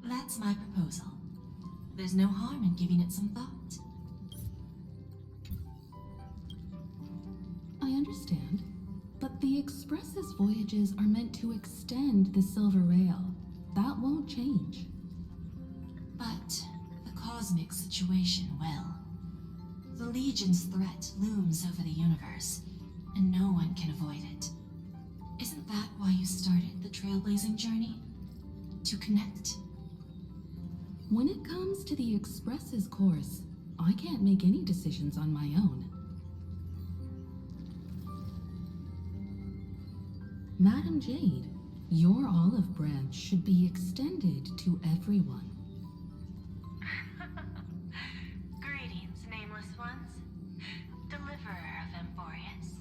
That's my proposal. There's no harm in giving it some thought. I understand, but the Express's voyages are meant to extend the Silver Rail. That won't change. But the cosmic situation will. The Legion's threat looms over the universe, and no one can avoid it. Isn't that why you started the trailblazing journey? To connect? When it comes to the Express's course, I can't make any decisions on my own. Madam Jade, your olive branch should be extended to everyone. Greetings, nameless ones. Deliverer of Emporius.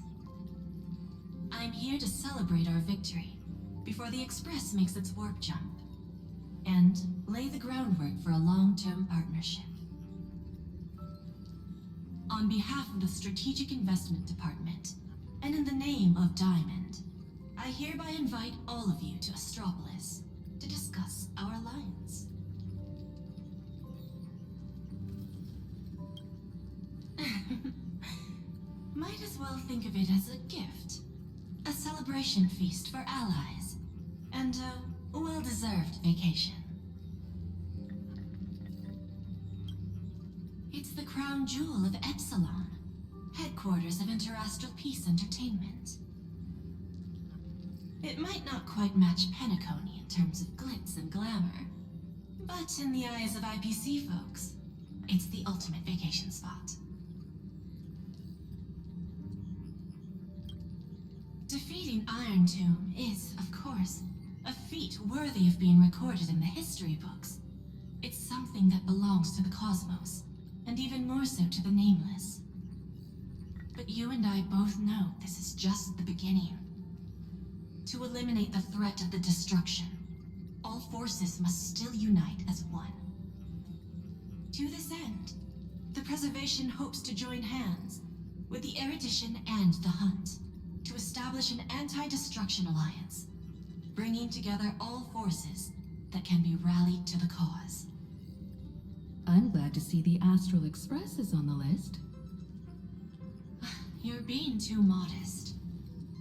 I'm here to celebrate our victory before the Express makes its warp jump, and lay the groundwork for a long-term partnership. On behalf of the Strategic Investment Department, and in the name of Diamond, I hereby invite all of you to Astropolis to discuss our alliance. Might as well think of it as a gift. A celebration feast for allies, and a well-deserved vacation. It's the crown jewel of Epsilon, headquarters of Interastral Peace Entertainment. It might not quite match Penacony in terms of glitz and glamour, but in the eyes of IPC folks, it's the ultimate vacation spot. Defeating Iron Tomb is, of course, a feat worthy of being recorded in the history books. It's something that belongs to the cosmos, and even more so to the Nameless. But you and I both know this is just the beginning. To eliminate the threat of the destruction, all forces must still unite as one. To this end, the Preservation hopes to join hands with the Erudition and the Hunt to establish an anti-destruction alliance, bringing together all forces that can be rallied to the cause. I'm glad to see the Astral Express is on the list. You're being too modest.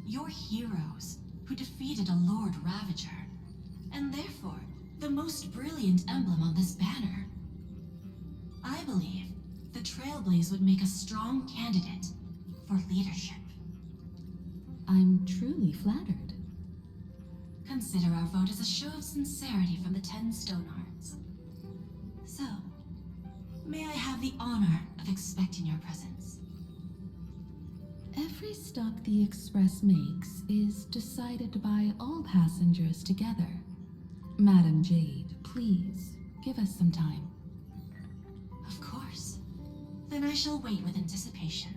You're heroes who defeated a Lord Ravager, and therefore the most brilliant emblem on this banner. I believe the Trailblaze would make a strong candidate for leadership. I'm truly flattered. Consider our vote as a show of sincerity from the 10 Stonehearts. So, may I have the honor of expecting your presence? Every stop the Express makes is decided by all passengers together. Madam Jade, please, give us some time. Of course. Then I shall wait with anticipation.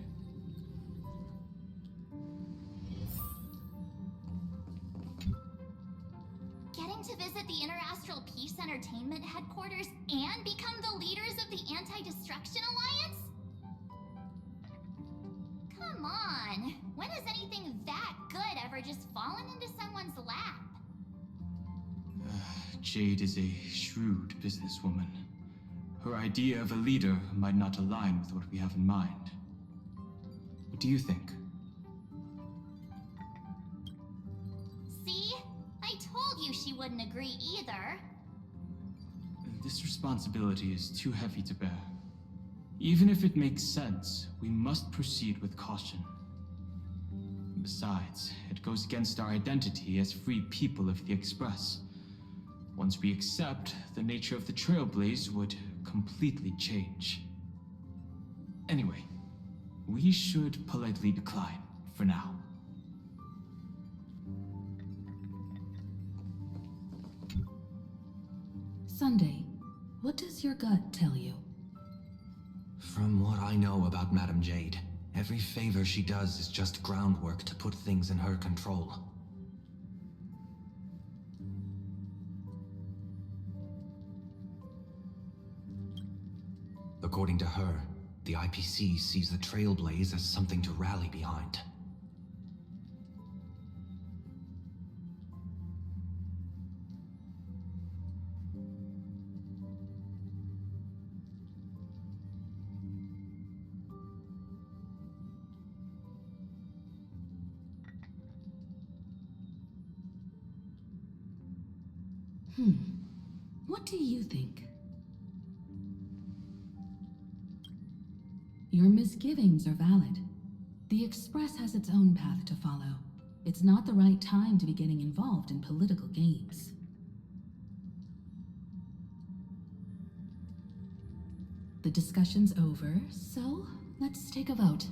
Getting to visit the Interastral Peace Entertainment headquarters and become the leaders of the Anti-Destruction Alliance? Come on, when has anything that good ever just fallen into someone's lap? Jade is a shrewd businesswoman. Her idea of a leader might not align with what we have in mind. What do you think? See? I told you she wouldn't agree either. This responsibility is too heavy to bear. Even if it makes sense, we must proceed with caution. Besides, it goes against our identity as free people of the Express. Once we accept, the nature of the Trailblaze would completely change. Anyway, we should politely decline for now. Sunday, what does your gut tell you? From what I know about Madam Jade, every favor she does is just groundwork to put things in her control. According to her, the IPC sees the Trailblaze as something to rally behind. What do you think? Your misgivings are valid. The Express has its own path to follow. It's not the right time to be getting involved in political games. The discussion's over, so let's take a vote.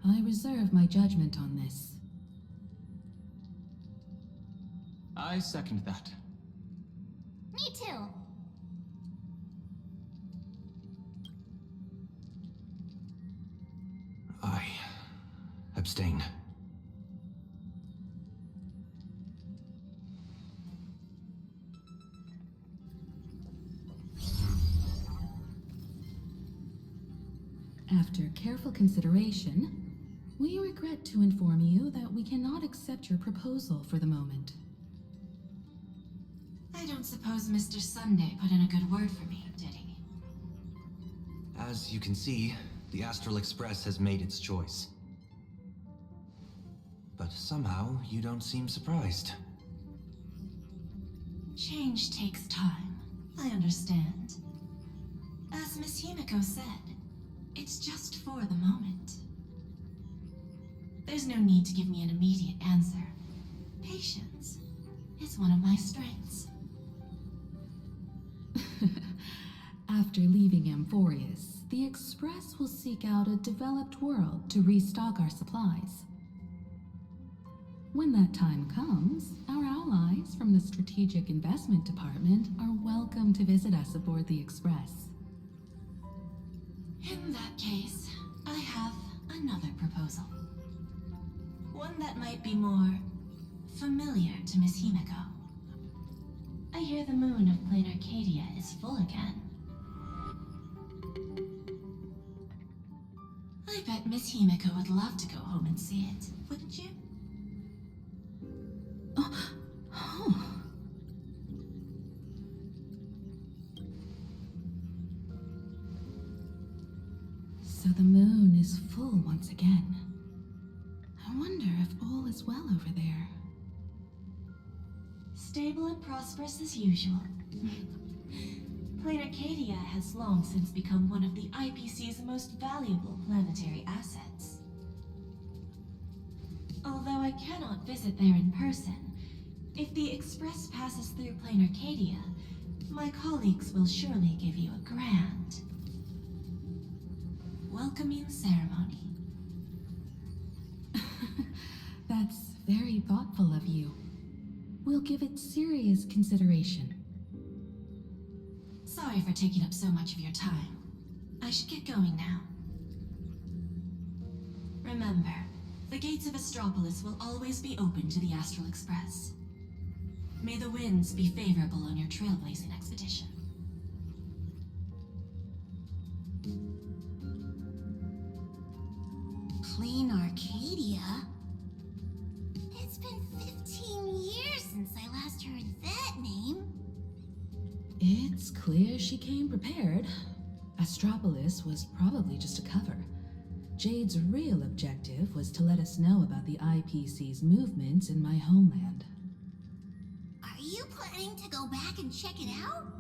I reserve my judgment on this. I second that. Me too. I abstain. After careful consideration, we regret to inform you that we cannot accept your proposal for the moment. I don't suppose Mr. Sunday put in a good word for me, did he? As you can see, the Astral Express has made its choice. But somehow, you don't seem surprised. Change takes time. I understand. As Miss Himiko said, it's just for the moment. There's no need to give me an immediate answer. Patience is one of my strengths. After leaving Amphorius, the Express will seek out a developed world to restock our supplies. When that time comes, our allies from the Strategic Investment Department are welcome to visit us aboard the Express. In that case, I have another proposal. One that might be more familiar to Miss Himiko. I hear the moon of Plain Arcadia is full again. I bet Miss Himiko would love to go home and see it, wouldn't you? So the moon is full once again. I wonder if all is well over there. Stable and prosperous as usual. Plain Arcadia has long since become one of the IPC's most valuable planetary assets. Although I cannot visit there in person, if the Express passes through Plain Arcadia, my colleagues will surely give you a grand welcoming ceremony. That's very thoughtful of you. We'll give it serious consideration. Sorry for taking up so much of your time. I should get going now. Remember, the gates of Astropolis will always be open to the Astral Express. May the winds be favorable on your trailblazing expedition. Plain Arcadia? It's been 15 years since I last heard that name. It's clear she came prepared. Astropolis was probably just a cover. Jade's real objective was to let us know about the IPC's movements in my homeland. Are you planning to go back and check it out?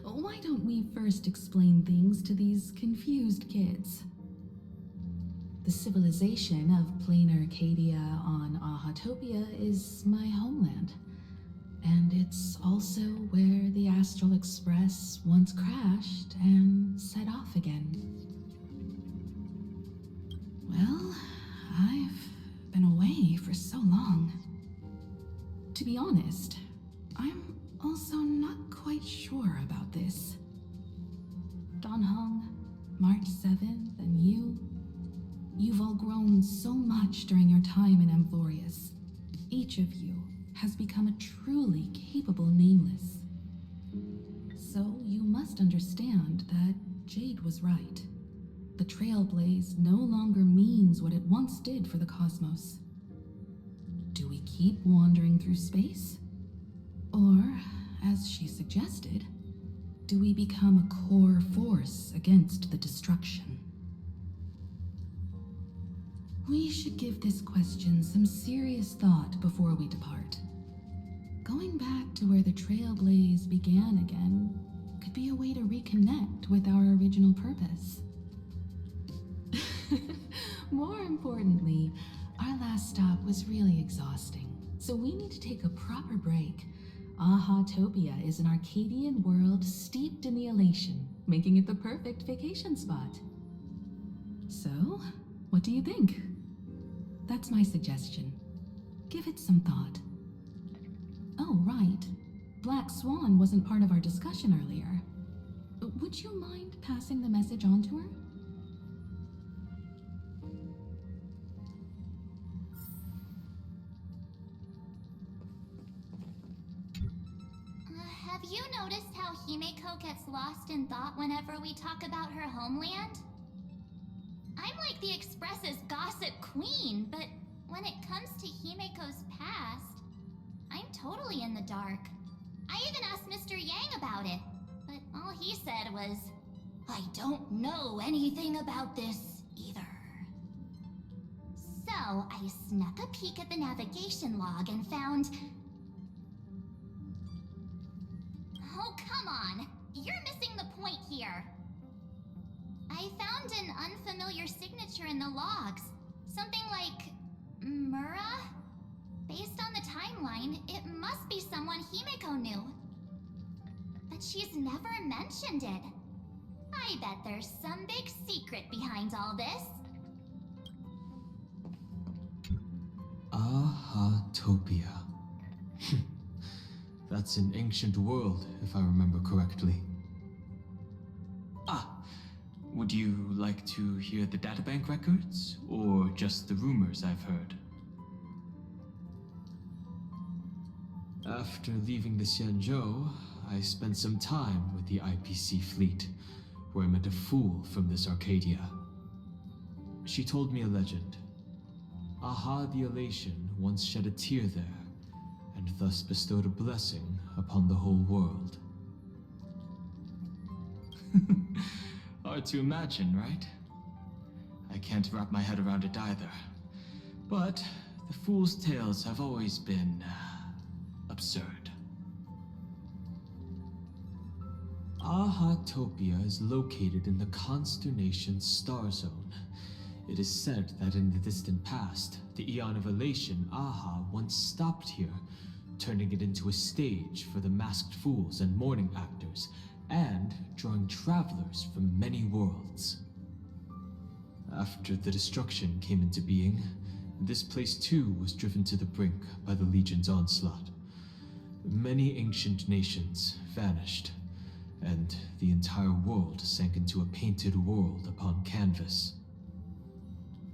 Why don't we first explain things to these confused kids? The civilization of Plain Arcadia on Ahatopia is my homeland. And it's also where the Astral Express once crashed and set off again. Well, I've been away for so long. To be honest, I'm also not quite sure about this. Dan Heng, March 7th, and you've all grown so much during your time in Amphorius. Each of you has become a truly capable Nameless. So you must understand that Jade was right. The Trailblaze no longer means what it once did for the cosmos. Do we keep wandering through space? Or, as she suggested, do we become a core force against the destruction? We should give this question some serious thought before we depart. Going back to where the Trailblaze began again could be a way to reconnect with our original purpose. More importantly, our last stop was really exhausting, so we need to take a proper break. Aha-topia is an Arcadian world steeped in the elation, making it the perfect vacation spot. So, what do you think? That's my suggestion. Give it some thought. Oh, right. Black Swan wasn't part of our discussion earlier. Would you mind passing the message on to her? Have you noticed how Himeko gets lost in thought whenever we talk about her homeland? I'm like the Express's gossip queen, but when it comes to Himeko's past, I'm totally in the dark. I even asked Mr. Yang about it, but all he said was, "I don't know anything about this either." So I snuck a peek at the navigation log and found... Oh, come on! You're missing the point here. I found an unfamiliar signature in the logs. Something like... Mura? Based on the timeline, it must be someone Himeko knew. But she's never mentioned it. I bet there's some big secret behind all this. Aha-topia. That's an ancient world, if I remember correctly. Would you like to hear the databank records, or just the rumors I've heard? After leaving the Xianzhou, I spent some time with the IPC fleet, where I met a fool from this Arcadia. She told me a legend. Aha the Elation once shed a tear there, and thus bestowed a blessing upon the whole world. Hard to imagine, right? I can't wrap my head around it either. But the fool's tales have always been absurd. Aha-topia is located in the constellation Star Zone. It is said that in the distant past, the Eon of Elation, Aha, once stopped here, turning it into a stage for the masked fools and mourning actors, and drawing travelers from many worlds. After the destruction came into being, this place too was driven to the brink by the Legion's onslaught. Many ancient nations vanished, and the entire world sank into a painted world upon canvas.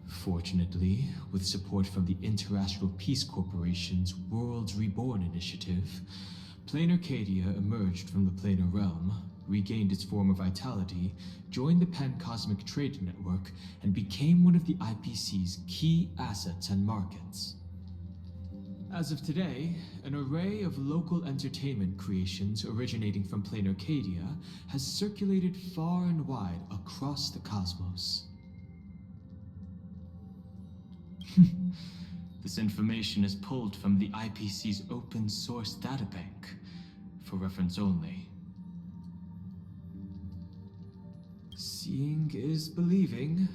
Fortunately, with support from the Interastral Peace Corporation's Worlds Reborn initiative, Planar Arcadia emerged from the Planar Realm, regained its former vitality, joined the Pan-Cosmic Trade Network, and became one of the IPC's key assets and markets. As of today, an array of local entertainment creations originating from Planar Arcadia has circulated far and wide across the cosmos. This information is pulled from the IPC's open source databank, for reference only. Seeing is believing.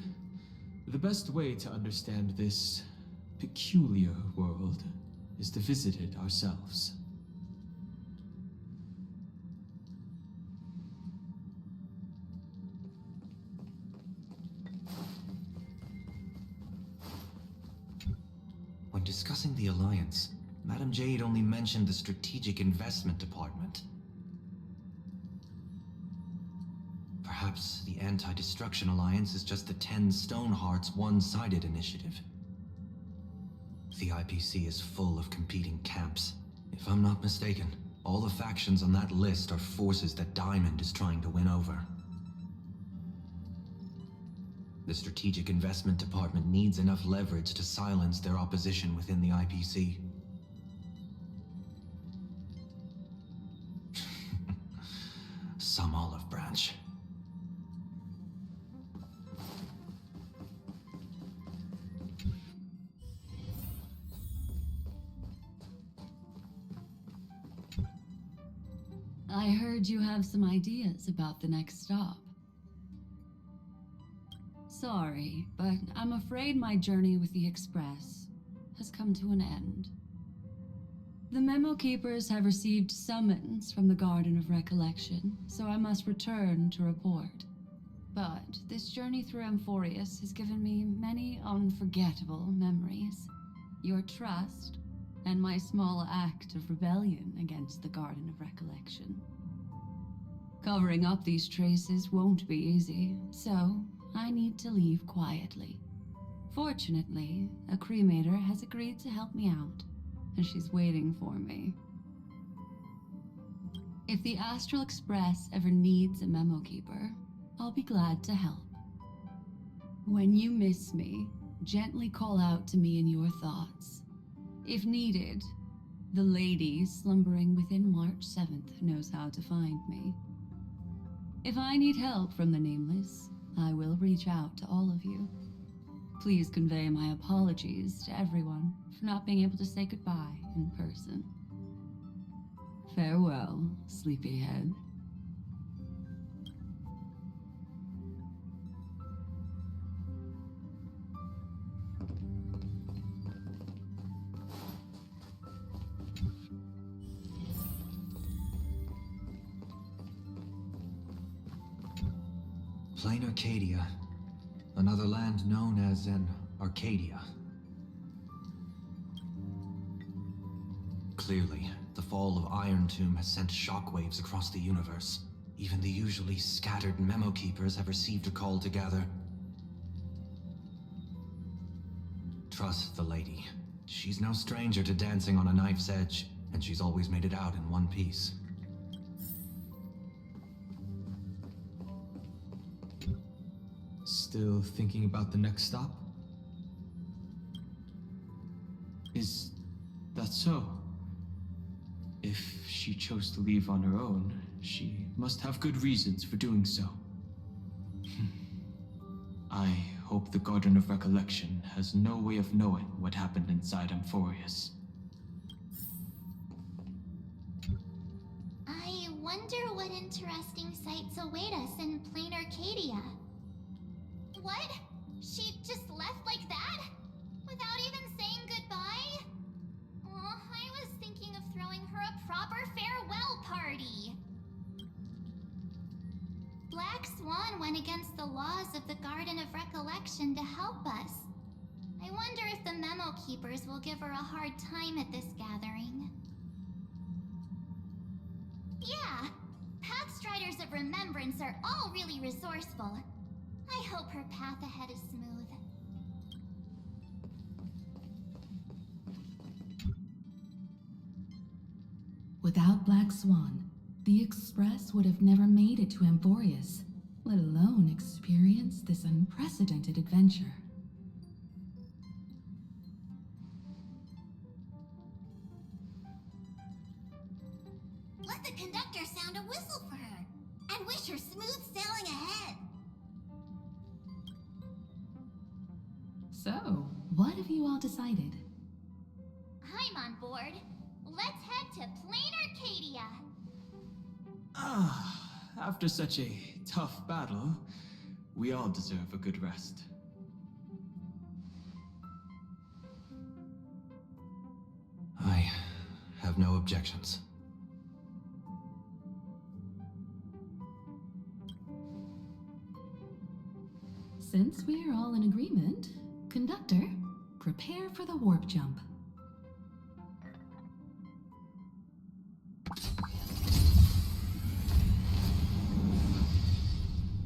The best way to understand this peculiar world is to visit it ourselves. When discussing the Alliance, Madame Jade only mentioned the Strategic Investment Department. Perhaps the Anti-Destruction Alliance is just the 10 Stonehearts one-sided initiative. The IPC is full of competing camps. If I'm not mistaken, all the factions on that list are forces that Diamond is trying to win over. The Strategic Investment Department needs enough leverage to silence their opposition within the IPC. Some olive branch. I heard you have some ideas about the next stop. Sorry, but I'm afraid my journey with the Express has come to an end. The Memo Keepers have received summons from the Garden of Recollection, so I must return to report. But this journey through Amphorius has given me many unforgettable memories. Your trust, and my small act of rebellion against the Garden of Recollection. Covering up these traces won't be easy, so I need to leave quietly. Fortunately, a cremator has agreed to help me out, and she's waiting for me. If the Astral Express ever needs a memo keeper, I'll be glad to help. When you miss me, gently call out to me in your thoughts. If needed, the lady slumbering within March 7th knows how to find me. If I need help from the Nameless, I will reach out to all of you. Please convey my apologies to everyone for not being able to say goodbye in person. Farewell, sleepyhead. Plain Arcadia. Another land known as an Arcadia. Clearly, the fall of Iron Tomb has sent shockwaves across the universe. Even the usually scattered memo keepers have received a call to gather. Trust the lady. She's no stranger to dancing on a knife's edge, and she's always made it out in one piece. Still thinking about the next stop? Is that so? If she chose to leave on her own, she must have good reasons for doing so. I hope the Garden of Recollection has no way of knowing what happened inside Amphorius. I wonder what interesting sights await us in Plain Arcadia. What? She just left like that? Without even saying goodbye? Oh, I was thinking of throwing her a proper farewell party. Black Swan went against the laws of the Garden of Recollection to help us. I wonder if the Memo Keepers will give her a hard time at this gathering. Yeah, Pathstriders of Remembrance are all really resourceful. I hope her path ahead is smooth. Without Black Swan, the Express would have never made it to Amphorius, let alone experience this unprecedented adventure. Let the conductor sound a whistle for her, and wish her smooth sailing ahead. So, what have you all decided? I'm on board. Let's head to Plain Arcadia. After such a tough battle, we all deserve a good rest. I have no objections. Since we're all in agreement, Conductor, prepare for the warp jump.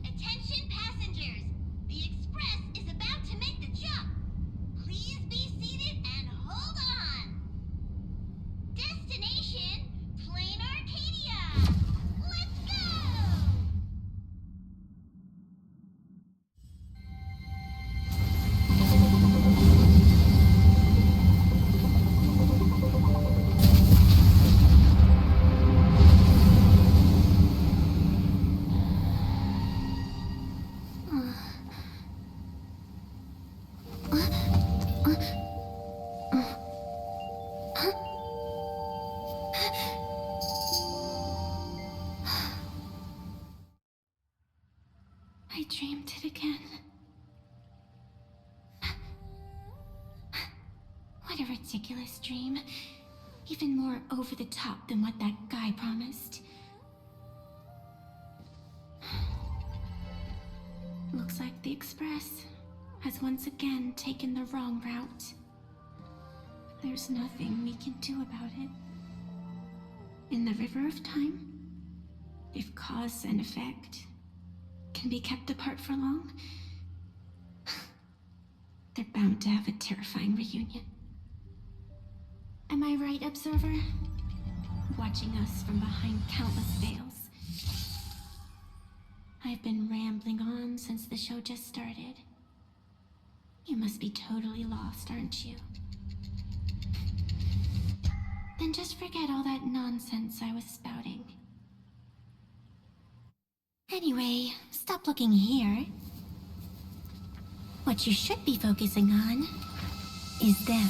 Attention passengers! The Express is about to make the jump. Please be seated and hold on. Destination, Plain Arcadia. Let's go! What a ridiculous dream. Even more over the top than what that guy promised. Looks like the Express has once again taken the wrong route. There's nothing we can do about it. In the river of time, if cause and effect can be kept apart for long, they're bound to have a terrifying reunion. Am I right, Observer? Watching us from behind countless veils. I've been rambling on since the show just started. You must be totally lost, aren't you? Then just forget all that nonsense I was spouting. Anyway, stop looking here. What you should be focusing on is them.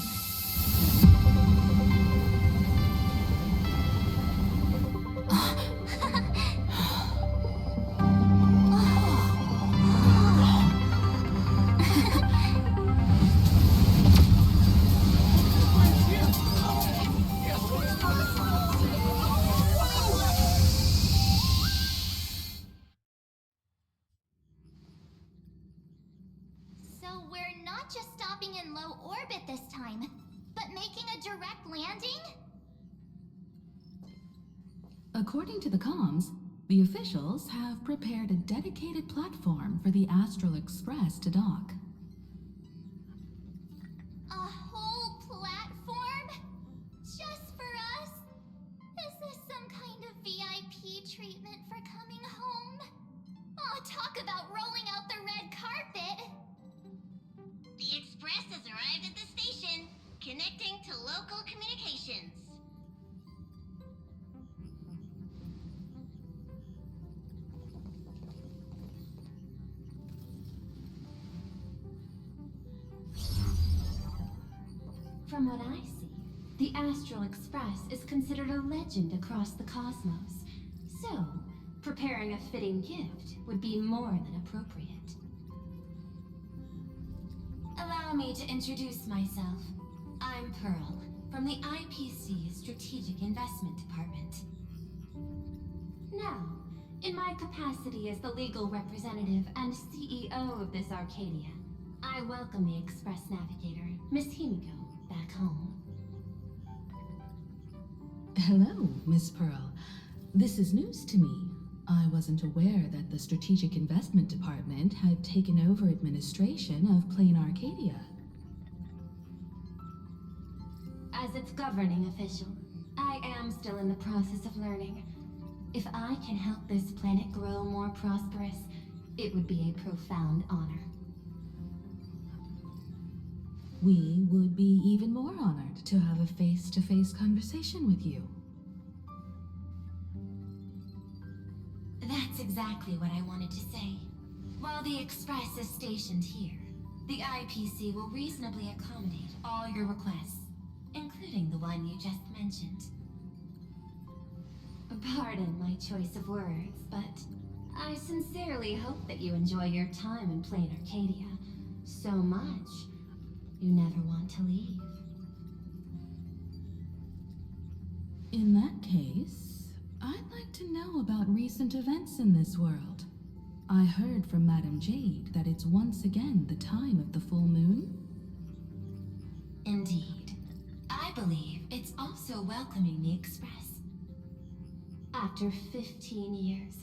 So we're not just stopping in low orbit this time, but making a direct landing? According to the comms, the officials have prepared a dedicated platform for the Astral Express to dock. A whole platform? Just for us? Is this some kind of VIP treatment for coming home? Oh, talk about rolling out the red carpet! The Express has arrived at the station, connecting to local communications. From what I see, the Astral Express is considered a legend across the cosmos. So, preparing a fitting gift would be more than appropriate. Allow me to introduce myself. I'm Pearl, from the IPC Strategic Investment Department. Now, in my capacity as the legal representative and CEO of this Arcadia, I welcome the Express Navigator, Miss Himiko, back home. Hello, Miss Pearl. This is news to me. I wasn't aware that the Strategic Investment Department had taken over administration of Plain Arcadia. As its governing official, I am still in the process of learning. If I can help this planet grow more prosperous, it would be a profound honor. We would be even more honored to have a face-to-face conversation with you. That's exactly what I wanted to say. While the Express is stationed here, the IPC will reasonably accommodate all your requests, including the one you just mentioned. Pardon my choice of words, but I sincerely hope that you enjoy your time in Plain Arcadia so much you never want to leave. In that case, I'd like to know about recent events in this world. I heard from Madame Jade that it's once again the time of the full moon. Indeed. I believe it's also welcoming the Express. After 15 years,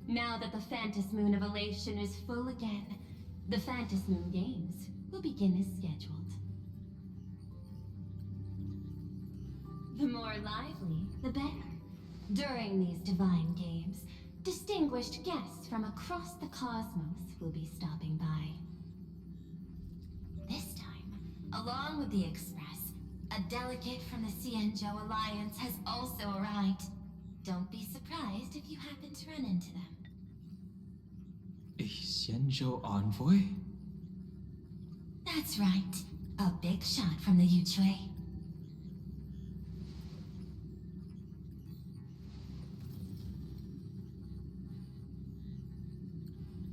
now that the Phantas Moon of Elation is full again, the Phantas Moon Games will begin as scheduled. The more lively, the better. During these divine games, distinguished guests from across the cosmos will be stopping by. This time, along with the Express, a delegate from the Cienjo Alliance has also arrived. Don't be surprised if you happen to run into them. A Xianzhou envoy? That's right. A big shot from the Yuchui.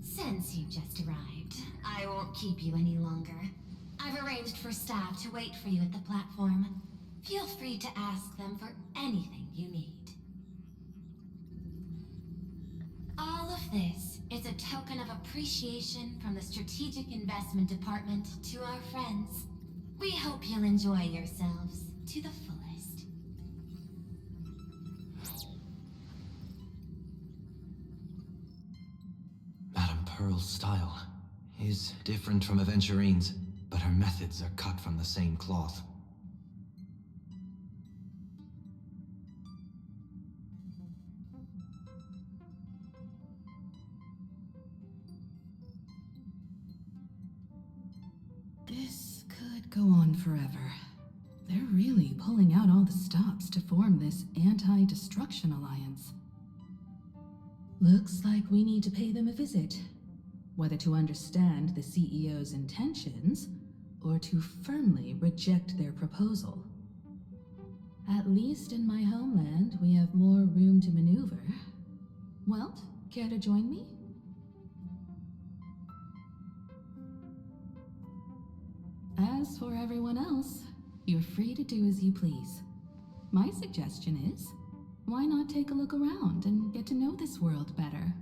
Since you just arrived, I won't keep you any longer. I've arranged for staff to wait for you at the platform. Feel free to ask them for anything you need. All of this is a token of appreciation from the Strategic Investment Department to our friends. We hope you'll enjoy yourselves to the fullest. Madame Pearl's style is different from Aventurine's, but her methods are cut from the same cloth. This could go on forever. They're really pulling out all the stops to form this anti-destruction alliance. Looks like we need to pay them a visit. Whether to understand the CEO's intentions, or to firmly reject their proposal. At least in my homeland, we have more room to maneuver. Well, care to join me? As for everyone else, you're free to do as you please. My suggestion is, why not take a look around and get to know this world better?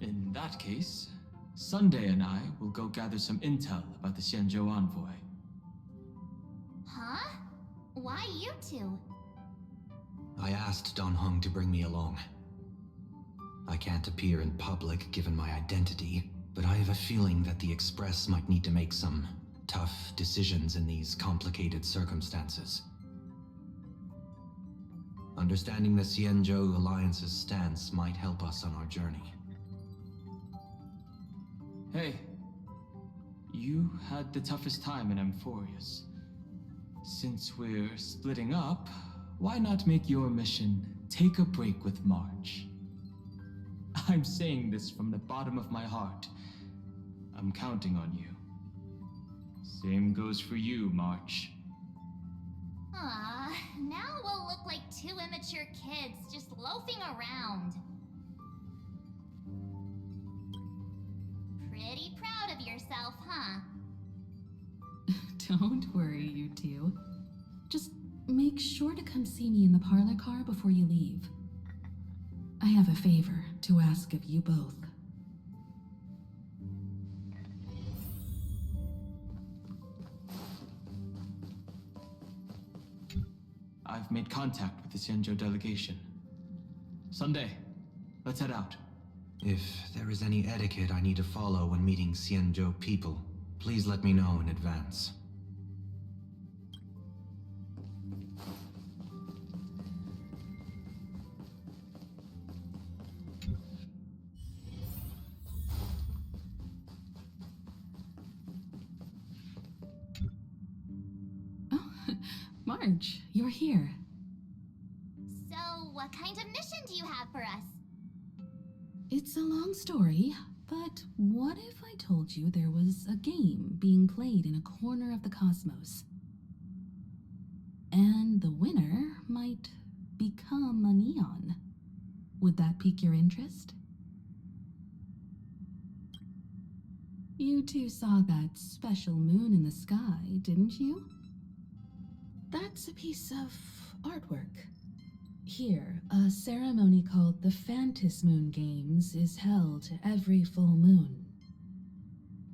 In that case, Sunday and I will go gather some intel about the Xianzhou envoy. Huh? Why you two? I asked Don Hung to bring me along. I can't appear in public given my identity, but I have a feeling that the Express might need to make some tough decisions in these complicated circumstances. Understanding the Xianzhou Alliance's stance might help us on our journey. Hey, you had the toughest time in Amphorius. Since we're splitting up, why not make your mission take a break with March? I'm saying this from the bottom of my heart. I'm counting on you. Same goes for you, March. Aw, now we'll look like two immature kids just loafing around. Pretty proud of yourself, huh? Don't worry, you two. Just make sure to come see me in the parlor car before you leave. I have a favor to ask of you both. I've made contact with the Xianzhou delegation. Sunday, let's head out. If there is any etiquette I need to follow when meeting Xianzhou people, please let me know in advance. Oh, Marge, you're here. So, what kind of mission do you have for us? It's a long story, but what if I told you there was a game being played in a corner of the cosmos? And the winner might become a neon. Would that pique your interest? You two saw that special moon in the sky, didn't you? That's a piece of artwork. Here, a ceremony called the Phantom Moon Games is held every full moon.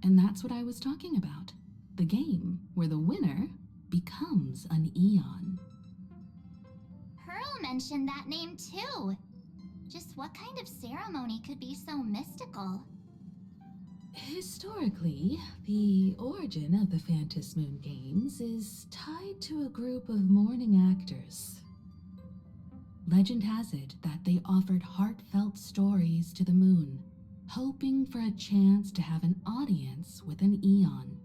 And that's what I was talking about. The game where the winner becomes an Eon. Pearl mentioned that name too. Just what kind of ceremony could be so mystical? Historically, the origin of the Phantom Moon Games is tied to a group of mourning actors. Legend has it that they offered heartfelt stories to the moon, hoping for a chance to have an audience with an Eon.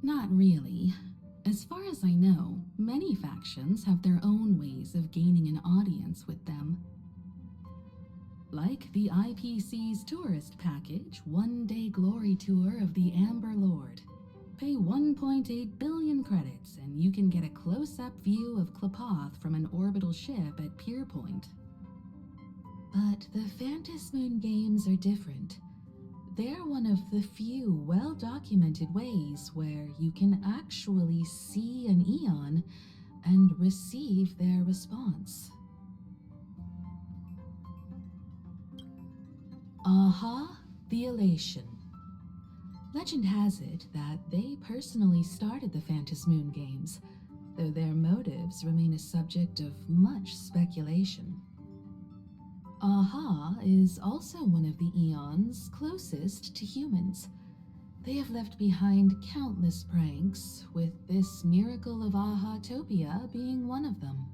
Not really. As far as I know, many factions have their own ways of gaining an audience with them. Like the IPC's tourist package, one-day glory tour of the Amber Lord. Pay 1.8 billion credits and you can get a close-up view of Klapoth from an orbital ship at Pier Point. But the Phantom Moon games are different. They're one of the few well-documented ways where you can actually see an Eon and receive their response. Aha, the Elation. Legend has it that they personally started the Phantom Moon games, though their motives remain a subject of much speculation. Aha is also one of the Eons closest to humans. They have left behind countless pranks, with this miracle of Aha-topia being one of them.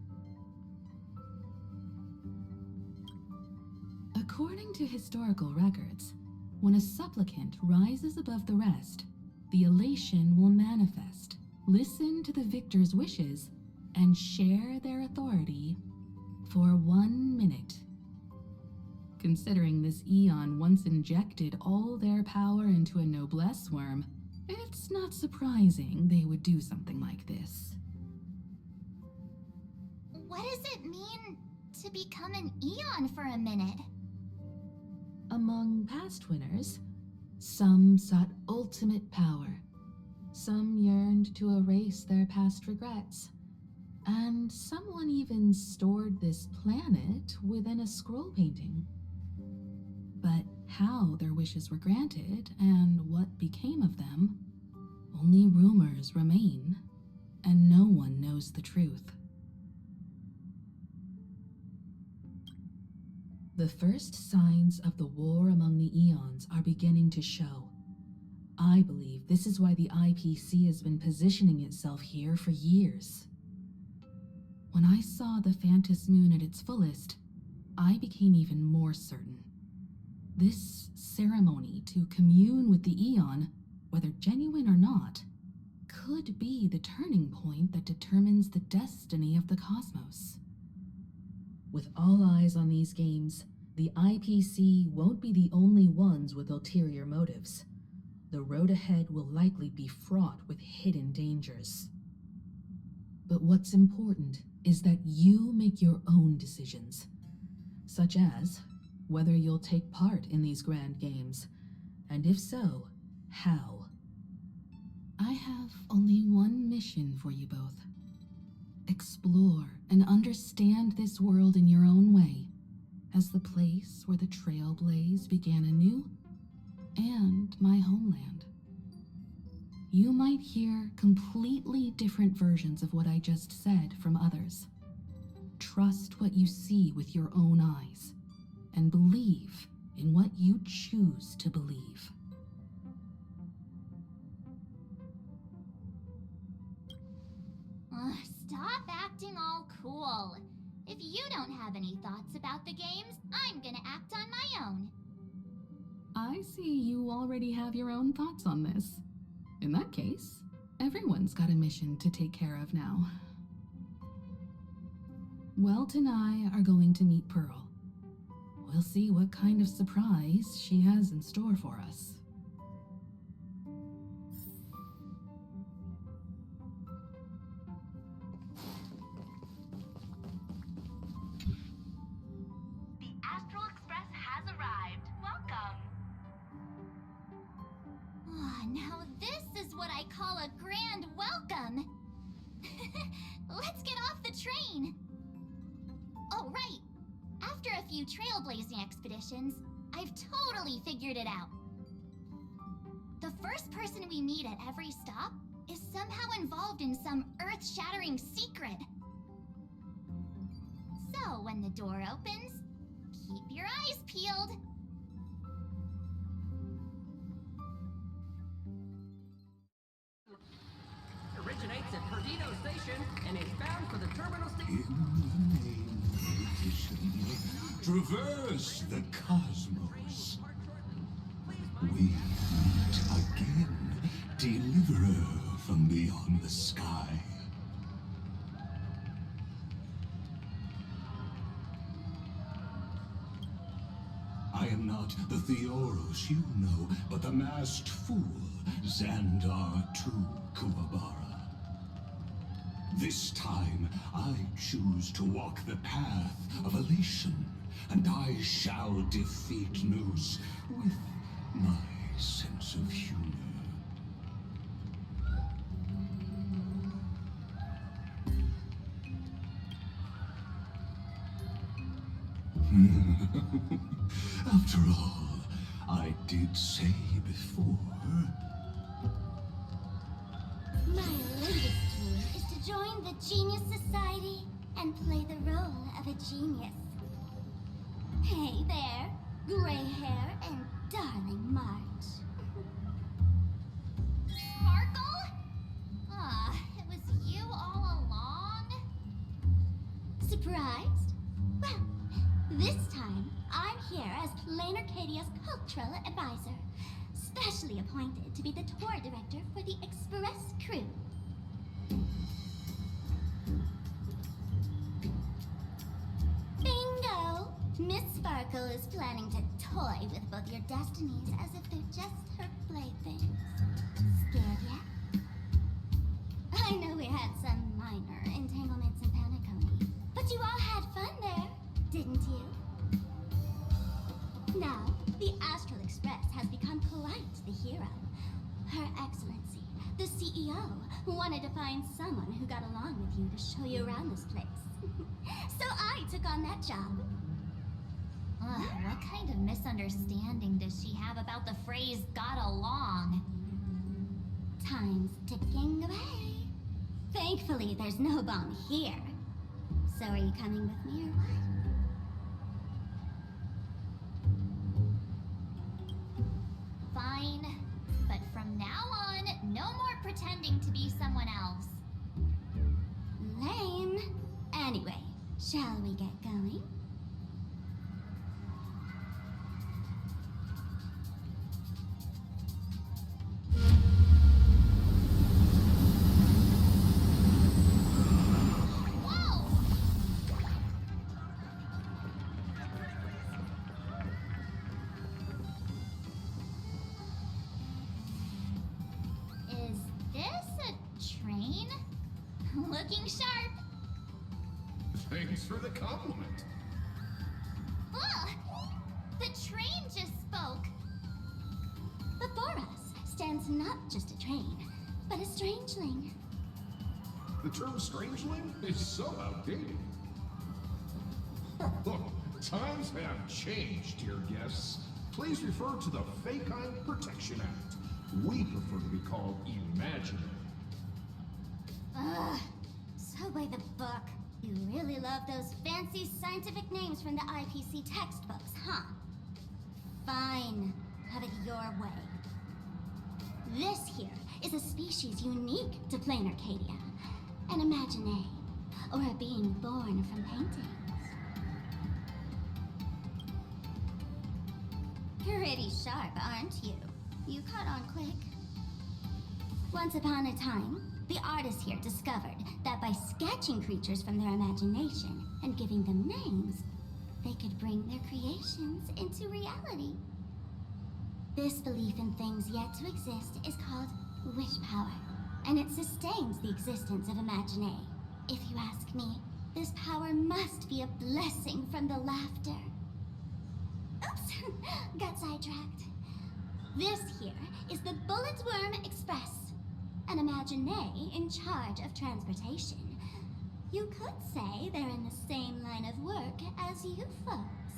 According to historical records, when a supplicant rises above the rest, the elation will manifest, listen to the victor's wishes, and share their authority for 1 minute. Considering this Eon once injected all their power into a noblesse worm, it's not surprising they would do something like this. What does it mean to become an Eon for a minute? Among past winners, some sought ultimate power, some yearned to erase their past regrets, and someone even stored this planet within a scroll painting. But how their wishes were granted and what became of them, only rumors remain, and no one knows the truth. The first signs of the war among the Eons are beginning to show. I believe this is why the IPC has been positioning itself here for years. When I saw the Phantom Moon at its fullest, I became even more certain. This ceremony to commune with the Eon, whether genuine or not, could be the turning point that determines the destiny of the cosmos. With all eyes on these games, the IPC won't be the only ones with ulterior motives. The road ahead will likely be fraught with hidden dangers. But what's important is that you make your own decisions, such as whether you'll take part in these grand games, and if so, how. I have only one mission for you both. Explore and understand this world in your own way, as the place where the Trailblaze began anew, and my homeland. You might hear completely different versions of what I just said from others. Trust what you see with your own eyes, and believe in what you choose to believe. Stop acting all cool. If you don't have any thoughts about the games, I'm gonna act on my own. I see you already have your own thoughts on this. In that case, everyone's got a mission to take care of now. Welt and I are going to meet Pearl. We'll see what kind of surprise she has in store for us. The Astral Express has arrived. Welcome. Now this is what I call a grand welcome. Let's get off the train. Oh, right. After a few trailblazing expeditions, I've totally figured it out. The first person we meet at every stop is somehow involved in some earth-shattering secret. So when the door opens, keep your eyes peeled. Originates at Perdido Station and is bound for the terminal station. In the name of vision, traverse the cosmos. We meet again, deliverer from beyond the sky. I am not the Theoros you know, but the masked fool, Xandar II Kuwabara. This time, I choose to walk the path of elation. and I shall defeat Noose with my sense of humor. After all, I did say before. My latest dream is to join the Genius Society and play the role of a genius. Hey there, gray hair and darling March. Sparkle? Ah, it was you all along? Surprised? Well, this time I'm here as Plain Arcadia's cultural advisor, specially appointed to be the tour director for the Express crew. Bingo! Miss Sparkle is planning to toy with both your destinies as if they're just her playthings. Scared yet? I know we had some minor entanglements in Paniconi, but you all had fun there, didn't you? Now, the Astral Express has become quite the hero. Her Excellency, the CEO, wanted to find someone who got along with you to show you around this place. So I took on that job. What kind of misunderstanding does she have about the phrase got along? Time's ticking away. Thankfully, there's no bomb here. So are you coming with me or what? Fine. But from now on, no more pretending to be someone else. Lame. Anyway, shall we get going? Looking sharp. Thanks for the compliment. Ugh! The train just spoke. Before us stands not just a train, but a strangeling. The term strangeling is so outdated. Look, times have changed, dear guests. Please refer to the Fake-Eye Protection Act. We prefer to be called imaginary. Ugh. So by the book. You really love those fancy scientific names from the IPC textbooks, huh? Fine. Have it your way. This here is a species unique to Plain Arcadia. An imagine, or a being born from paintings. Pretty sharp, aren't you? You caught on quick. Once upon a time, the artists here discovered that by sketching creatures from their imagination and giving them names, they could bring their creations into reality. This belief in things yet to exist is called wish power, and it sustains the existence of Imagine. If you ask me, this power must be a blessing from the laughter. Oops, got sidetracked. This here is the Bullet Worm Express, an Imagine in charge of transportation. You could say they're in the same line of work as you folks.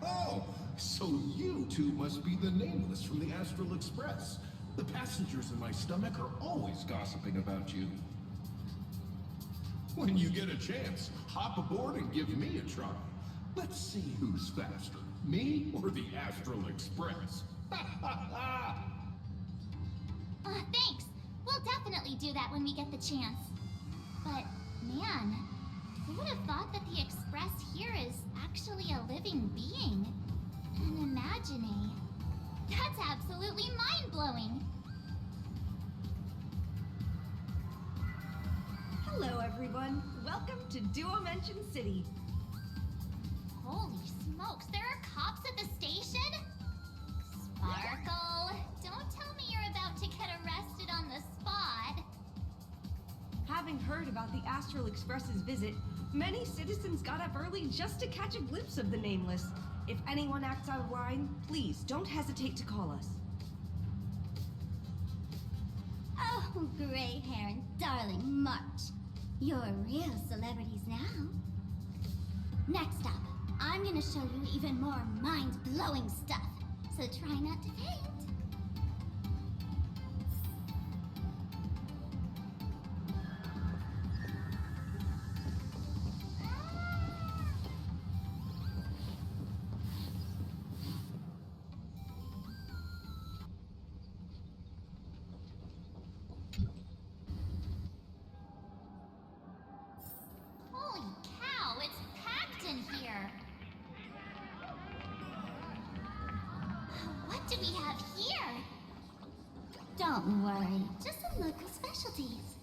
Oh, so you two must be the Nameless from the Astral Express. The passengers in my stomach are always gossiping about you. When you get a chance, hop aboard and give me a try. Let's see who's faster, me or the Astral Express. Thanks. We'll definitely do that when we get the chance. But, man, who would have thought that the Express here is actually a living being? An Imagine. That's absolutely mind-blowing. Hello, everyone. Welcome to Duomension City. Holy smokes, there are cops at the station? Sparkle, don't tell me you're about to get arrested on the spot. Having heard about the Astral Express's visit, Many citizens got up early just to catch a glimpse of the Nameless. If anyone acts out of line, please don't hesitate to call us. Oh, gray hair and darling March. You're real celebrities now. Next up, I'm gonna show you even more mind-blowing stuff, so try not to faint. Holy cow, it's packed in here. What do we have here? Don't worry, just some local specialties.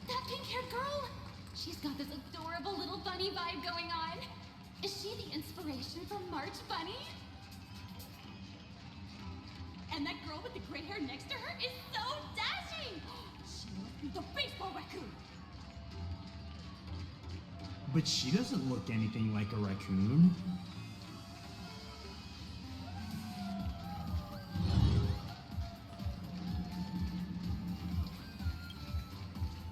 That pink-haired girl? She's got this adorable little bunny vibe going on. Is she the inspiration for March Bunny? And that girl with the gray hair next to her is so dashing! She must be the baseball raccoon! But she doesn't look anything like a raccoon.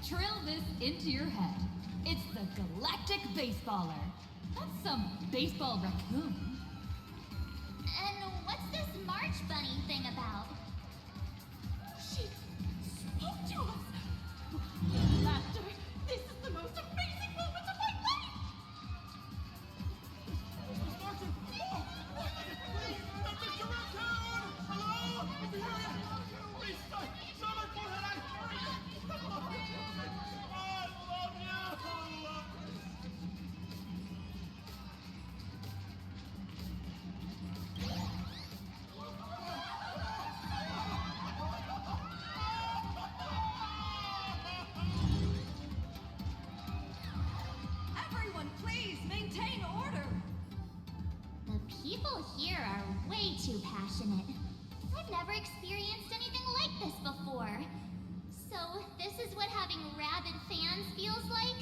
Drill this into your head. It's the Galactic Baseballer. That's some baseball raccoon. And what's this March Bunny thing about? She spoke to us! Laughter, this is the most amazing moment of my life! Everyone, please maintain order. The people here are way too passionate. I've never experienced anything like this before. So, this is what having rabid fans feels like?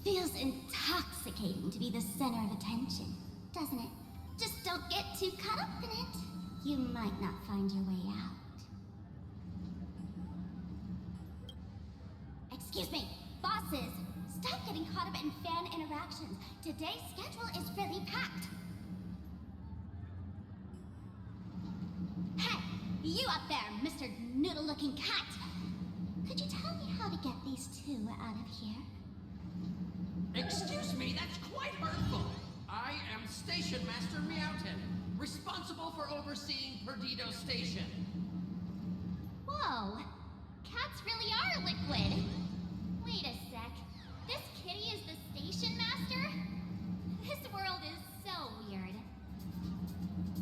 Feels intoxicating to be the center of attention, doesn't it? Just don't get too caught up in it. You might not find your way out. Excuse me, bosses! Stop getting caught up in fan interactions. Today's schedule is really packed. Hey, you up there, Mr. Noodle-looking cat! Could you tell me how to get these two out of here? Excuse me, that's quite hurtful. I am Station Master Meowton, responsible for overseeing Perdido Station. Whoa, cats really are liquid. Wait a sec. This kitty is the station master? This world is so weird.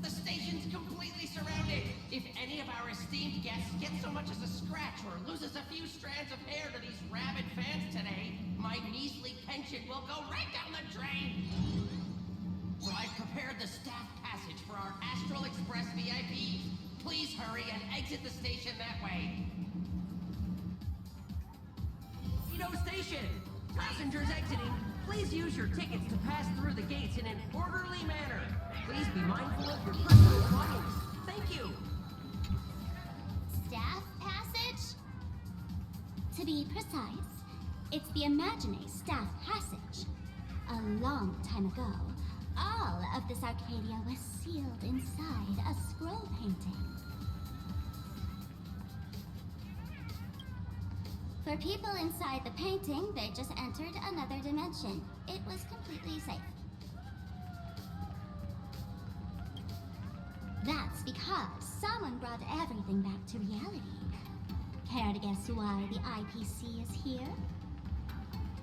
The station's completely surrounded. If any of our esteemed guests get so much as a scratch or loses a few strands of hair to these rabid fans today, my measly pension will go right down the drain. So I've prepared the staff passage for our Astral Express VIPs. Please hurry and exit the station that way. Perdido Station! Passengers exiting, please use your tickets to pass through the gates in an orderly manner. Please be mindful of your personal belongings. Thank you. Staff passage? To be precise, it's the Imagine Staff Passage. A long time ago, all of this Arcadia was sealed inside a scroll painting. For people inside the painting, they just entered another dimension. It was completely safe. That's because someone brought everything back to reality. Care to guess why the IPC is here?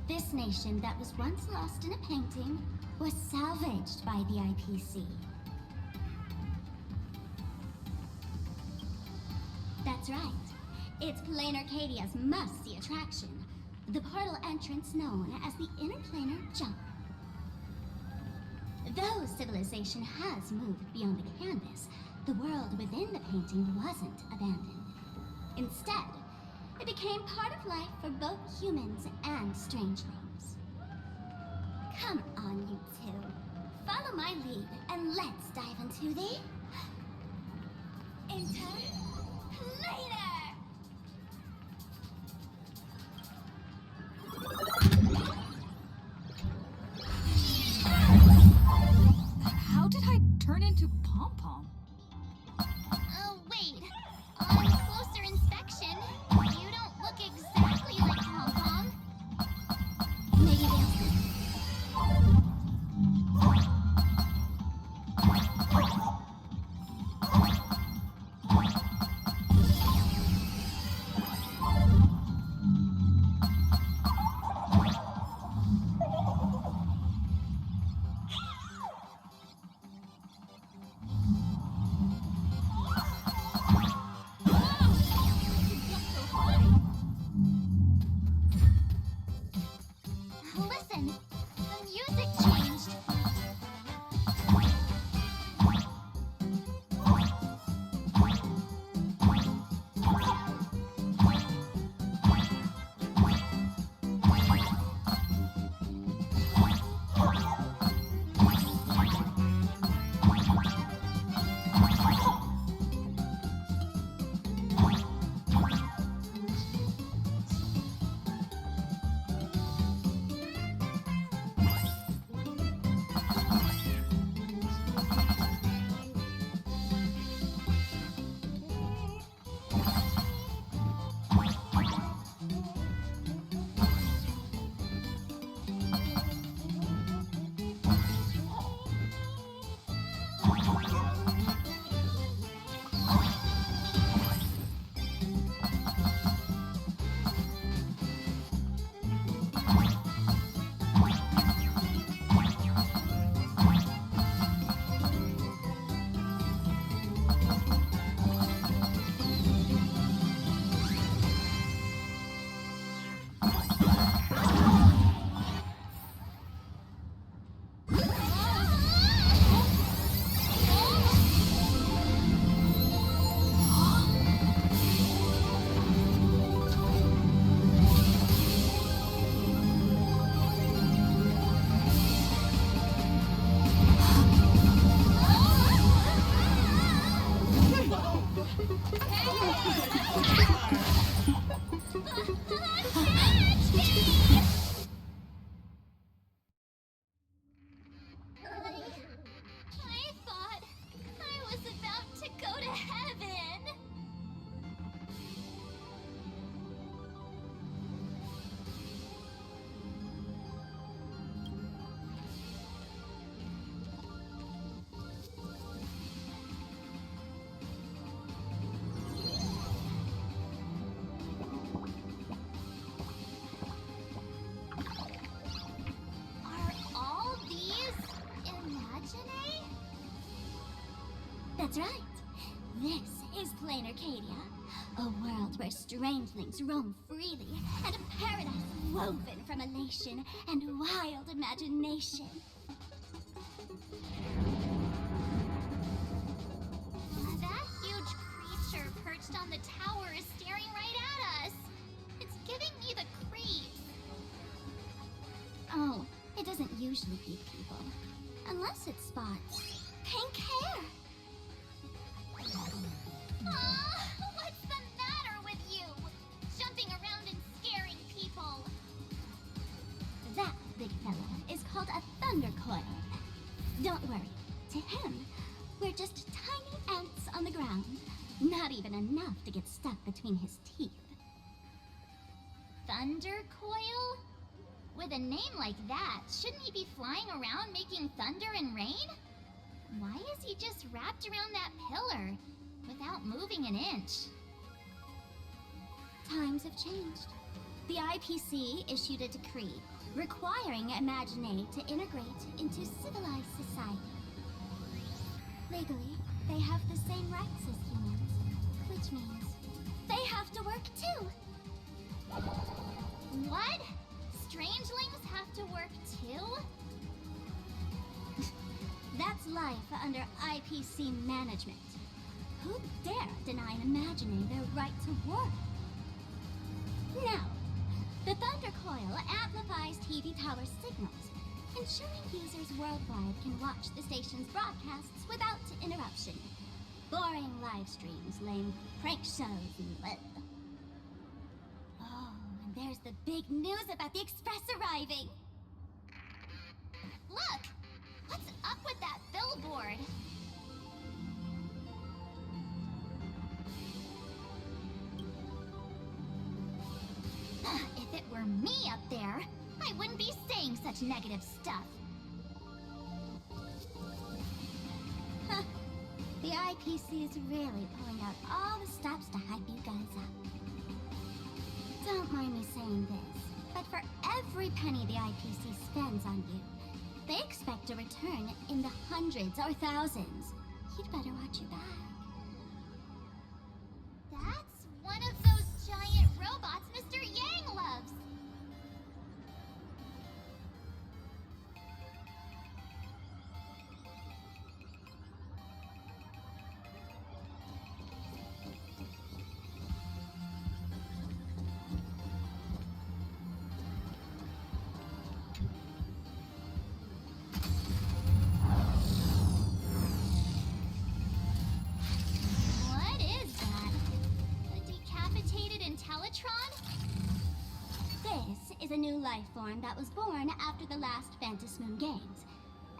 This nation that was once lost in a painting was salvaged by the IPC. That's right. It's Plain Arcadia's must-see attraction. The portal entrance known as the Interplanar Jump. Though civilization has moved beyond the canvas, the world within the painting wasn't abandoned. Instead, it became part of life for both humans and strangelings. Come on, you two. Follow my lead, and let's dive into the... Interplanar! How did I turn into Pom Pom? Oh, wait. On closer inspection, you don't look exactly like Pom Pom. Maybe this. Listen, the music changed. I thought I was about to go to heaven. Are all these imaginae? That's right. This is Plain Arcadia, a world where strangelings roam freely, and a paradise woven from elation and wild imagination. That huge creature perched on the tower is staring right at us. It's giving me the creeps. Oh, it doesn't usually eat people. Unless it spots pink hair. What's the matter with you? Jumping around and scaring people. That big fella is called a thunder coil. Don't worry. To him, we're just tiny ants on the ground. Not even enough to get stuck between his teeth. Thunder coil? With a name like that, shouldn't he be flying around making thunder and rain? Why is he just wrapped around that pillar without moving an inch? Times have changed. The IPC issued a decree requiring Imaginae to integrate into civilized society. Legally, they have the same rights as humans, which means they have to work too. What? Strangelings have to work too? That's life under IPC management. Who dare deny an Imaginary their right to work? Now, the Thunder Coil amplifies TV tower signals, ensuring users worldwide can watch the station's broadcasts without interruption. Boring live streams, lame prank shows, and bleh. Oh, and there's the big news about the Express arriving! Look! What's up with that billboard? If it were me up there, I wouldn't be saying such negative stuff. Huh. The IPC is really pulling out all the stops to hype you guys up. Don't mind me saying this, but for every penny the IPC spends on you, they expect a return in the hundreds or thousands. You'd better watch your back. That's one of those giant robots Mr. Yang loves. What is that? A decapitated Intellatron? This is a new life form that was born after the last Phantom Moon Games.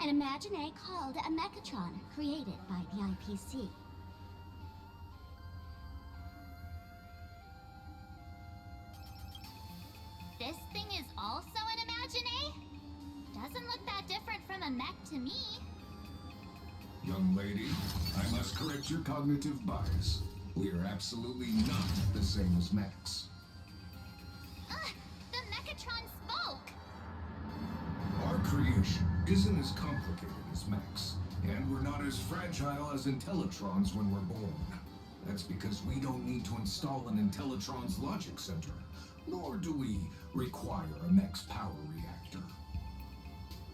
An Imaginary called a Mechatron, created by the IPC. This thing is also an Imaginary? Doesn't look that different from a mech to me. Young lady, I must correct your cognitive bias. We are absolutely not the same as Max. The Mechatron spoke! Our creation isn't as complicated as Max, and we're not as fragile as Intellitrons when we're born. That's because we don't need to install an Intellitron's logic center, nor do we require a Mech's power reactor.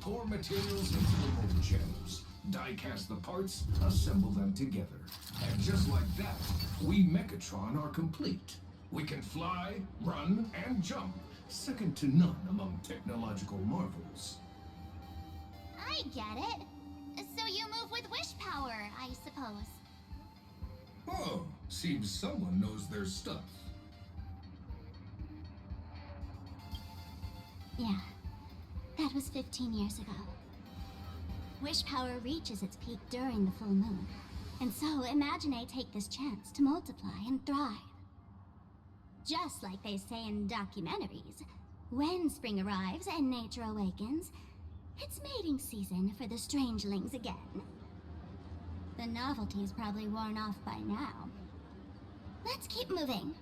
Pour materials into the mold gems, die-cast the parts, assemble them together. And just like that, we Mechatron are complete. We can fly, run, and jump, second to none among technological marvels. I get it. So you move with wish power, I suppose. Oh, seems someone knows their stuff. Yeah, that was 15 years ago. Wish power reaches its peak during the full moon, and so Imaginary take this chance to multiply and thrive. Just like they say in documentaries, when spring arrives and nature awakens, it's mating season for the strangelings again. The novelty's probably worn off by now. Let's keep moving.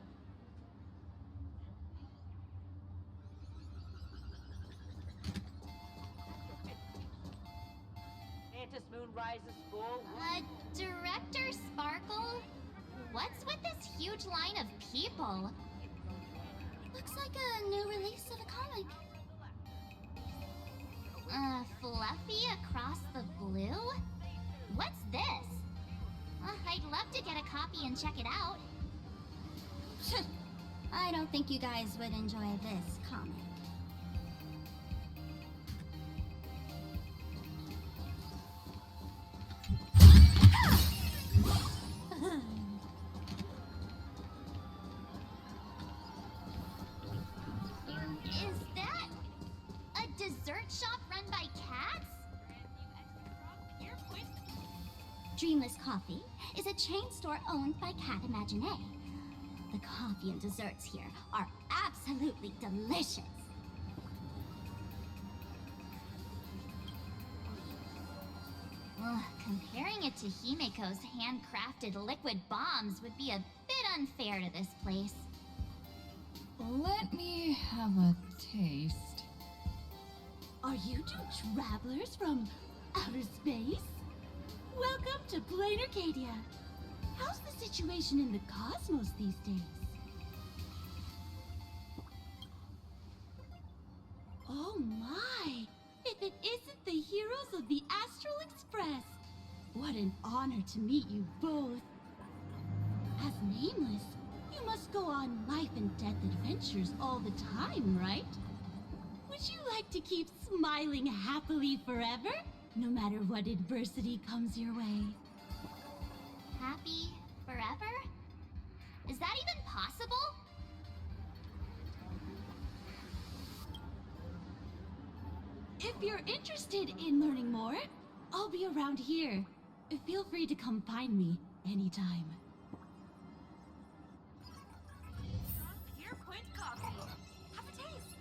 Mantis Moon rises full. Director Sparkle? What's with this huge line of people? Looks like a new release of a comic. Fluffy across the blue? What's this? I'd love to get a copy and check it out. I don't think you guys would enjoy this comic. Is that a dessert shop run by cats? Dreamless Coffee is a chain store owned by Cat Imaginary. The coffee and desserts here are absolutely delicious. Comparing it to Himeko's handcrafted liquid bombs would be a bit unfair to this place. Let me have a taste. Are you two travelers from outer space? Welcome to Plain Arcadia. How's the situation in the cosmos these days? Oh my! If it isn't the heroes of the Astral Express! What an honor to meet you both. nameless, you must go on life and death adventures all the time, right? Would you like to keep smiling happily forever, no matter what adversity comes your way? Happy forever? Is that even possible? If you're interested in learning more, I'll be around here. Feel free to come find me anytime. Your point coffee. Have a taste.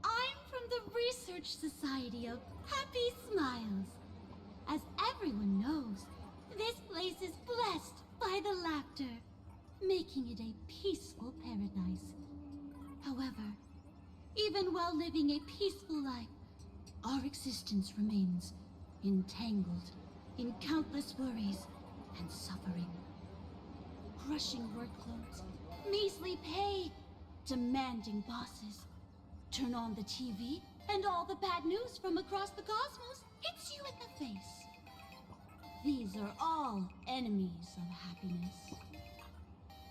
I'm from the Research Society of Happy Smiles. As everyone knows, this place is blessed by the laughter, making it a peaceful paradise. However, even while living a peaceful life, our existence remains entangled in countless worries and suffering. Crushing workloads, measly pay, demanding bosses. Turn on the TV, and all the bad news from across the cosmos hits you in the face. These are all enemies of happiness.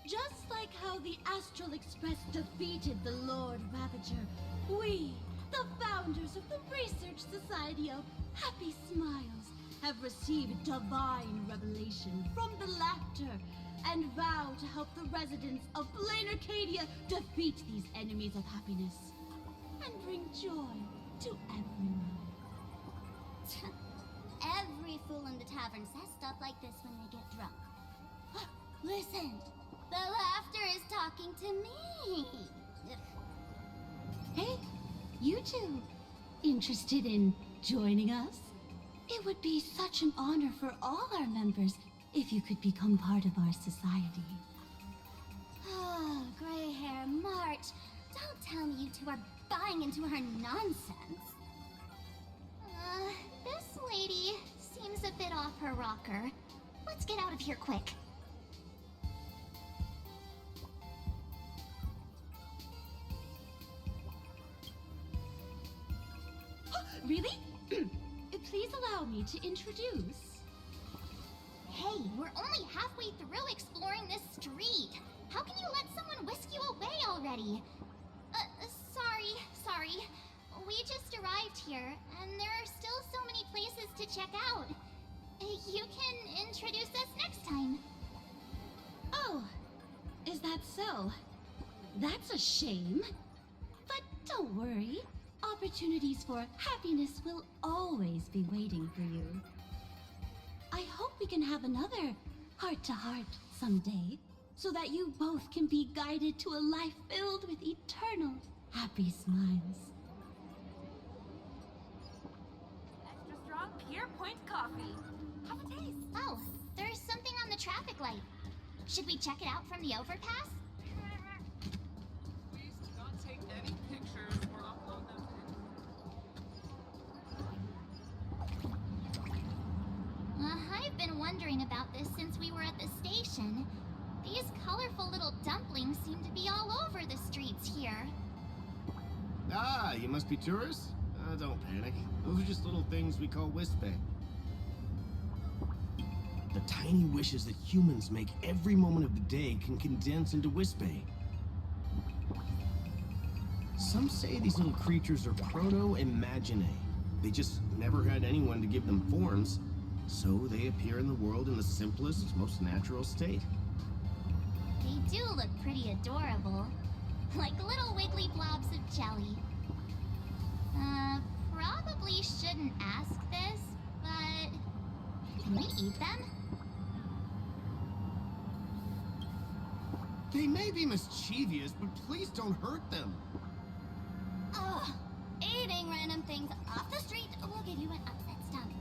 Just like how the Astral Express defeated the Lord Ravager, we, the founders of the Research Society of Happy Smiles, have received divine revelation from the laughter and vow to help the residents of Plain Arcadia defeat these enemies of happiness and bring joy to everyone. Every fool in the tavern says stuff like this when they get drunk. Listen, the laughter is talking to me. Hey, you two, interested in joining us? It would be such an honor for all our members if you could become part of our society. Oh, gray hair March, don't tell me you two are buying into her nonsense. This lady seems a bit off her rocker. Let's get out of here quick. Really? Please allow me to introduce. Hey, we're only halfway through exploring this street. How can you let someone whisk you away already? Sorry. We just arrived here, and there are still so many places to check out. You can introduce us next time. Oh, is that so? That's a shame. But don't worry. Opportunities for happiness will always be waiting for you. I hope we can have another heart-to-heart someday, so that you both can be guided to a life filled with eternal happy smiles. Extra strong Pure Point coffee. Have a taste. Oh, there's something on the traffic light. Should we check it out from the overpass? Please do not take any pictures or upload them I've been wondering about this since we were at the station. These colorful little dumplings seem to be all over the streets here. Ah, you must be tourists? Don't panic. Those are just little things we call Wispe. The tiny wishes that humans make every moment of the day can condense into Wispe. Some say these little creatures are proto-imaginae. They just never had anyone to give them forms, so they appear in the world in the simplest, most natural state. They do look pretty adorable. Like little wiggly blobs of jelly. Probably shouldn't ask this, but can we eat them? They may be mischievous, but please don't hurt them. Ugh. Eating random things off the street will give you an upset stomach.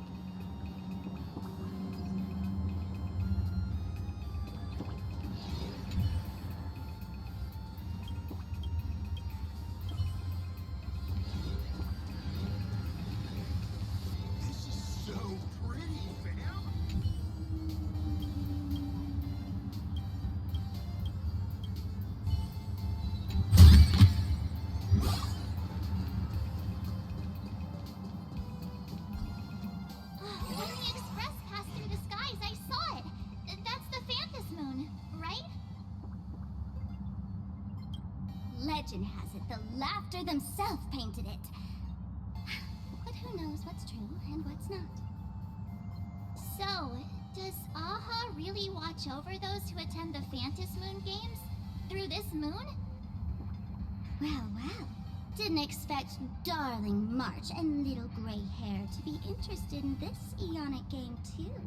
This is so pretty, fam. Legend has it the Laughter themselves painted it. But who knows what's true and what's not. So, does Aha really watch over those who attend the Phantom Moon Games through this moon? Well, well. Didn't expect darling March and little gray hair to be interested in this Eonic game too.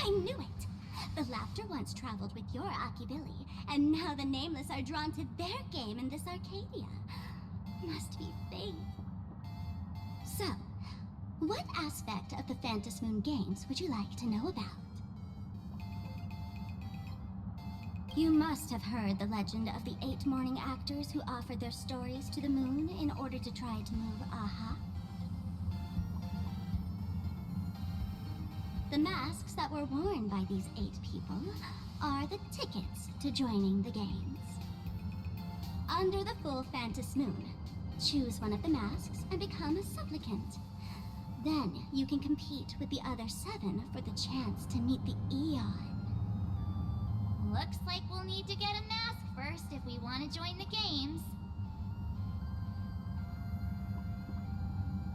I knew it! The Laughter once traveled with your Akibilly, and now the Nameless are drawn to their game in this Arcadia. Must be fate. So, what aspect of the Phantom Moon Games would you like to know about? You must have heard the legend of the 8 morning actors who offered their stories to the moon in order to try to move Aha. The masks that were worn by these 8 people are the tickets to joining the games. Under the full Phantom Moon, choose one of the masks and become a supplicant. Then you can compete with the other 7 for the chance to meet the Eon. Looks like we'll need to get a mask first if we want to join the games.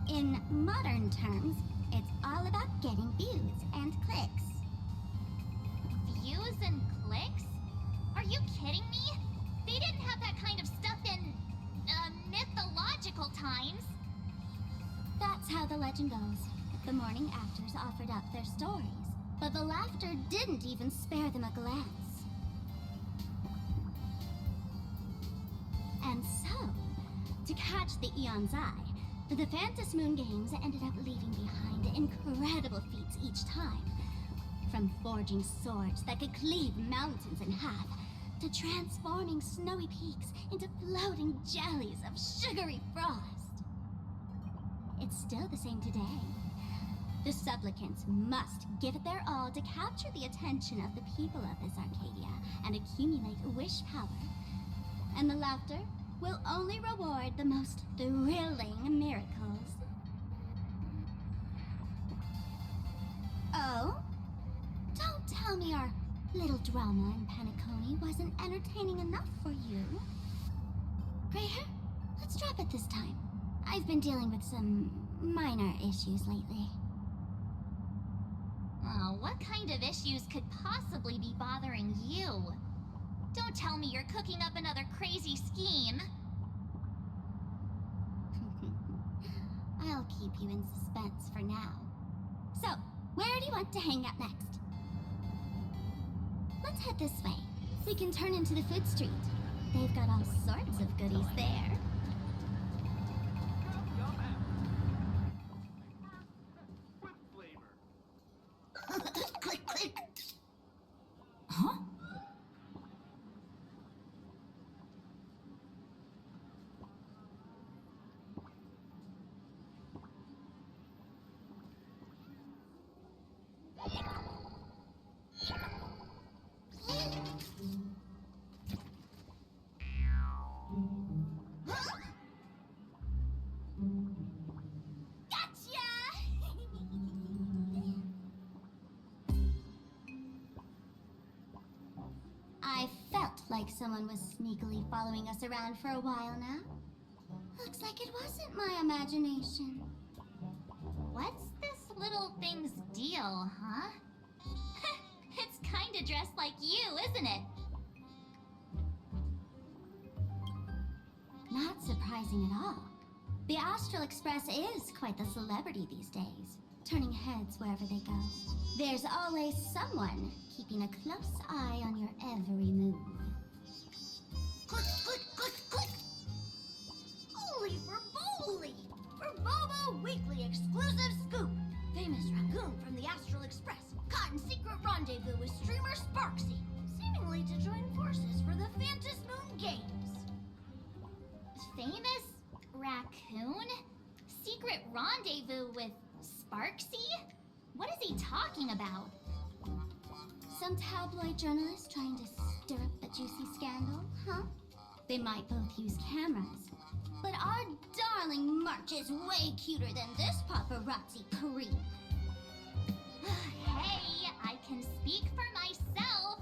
In modern terms, it's all about getting views and clicks. Views and clicks? Are you kidding me? They didn't have that kind of stuff in, mythological times. That's how the legend goes. The morning actors offered up their stories, but the Laughter didn't even spare them a glance. And so, to catch the Eon's eye, the Phantom Moon Games ended up leaving behind incredible feats each time. From forging swords that could cleave mountains in half, to transforming snowy peaks into floating jellies of sugary frost. It's still the same today. The supplicants must give it their all to capture the attention of the people of this Arcadia and accumulate wish power. And the Laughter will only reward the most thrilling miracles. Oh? Don't tell me our little drama in Penacony wasn't entertaining enough for you. Gray hair, let's drop it this time. I've been dealing with some minor issues lately. Oh, what kind of issues could possibly be bothering you? Don't tell me you're cooking up another crazy scheme. I'll keep you in suspense for now. So, where do you want to hang out next? Let's head this way. We can turn into the food street. They've got all sorts of goodies there. Click, click. Huh? I felt like someone was sneakily following us around for a while now. Looks like it wasn't my imagination. What's this little thing's deal, huh? It's kinda dressed like you, isn't it? Not surprising at all. The Astral Express is quite the celebrity these days, turning heads wherever they go. There's always someone keeping a close eye on your every move. Click, click, click, click! Holy for Bowley! For Bobo Weekly exclusive scoop! Famous raccoon from the Astral Express caught in secret rendezvous with streamer Sparksy, seemingly to join forces for the Phantom Moon Games. Famous raccoon? Secret rendezvous with Sparksy? What is he talking about? Some tabloid journalist trying to stir up a juicy scandal, huh? They might both use cameras. But our darling March is way cuter than this paparazzi creep. Hey, I can speak for myself.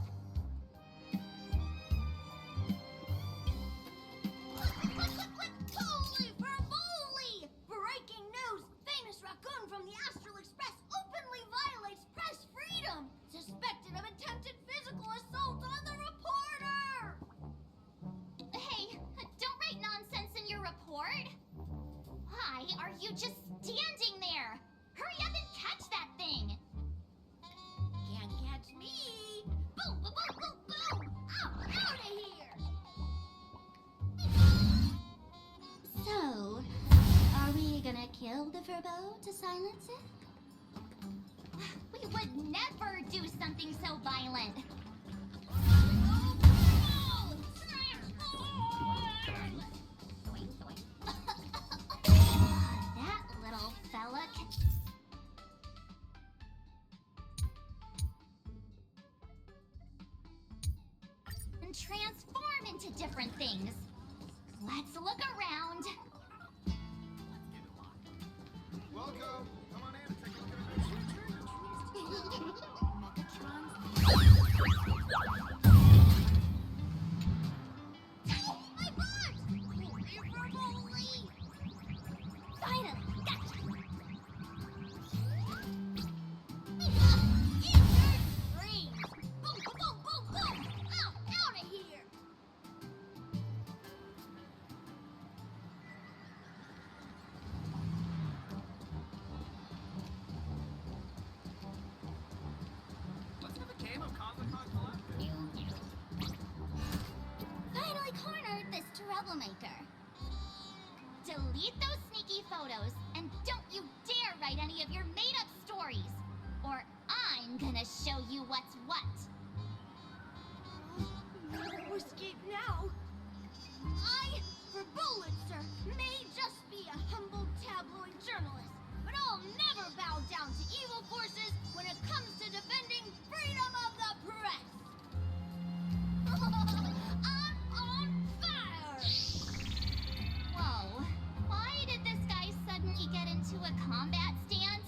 turbo to silence it? We would never do something so violent. That little fella can transform into different things. Let's look around. Welcome. Come on in. Take a look at My board! Finally, gotcha! Insert screams! Boom, boom, boom, boom, boom! Out of here! Let's have a game of Comic-Con Collective. Finally cornered this troublemaker. Delete those sneaky photos, and don't you dare write any of your made-up stories, or I'm gonna show you what's what. No escape now. I, for Bullitzer, may just be a humble tabloid journalist, but I'll never bow down to evil forces when it comes to defending freedom of the press. I'm on fire! Whoa, why did this guy suddenly get into a combat stance?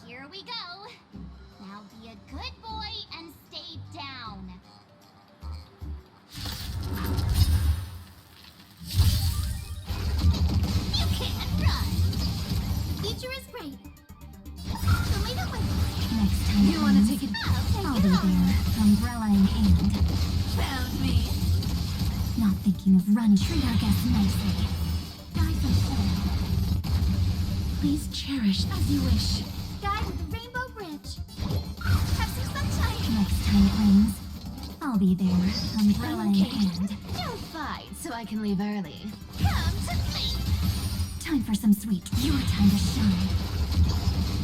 Here we go. Now be a good boy and stay down. You can't run. Future is bright. Show me the way. Next time you want to take it, I'll be there, umbrella in hand. Found me. Not thinking of running. Treat our guests nicely. Die for food. Please cherish as you wish. Guy with the rainbow bridge. Have some sunshine. Next time it rains, I'll be there, umbrella in hand. Don't fight so I can leave early. Come to me. Time for some sweet. Your time to shine.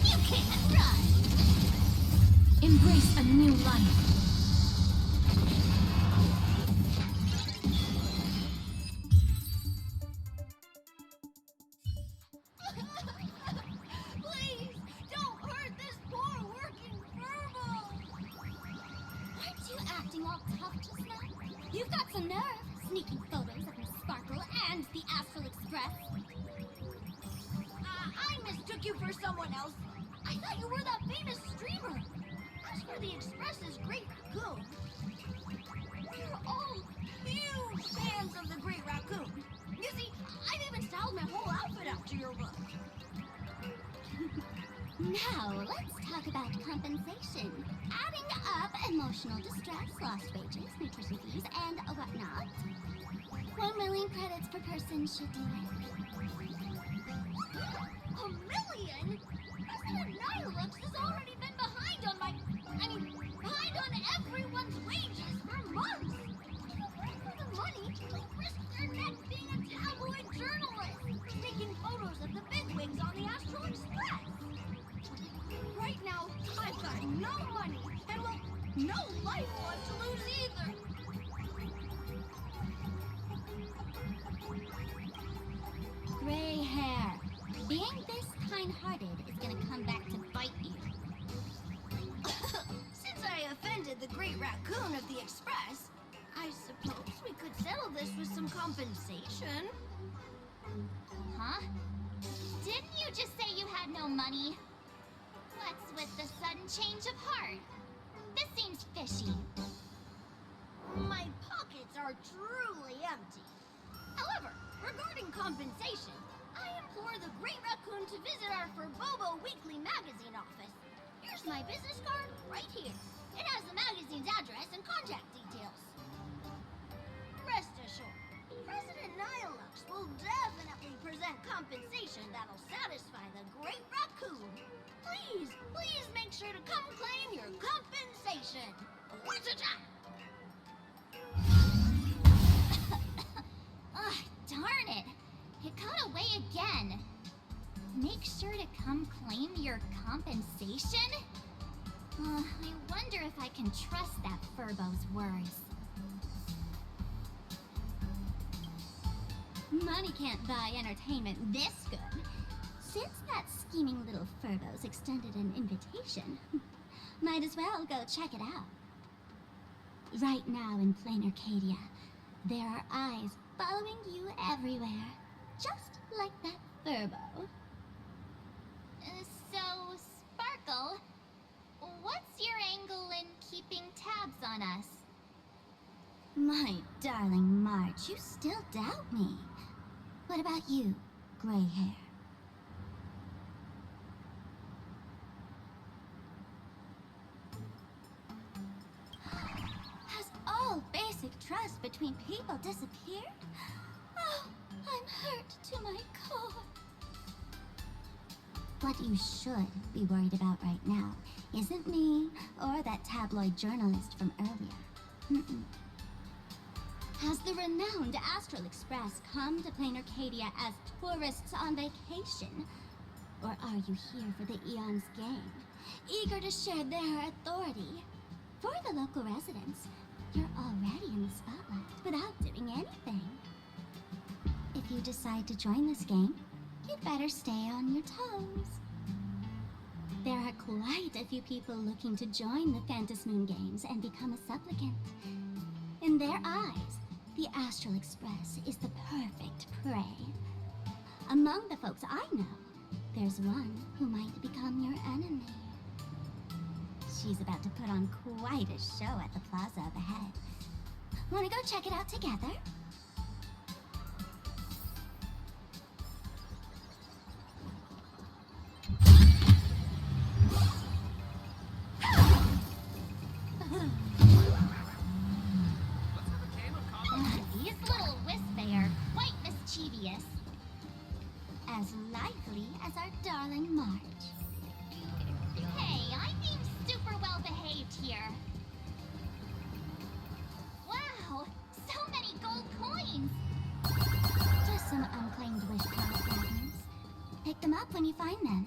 You can't run. Embrace a new life. Please, don't hurt this poor working furball. Aren't you acting all tough just now? You've got some nerve, sneaking photos of Miss Sparkle and the Astral Express. I mistook you for someone else. I thought you were that famous streamer. As for the Express's Great Raccoon, we're all huge fans of the Great Raccoon. You see, I've even styled my whole outfit after your look. Now, let's talk about compensation. Adding up emotional distress, lost wages, nutrition fees, and whatnot. 1 million credits per person should do it. A million? President Nihilux has already been behind on behind on everyone's wages for months. For the money, they'll risk their neck being a tabloid journalist, taking photos of the bigwigs on the Astral Express. Right now, I've got no money, and well, no lifeblood to lose either. Gray hair. Being this kind-hearted is gonna come back to bite you. Since I offended the Great Raccoon of the Express, I suppose we could settle this with some compensation. Huh? Didn't you just say you had no money? What's with the sudden change of heart? This seems fishy. My pockets are truly empty. However, regarding compensation, I implore the Great Raccoon to visit our Furbobo Weekly magazine office. Here's my business card right here. It has the magazine's address and contact details. Rest assured, President Nihilux will definitely present compensation that'll satisfy the Great Raccoon. Please, please make sure to come claim your compensation. What's it up? make sure to come claim your compensation? I wonder if I can trust that Furbo's words. Money can't buy entertainment this good. Since that scheming little Furbo's extended an invitation, might as well go check it out. Right now in plain Arcadia, there are eyes following you everywhere, just like that Furbo. So, Sparkle, what's your angle in keeping tabs on us? My darling March, you still doubt me. What about you, gray hair? Has all basic trust between people disappeared? Oh, I'm hurt to my core. What you should be worried about right now isn't me or that tabloid journalist from earlier. Has the renowned Astral Express come to plain Arcadia as tourists on vacation? Or are you here for the Eon's game, eager to share their authority? For the local residents, you're already in the spotlight without doing anything. If you decide to join this game, you'd better stay on your toes. There are quite a few people looking to join the Phantom Moon Games and become a supplicant. In their eyes, the Astral Express is the perfect prey. Among the folks I know, there's one who might become your enemy. She's about to put on quite a show at the plaza up ahead. Wanna go check it out together? These little wisps are quite mischievous. As lively as our darling March. Hey, I'm being super well behaved here. Wow, so many gold coins! Just some unclaimed wish card fragments. Pick them up when you find them.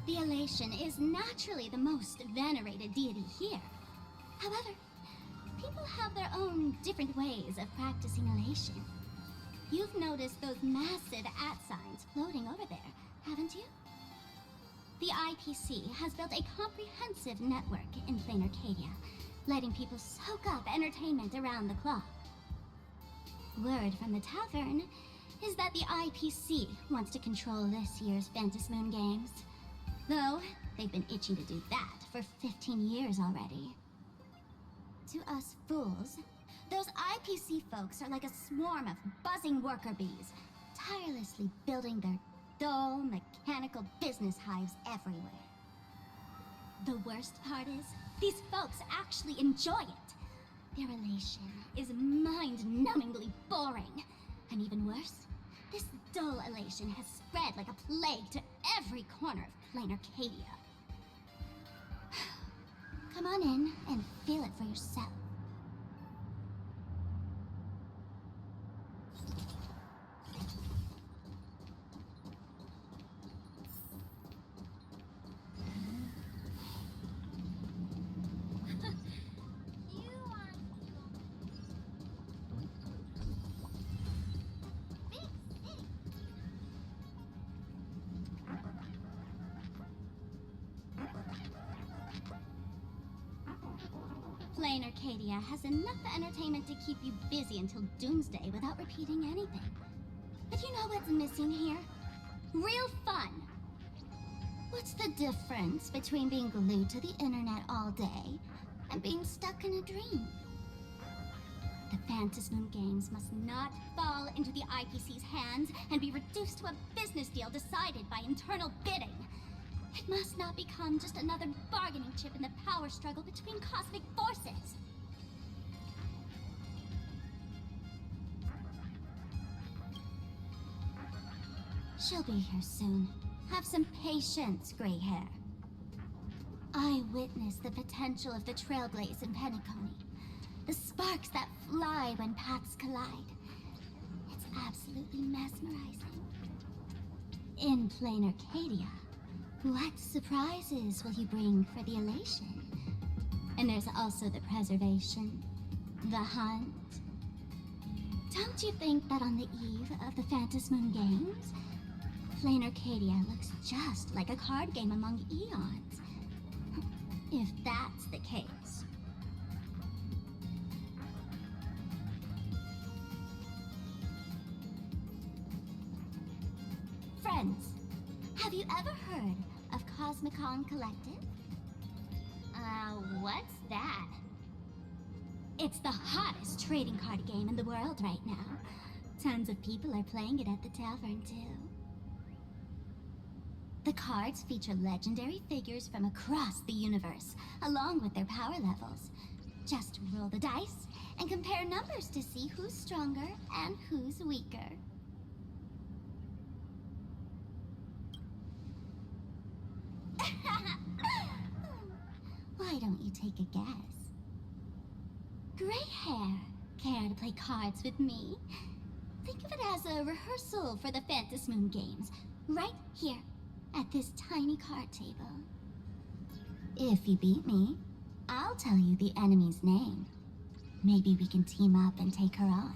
The elation is naturally the most venerated deity here. However, people have their own different ways of practicing elation. You've noticed those massive @ signs floating over there, haven't you? The IPC has built a comprehensive network in plain Arcadia, letting people soak up entertainment around the clock. Word from the tavern is that the IPC wants to control this year's Phantom Moon Games. Though, they've been itching to do that for 15 years already. To us fools, those IPC folks are like a swarm of buzzing worker bees, tirelessly building their dull, mechanical business hives everywhere. The worst part is, these folks actually enjoy it. Their elation is mind-numbingly boring. And even worse, this dull elation has spread like a plague to every corner of plain Arcadia. Come on in and feel it for yourself. Plain Arcadia has enough entertainment to keep you busy until doomsday without repeating anything. But you know what's missing here? Real fun! What's the difference between being glued to the internet all day and being stuck in a dream? The Phantom Moon Games must not fall into the IPC's hands and be reduced to a business deal decided by internal bidding. It must not become just another bargaining chip in the power struggle between cosmic forces. She'll be here soon. Have some patience, gray hair. I witnessed the potential of the Trailblaze in Penacony. The sparks that fly when paths collide. It's absolutely mesmerizing. In plain Arcadia, what surprises will you bring for the elation? And there's also the preservation, the hunt. Don't you think that on the eve of the Phantom Moon Games, Plain Arcadia looks just like a card game among eons? If that's the case. Friends, have you ever heard of Cosmicon Collective? What's that? It's the hottest trading card game in the world right now. Tons of people are playing it at the tavern, too. The cards feature legendary figures from across the universe, along with their power levels. Just roll the dice and compare numbers to see who's stronger and who's weaker. Why don't you take a guess? Gray hair, care to play cards with me? Think of it as a rehearsal for the Phantom Moon Games, right here, at this tiny card table. If you beat me, I'll tell you the enemy's name. Maybe we can team up and take her on.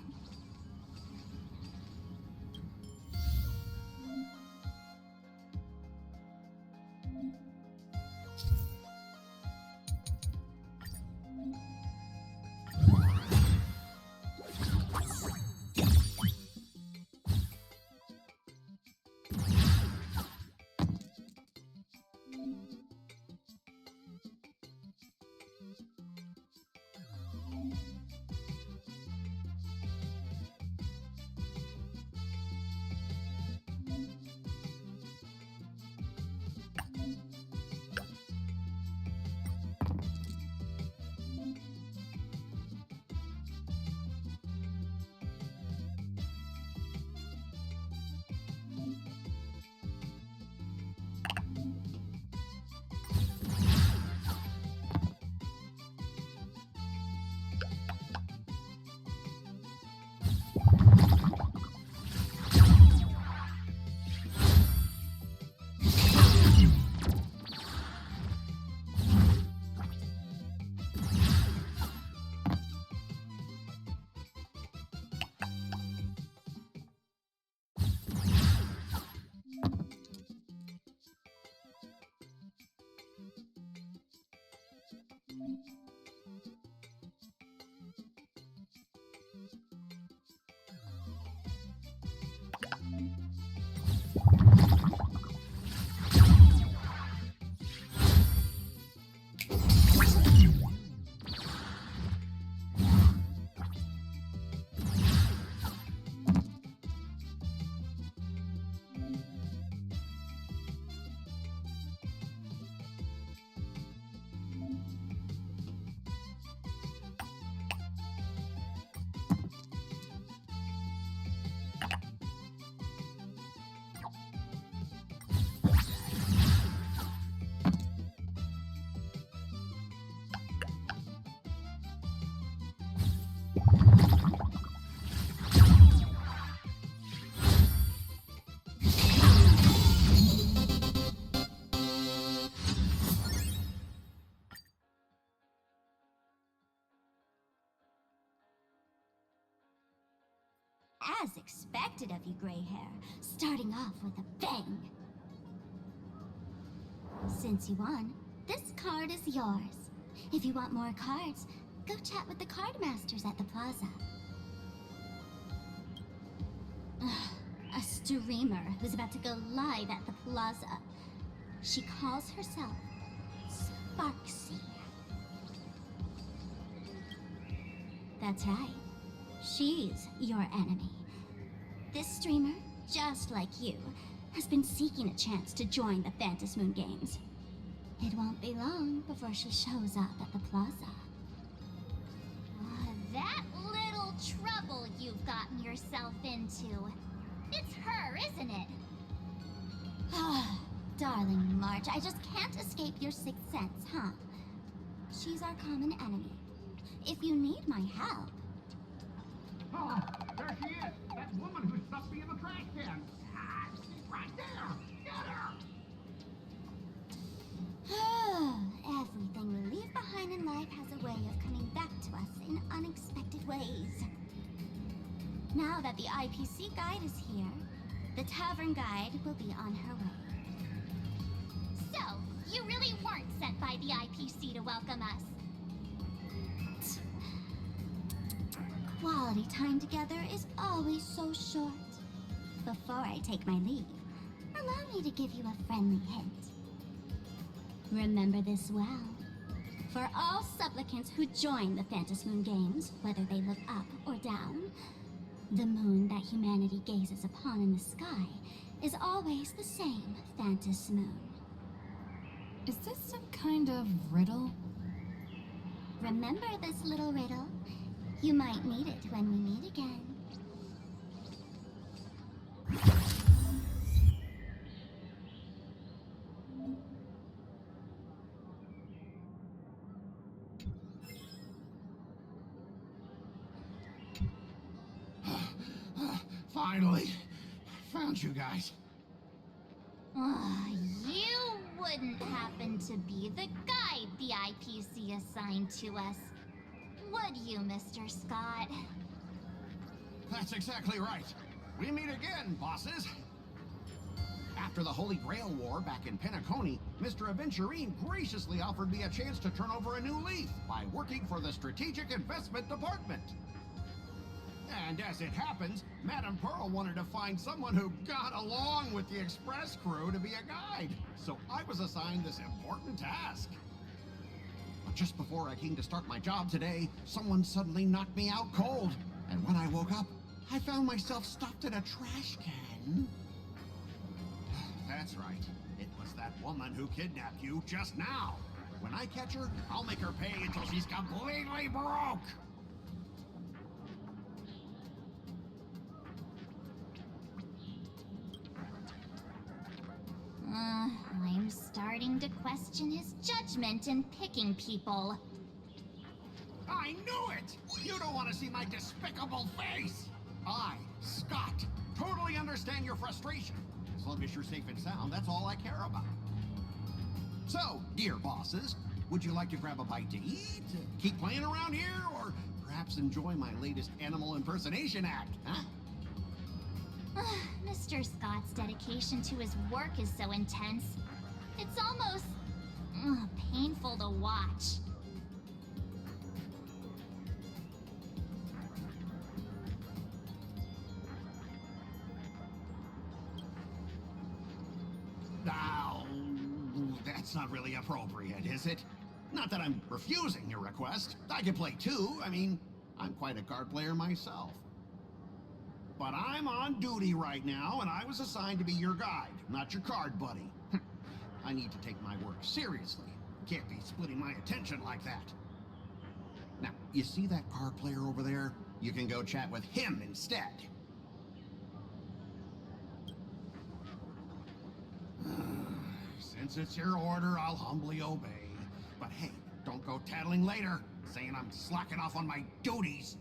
As expected of you, gray hair, starting off with a bang. Since you won, this card is yours. If you want more cards, go chat with the card masters at the plaza. A streamer who's about to go live at the plaza. She calls herself Sparksy. That's right. She's your enemy. This streamer, just like you, has been seeking a chance to join the Phantom Moon Games. It won't be long before she shows up at the plaza. That little trouble you've gotten yourself into. It's her, isn't it? Darling March, I just can't escape your sixth sense, huh? She's our common enemy. If you need my help... Oh, there she is! That woman who stuffed me in the trash can! Ah, she's right there! Get her! Everything we leave behind in life has a way of coming back to us in unexpected ways. Now that the IPC guide is here, the tavern guide will be on her way. So, you really weren't sent by the IPC to welcome us. Quality time together is always so short. Before I take my leave, allow me to give you a friendly hint. Remember this well. For all supplicants who join the Phantom Moon Games, whether they look up or down, the moon that humanity gazes upon in the sky is always the same Phantom Moon. Is this some kind of riddle? Remember this little riddle? You might need it when we meet again. Finally! Found you guys. You wouldn't happen to be the guide the IPC assigned to us, would you, Mr. Scott? That's exactly right. We meet again, bosses. After the Holy Grail War back in Penacony, Mr. Aventurine graciously offered me a chance to turn over a new leaf by working for the Strategic Investment Department. And as it happens, Madame Pearl wanted to find someone who got along with the Express crew to be a guide. So I was assigned this important task. But just before I came to start my job today, someone suddenly knocked me out cold. And when I woke up, I found myself stuffed in a trash can. That's right. It was that woman who kidnapped you just now. When I catch her, I'll make her pay until she's completely broke. I'm starting to question his judgment in picking people. I knew it! You don't want to see my despicable face! I, Scott, totally understand your frustration. As long as you're safe and sound, that's all I care about. So, dear bosses, would you like to grab a bite to eat? Keep playing around here? Or perhaps enjoy my latest animal impersonation act, huh? Mr. Scott's dedication to his work is so intense. It's almost painful to watch. Now, that's not really appropriate, is it? Not that I'm refusing your request. I can play too. I mean, I'm quite a card player myself. But I'm on duty right now, and I was assigned to be your guide, not your card buddy. I need to take my work seriously. Can't be splitting my attention like that. Now, you see that card player over there? You can go chat with him instead. Since it's your order, I'll humbly obey. But hey, don't go tattling later, saying I'm slacking off on my duties.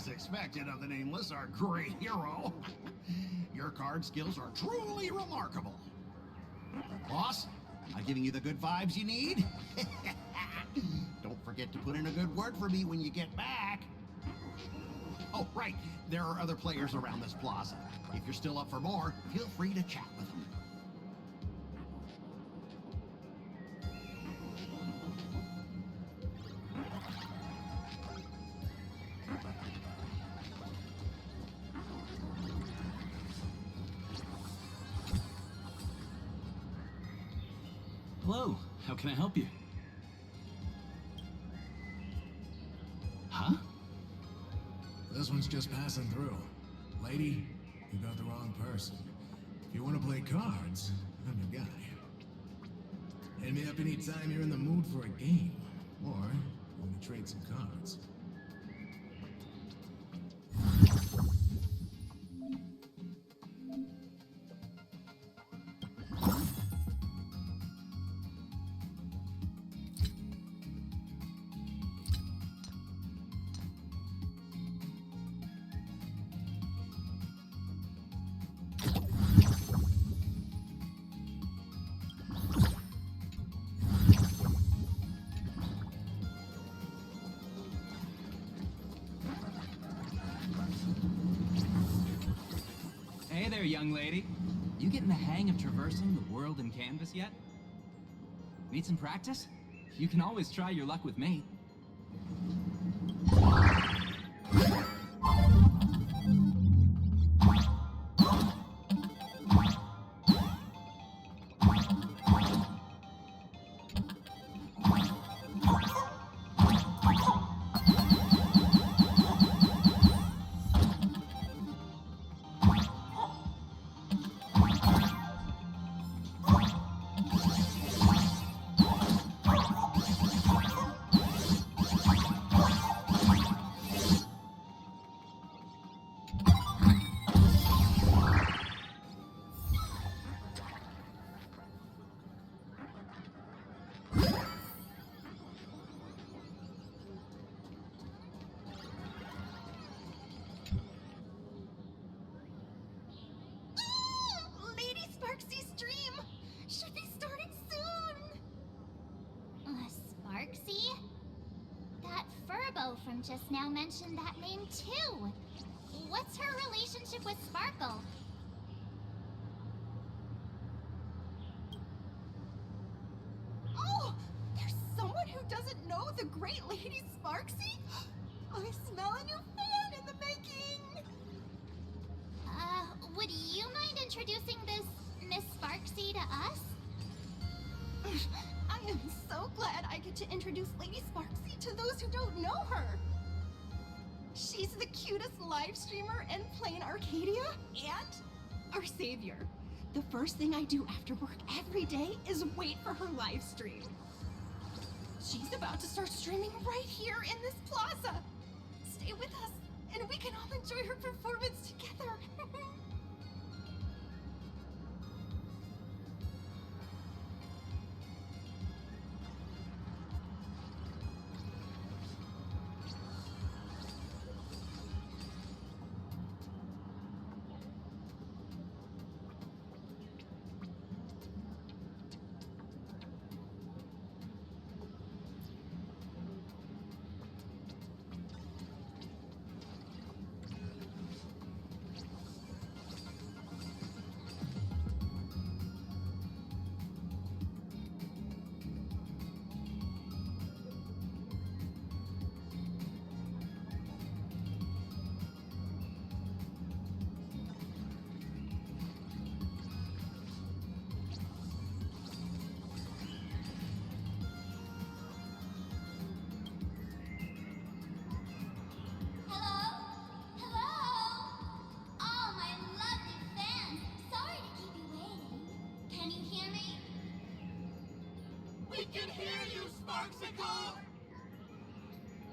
As expected of the Nameless, our great hero. Your card skills are truly remarkable. Boss, am I giving you the good vibes you need? Don't forget to put in a good word for me when you get back. Oh, right. There are other players around this plaza. If you're still up for more, feel free to chat with them. Hello, how can I help you? Huh? This one's just passing through. Lady, you got the wrong person. If you want to play cards, I'm your guy. Hit me up anytime you're in the mood for a game, or you want to trade some cards. Hey there, young lady. You getting the hang of traversing the world in canvas yet? Need some practice? You can always try your luck with me. Lady Sparksy's stream should be starting soon. Sparksy? That Furbo from just now mentioned that name too. What's her relationship with Sparkle? Oh, there's someone who doesn't know the great Lady Sparksy? I smell a new fan in the making. Would you mind introducing this Miss Sparksy to us? I am so glad I get to introduce Lady Sparksy to those who don't know her. She's the cutest live streamer in plain Arcadia and our savior. The first thing I do after work every day is wait for her live stream. She's about to start streaming right here in this plaza. Stay with us, and we can all enjoy her performance together.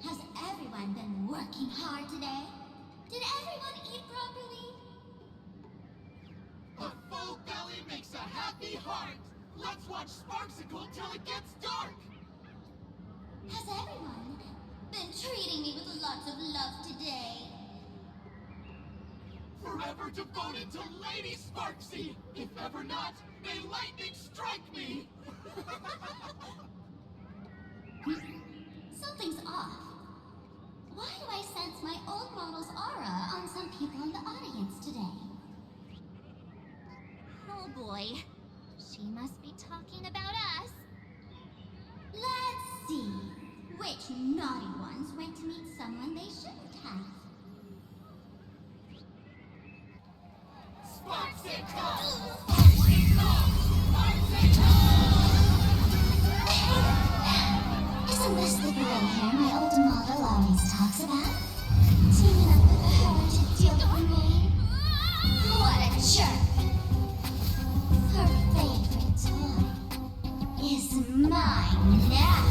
Has everyone been working hard today? Did everyone eat properly? A full belly makes a happy heart. Let's watch Sparksicle till it gets dark. Has everyone been treating me with lots of love today? Forever devoted to Lady Sparksy! If ever not, may lightning strike me! Something's off. Why do I sense my old model's aura on some people in the audience today? Oh boy. She must be talking about us. Let's see. Which naughty ones went to meet someone they shouldn't have? Isn't this the gray hair my old model always talks about? Teaming up with her to deal with me? What a jerk! Her favorite toy is mine now.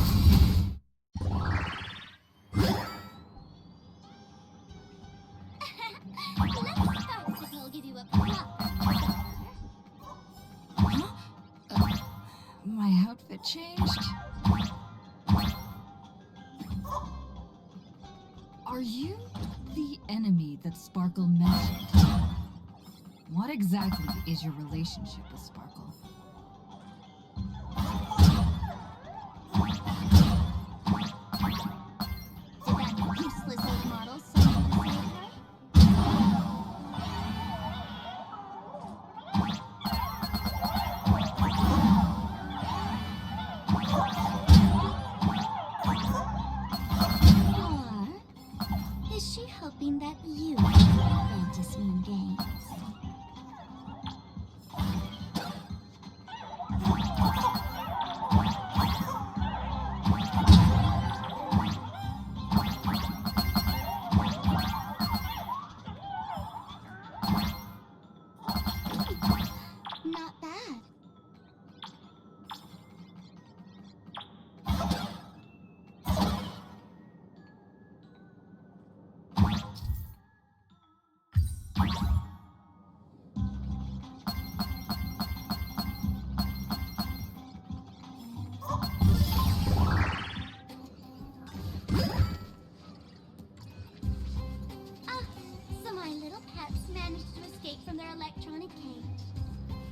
Let Sparksicle give you a proper. My outfit changed? Are you the enemy that Sparkle mentioned? What exactly is your relationship with Sparkle? Did that useless old model send you to save her? Or is she hoping that you Fantasy Moon Games? Not bad. So my little pets managed to escape from their electronic cage.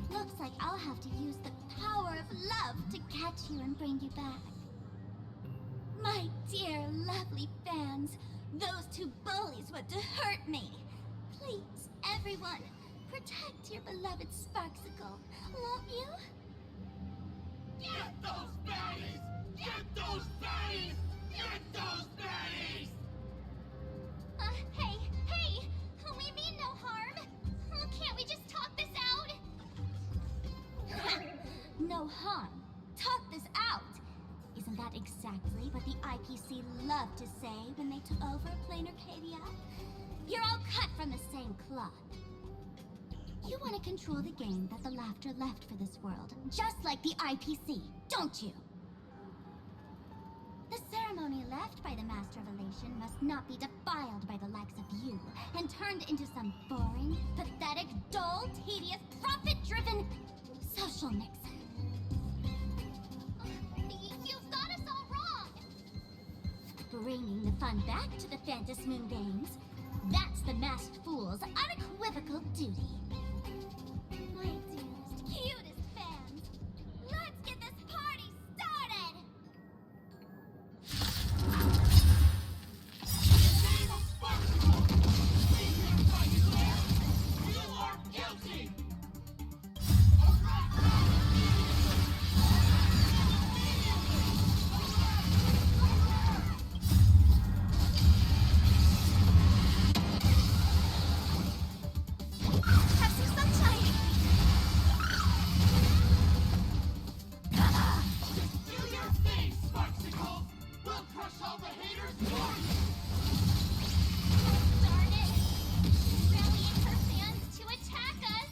Looks like I'll have to use the power of love to catch you and bring you back. My dear, lovely fans, those two bullies want to hurt me. Please, everyone, protect your beloved Sparksicle, won't you? Get those baddies! Get those baddies! Get those baddies! Hey! We mean no harm! Can't we just talk this out? No harm. Talk this out! Isn't that exactly what the IPC loved to say when they took over Planar Cadia? You're all cut from the same cloth. You want to control the game that the Laughter left for this world, just like the IPC, don't you? The ceremony left by the Master of Elation must not be defiled by the likes of you and turned into some boring, pathetic, dull, tedious, profit-driven social mix. You've got us all wrong! Bringing the fun back to the Fantasy Moon Games, that's the Masked Fool's unequivocal duty. My dearest, cutest fans, let's get this party started! You are guilty! Have some sunshine! Do your thing, Sparksicle! We'll crush all the haters for you! Darn it! Rallying her fans to attack us!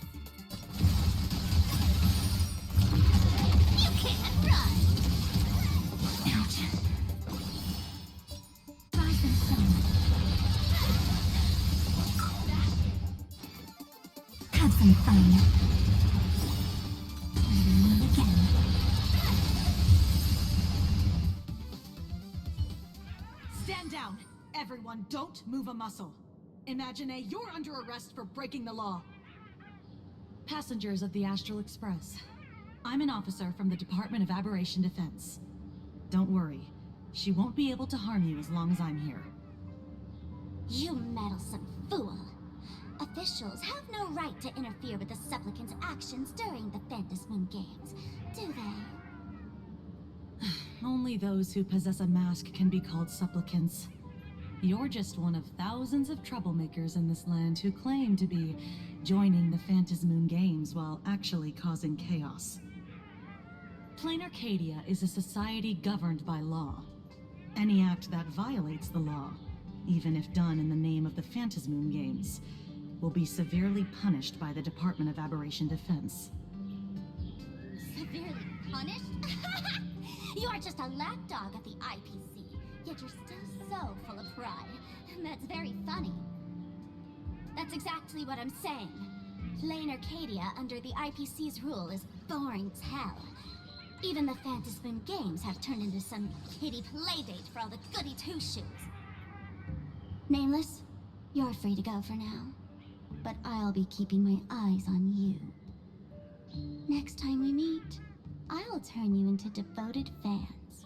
You can't run! Ouch. Try some sun. Have some fun. Ready again. Stand down! Everyone, don't move a muscle. Imagine you're under arrest for breaking the law. Passengers of the Astral Express. I'm an officer from the Department of Aberration Defense. Don't worry. She won't be able to harm you as long as I'm here. You meddlesome fool. Officials have no right to interfere with the supplicants' actions during the Phantasmoon Games, do they? Only those who possess a mask can be called supplicants. You're just one of thousands of troublemakers in this land who claim to be joining the Phantasmoon Games while actually causing chaos. Plain Arcadia is a society governed by law. Any act that violates the law, even if done in the name of the Phantasmoon Games, will be severely punished by the Department of Aberration Defense. Severely punished? You are just a lapdog of the IPC, yet you're still so full of pride. That's very funny. That's exactly what I'm saying. Plain Arcadia under the IPC's rule is boring as hell. Even the Phantasmoon Games have turned into some kiddie playdate for all the goody two-shoes. Nameless, you're free to go for now. But I'll be keeping my eyes on you. Next time we meet, I'll turn you into devoted fans.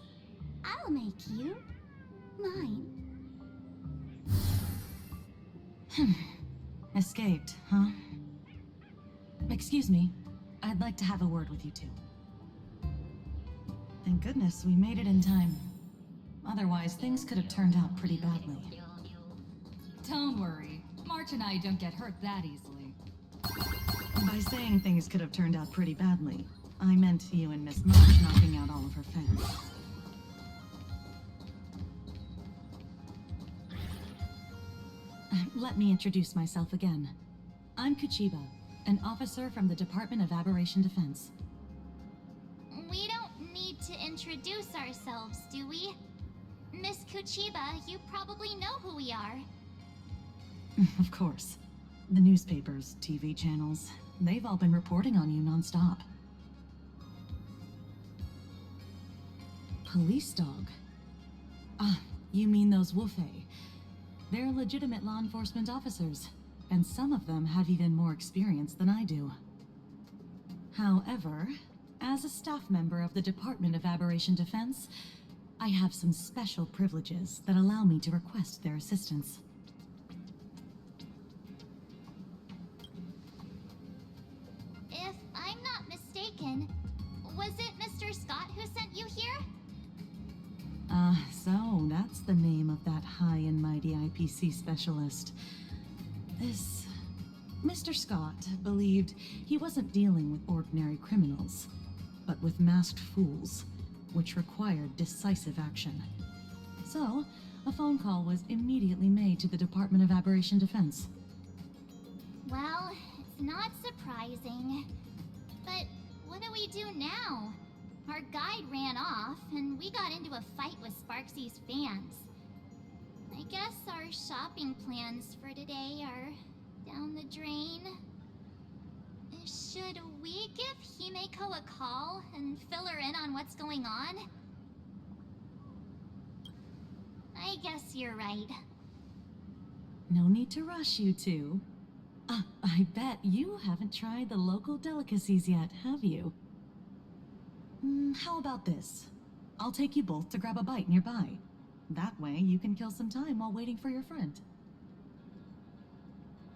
I'll make you mine. Escaped, huh? Excuse me. I'd like to have a word with you two. Thank goodness we made it in time. Otherwise, things could have turned out pretty badly. Don't worry. March and I don't get hurt that easily. By saying things could have turned out pretty badly, I meant you and Miss March knocking out all of her fans. Let me introduce myself again. I'm Kuchiba, an officer from the Department of Aberration Defense. We don't need to introduce ourselves, do we? Miss Kuchiba, you probably know who we are. Of course. The newspapers, TV channels, they've all been reporting on you nonstop. Police dog? Ah, you mean those Wufei. They're legitimate law enforcement officers, and some of them have even more experience than I do. However, as a staff member of the Department of Aberration Defense, I have some special privileges that allow me to request their assistance. If I'm not mistaken, was it Mr. Scott who sent you here? So that's the name of that high and mighty IPC specialist. This Mr. Scott believed he wasn't dealing with ordinary criminals, but with masked fools, which required decisive action. So, a phone call was immediately made to the Department of Aberration Defense. Well, it's not surprising. But what do we do now? Our guide ran off, and we got into a fight with Sparksy's fans. I guess our shopping plans for today are down the drain. Should we give Himeko a call and fill her in on what's going on? I guess you're right. No need to rush, you two. I bet you haven't tried the local delicacies yet, have you? How about this? I'll take you both to grab a bite nearby. That way, you can kill some time while waiting for your friend.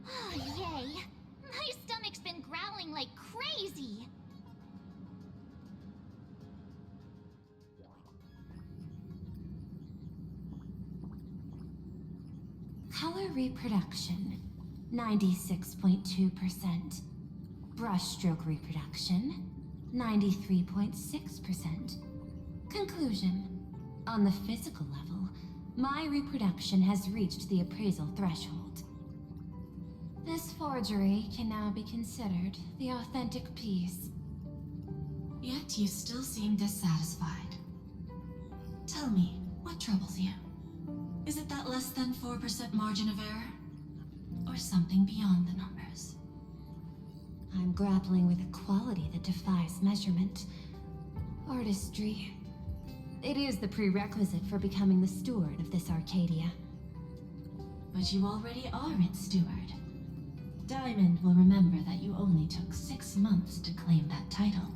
Oh, yay! My stomach's been growling like crazy! Color reproduction, 96.2%. Brushstroke reproduction, 93.6%. Conclusion. On the physical level, my reproduction has reached the appraisal threshold. This forgery can now be considered the authentic piece. Yet you still seem dissatisfied. Tell me, what troubles you? Is it that less than 4% margin of error? Or something beyond the numbers? I'm grappling with a quality that defies measurement. Artistry. It is the prerequisite for becoming the steward of this Arcadia. but you already are its steward. Diamond will remember that you only took 6 months to claim that title.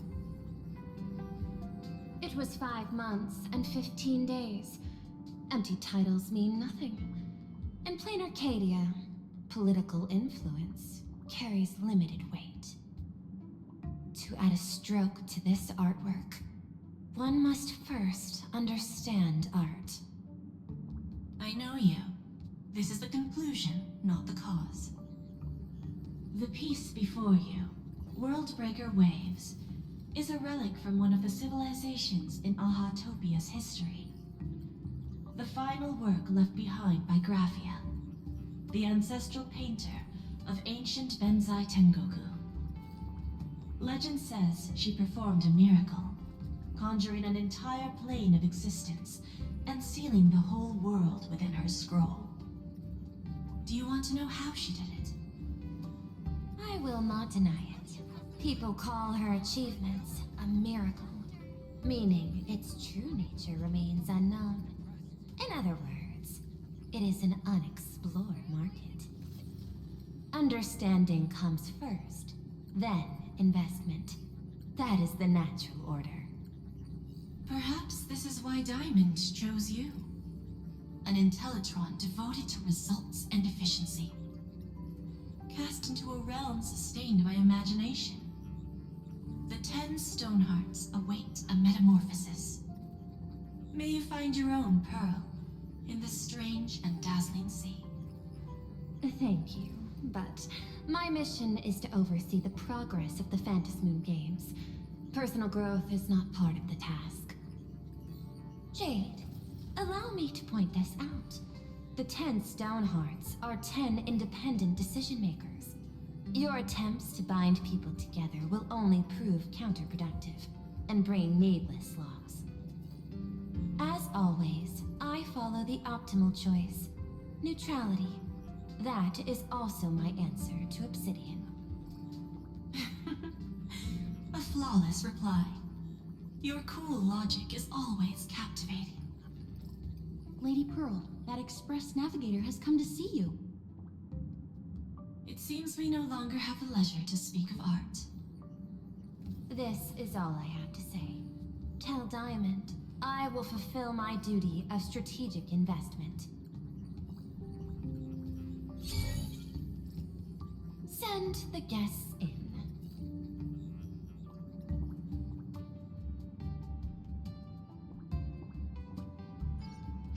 It was 5 months and 15 days. Empty titles mean nothing. In plain Arcadia, political influence carries limited weight. To add a stroke to this artwork, one must first understand art. I know you. This is the conclusion, not the cause. The piece before you, Worldbreaker Waves, is a relic from one of the civilizations in Ahatopia's history. The final work left behind by Graphia, the ancestral painter of ancient Benzai Tengoku. Legend says she performed a miracle, conjuring an entire plane of existence and sealing the whole world within her scroll. Do you want to know how she did it? I will not deny it. People call her achievements a miracle, meaning its true nature remains unknown. In other words, it is an unexplored market. Understanding comes first, then investment. That is the natural order. Perhaps this is why Diamond chose you. An Intellitron devoted to results and efficiency. Cast into a realm sustained by imagination. The 10 Stonehearts await a metamorphosis. May you find your own pearl in this strange and dazzling sea. Thank you, but my mission is to oversee the progress of the Phantasmoon Games. Personal growth is not part of the task. Jade, allow me to point this out. The 10 Stonehearts are 10 independent decision-makers. Your attempts to bind people together will only prove counterproductive and bring needless loss. As always, I follow the optimal choice. Neutrality. That is also my answer to Obsidian. A flawless reply. Your cool logic is always captivating. Lady Pearl, that Express Navigator has come to see you. It seems we no longer have the leisure to speak of art. This is all I have to say. Tell Diamond, I will fulfill my duty of strategic investment. Send the guests in.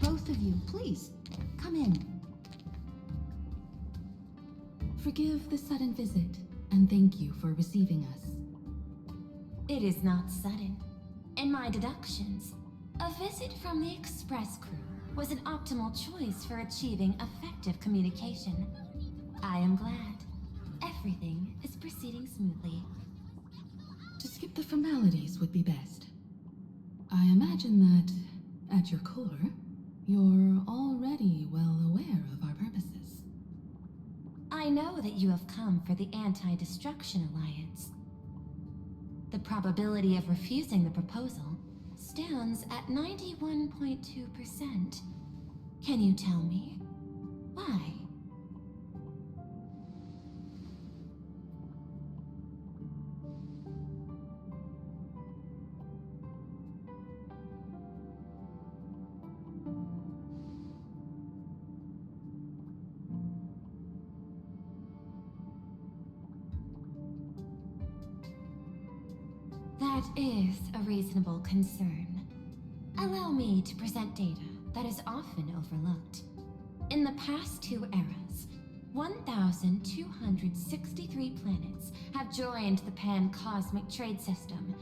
Both of you, please, come in. Forgive the sudden visit, and thank you for receiving us. It is not sudden. In my deductions, a visit from the Express crew was an optimal choice for achieving effective communication. I am glad. Everything is proceeding smoothly. To skip the formalities would be best. I imagine that, at your core, you're already well aware of our purposes. I know that you have come for the Anti-Destruction Alliance. The probability of refusing the proposal stands at 91.2%. Can you tell me why? That is a reasonable concern. Allow me to present data that is often overlooked. In the past 2 eras, 1,263 planets have joined the Pan-Cosmic Trade System,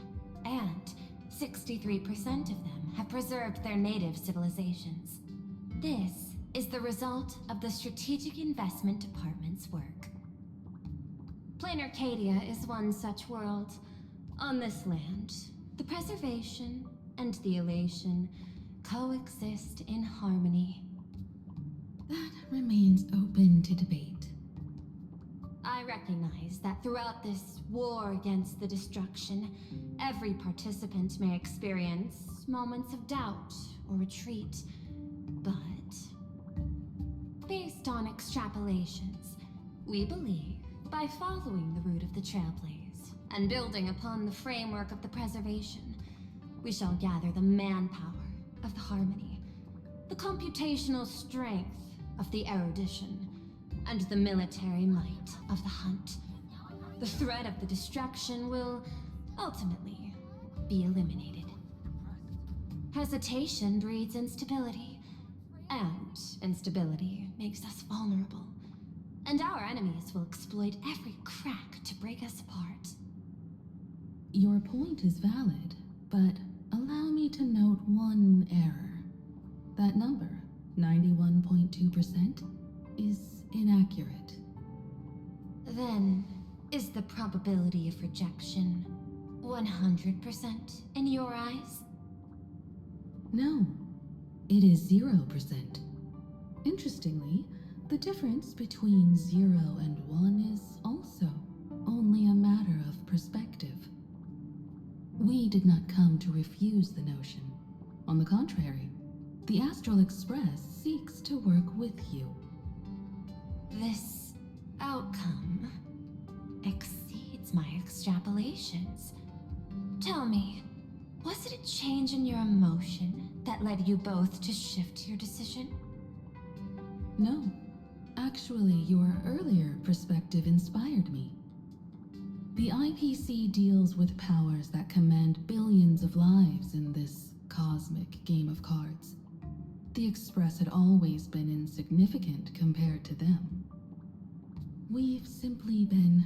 and 63% of them have preserved their native civilizations. This is the result of the Strategic Investment Department's work. Plain Arcadia is one such world. On this land, the preservation and the elation coexist in harmony. That remains open to debate. I recognize that throughout this war against the destruction, every participant may experience moments of doubt or retreat. But based on extrapolations, we believe by following the route of the Trailblaze and building upon the framework of the preservation, we shall gather the manpower of the Harmony, the computational strength of the erudition, and the military might of the Hunt. The threat of the destruction will ultimately be eliminated. Hesitation breeds instability, and instability makes us vulnerable. And our enemies will exploit every crack to break us apart. Your point is valid, but allow me to note one error. That number, 91.2%, is inaccurate. Then, is the probability of rejection 100% in your eyes? No, it is 0%. Interestingly, the difference between 0 and 1 is also only a matter of perspective. We did not come to refuse the notion. On the contrary, the Astral Express seeks to work with you. This outcome exceeds my extrapolations. Tell me, was it a change in your emotion that led you both to shift your decision? No. Actually, your earlier perspective inspired me. The IPC deals with powers that command billions of lives in this cosmic game of cards. The Express had always been insignificant compared to them. We've simply been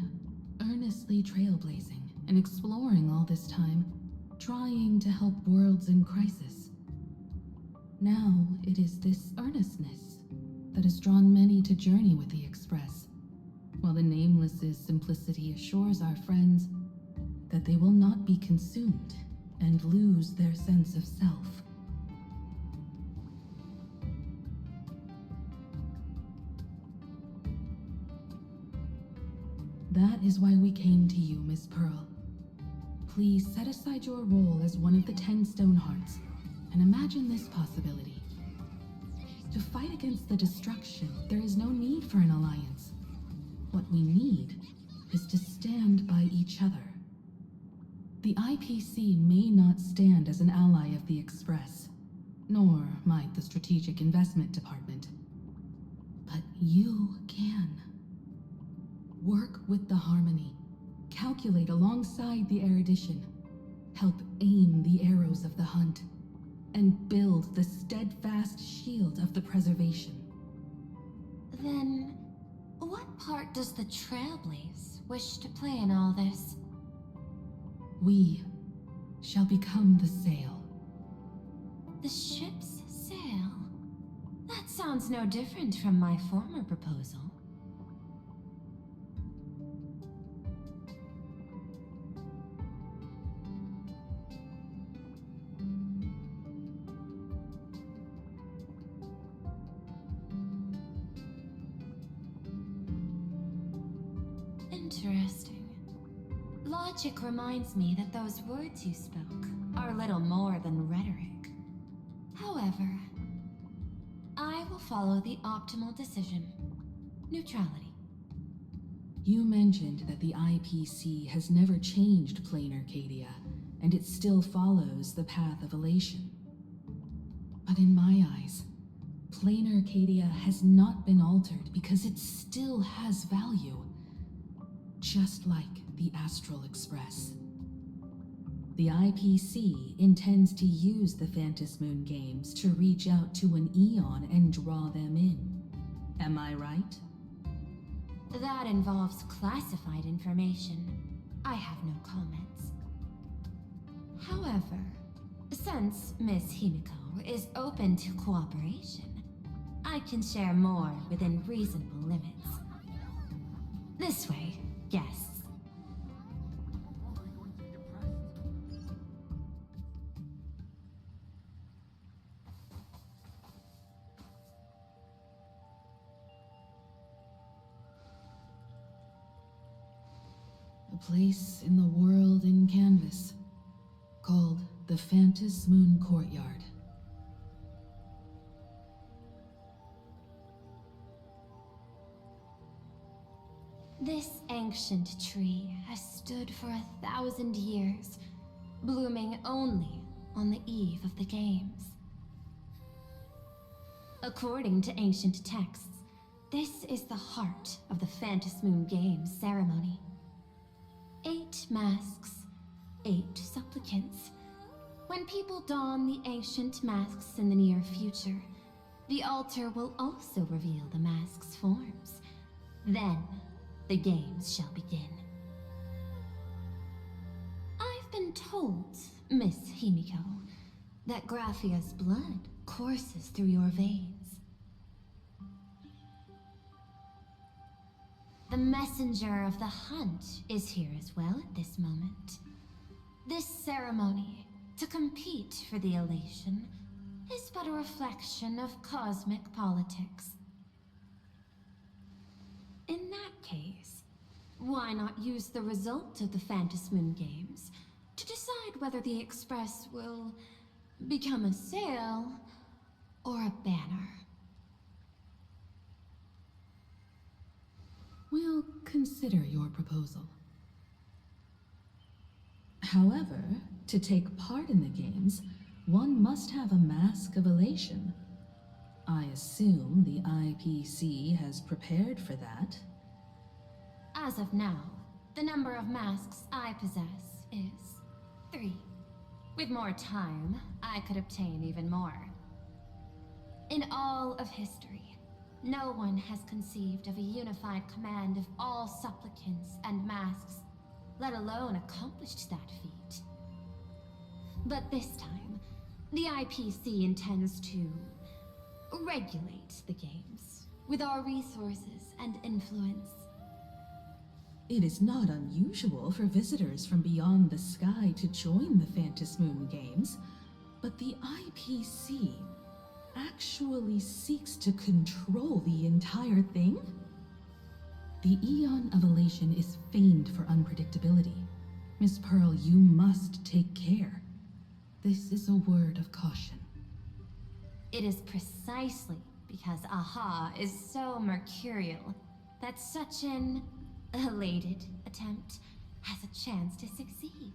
earnestly trailblazing and exploring all this time, trying to help worlds in crisis. Now it is this earnestness that has drawn many to journey with the Express, while the Nameless's simplicity assures our friends that they will not be consumed and lose their sense of self. That is why we came to you, Miss Pearl. Please set aside your role as one of the 10 Stonehearts and imagine this possibility. To fight against the destruction, there is no need for an alliance. What we need is to stand by each other. The IPC may not stand as an ally of the Express, nor might the Strategic Investment Department. But you can. Work with the Harmony, calculate alongside the erudition, help aim the arrows of the Hunt, and build the steadfast shield of the preservation. Then, what part does the Trailblaze wish to play in all this? We shall become the sail. The ship's sail? That sounds no different from my former proposal. Interesting. Logic reminds me that those words you spoke are little more than rhetoric. However, I will follow the optimal decision. Neutrality. You mentioned that the IPC has never changed Plain Arcadia, and it still follows the path of elation. But in my eyes, Plain Arcadia has not been altered because it still has value. Just like the Astral Express. The IPC intends to use the Phantom Moon games to reach out to an Eon and draw them in. Am I right? That involves classified information. I have no comments. However, since Miss Himiko is open to cooperation, I can share more within reasonable limits. This way, guests. A place in the world in canvas, called the Phantom Moon Courtyard. This ancient tree has stood for 1,000 years, blooming only on the eve of the games. According to ancient texts, this is the heart of the Phantasmoon Games ceremony. 8 masks, 8 supplicants. When people don the ancient masks in the near future, the altar will also reveal the masks' forms. Then, the games shall begin. I've been told, Miss Himiko, that Graphia's blood courses through your veins. The messenger of the hunt is here as well at this moment. This ceremony, to compete for the elation, is but a reflection of cosmic politics. In that case, why not use the result of the Phantasmoon Games to decide whether the Express will become a sail or a banner? We'll consider your proposal. However, to take part in the games, one must have a mask of elation. I assume the IPC has prepared for that. As of now, the number of masks I possess is 3. With more time, I could obtain even more. In all of history, no one has conceived of a unified command of all supplicants and masks, let alone accomplished that feat. But this time, the IPC intends to regulate the games with our resources and influence. It is not unusual for visitors from beyond the sky to join the Phantasmoon Games, but the IPC actually seeks to control the entire thing? The Eon of Elation is famed for unpredictability. Miss Pearl, you must take care. This is a word of caution. It is precisely because Aha is so mercurial that such an elated attempt has a chance to succeed.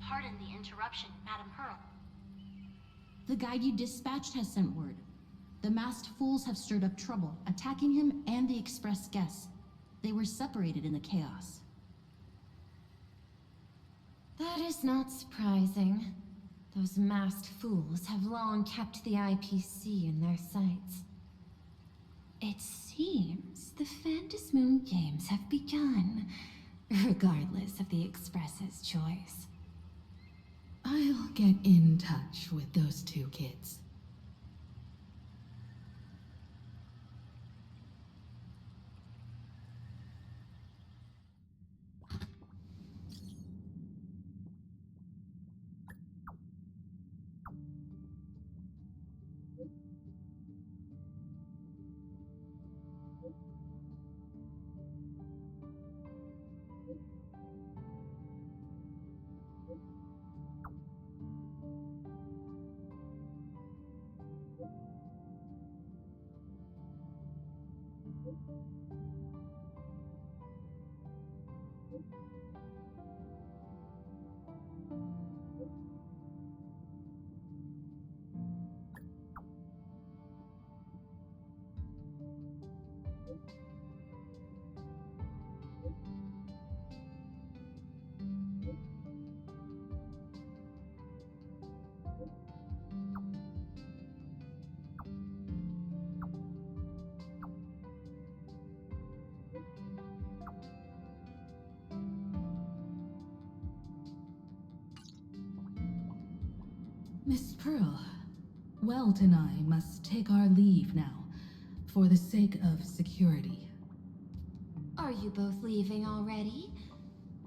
Pardon the interruption, Madam Pearl. The guide you dispatched has sent word. The masked fools have stirred up trouble, attacking him and the Express guests. They were separated in the chaos. That is not surprising. Those masked fools have long kept the IPC in their sights. It seems the Phantasmoon Games have begun, regardless of the Express's choice. I'll get in touch with those 2 kids. Miss Pearl, Welt and I must take our leave now, for the sake of security. Are you both leaving already?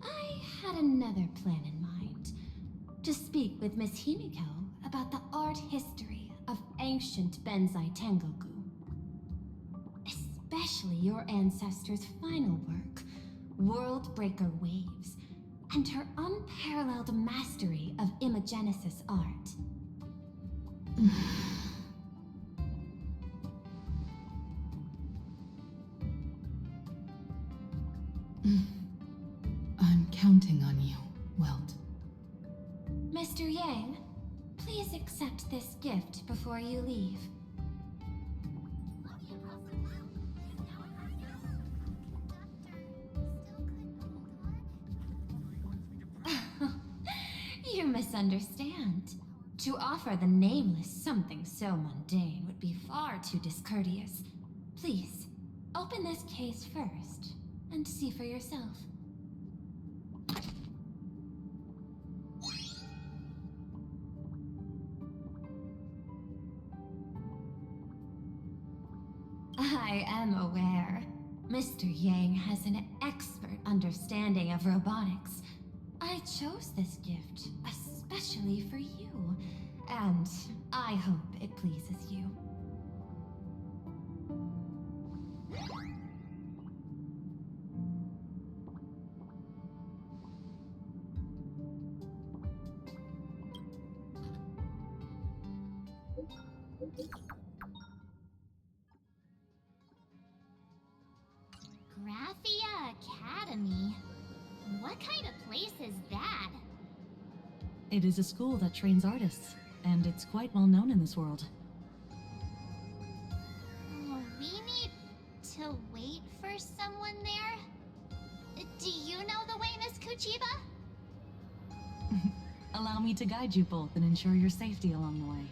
I had another plan in mind. To speak with Miss Himiko about the art history of ancient Benzai Tengoku. Especially your ancestors' final work, Worldbreaker Waves, and her unparalleled mastery of imagenesis art. Mr. Yang, please accept this gift before you leave. You misunderstand. To offer the Nameless something so mundane would be far too discourteous. Please, open this case first, and see for yourself. I am aware. Mr. Yang has an expert understanding of robotics. I chose this gift especially for you, and I hope it pleases you. Graphia Academy? What kind of place is that? It is a school that trains artists, and it's quite well known in this world. We need to wait for someone there? Do you know the way, Miss Kuchiba? Allow me to guide you both and ensure your safety along the way.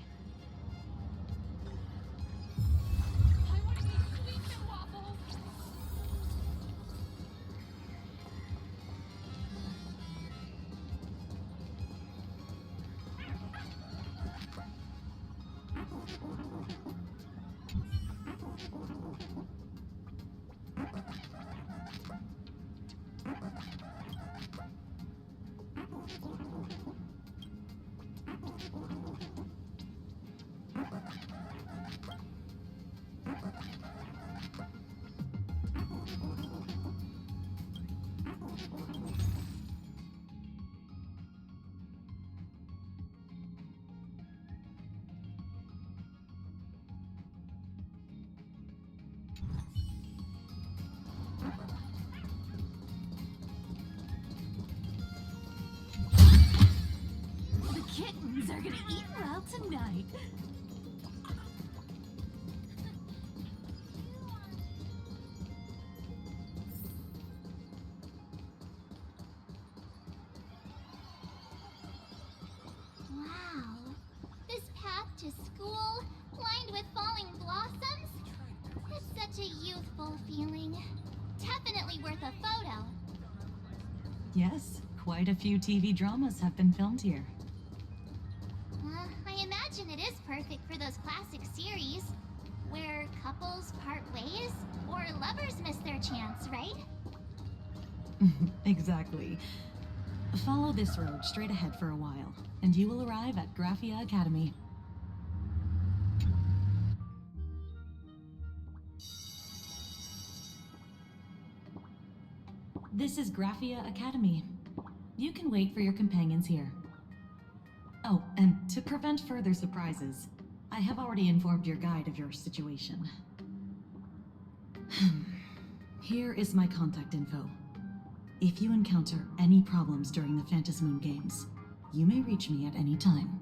Kittens are gonna eat well tonight. Wow. This path to school, lined with falling blossoms? It's such a youthful feeling. Definitely worth a photo. Yes, quite a few TV dramas have been filmed here. I imagine it is perfect for those classic series where couples part ways or lovers miss their chance, right? Exactly. Follow this road straight ahead for a while, and you will arrive at Graphia Academy. This is Graphia Academy. You can wait for your companions here. Oh, and to prevent further surprises, I have already informed your guide of your situation. Here is my contact info. If you encounter any problems during the Phantom Moon Games, you may reach me at any time.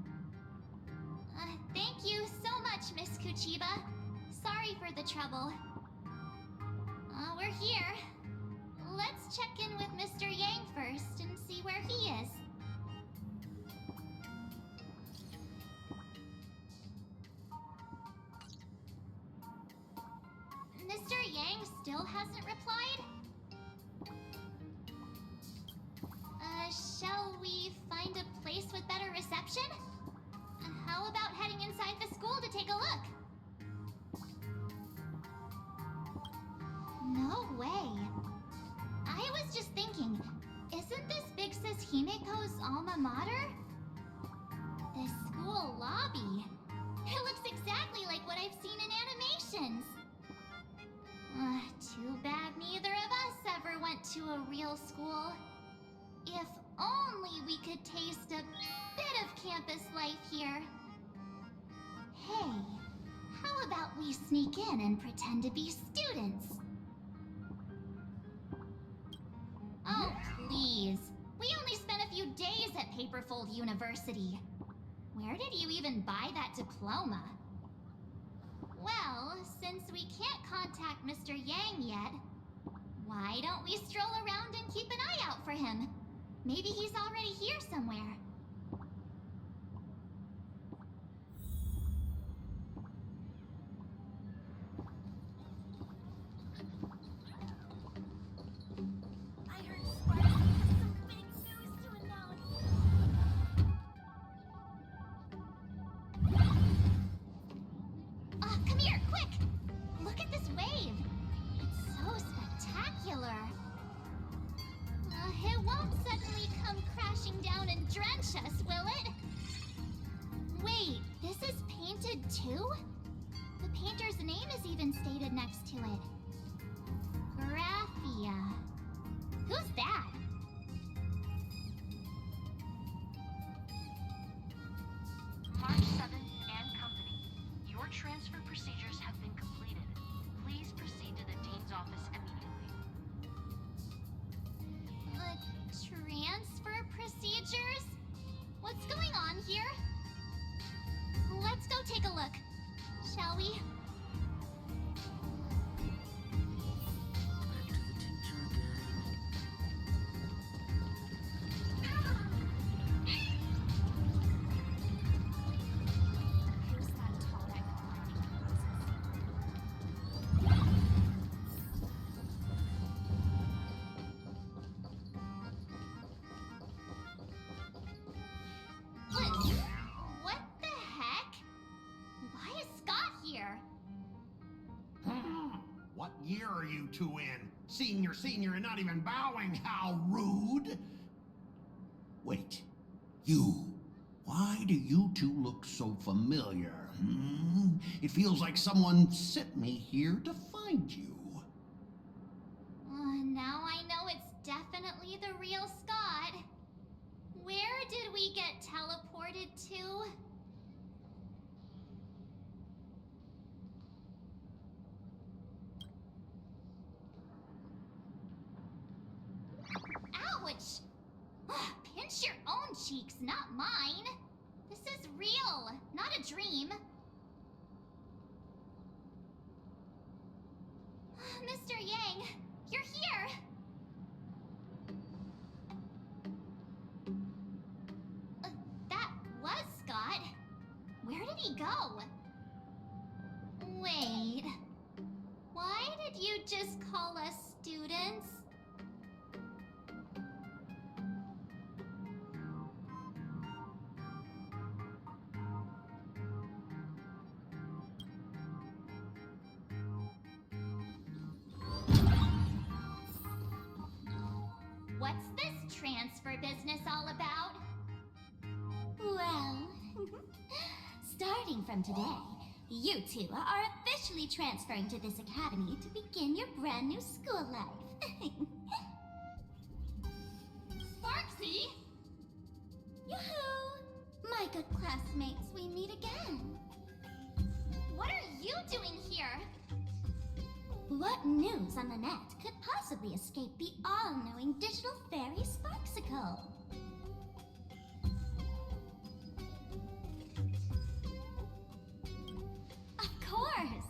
Thank you so much, Miss Kuchiba. Sorry for the trouble. We're here. Let's check in with Mr. Yang first and see where he is. Mr. Yang still hasn't replied? Shall we find a place with better reception? How about heading inside the school to take a look? No way. I was just thinking, isn't this Big Sis Himeko's alma mater? The school lobby. It looks exactly like what I've seen in animations. Too bad neither of us ever went to a real school. If only we could taste a bit of campus life here. Hey, how about we sneak in and pretend to be students? Oh, please. We only spent a few days is at Paperfold University. Where did you even buy that diploma? Well, since we can't contact Mr. Yang yet, why don't we stroll around and keep an eye out for him? Maybe he's already here somewhere. I heard Sparky has some big news to announce. Come here, quick! Look at this wave. It's so spectacular. It won't suddenly come crashing down and drench us, will it? Wait, this is painted too? The painter's name is even stated next to it. Graphia. Who's that? March 7th and Company. Your transfer procedures have been completed. Please proceed to the Dean's office immediately. Transfer procedures? What's going on here? Let's go take a look, shall we? Who's that tall guy complaining What the heck? Why is Scott here? What year are you two in? Senior, and not even bowing. How rude! Wait, you. Why do you two look so familiar? It feels like someone sent me here to find you. Now I know it's definitely the real Scott. Where did we get teleported to? Ouch! Pinch your own cheeks, not mine. This is real, not a dream. Mr. Yang, you're here. That was Scott. Where did he go? Wait. Why did you just call us students? What's this transfer business all about? Well, starting from today, you two are officially transferring to this academy to begin your brand new school life. Sparksy! Yoo-hoo! My good classmates, we meet again. What are you doing here? What news on the net could possibly escape the all-knowing digital fairy Sparksicle? Of course!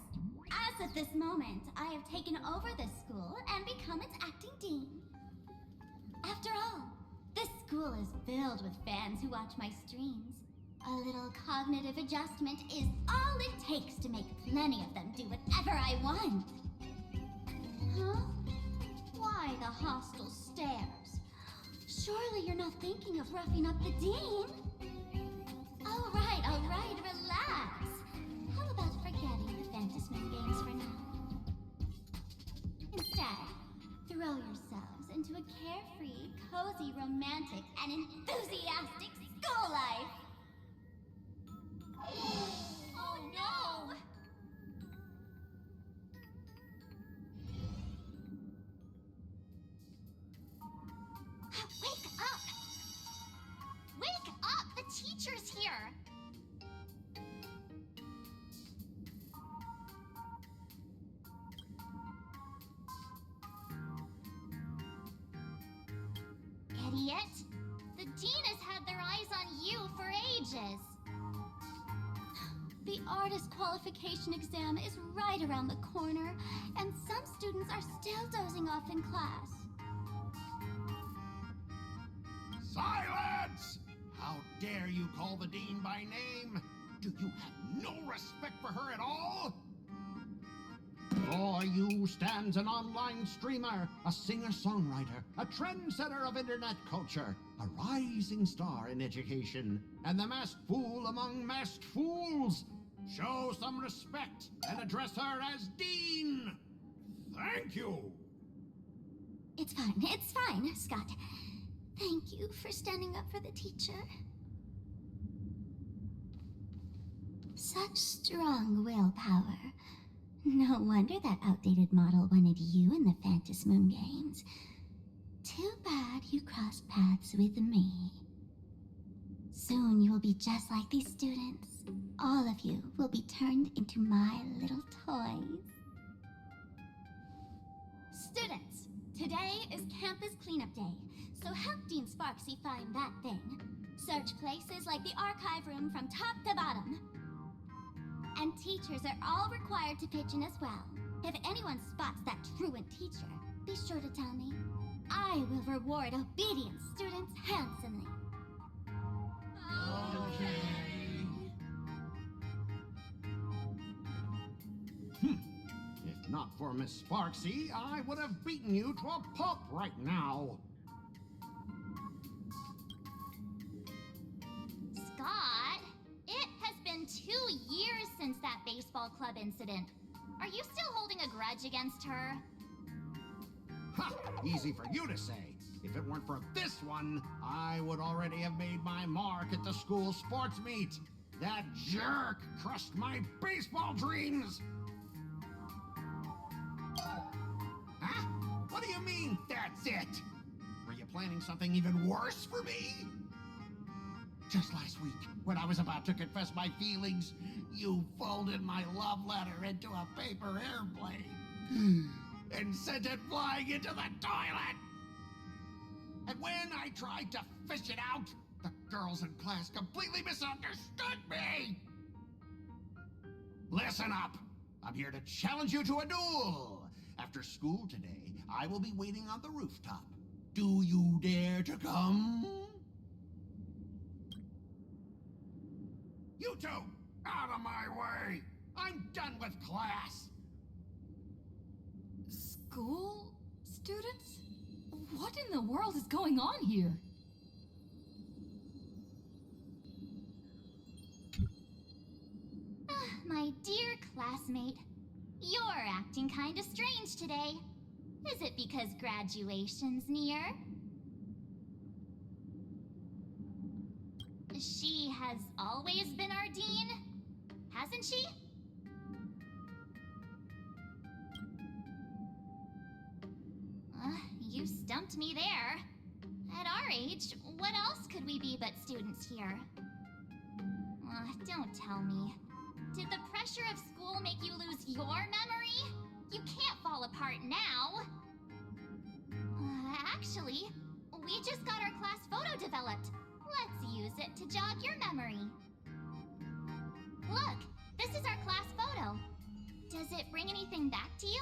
As of this moment, I have taken over this school and become its acting dean. After all, this school is filled with fans who watch my streams. A little cognitive adjustment is all it takes to make plenty of them do whatever I want. Huh? Why the hostile stares? Surely you're not thinking of roughing up the dean? All right, relax. How about forgetting the Fantasmin games for now? Instead, throw yourselves into a carefree, cozy, romantic, and enthusiastic school life. Oh no! Wake up! Wake up! The teacher's here! Idiot! The Dean has had their eyes on you for ages. The artist qualification exam is right around the corner, and some students are still dozing off in class. Silence! How dare you call the Dean by name? Do you have no respect for her at all? Before you stands an online streamer, a singer-songwriter, a trendsetter of internet culture, a rising star in education, and the masked fool among masked fools. Show some respect and address her as Dean. Thank you. It's fine, Scott. Thank you for standing up for the teacher. Such strong willpower. No wonder that outdated model wanted you in the Phantasmoon Games. Too bad you crossed paths with me. Soon you will be just like these students. All of you will be turned into my little toys. Students, today is campus cleanup day, so help Dean Sparksy find that thing. Search places like the archive room from top to bottom. And teachers are all required to pitch in as well. If anyone spots that truant teacher, be sure to tell me. I will reward obedient students handsomely. Okay. If not for Miss Sparksy, I would have beaten you to a pulp right now. Scott, it has been 2 years since that baseball club incident. Are you still holding a grudge against her? Ha! Easy for you to say. If it weren't for this one, I would already have made my mark at the school sports meet. That jerk crushed my baseball dreams! Huh? What do you mean, that's it? Were you planning something even worse for me? Just last week, when I was about to confess my feelings, you folded my love letter into a paper airplane and sent it flying into the toilet! And when I tried to fish it out, the girls in class completely misunderstood me! Listen up! I'm here to challenge you to a duel! After school today, I will be waiting on the rooftop. Do you dare to come? You two, out of my way! I'm done with class! School students? What in the world is going on here? My dear classmate, you're acting kinda strange today. Is it because graduation's near? She has always been our dean, hasn't she? You stumped me there. At our age, what else could we be but students here? Don't tell me. Did the pressure of school make you lose your memory? You can't fall apart now. Actually, we just got our class photo developed. Let's use it to jog your memory. Look, this is our class photo. Does it bring anything back to you?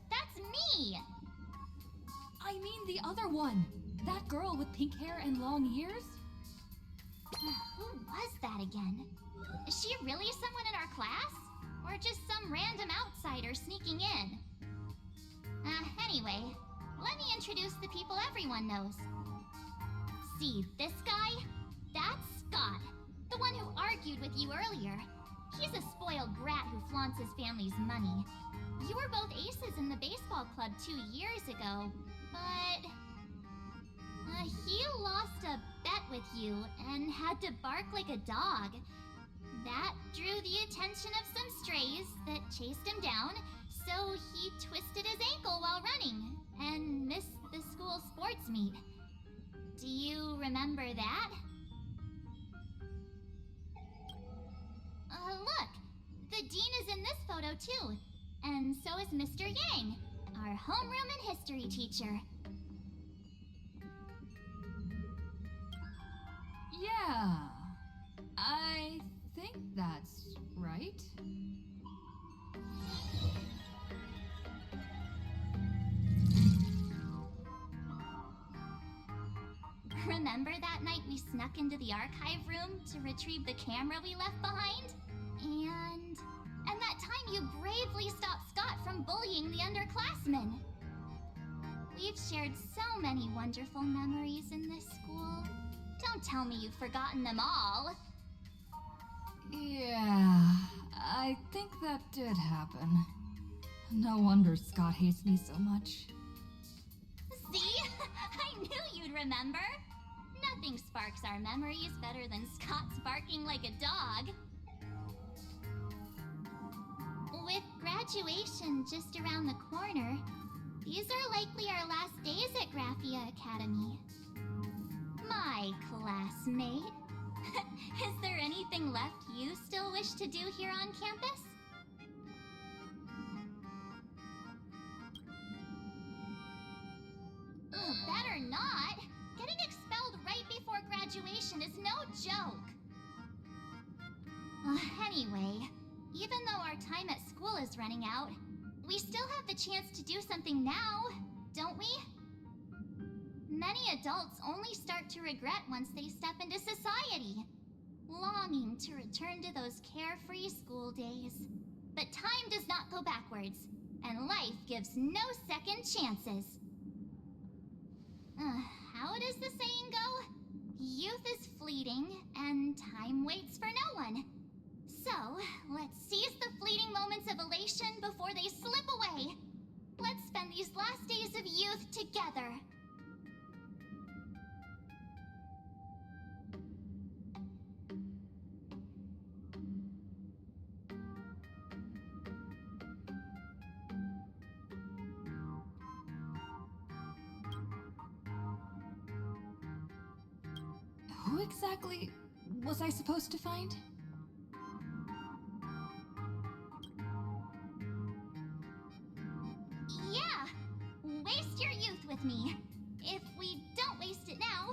That's me! I mean the other one. That girl with pink hair and long ears? Who was that again? Is she really someone in our class? Or just some random outsider sneaking in? Anyway, let me introduce the people everyone knows. See this guy? That's Scott, the one who argued with you earlier. He's a spoiled brat who flaunts his family's money. You were both aces in the baseball club 2 years ago, but... he lost a bet with you and had to bark like a dog. That drew the attention of some strays that chased him down, so he twisted his ankle while running and missed the school sports meet. Do you remember that? Look! The dean is in this photo too, and so is Mr. Yang, our homeroom and history teacher. Yeah, I think that's right. Remember that night we snuck into the archive room to retrieve the camera we left behind? And that time you bravely stopped Scott from bullying the underclassmen. We've shared so many wonderful memories in this school. Don't tell me you've forgotten them all. Yeah, I think that did happen. No wonder Scott hates me so much. See? I knew you'd remember. Nothing sparks our memories better than Scott's barking like a dog. With graduation just around the corner, these are likely our last days at Graphia Academy. My classmate. Is there anything left you still wish to do here on campus? Better not. Getting expelled right before graduation is no joke. Anyway, even though our time at school is running out, we still have the chance to do something now, don't we? Many adults only start to regret once they step into society, longing to return to those carefree school days. But time does not go backwards, and life gives no second chances. How does the saying go? Youth is fleeting, and time waits for no one. So, let's seize the fleeting moments of elation before they slip away. Let's spend these last days of youth together. Who exactly was I supposed to find? Yeah! Waste your youth with me. If we don't waste it now,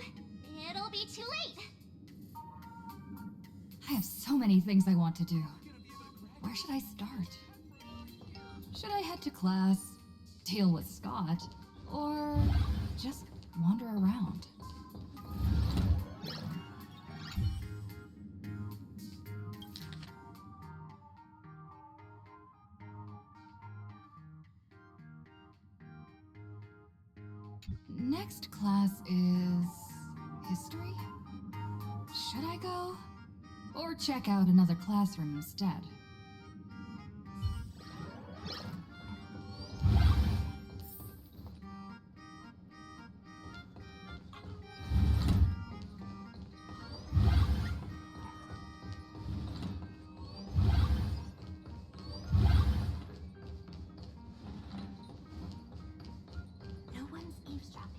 it'll be too late. I have so many things I want to do. Where should I start? Should I head to class, deal with Scott, or just wander around? Next class is history? Should I go? Or check out another classroom instead? No one's eavesdropping.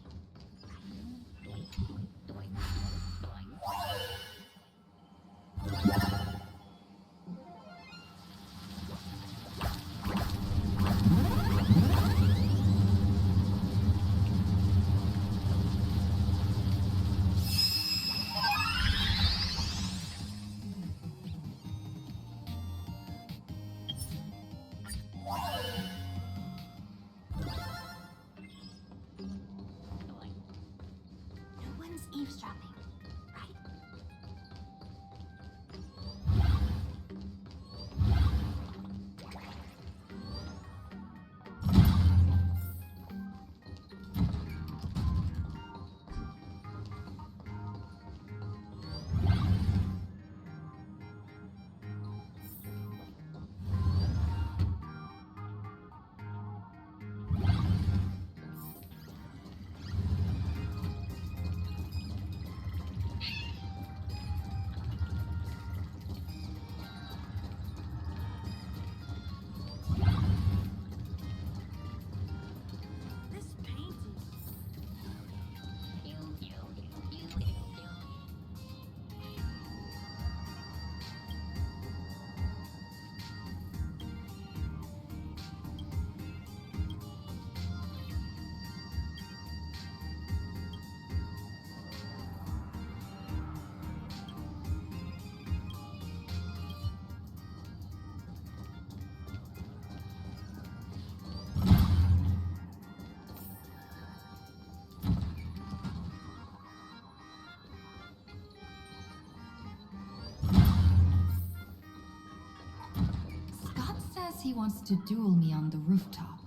he wants to duel me on the rooftop.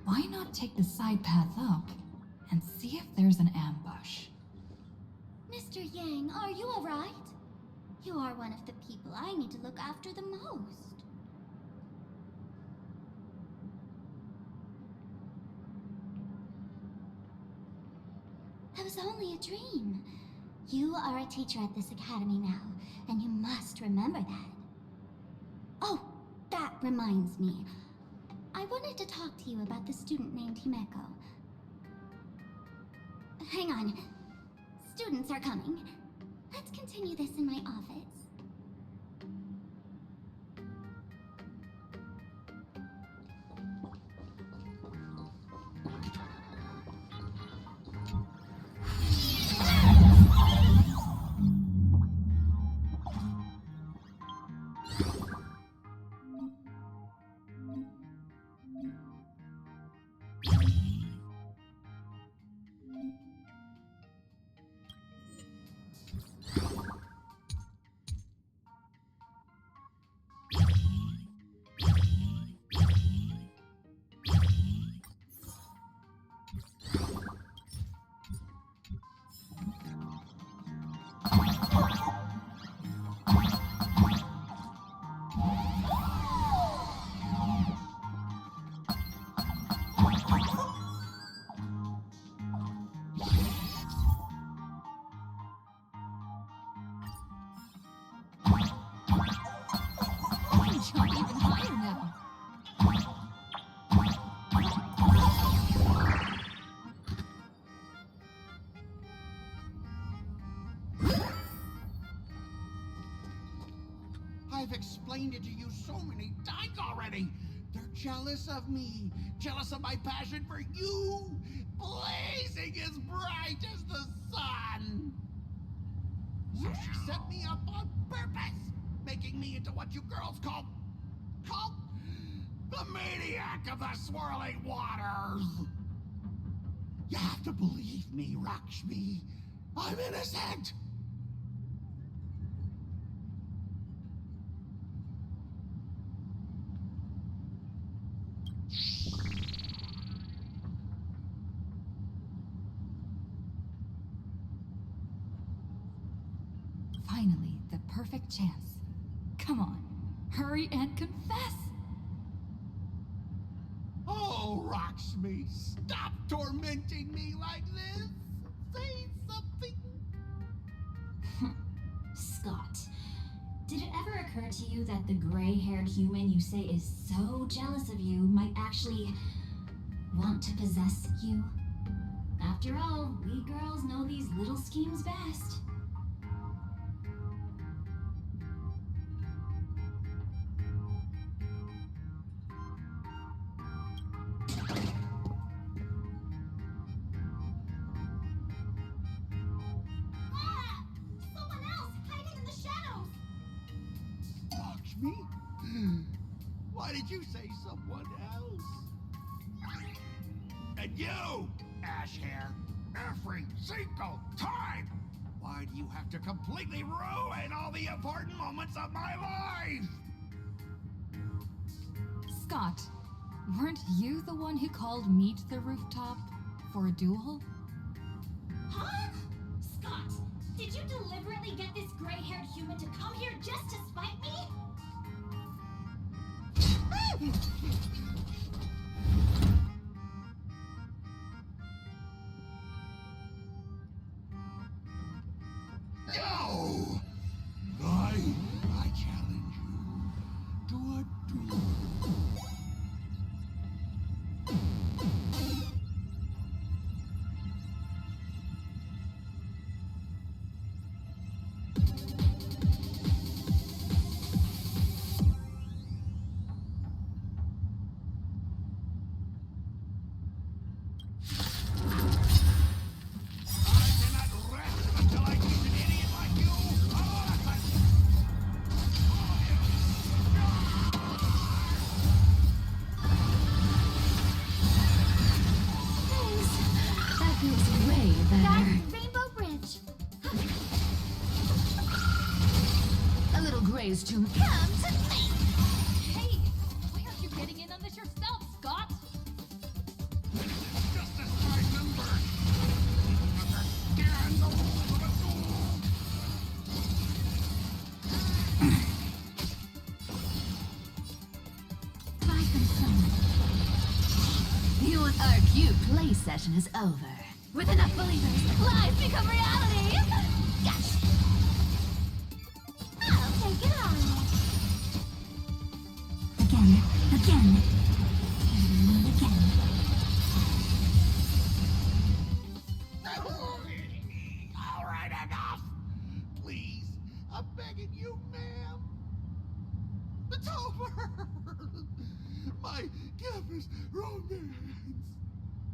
Why not take the side path up and see if there's an ambush? Mr. Yang, are you alright? You are one of the people I need to look after the most. It was only a dream. You are a teacher at this academy now, and you must remember that. Oh, that reminds me. I wanted to talk to you about the student named Himeko. Hang on. Students are coming. Let's continue this in my office. Jump even higher now. I've explained it to you so many times already. They're jealous of me, jealous of my passion for you, blazing as bright as the sun. So she set me up on purpose, making me into what you girls call the maniac of the swirling waters. You have to believe me, Lakshmi. I'm innocent. Finally, the perfect chance. Come on, hurry and confess! Oh, Lakshmi, stop tormenting me like this. Say something. Scott, did it ever occur to you that the gray-haired human you say is so jealous of you might actually want to possess you? After all, we girls know these little schemes best. Why did you say someone else? And you, ash hair, every single time! Why do you have to completely ruin all the important moments of my life? Scott, weren't you the one who called me to the rooftop for a duel? Huh? Scott, did you deliberately get this gray-haired human to come here just to spite me? No! I challenge you to a duel. Is to come to me. Hey, play session is over. With enough believers, lies become reality! Yes! I'll take it on. Again, again, and again. All right, enough! Please, I'm begging you, ma'am. It's over! My campus romance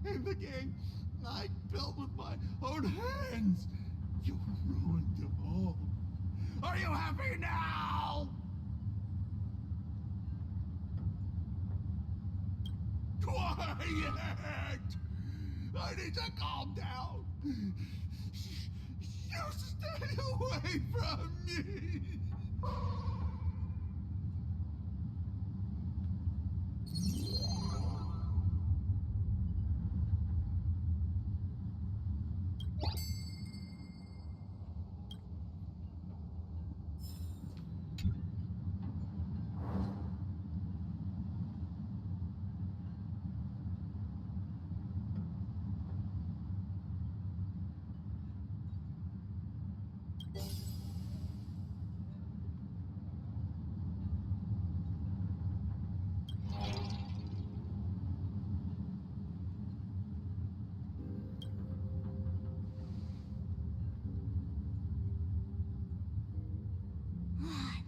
and the game I built with my own hands. You ruined them all. Are you happy now? Quiet! I need to calm down. You stay away from me.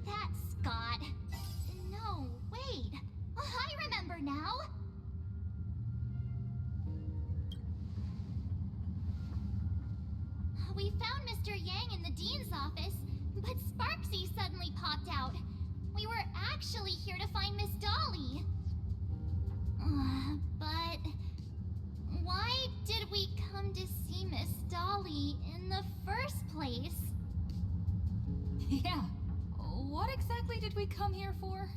That's Scott. No, wait. I remember now. We found Mr. Yang in the dean's office, but Sparksy suddenly popped out. We were actually here to find Miss Dolly. But why did we come to see Miss Dolly in the first place? Yeah. What exactly did we come here for?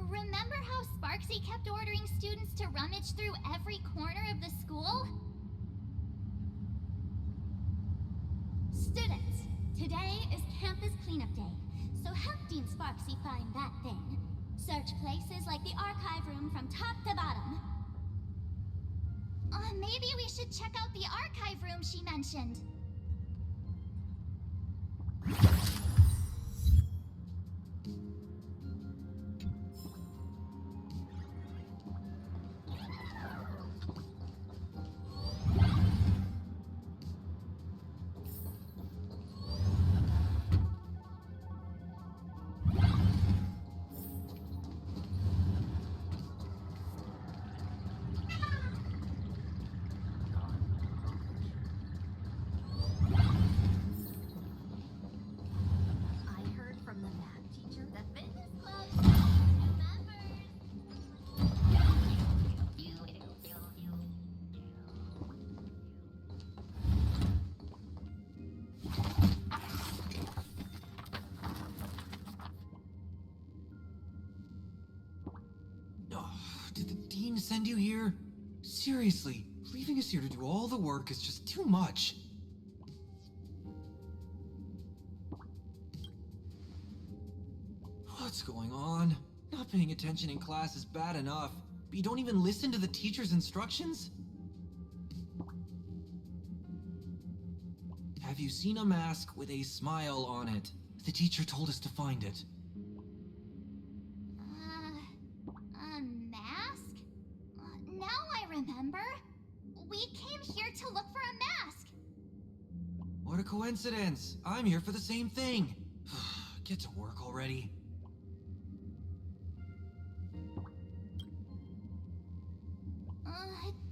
Remember how Sparksy kept ordering students to rummage through every corner of the school? Students, today is campus cleanup day, so help Dean Sparksy find that thing. Search places like the archive room from top to bottom. Maybe we should check out the archive room she mentioned. Did the dean send you here? Seriously, leaving us here to do all the work is just too much. What's going on? Not paying attention in class is bad enough, but you don't even listen to the teacher's instructions? Have you seen a mask with a smile on it? The teacher told us to find it. A mask? Now I remember. We came here to look for a mask. What a coincidence! I'm here for the same thing. Get to work already.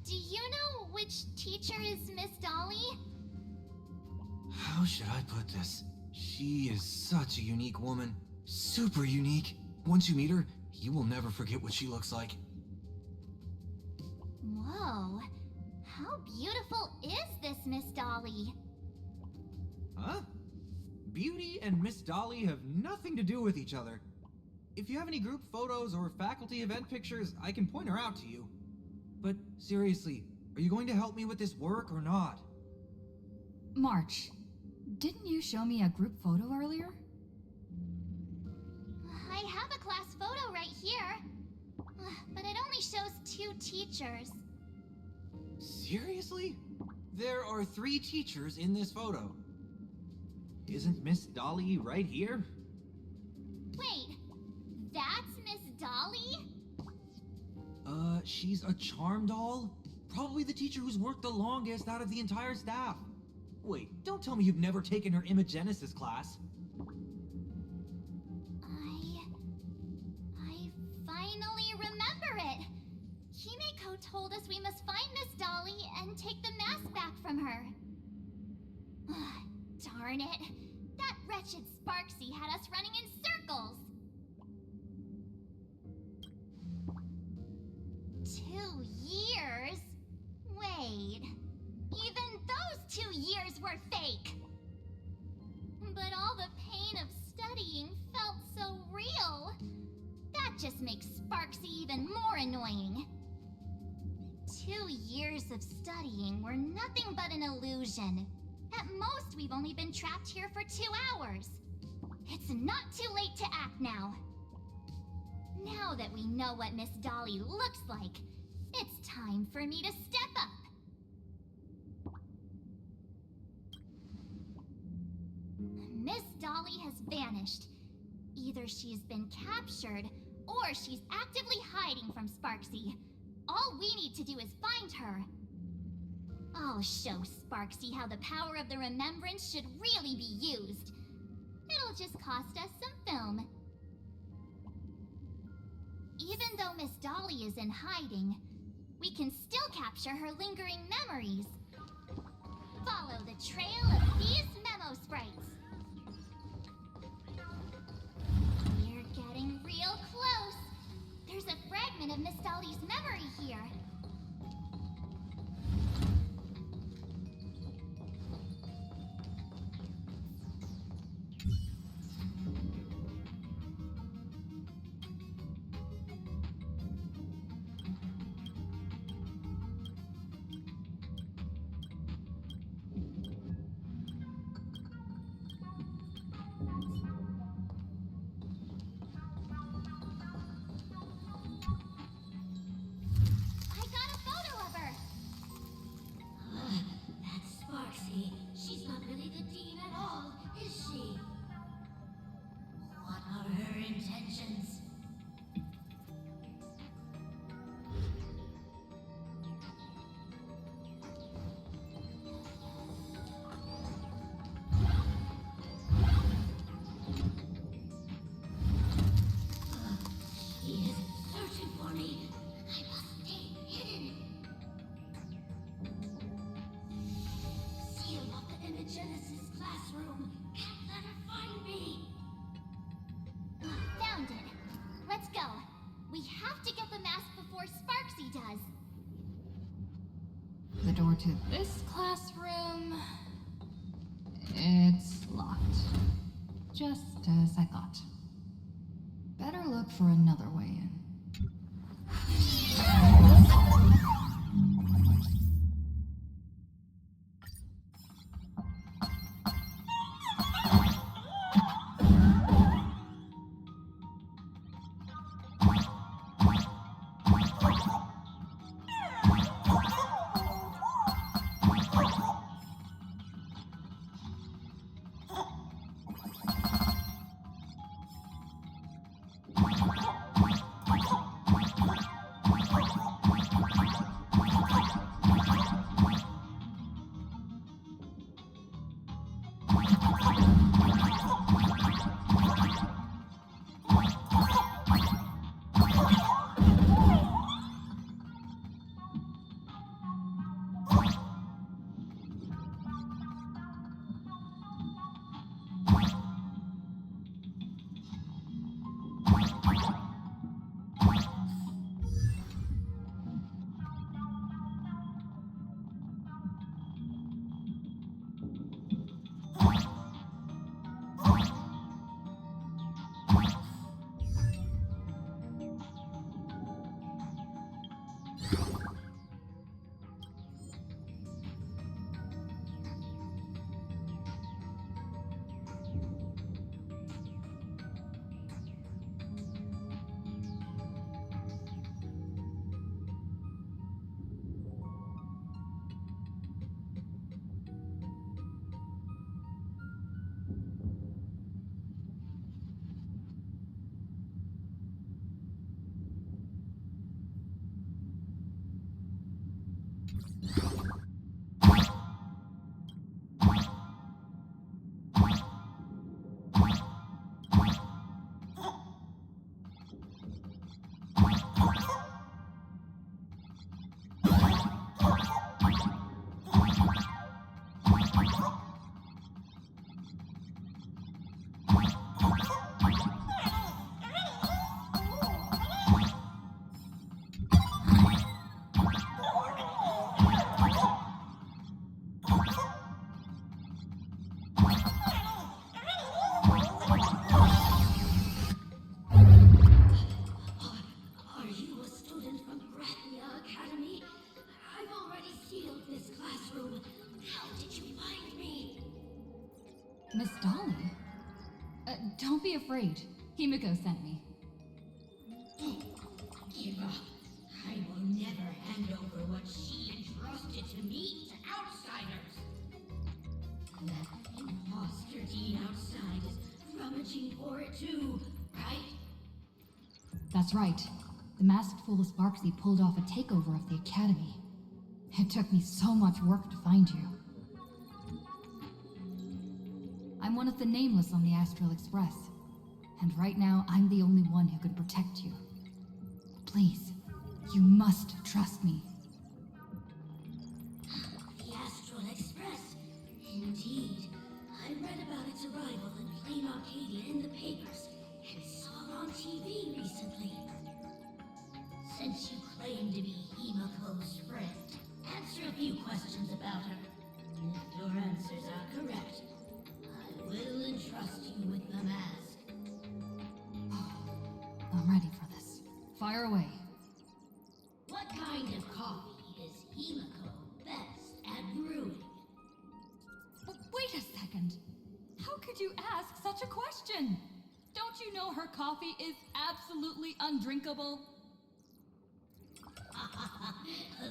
Do you know which teacher is Miss Dolly? How should I put this? She is such a unique woman. Super unique. Once you meet her, you will never forget what she looks like. Whoa. How beautiful is this Miss Dolly? Huh? Beauty and Miss Dolly have nothing to do with each other. If you have any group photos or faculty event pictures, I can point her out to you. But seriously, are you going to help me with this work or not? March, didn't you show me a group photo earlier? I have a class photo right here. But it only shows 2 teachers. Seriously? There are 3 teachers in this photo. Isn't Miss Dolly right here? Wait, that's Miss Dolly? She's a charm doll? Probably the teacher who's worked the longest out of the entire staff. Wait, don't tell me you've never taken her Imagenesis class. I finally remember it! Himeko told us we must find Miss Dolly and take the mask back from her. Darn it! That wretched Sparksy had us running in circles! 2 years? Wait... Even those 2 years were fake! But all the pain of studying felt so real. That just makes Sparksy even more annoying. 2 years of studying were nothing but an illusion. At most, we've only been trapped here for 2 hours. It's not too late to act now. Now that we know what Miss Dolly looks like, it's time for me to step up. Miss Dolly has vanished. Either she's been captured, or she's actively hiding from Sparksy. All we need to do is find her. I'll show Sparksy how the power of the remembrance should really be used. It'll just cost us some film. Even though Miss Dolly is in hiding, we can still capture her lingering memories. Follow the trail of these memo sprites. We're getting real close. There's a fragment of Miss Dolly's memory here. That's Sparksy. She's not really the dean at all, is she? What are her intentions? He is searching for me. I must stay hidden. Seal off the Imagenesis classroom. Can't let her find me. Found it. Let's go. We have to get the mask before Sparksy does. The door to this classroom... It's locked. Just as I thought. Better look for another way in. Miss Dolly? Don't be afraid. Himiko sent me. Give up. I will never hand over what she entrusted to me to outsiders. That imposter dean outside is rummaging for it too, right? That's right. The masked fool Sparksy pulled off a takeover of the Academy. It took me so much work to find you. I'm one of the Nameless on the Astral Express. And right now, I'm the only one who can protect you. Please, you must trust me. The Astral Express. Indeed. I read about its arrival in Plain Arcadia in the papers and saw it on TV recently. Since you claim to be Himiko's friend, answer a few questions about her. If your answers are correct, I will entrust you with the mask. I'm ready for this. Fire away. What kind of coffee is Himiko best at brewing? Wait a second. How could you ask such a question? Don't you know her coffee is absolutely undrinkable?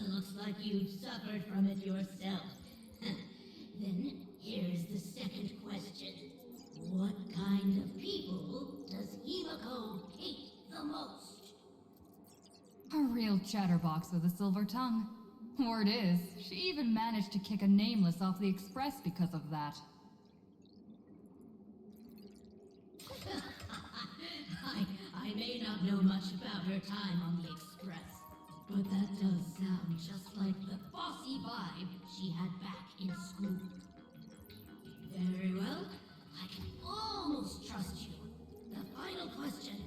Looks like you've suffered from it yourself. Then here's the second question. What kind of people does Himiko hate the most? A real chatterbox with a silver tongue. Word is, she even managed to kick a Nameless off the Express because of that. I may not know much about her time on the Express, but that does sound just like the bossy vibe she had back in school. Very well, I can almost trust you. The final question.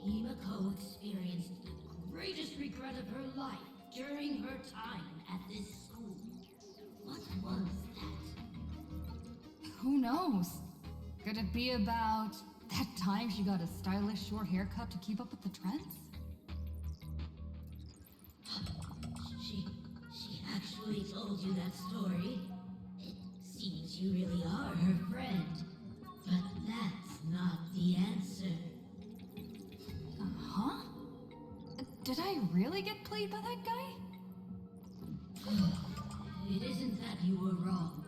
Himiko experienced the greatest regret of her life during her time at this school. What was that? Who knows? Could it be about that time she got a stylish short haircut to keep up with the trends? She actually told you that story. It seems you really are her friend. But that's not the answer. Huh? Did I really get played by that guy? It isn't that you were wrong.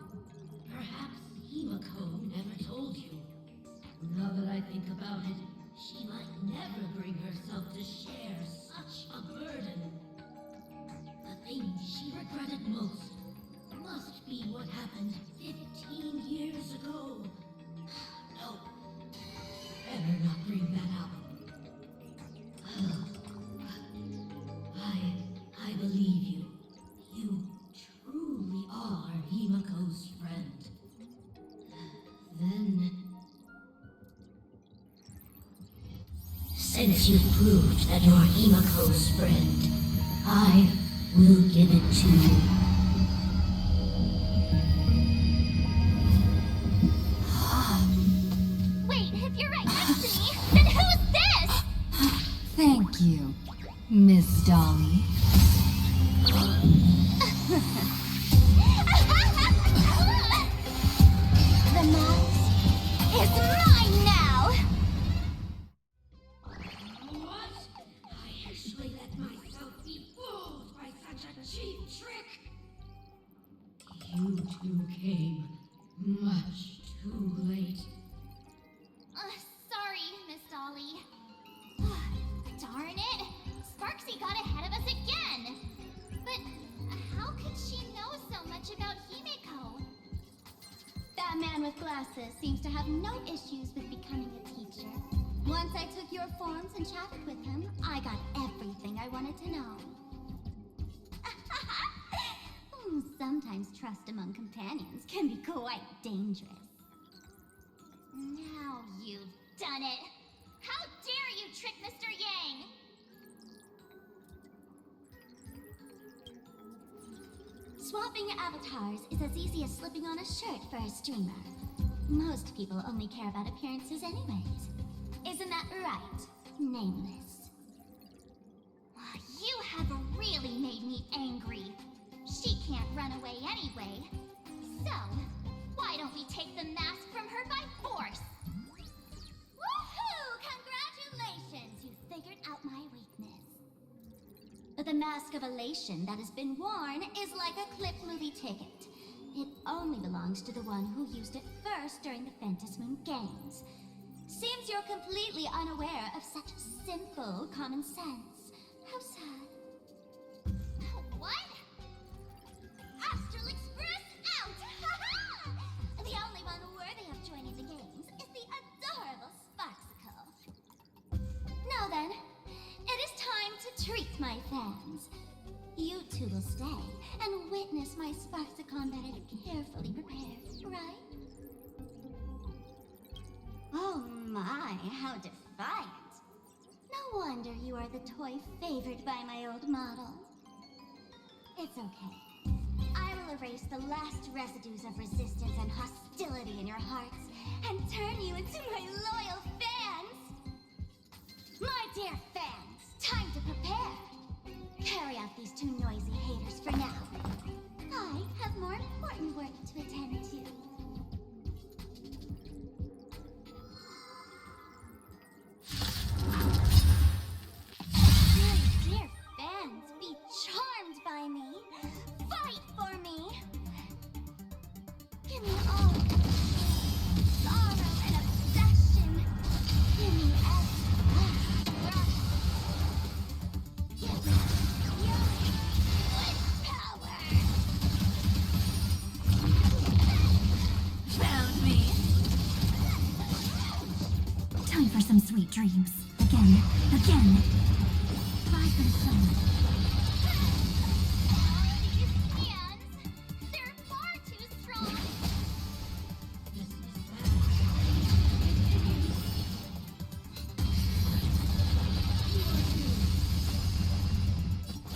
Perhaps Himiko never told you. Now that I think about it, she might never bring herself to share such a burden. The thing she regretted most must be what happened 15 years ago. No, better not bring that up. I believe you. You truly are Himiko's friend. Then, since you've proved that you're Himiko's friend, I will give it to you. Wait, if you're right next to me, then who's this? Thank you, Miss Dolly. The mask is mine now! What? I actually let myself be fooled by such a cheap trick. You two came much too late. Sorry, Miss Dolly. Darn it! Sparksy got ahead of us again! But how could she know so much about Himiko? That man with glasses seems to have no issues with becoming a teacher. Once I took your forms and chatted with him, I got everything I wanted to know. Sometimes trust among companions can be quite dangerous. Now you've done it! How dare you trick Mr. Yang! Swapping avatars is as easy as slipping on a shirt for a streamer. Most people only care about appearances anyways. Isn't that right, Nameless? You have really made me angry. She can't run away anyway. So, why don't we take the mask from her mask of elation that has been worn is like a clip movie ticket. It only belongs to the one who used it first during the Fantasmoon Games. Seems you're completely unaware of such simple common sense. How sad. What? Astral Express out! The only one worthy of joining the games is the adorable Sparksicle. Now then, it is time to treat my fans. You two will stay and witness my Sparksicon that I've carefully prepared, right? Oh my, how defiant. No wonder you are the toy favored by my old model. It's okay. I will erase the last residues of resistance and hostility in your hearts and turn you into my loyal fans! My dear fans, time to prepare! Carry out these two noisy haters for now. I have more important work to attend to. Dear fans, be charmed by me. Fight for me. Give me all sorrow and obsession. Give me every rush. Give me fury with power. Found me. Time for some sweet dreams. Again. Bye for the sun. They're far too strong.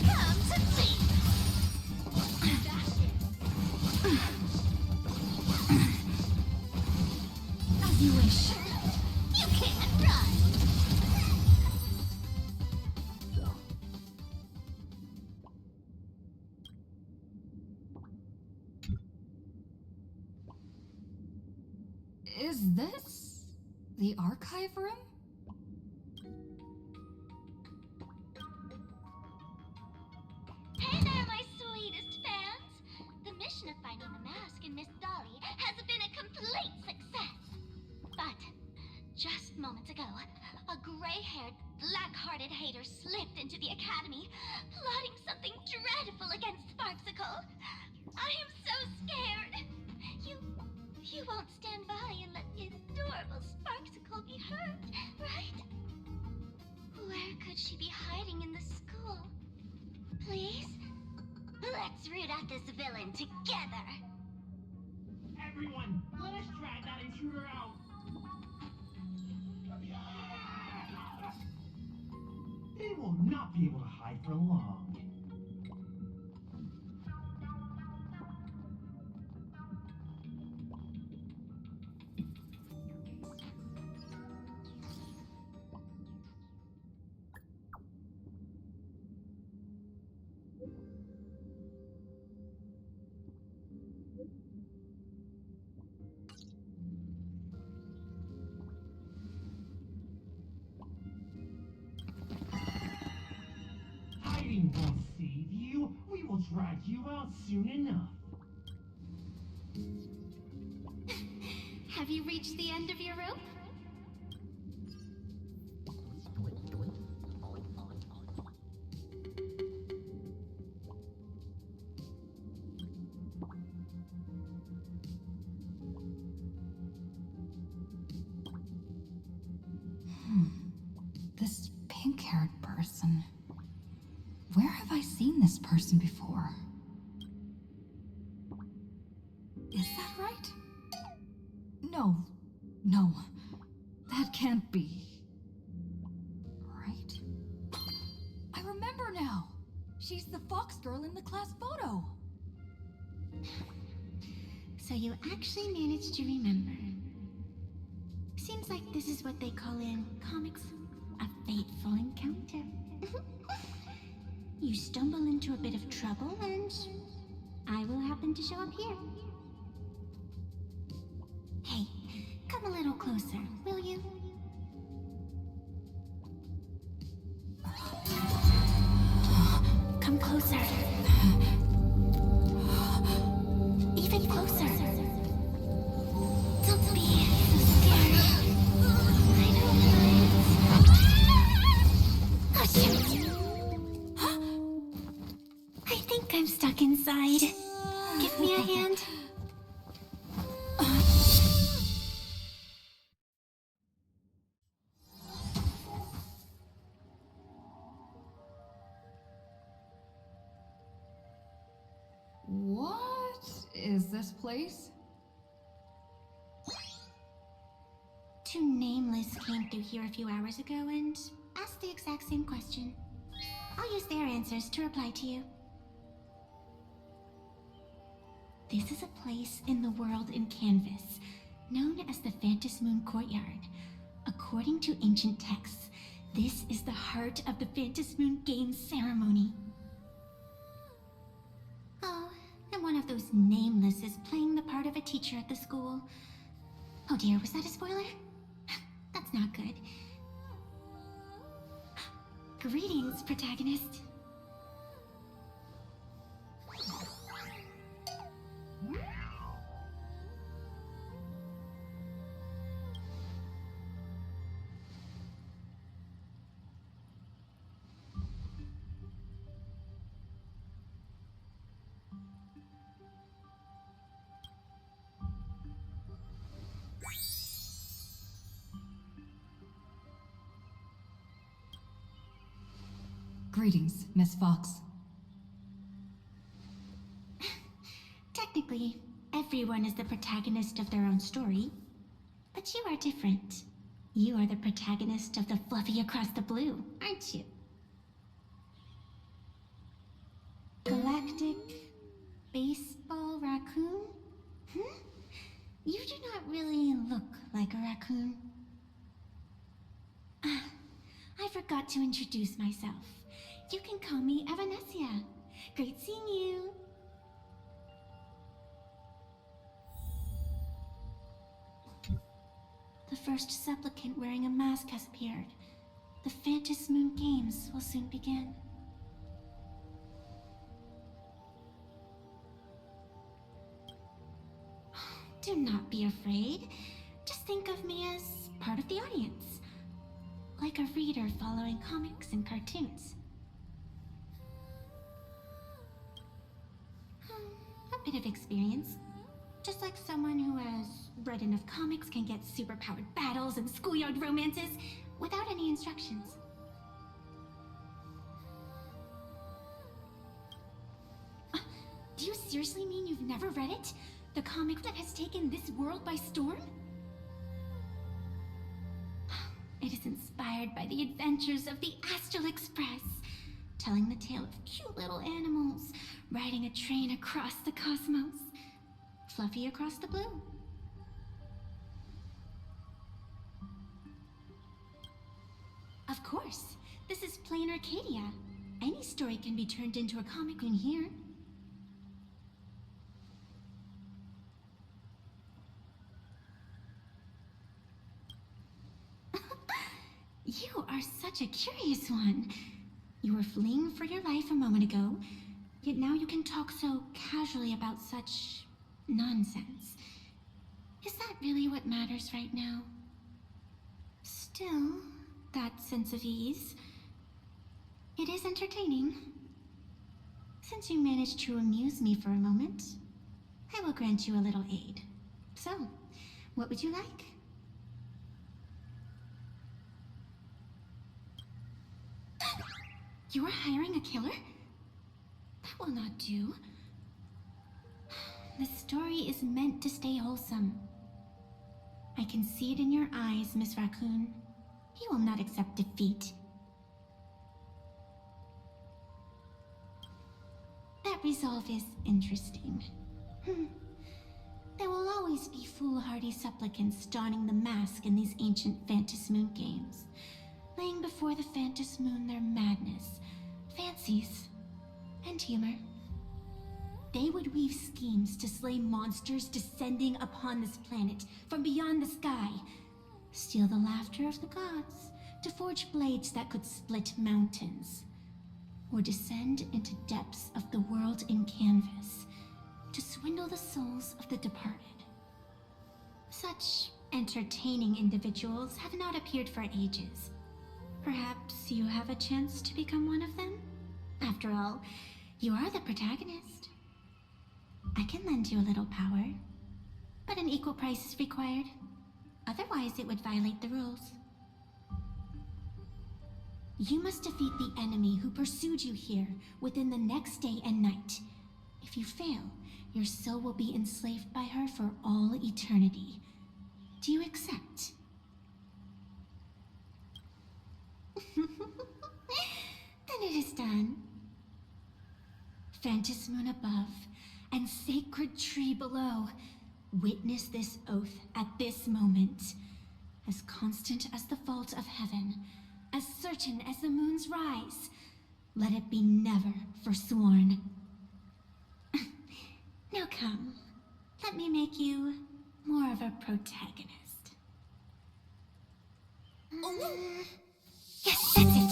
Come to me. As you wish. You can't run. Is this the archive room? Hey there, my sweetest fans! The mission of finding the mask and Miss Dolly has been a complete success. But just moments ago, a gray-haired, black-hearted hater slipped into the academy, plotting something dreadful against Sparksicle. I am so scared. You won't stand by and let the adorable Sparksicle be hurt, right? Where could she be hiding in the school? Please? Let's root out this villain together. Everyone, let us drag that intruder out. They will not be able to hide for long. Hiding won't save you. We will drag you out soon enough. Have you reached the end of your rope? This pink-haired person. Where have I seen this person before? Is that right? No. That can't be. Right? I remember now. She's the fox girl in the class photo. So you actually managed to remember. Seems like this is what they call in comics a fateful encounter. You stumble into a bit of trouble and I will happen to show up here. Hey, come a little closer, will you? Come this place? Two nameless came through here a few hours ago and asked the exact same question. I'll use their answers to reply to you. This is a place in the world in Canvas, known as the Phantom Moon Courtyard. According to ancient texts, this is the heart of the Phantom Moon Games ceremony. Oh, and one of those nameless is playing the part of a teacher at the school. Oh dear, was that a spoiler? That's not good. Greetings, protagonist. Greetings, Miss Fox. Technically, everyone is the protagonist of their own story. But you are different. You are the protagonist of the Fluffy Across the Blue, aren't you? Galactic baseball raccoon? You do not really look like a raccoon. I forgot to introduce myself. You can call me Evanessia. Great seeing you. The first supplicant wearing a mask has appeared. The Phantom Moon Games will soon begin. Do not be afraid. Just think of me as part of the audience. Like a reader following comics and cartoons. A bit of experience. Just like someone who has read enough comics can get superpowered battles and schoolyard romances without any instructions. Do you seriously mean you've never read it? The comic that has taken this world by storm? It is inspired by the adventures of the Astral Express, telling the tale of cute little animals riding a train across the cosmos. Fluffy Across the Blue. Of course, this is plain Arcadia. Any story can be turned into a comic in here. You are such a curious one. You were fleeing for your life a moment ago, yet now you can talk so casually about such nonsense. Is that really what matters right now? Still, that sense of ease, it is entertaining. Since you managed to amuse me for a moment, I will grant you a little aid. So, what would you like? You are hiring a killer? That will not do. The story is meant to stay wholesome. I can see it in your eyes, Miss Raccoon. He will not accept defeat. That resolve is interesting. There will always be foolhardy supplicants donning the mask in these ancient Phantom Moon games, laying before the Phantom Moon their madness, fancies, and humor. They would weave schemes to slay monsters descending upon this planet from beyond the sky, steal the laughter of the gods to forge blades that could split mountains, or descend into depths of the world in canvas to swindle the souls of the departed. Such entertaining individuals have not appeared for ages. Perhaps you have a chance to become one of them? After all, you are the protagonist. I can lend you a little power, but an equal price is required. Otherwise, it would violate the rules. You must defeat the enemy who pursued you here within the next day and night. If you fail, Your soul will be enslaved by her for all eternity. Do you accept? Then it is done. Phantos Moon above, and sacred tree below, witness this oath at this moment. As constant as the vault of heaven, as certain as the moon's rise, let it be never forsworn. Now come, let me make you more of a protagonist. Yes, that's it.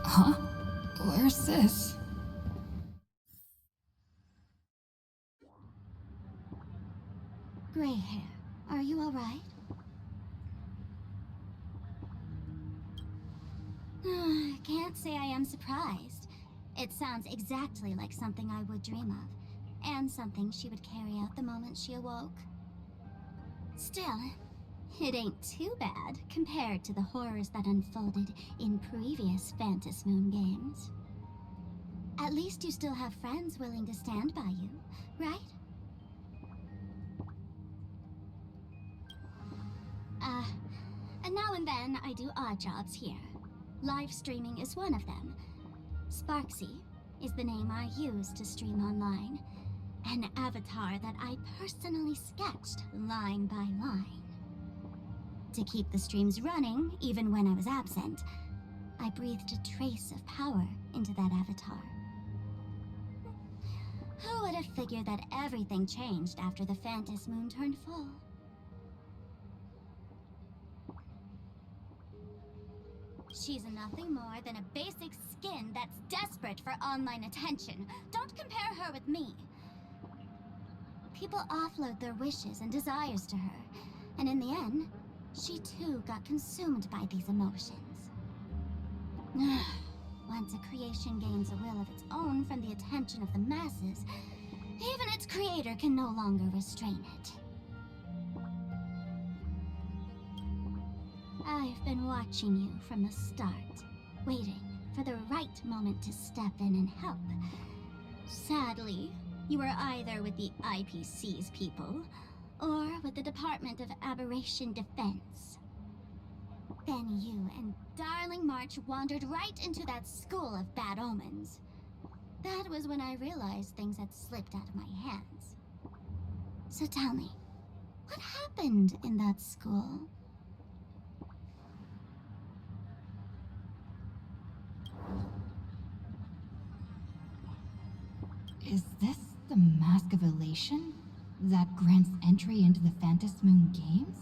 Huh? Where's this? Gray hair, are you alright? Can't say I am surprised. It sounds exactly like something I would dream of, and something she would carry out the moment she awoke. Still, it ain't too bad compared to the horrors that unfolded in previous Phantos Moon games. At least you still have friends willing to stand by you, right? And now and then I do odd jobs here. Live streaming is one of them. Sparksy is the name I use to stream online. An avatar that I personally sketched line by line. To keep the streams running, even when I was absent, I breathed a trace of power into that avatar. Who would have figured that everything changed after the Phantos Moon turned full? She's nothing more than a basic skin that's desperate for online attention. Don't compare her with me. People offload their wishes and desires to her, and in the end, she too got consumed by these emotions. Once a creation gains a will of its own from the attention of the masses, even its creator can no longer restrain it. I've been watching you from the start, waiting for the right moment to step in and help. Sadly, you were either with the IPC's people, or with the Department of Aberration Defense. Then you and Darling March wandered right into that school of bad omens. That was when I realized things had slipped out of my hands. So tell me, what happened in that school? Is this the Mask of Elation that grants entry into the Phantos Moon Games?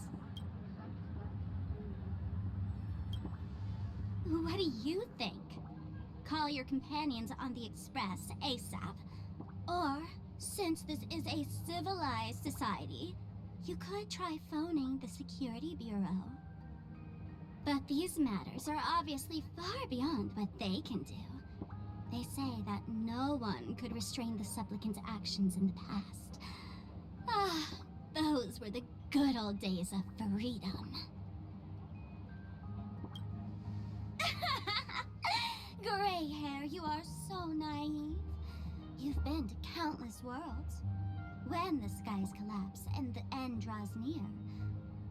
What do you think? Call your companions on the Express ASAP. Or, since this is a civilized society, you could try phoning the Security Bureau. But these matters are obviously far beyond what they can do. They say that no one could restrain the supplicant's actions in the past. Ah, those were the good old days of freedom. Gray hair, you are so naive. You've been to countless worlds. When the skies collapse and the end draws near,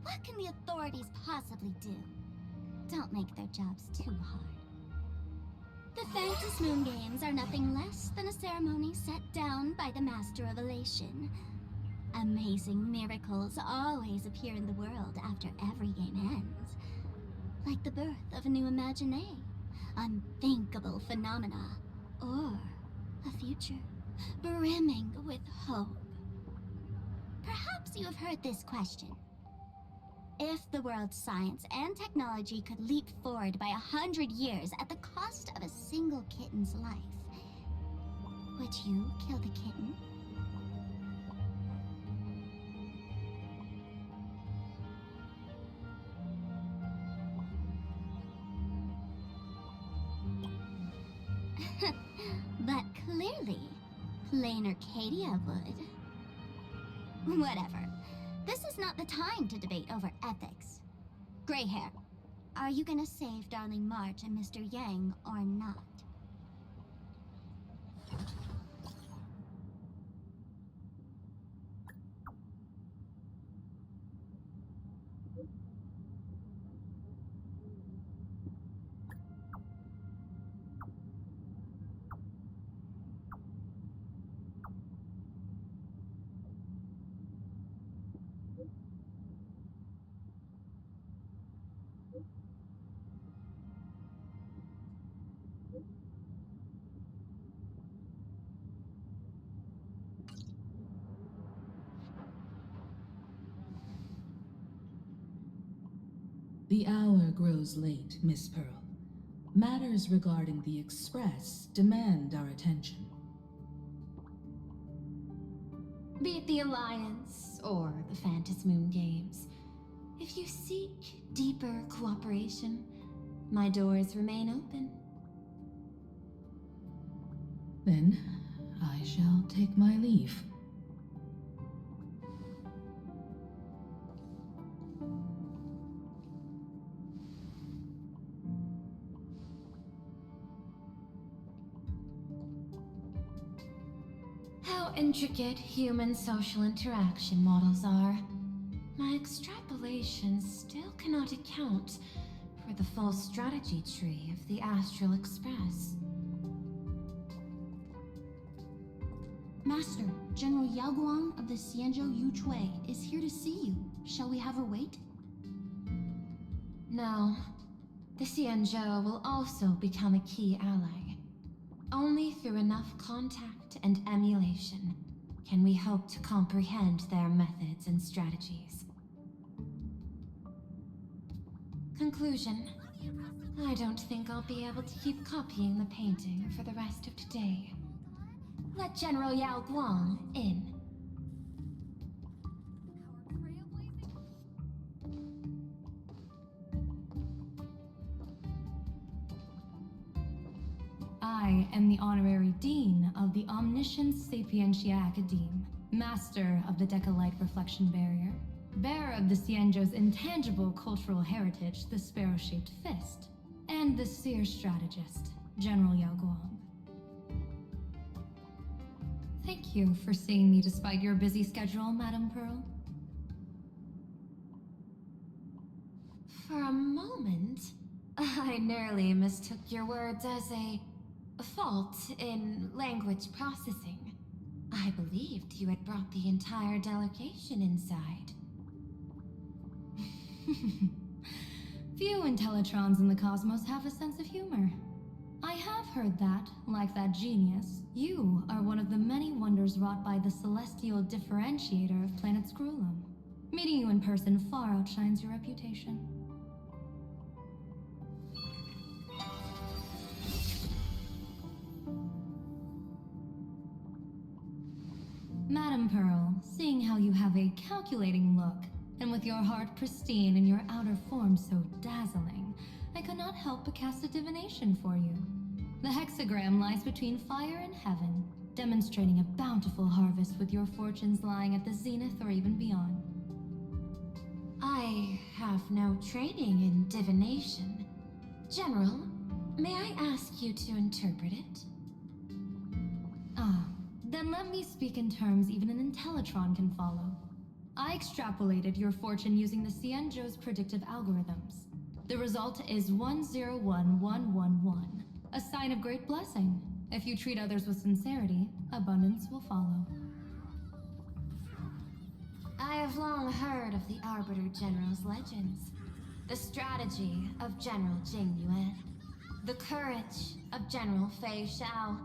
what can the authorities possibly do? Don't make their jobs too hard. The Phantos Moon Games are nothing less than a ceremony set down by the Master of Elation. Amazing miracles always appear in the world after every game ends. Like the birth of a new imagination, unthinkable phenomena, or a future brimming with hope. Perhaps you have heard this question. If the world's science and technology could leap forward by 100 years at the cost of a single kitten's life, would you kill the kitten? But clearly, plain Arcadia would. Whatever. This is not the time to debate over ethics. Gray hair, are you gonna save Darling March and Mr. Yang or not? The hour grows late, Miss Pearl. Matters regarding the Express demand our attention. Be it the Alliance or the Phantasmoon Games, if you seek deeper cooperation, my doors remain open. Then, I shall take my leave. How intricate human social interaction models are. My extrapolations still cannot account for the full strategy tree of the Astral Express. Master, General Yao Guang of the Xianzhou Yuchui is here to see you. Shall we have her wait? No. The Xianzhou will also become a key ally. Only through enough contact and emulation can we hope to comprehend their methods and strategies. Conclusion. I don't think I'll be able to keep copying the painting for the rest of today. Let General Yao Guang in. I am the Honorary Dean of the Omniscience Sapientia Academe, Master of the Decalite Reflection Barrier, bearer of the Xianzhou's intangible cultural heritage, the Sparrow-Shaped Fist, and the Seer Strategist, General Yao Guang. Thank you for seeing me despite your busy schedule, Madame Pearl. For a moment, I nearly mistook your words as a fault in language processing. I believed you had brought the entire delegation inside. Few Intellitrons in the cosmos have a sense of humor. I have heard that, like that genius, you are one of the many wonders wrought by the celestial differentiator of planet Scrulum. Meeting you in person far outshines your reputation. Madame Pearl, seeing how you have a calculating look, and with your heart pristine and your outer form so dazzling, I could not help but cast a divination for you. The hexagram lies between fire and heaven, demonstrating a bountiful harvest with your fortunes lying at the zenith or even beyond. I have no training in divination. General, may I ask you to interpret it? Ah, then let me speak in terms even an Intellitron can follow. I extrapolated your fortune using the Xianzhou's predictive algorithms. The result is 101111, a sign of great blessing. If you treat others with sincerity, abundance will follow. I have long heard of the Arbiter General's legends. The strategy of General Jing Yuan. The courage of General Fei Xiao.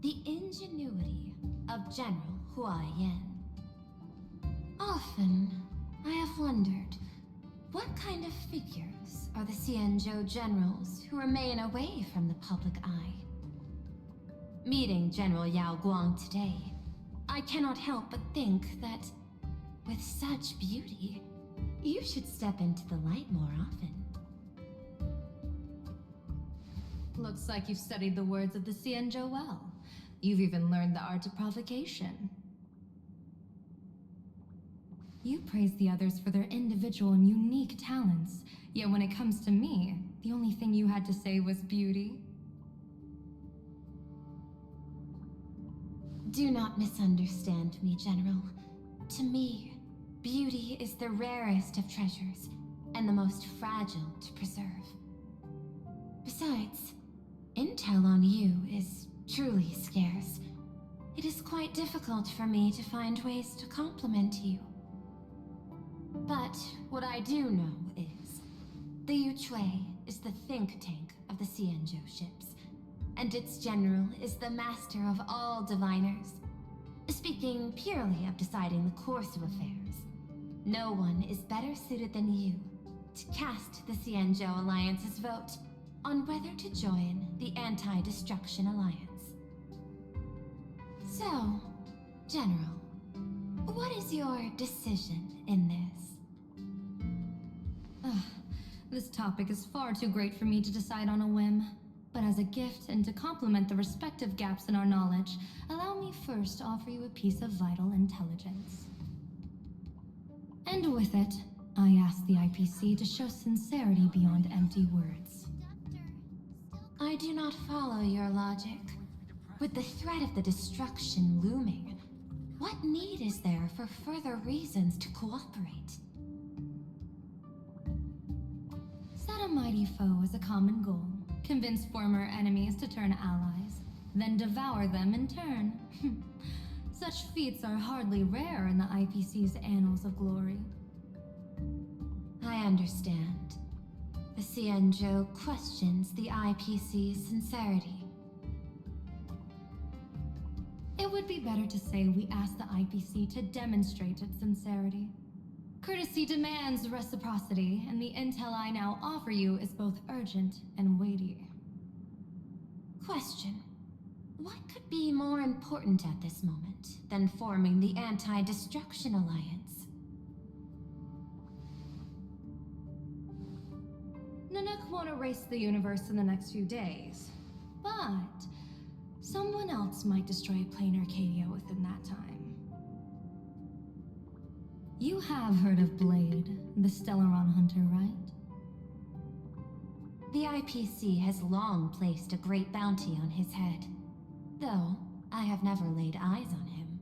The ingenuity of General Hua Yan. Often, I have wondered, what kind of figures are the Xianzhou generals who remain away from the public eye? Meeting General Yao Guang today, I cannot help but think that, with such beauty, you should step into the light more often. Looks like you've studied the words of the Xianzhou well. You've even learned the art of provocation. You praise the others for their individual and unique talents, yet when it comes to me, the only thing you had to say was beauty. Do not misunderstand me, General. To me, beauty is the rarest of treasures, and the most fragile to preserve. Besides, intel on you is truly scarce. It is quite difficult for me to find ways to compliment you. But what I do know is, the Yuchue is the think tank of the Xianzhou ships, and its general is the master of all diviners. Speaking purely of deciding the course of affairs, no one is better suited than you to cast the Xianzhou Alliance's vote on whether to join the Anti-Destruction Alliance. So, General, what is your decision in this? This topic is far too great for me to decide on a whim. But as a gift and to complement the respective gaps in our knowledge, allow me first to offer you a piece of vital intelligence. And with it, I ask the IPC to show sincerity beyond empty words. I do not follow your logic. With the threat of the destruction looming, what need is there for further reasons to cooperate? Set a mighty foe as a common goal. Convince former enemies to turn allies, then devour them in turn. Such feats are hardly rare in the IPC's annals of glory. I understand. The Xianzhou questions the IPC's sincerity. It would be better to say we ask the IPC to demonstrate its sincerity. Courtesy demands reciprocity, and the intel I now offer you is both urgent and weighty. Question. What could be more important at this moment than forming the Anti-Destruction Alliance? Nanook won't erase the universe in the next few days, but someone else might destroy plain Arcadia within that time. You have heard of Blade, the Stellaron hunter, right? The IPC has long placed a great bounty on his head, though I have never laid eyes on him.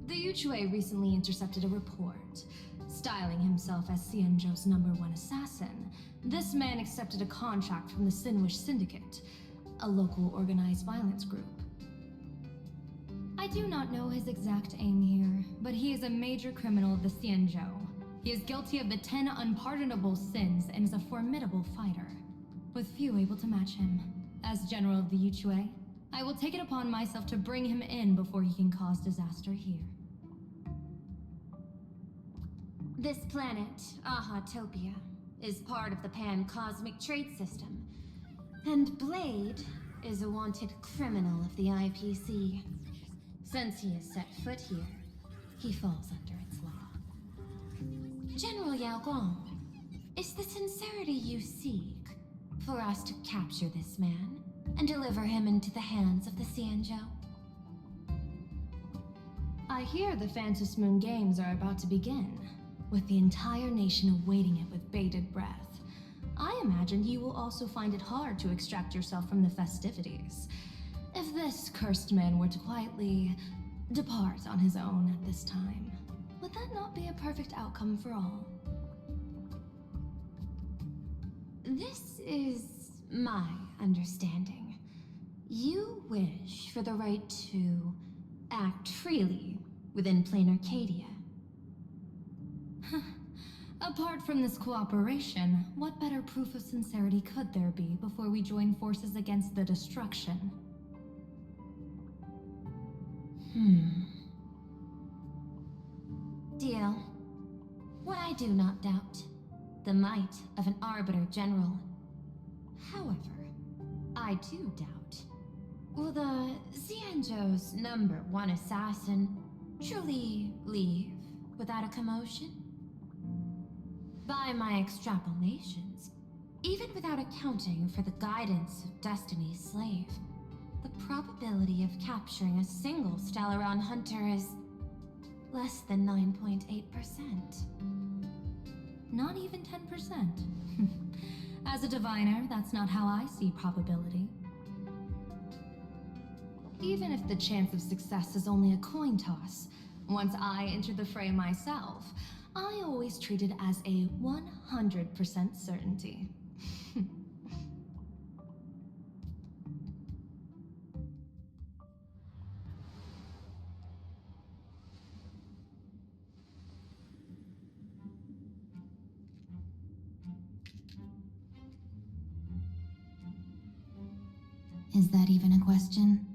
The Yuchue recently intercepted a report. Styling himself as Xianzhou's #1 assassin, this man accepted a contract from the Sinwish Syndicate, a local organized violence group. I do not know his exact aim here, but he is a major criminal of the Xianzhou. He is guilty of the 10 unpardonable sins and is a formidable fighter, with few able to match him. As General of the Yuchue, I will take it upon myself to bring him in before he can cause disaster here. This planet, Ahatopia, is part of the pan-cosmic trade system, and Blade is a wanted criminal of the IPC. Since he has set foot here, he falls under its law. General Yao Guang, is the sincerity you seek for us to capture this man and deliver him into the hands of the Xianzhou? I hear the Phantom Moon Games are about to begin, with the entire nation awaiting it with bated breath. I imagine you will also find it hard to extract yourself from the festivities. If this cursed man were to quietly depart on his own at this time, would that not be a perfect outcome for all? This is my understanding. You wish for the right to act freely within plain Arcadia. Apart from this cooperation, what better proof of sincerity could there be before we join forces against the destruction? Deal. What I do not doubt, the might of an Arbiter General. However, I do doubt, will the Xianzhou's #1 assassin truly leave without a commotion? By my extrapolations, even without accounting for the guidance of Destiny's slave, the probability of capturing a single Stellaron hunter is Less than 9.8%. Not even 10%. As a diviner, that's not how I see probability. Even if the chance of success is only a coin toss, once I enter the fray myself, I always treat it as a 100% certainty. Is that even a question?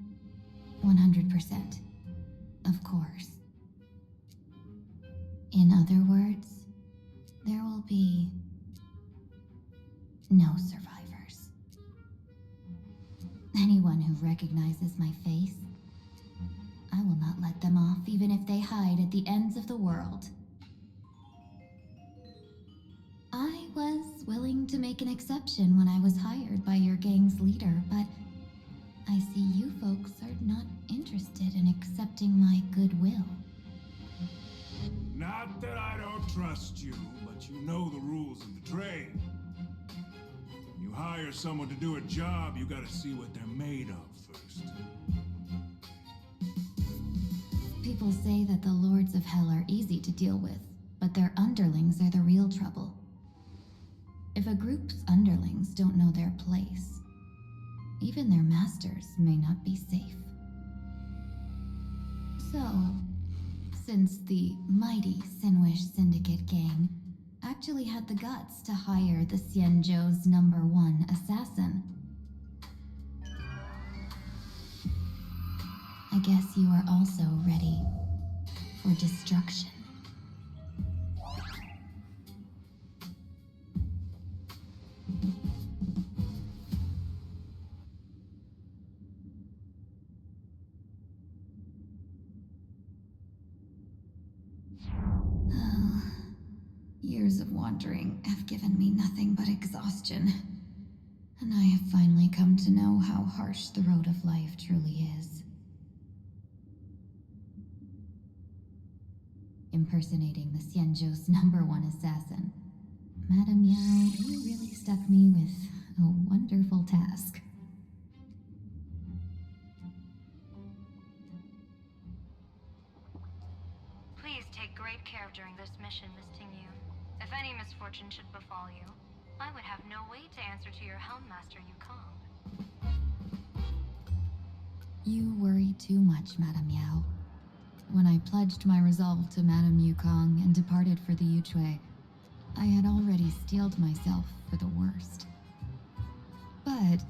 100%. Of course. In other words, there will be no survivors. Anyone who recognizes my face, I will not let them off even if they hide at the ends of the world. I was willing to make an exception when I was hired by your gang's leader, but I see you folks are not interested in accepting my goodwill. Not that I don't trust you, but you know the rules of the trade. When you hire someone to do a job, you gotta see what they're made of first. People say that the Lords of Hell are easy to deal with, but their underlings are the real trouble. If a group's underlings don't know their place, even their masters may not be safe. So, since the mighty Sinwish Syndicate gang actually had the guts to hire the Xianzhou's #1 assassin, I guess you are also ready for destruction. Years of wandering have given me nothing but exhaustion, and I have finally come to know how harsh the road of life truly is. Impersonating the Xianzhou's #1 assassin, Madame Yao, you really stuck me with a wonderful task. Please take great care during this mission, Miss Tingyu. If any misfortune should befall you, I would have no way to answer to your Helmmaster Yukong. You worry too much, Madame Yao. When I pledged my resolve to Madame Yukong and departed for the Yuchue, I had already steeled myself for the worst. But,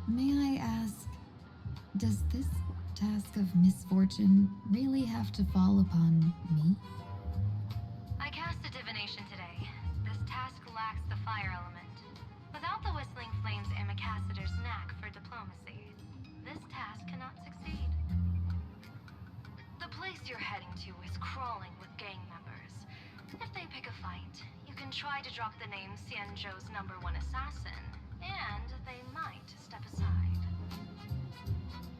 may I ask, does this task of misfortune really have to fall upon me? I cast a divination today. This task lacks the fire element. Without the Whistling Flames Ambassador's knack for diplomacy, this task cannot succeed. The place you're heading to is crawling with gang members. If they pick a fight, you can try to drop the name Xianzhou's #1 assassin, and they might step aside.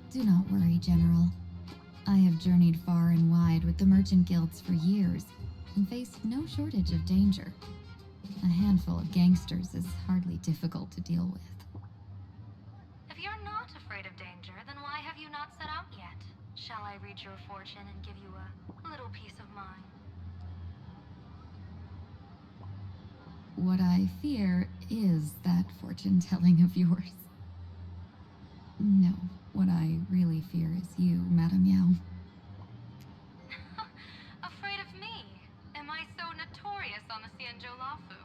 Do not worry, General. I have journeyed far and wide with the merchant guilds for years and faced no shortage of danger. A handful of gangsters is hardly difficult to deal with. If you're not afraid of danger, then why have you not set out yet? Shall I read your fortune and give you a little peace of mind? What I fear is that fortune-telling of yours. No, what I really fear is you, Madame Yao. Afraid of me? Am I so notorious on the Xianzhou Lafu?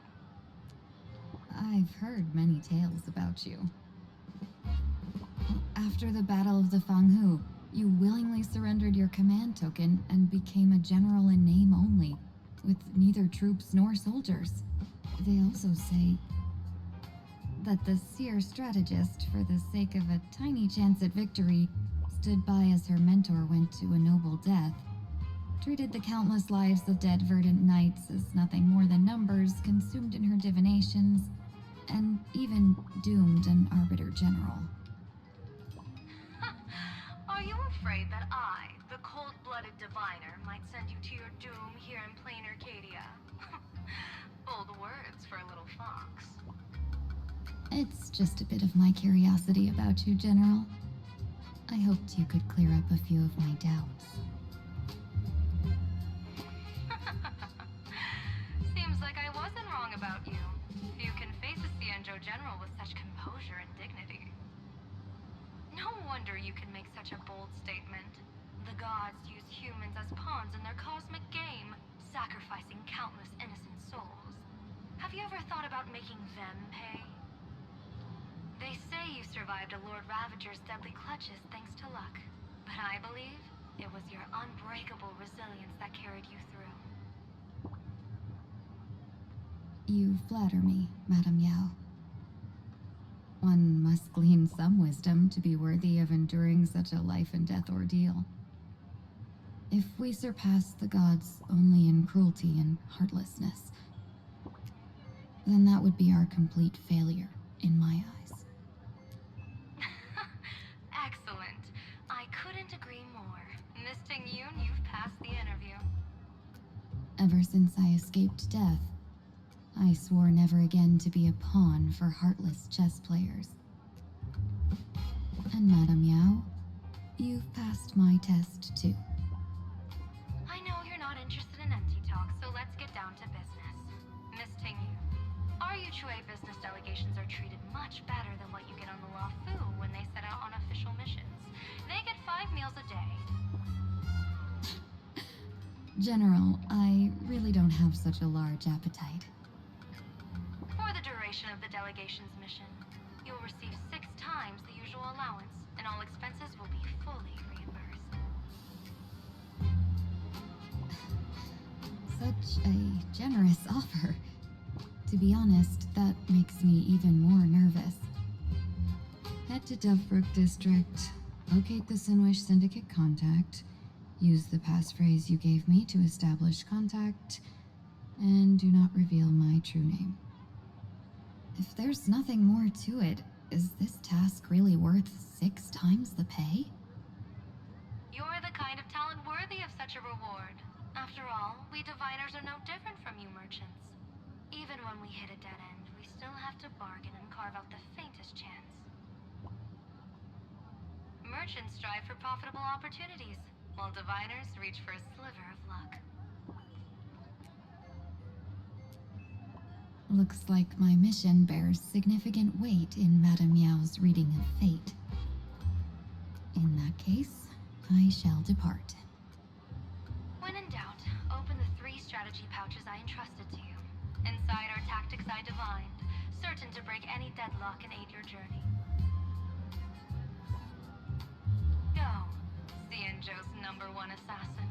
I've heard many tales about you. After the Battle of the Fanghu, you willingly surrendered your command token and became a general in name only, with neither troops nor soldiers. They also say that the seer strategist, for the sake of a tiny chance at victory, stood by as her mentor went to a noble death, treated the countless lives of dead verdant knights as nothing more than numbers consumed in her divinations, and even doomed an arbiter general. Are you afraid that I, the cold-blooded diviner, might send you to your doom here in plain Arcadia. Bold words for a little fox. It's just a bit of my curiosity about you, General. I hoped you could clear up a few of my doubts. Seems like I wasn't wrong about you. Few can face a Cienjo general with such composure and dignity. No wonder you can make such a bold statement. The gods use humans as pawns in their cosmic game, sacrificing countless innocent souls. Have you ever thought about making them pay? They say you survived a Lord Ravager's deadly clutches thanks to luck, but I believe it was your unbreakable resilience that carried you through. You flatter me, Madame Yao. One must glean some wisdom to be worthy of enduring such a life-and-death ordeal. If we surpass the gods only in cruelty and heartlessness, then that would be our complete failure in my eyes. Excellent. I couldn't agree more. Miss Ting-Yun, you've passed the interview. Ever since I escaped death, I swore never again to be a pawn for heartless chess players. And Madame Yao, you've passed my test too. I know you're not interested in empty talk, so let's get down to business. Miss Ting-Yun, our Yuchue business delegations are treated much better than what you get on the Law Fu when they set out on official missions. They get 5 meals a day. General, I really don't have such a large appetite. For the duration of the delegation's mission, you'll receive 6 times the usual allowance, and all expenses will be fully reimbursed. Such a generous offer. To be honest, that makes me even more nervous. Head to Dovebrook District, locate the Sinwish Syndicate contact, use the passphrase you gave me to establish contact, and do not reveal my true name. If there's nothing more to it, is this task really worth 6 times the pay? You're the kind of talent worthy of such a reward. After all, we diviners are no different from you merchants. Even when we hit a dead end, we still have to bargain and carve out the faintest chance. Merchants strive for profitable opportunities, while diviners reach for a sliver of luck. Looks like my mission bears significant weight in Madame Yao's reading of fate. In that case, I shall depart. When in doubt, open the 3 strategy pouches I entrusted to you. Inside are tactics I divined, certain to break any deadlock and aid your journey. Go, Cienjo's #1 assassin.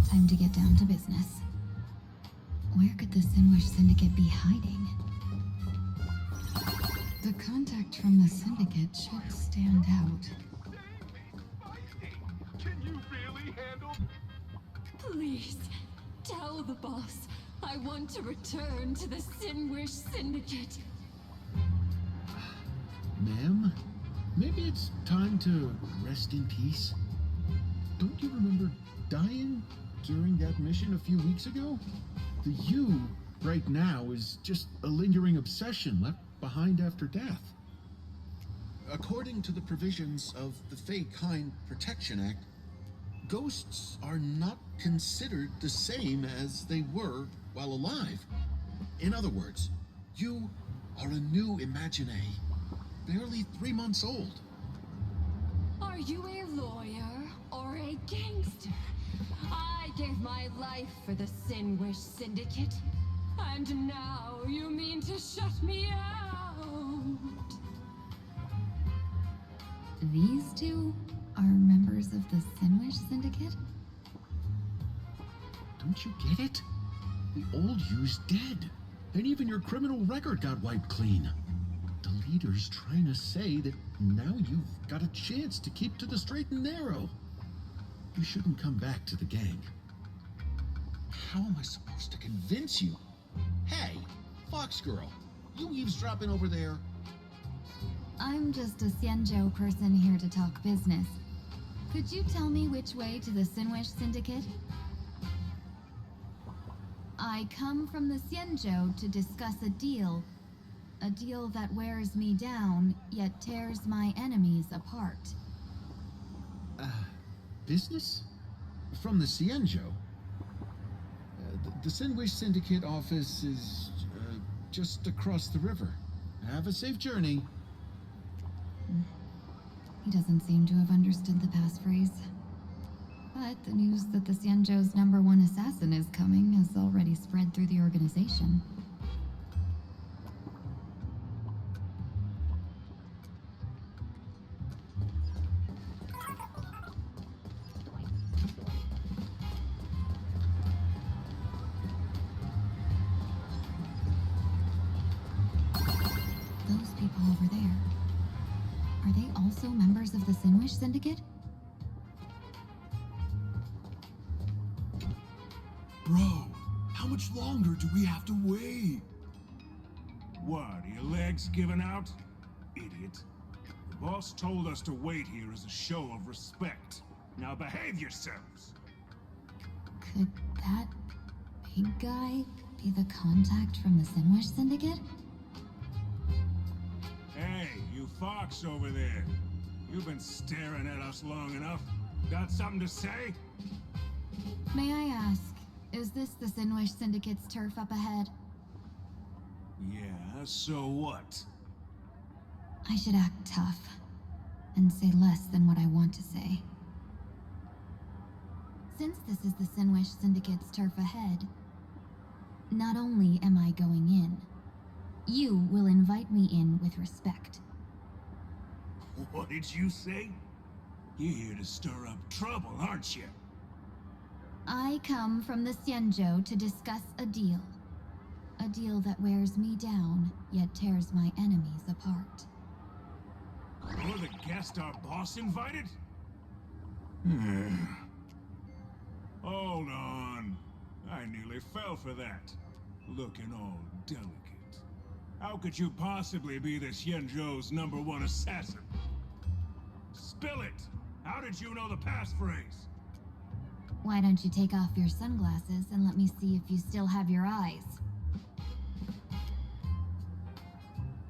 Time to get down to business. Where could the Sinwish Syndicate be hiding? The contact from the Syndicate should stand out. Can you really handle? Please, tell the boss I want to return to the Sinwish Syndicate. Ma'am, maybe it's time to rest in peace. Don't you remember dying during that mission a few weeks ago? The you right now is just a lingering obsession left behind after death. According to the provisions of the Fey Kind Protection Act, ghosts are not considered the same as they were while alive. In other words, you are a new Imagine, barely 3 months old. Are you a lawyer or a gangster? I gave my life for the Sinwish Syndicate, and now you mean to shut me out? These two are members of the Sinwish Syndicate? Don't you get it? The old you's dead, and even your criminal record got wiped clean. The leader's trying to say that now you've got a chance to keep to the straight and narrow. You shouldn't come back to the gang. How am I supposed to convince you? Hey, Fox Girl, you eavesdropping over there? I'm just a Xianzhou person here to talk business. Could you tell me which way to the Sinwish Syndicate? I come from the Xianzhou to discuss a deal. A deal that wears me down, yet tears my enemies apart. Business? From the Xianzhou? The Sinwish Syndicate office is just across the river. Have a safe journey. He doesn't seem to have understood the passphrase. But the news that the Xianzhou's #1 assassin is coming has already spread through the organization. Those people over there. Are they also members of the Sinwish Syndicate? Bro, how much longer do we have to wait? What, are your legs giving out? Idiot. The boss told us to wait here as a show of respect. Now behave yourselves! Could that big guy be the contact from the Sinwish Syndicate? Hey, you fox over there. You've been staring at us long enough. Got something to say? May I ask, is this the Sinwish Syndicate's turf up ahead? Yeah, so what? I should act tough and say less than what I want to say. Since this is the Sinwish Syndicate's turf ahead, not only am I going in, you will invite me in with respect. What did you say? You're here to stir up trouble, aren't you? I come from the Xianzhou to discuss a deal. A deal that wears me down, yet tears my enemies apart. You're the guest our boss invited? Hold on. I nearly fell for that. Looking all delicate. How could you possibly be the Xianzhou's #1 assassin? Spill it! How did you know the passphrase? Why don't you take off your sunglasses and let me see if you still have your eyes?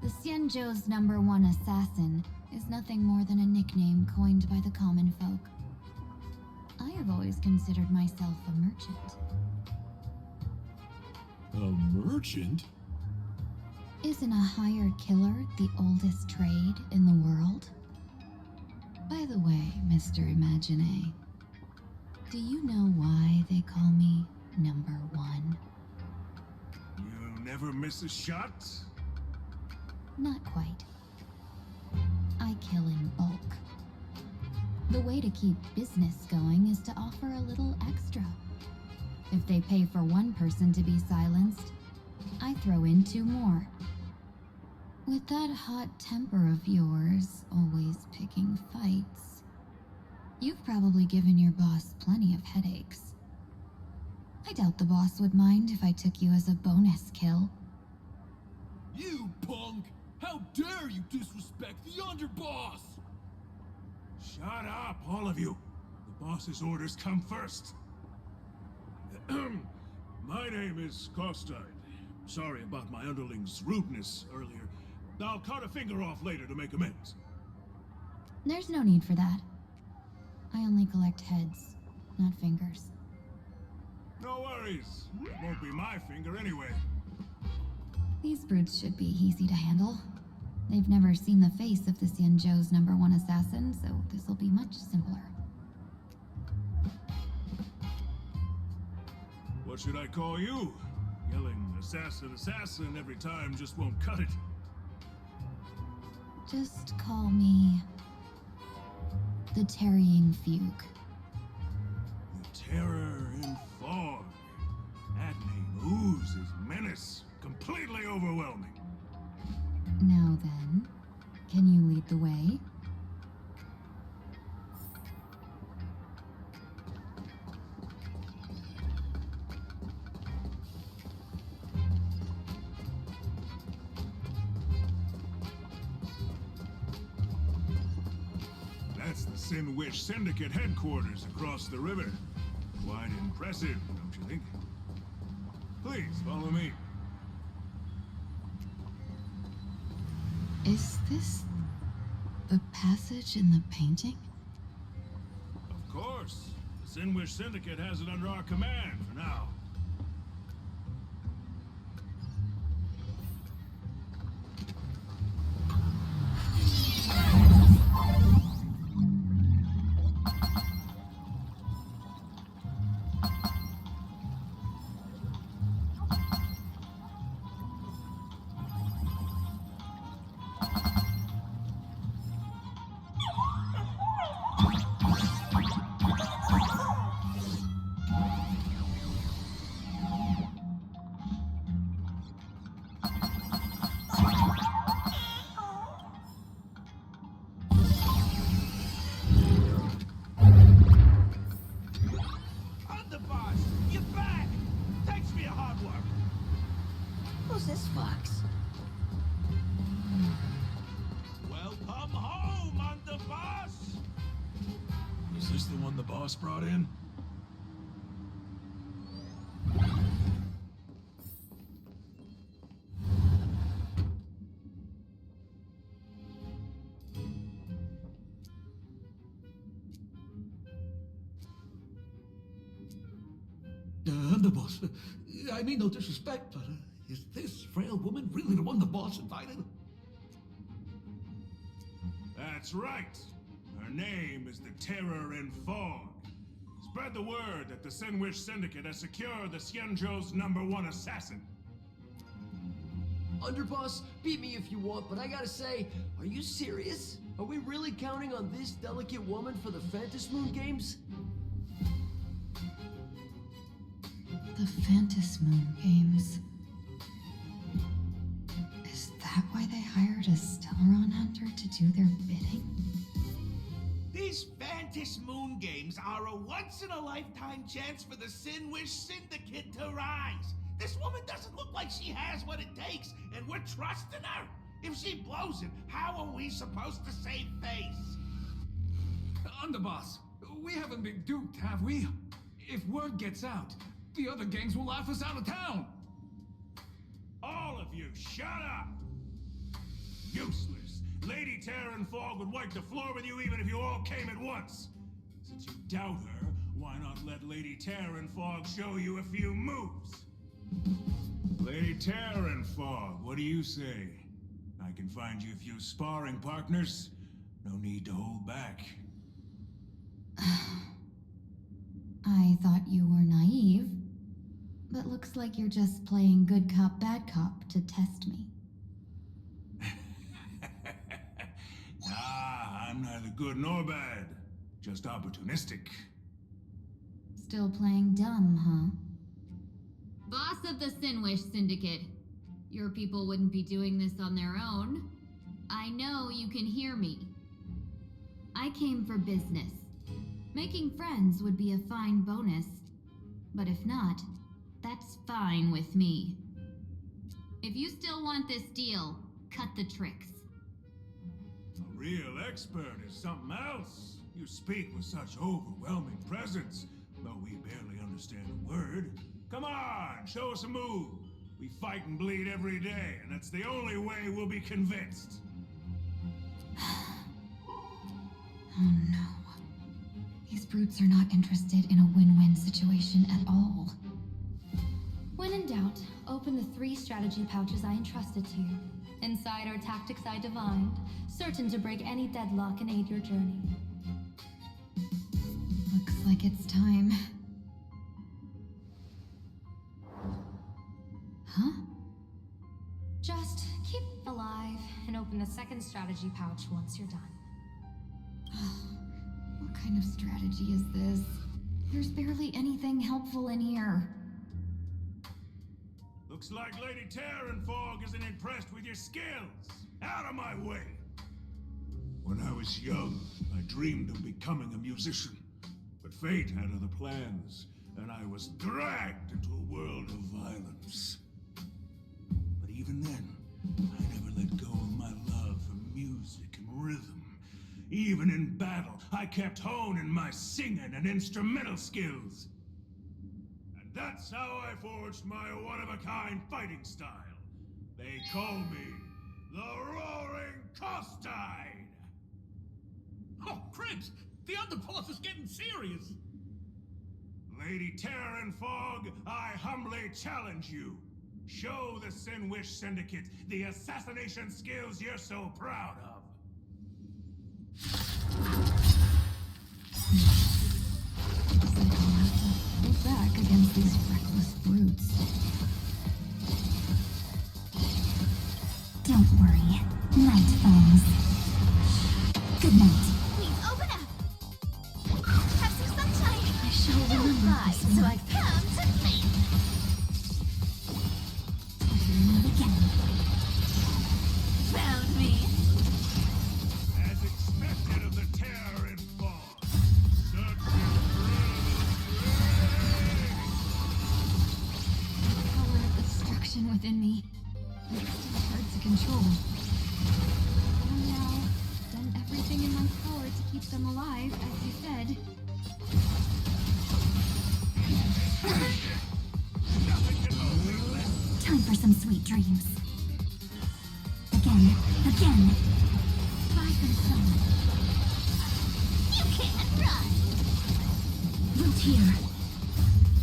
The Xianzhou's #1 assassin is nothing more than a nickname coined by the common folk. I have always considered myself a merchant. A merchant? Isn't a hired killer the oldest trade in the world? By the way, Mr. Imagine, do you know why they call me #1? You never miss a shot? Not quite. I kill in bulk. The way to keep business going is to offer a little extra. If they pay for one person to be silenced, I throw in 2 more. With that hot temper of yours, always picking fights, you've probably given your boss plenty of headaches. I doubt the boss would mind if I took you as a bonus kill. You punk! How dare you disrespect the underboss! Shut up, all of you. The boss's orders come first. My name is Kostide. Sorry about my underling's rudeness earlier. I'll cut a finger off later to make amends. There's no need for that. I only collect heads, not fingers. No worries. It won't be my finger anyway. These brutes should be easy to handle. They've never seen the face of the Xianzhou's #1 assassin, so this'll be much simpler. What should I call you? Yelling assassin, assassin every time just won't cut it. Just call me the Tarrying Fugue. The terror in fog. That name oozes menace. Completely overwhelming. Now then, can you lead the way? That's the Sin Wish Syndicate headquarters across the river. Quite impressive, don't you think? Please, follow me. Is this the passage in the painting? Of course. The Sin Wish Syndicate has it under our command for now. Underboss, you're back! Thanks for your hard work. Who's this fox? Welcome home, Underboss! Is this the one the boss brought in? Underboss, I mean no disrespect, but is this frail woman really the one the boss invited? That's right. Her name is the Terror in Fog. Spread the word that the Sin Wish Syndicate has secured the Xianzhou's #1 assassin. Underboss, beat me if you want, but I gotta say, are you serious? Are we really counting on this delicate woman for the Phantasmoon Games? The Phantasmoon Games. Is that why they hired a Stellaron hunter to do their bidding? These Phantasmoon Games are a once-in-a-lifetime chance for the Sin Wish Syndicate to rise. This woman doesn't look like she has what it takes, and we're trusting her. If she blows it, how are we supposed to save face? Underboss, we haven't been duped, have we? If word gets out, the other gangs will laugh us out of town. All of you, shut up! Useless. Lady Terran Fog would wipe the floor with you even if you all came at once. Since you doubt her, why not let Lady Terran Fog show you a few moves? Lady Terran Fog, what do you say? I can find you a few sparring partners. No need to hold back. I thought you were naive, but looks like you're just playing good cop, bad cop to test me. Ah, I'm neither good nor bad. Just opportunistic. Still playing dumb, huh? Boss of the Sinwish Syndicate. Your people wouldn't be doing this on their own. I know you can hear me. I came for business. Making friends would be a fine bonus, but if not, that's fine with me. If you still want this deal, cut the tricks. A real expert is something else. You speak with such overwhelming presence, though we barely understand a word. Come on, show us a move. We fight and bleed every day, and that's the only way we'll be convinced. Oh no. These brutes are not interested in a win-win situation at all. When in doubt, open the 3 strategy pouches I entrusted to you. Inside are tactics I divined, certain to break any deadlock and aid your journey. Looks like it's time. Huh? Just keep alive and open the 2nd strategy pouch once you're done. What kind of strategy is this? There's barely anything helpful in here. Looks like Lady Terran Fog isn't impressed with your skills. Out of my way! When I was young, I dreamed of becoming a musician. But fate had other plans, and I was dragged into a world of violence. But even then, I never let go of my love for music and rhythm. Even in battle, I kept honing my singing and instrumental skills. And that's how I forged my one-of-a-kind fighting style. They call me the Roaring Costine! Oh, Cribs! The underboss is getting serious! Lady Terran Fog, I humbly challenge you. Show the Sinwish Syndicate the assassination skills you're so proud of. Go back against these reckless brutes. Don't worry. Night falls. Good night. Please open up. Have some sunshine. I shall remember Right, this so one. I've come to think. Meet again. Found me. As expected of the Terran Fog, such The power of destruction within me. It's still hard to control. I've now done everything in my power to keep them alive, as you said. Time for some sweet dreams. Again. Rise and sun. You can't run. Root here.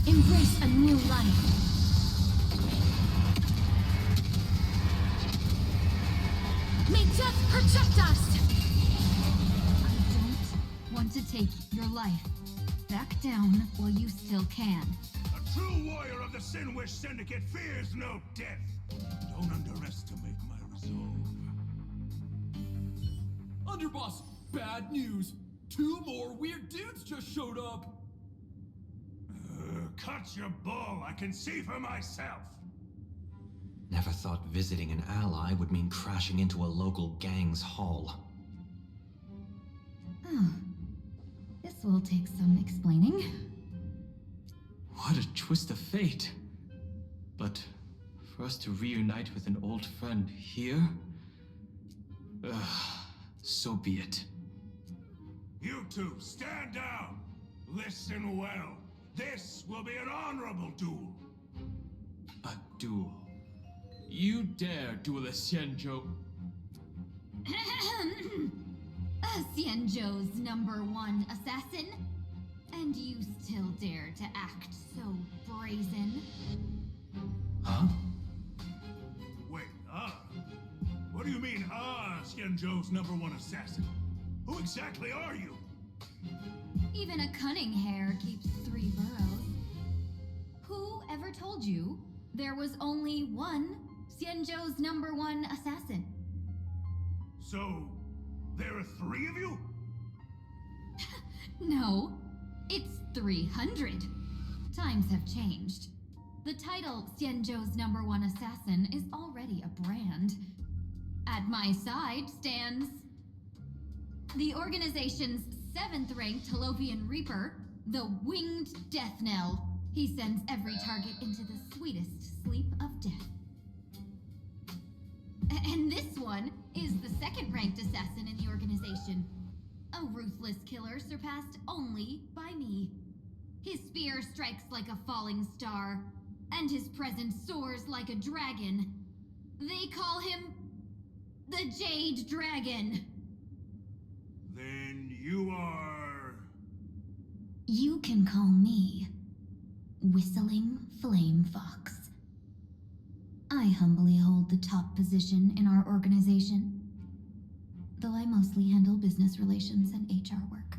Embrace a new life. May death protect us! I don't want to take your life. Back down while you still can. A true warrior of the Sinwish Syndicate fears no death. Don't underestimate my resolve. Underboss, bad news. 2 more weird dudes just showed up. Cut your bull, I can see for myself. Never thought visiting an ally would mean crashing into a local gang's hall. Oh. This will take some explaining. What a twist of fate. But for us to reunite with an old friend here? So be it. You two, stand down. Listen well. This will be an honorable duel. A duel. You dare duel a Xianzhou? Xianzhou's #1 assassin? And you still dare to act so brazen? Huh? Wait, What do you mean, Xianzhou's #1 assassin? Who exactly are you? Even a cunning hare keeps 3 burrows. Who ever told you there was only one Xianzhou's #1 assassin? So, there are 3 of you? No, it's 300. Times have changed. The title Xianzhou's #1 assassin is already a brand. At my side stands the organization's 7th-ranked Talopian Reaper, the Winged Death Knell. He sends every target into the sweetest sleep of death. And this one is the 2nd-ranked assassin in the organization. A ruthless killer surpassed only by me. His spear strikes like a falling star, and his presence soars like a dragon. They call him the Jade Dragon. Then you are... You can call me Whistling Flame Fox. I humbly hold the top position in our organization, though I mostly handle business relations and HR work.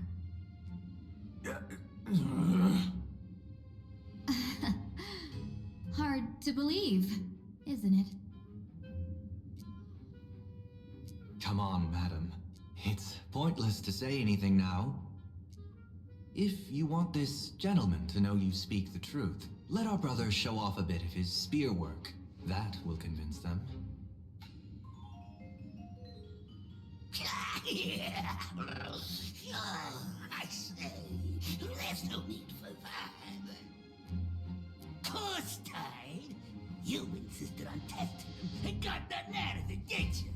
Hard to believe, isn't it? Come on, madam. It's pointless to say anything now. If you want this gentleman to know you speak the truth, let our brother show off a bit of his spear work. That will convince them. I say, there's no need for that. Costine, you insisted on testing him and got nothing out of it, did you?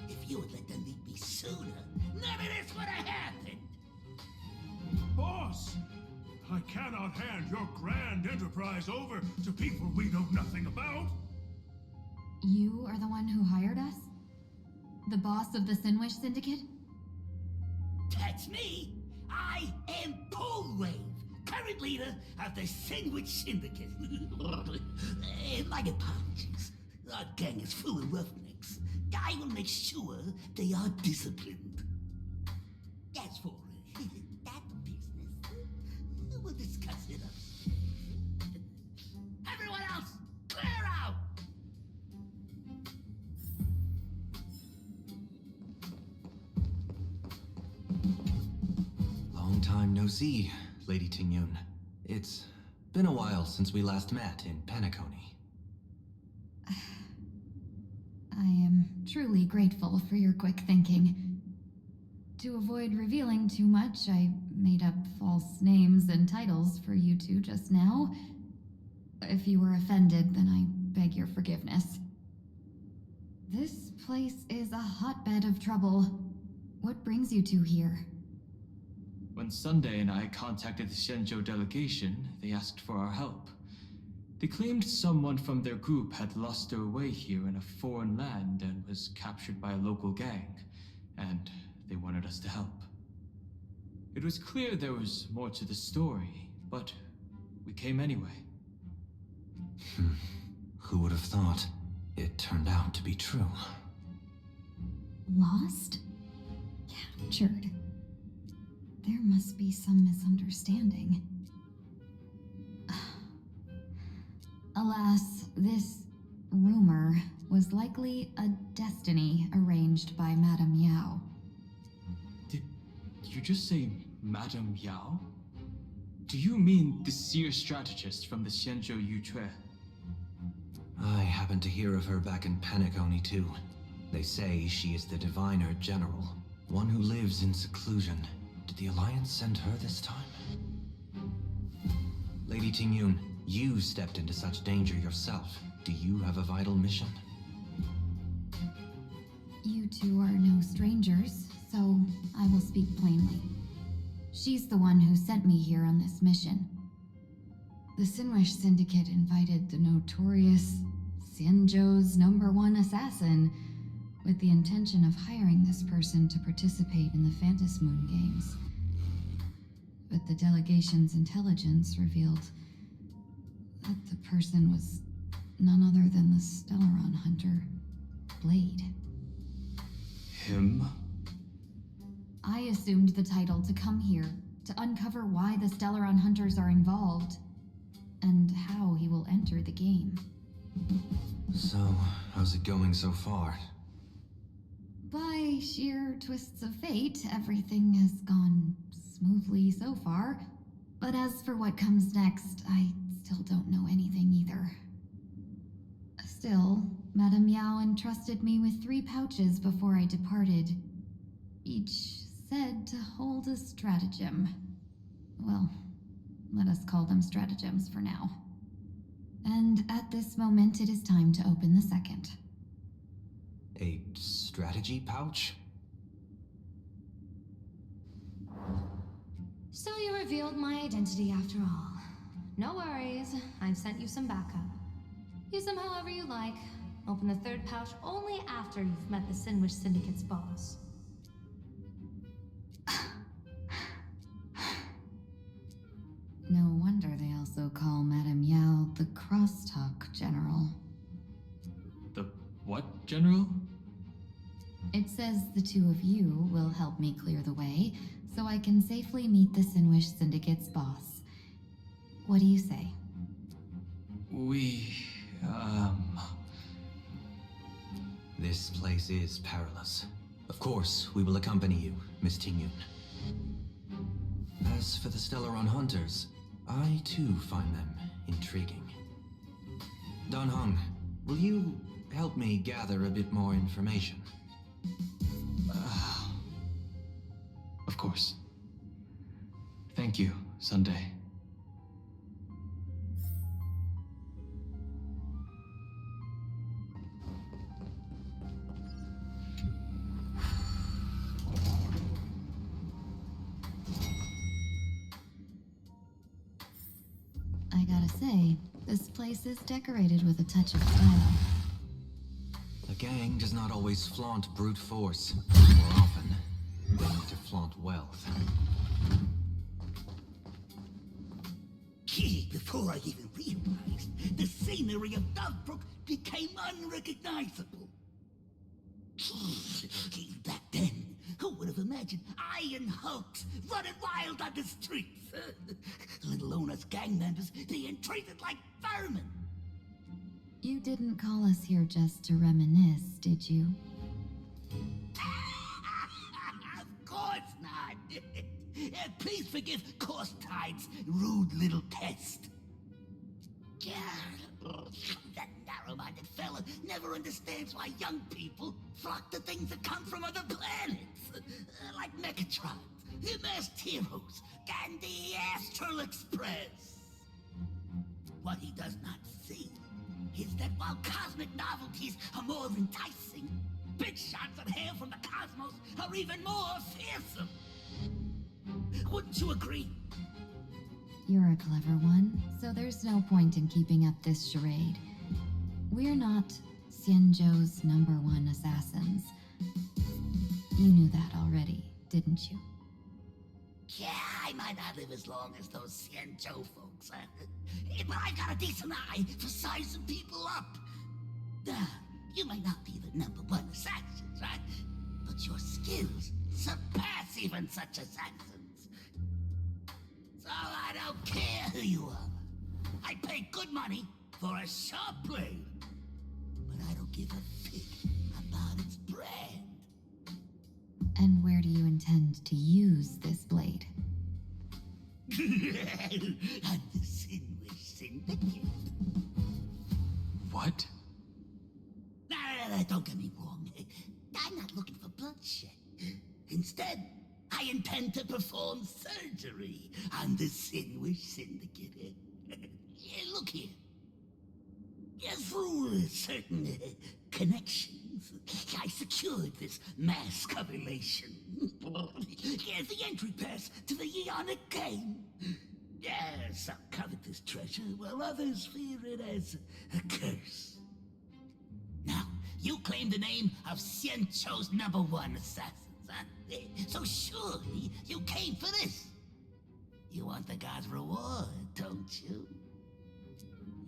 If you had let them meet me sooner, none of this would have happened. Boss! I cannot hand your grand enterprise over to people we know nothing about. You are the one who hired us? The boss of the Sinwish Syndicate? That's me. I am Polwave, current leader of the Sandwich Syndicate. My apologies. Our gang is full of roughnecks. I will make sure they are disciplined. As for that business, we'll discuss it up. Everyone else, clear out! Long time no see, Lady Tingyun. It's been a while since we last met in Penacony. I am truly grateful for your quick thinking. To avoid revealing too much, I made up false names and titles for you two just now. If you were offended, then I beg your forgiveness. This place is a hotbed of trouble. What brings you two here? When Sunday and I contacted the Shenzhou delegation, they asked for our help. They claimed someone from their group had lost their way here in a foreign land and was captured by a local gang, and they wanted us to help. It was clear there was more to the story, but we came anyway. Who would have thought? It turned out to be true. Lost? Captured? There must be some misunderstanding. Alas, this rumor was likely a destiny arranged by Madame Yao. Did you just say Madame Yao? Do you mean the seer strategist from the Shenzhou Yutue? I happened to hear of her back in Penacony too. They say she is the Diviner General, one who lives in seclusion. Did the Alliance send her this time? Lady Tingyun, you stepped into such danger yourself. Do you have a vital mission? You two are no strangers, so I will speak plainly. She's the one who sent me here on this mission. The Sinwish Syndicate invited the notorious Xianzhou's #1 assassin with the intention of hiring this person to participate in the Phantasmoon Games. But the delegation's intelligence revealed that the person was none other than the Stellaron hunter, Blade. Him? I assumed the title to come here to uncover why the Stellaron hunters are involved and how he will enter the game. So, how's it going so far? By sheer twists of fate, everything has gone smoothly so far. But as for what comes next, I still don't know anything either. Still, Madame Yao entrusted me with 3 pouches before I departed. Each said to hold a stratagem. Well, let us call them stratagems for now. And at this moment, it is time to open the second. A strategy pouch? So you revealed my identity after all. No worries, I've sent you some backup. Use them however you like. Open the third pouch only after you've met the Sinwish Syndicate's boss. No wonder they also call Madame Yao the Crosstalk General. The what, General? It says the two of you will help me clear the way, so I can safely meet the Sinwish Syndicate's boss. What do you say? This place is perilous. Of course, we will accompany you, Miss Tingyun. As for the Stellaron hunters, I too find them intriguing. Dan Heng, will you help me gather a bit more information? Of course. Thank you, Sunday. I gotta say, this place is decorated with a touch of style. A gang does not always flaunt brute force. More often, they need to flaunt wealth. Before I even realized, the scenery of Dovebrook became unrecognizable. Back then, who would have imagined iron hulks running wild on the streets? Let alone us gang members being treated like vermin. You didn't call us here just to reminisce, did you? Of course not. Please forgive Corstide's rude little test. That narrow-minded fella never understands why young people flock to things that come from other planets. Like Megatron, the Masked Heroes, and the Astral Express. What he does not see is that while cosmic novelties are more enticing, big shots of hail from the cosmos are even more fearsome. Wouldn't you agree? You're a clever one, so there's no point in keeping up this charade. We're not Xianzhou's #1 assassins. You knew that already, didn't you? Yeah, I might not live as long as those Xianzhou folks, but I got a decent eye for sizing people up. You might not be the #1 assassins, right? But your skills surpass even such assassins. So I don't care who you are. I pay good money for a sharp blade. But I don't give a fig about its brand. And where do you intend to use this blade? On the Sinwish Syndicate. What? No, don't get me wrong. I'm not looking for bloodshed. Instead, I intend to perform surgery on the Sinwish Syndicate. Look here. Through certain connections, I secured this mass coagulation. The entry pass to the Eonic game. Some covet this treasure, while others fear it as a curse. Now, you claim the name of Xianzhou's #1 assassins, huh? So surely you came for this. You want the god's reward, don't you?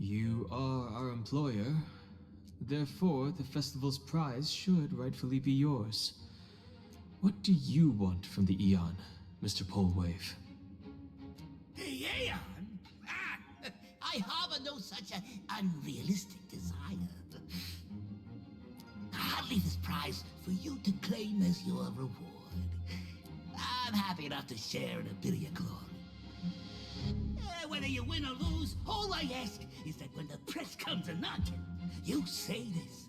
You are our employer. Therefore, the festival's prize should rightfully be yours. What do you want from the Eon, Mr. Polwave? The Aeon? I harbor no such an unrealistic desire. I'll leave this prize for you to claim as your reward. I'm happy enough to share in a bit of your glory. Whether you win or lose, all I ask is that when the press comes a-knocking, you say this.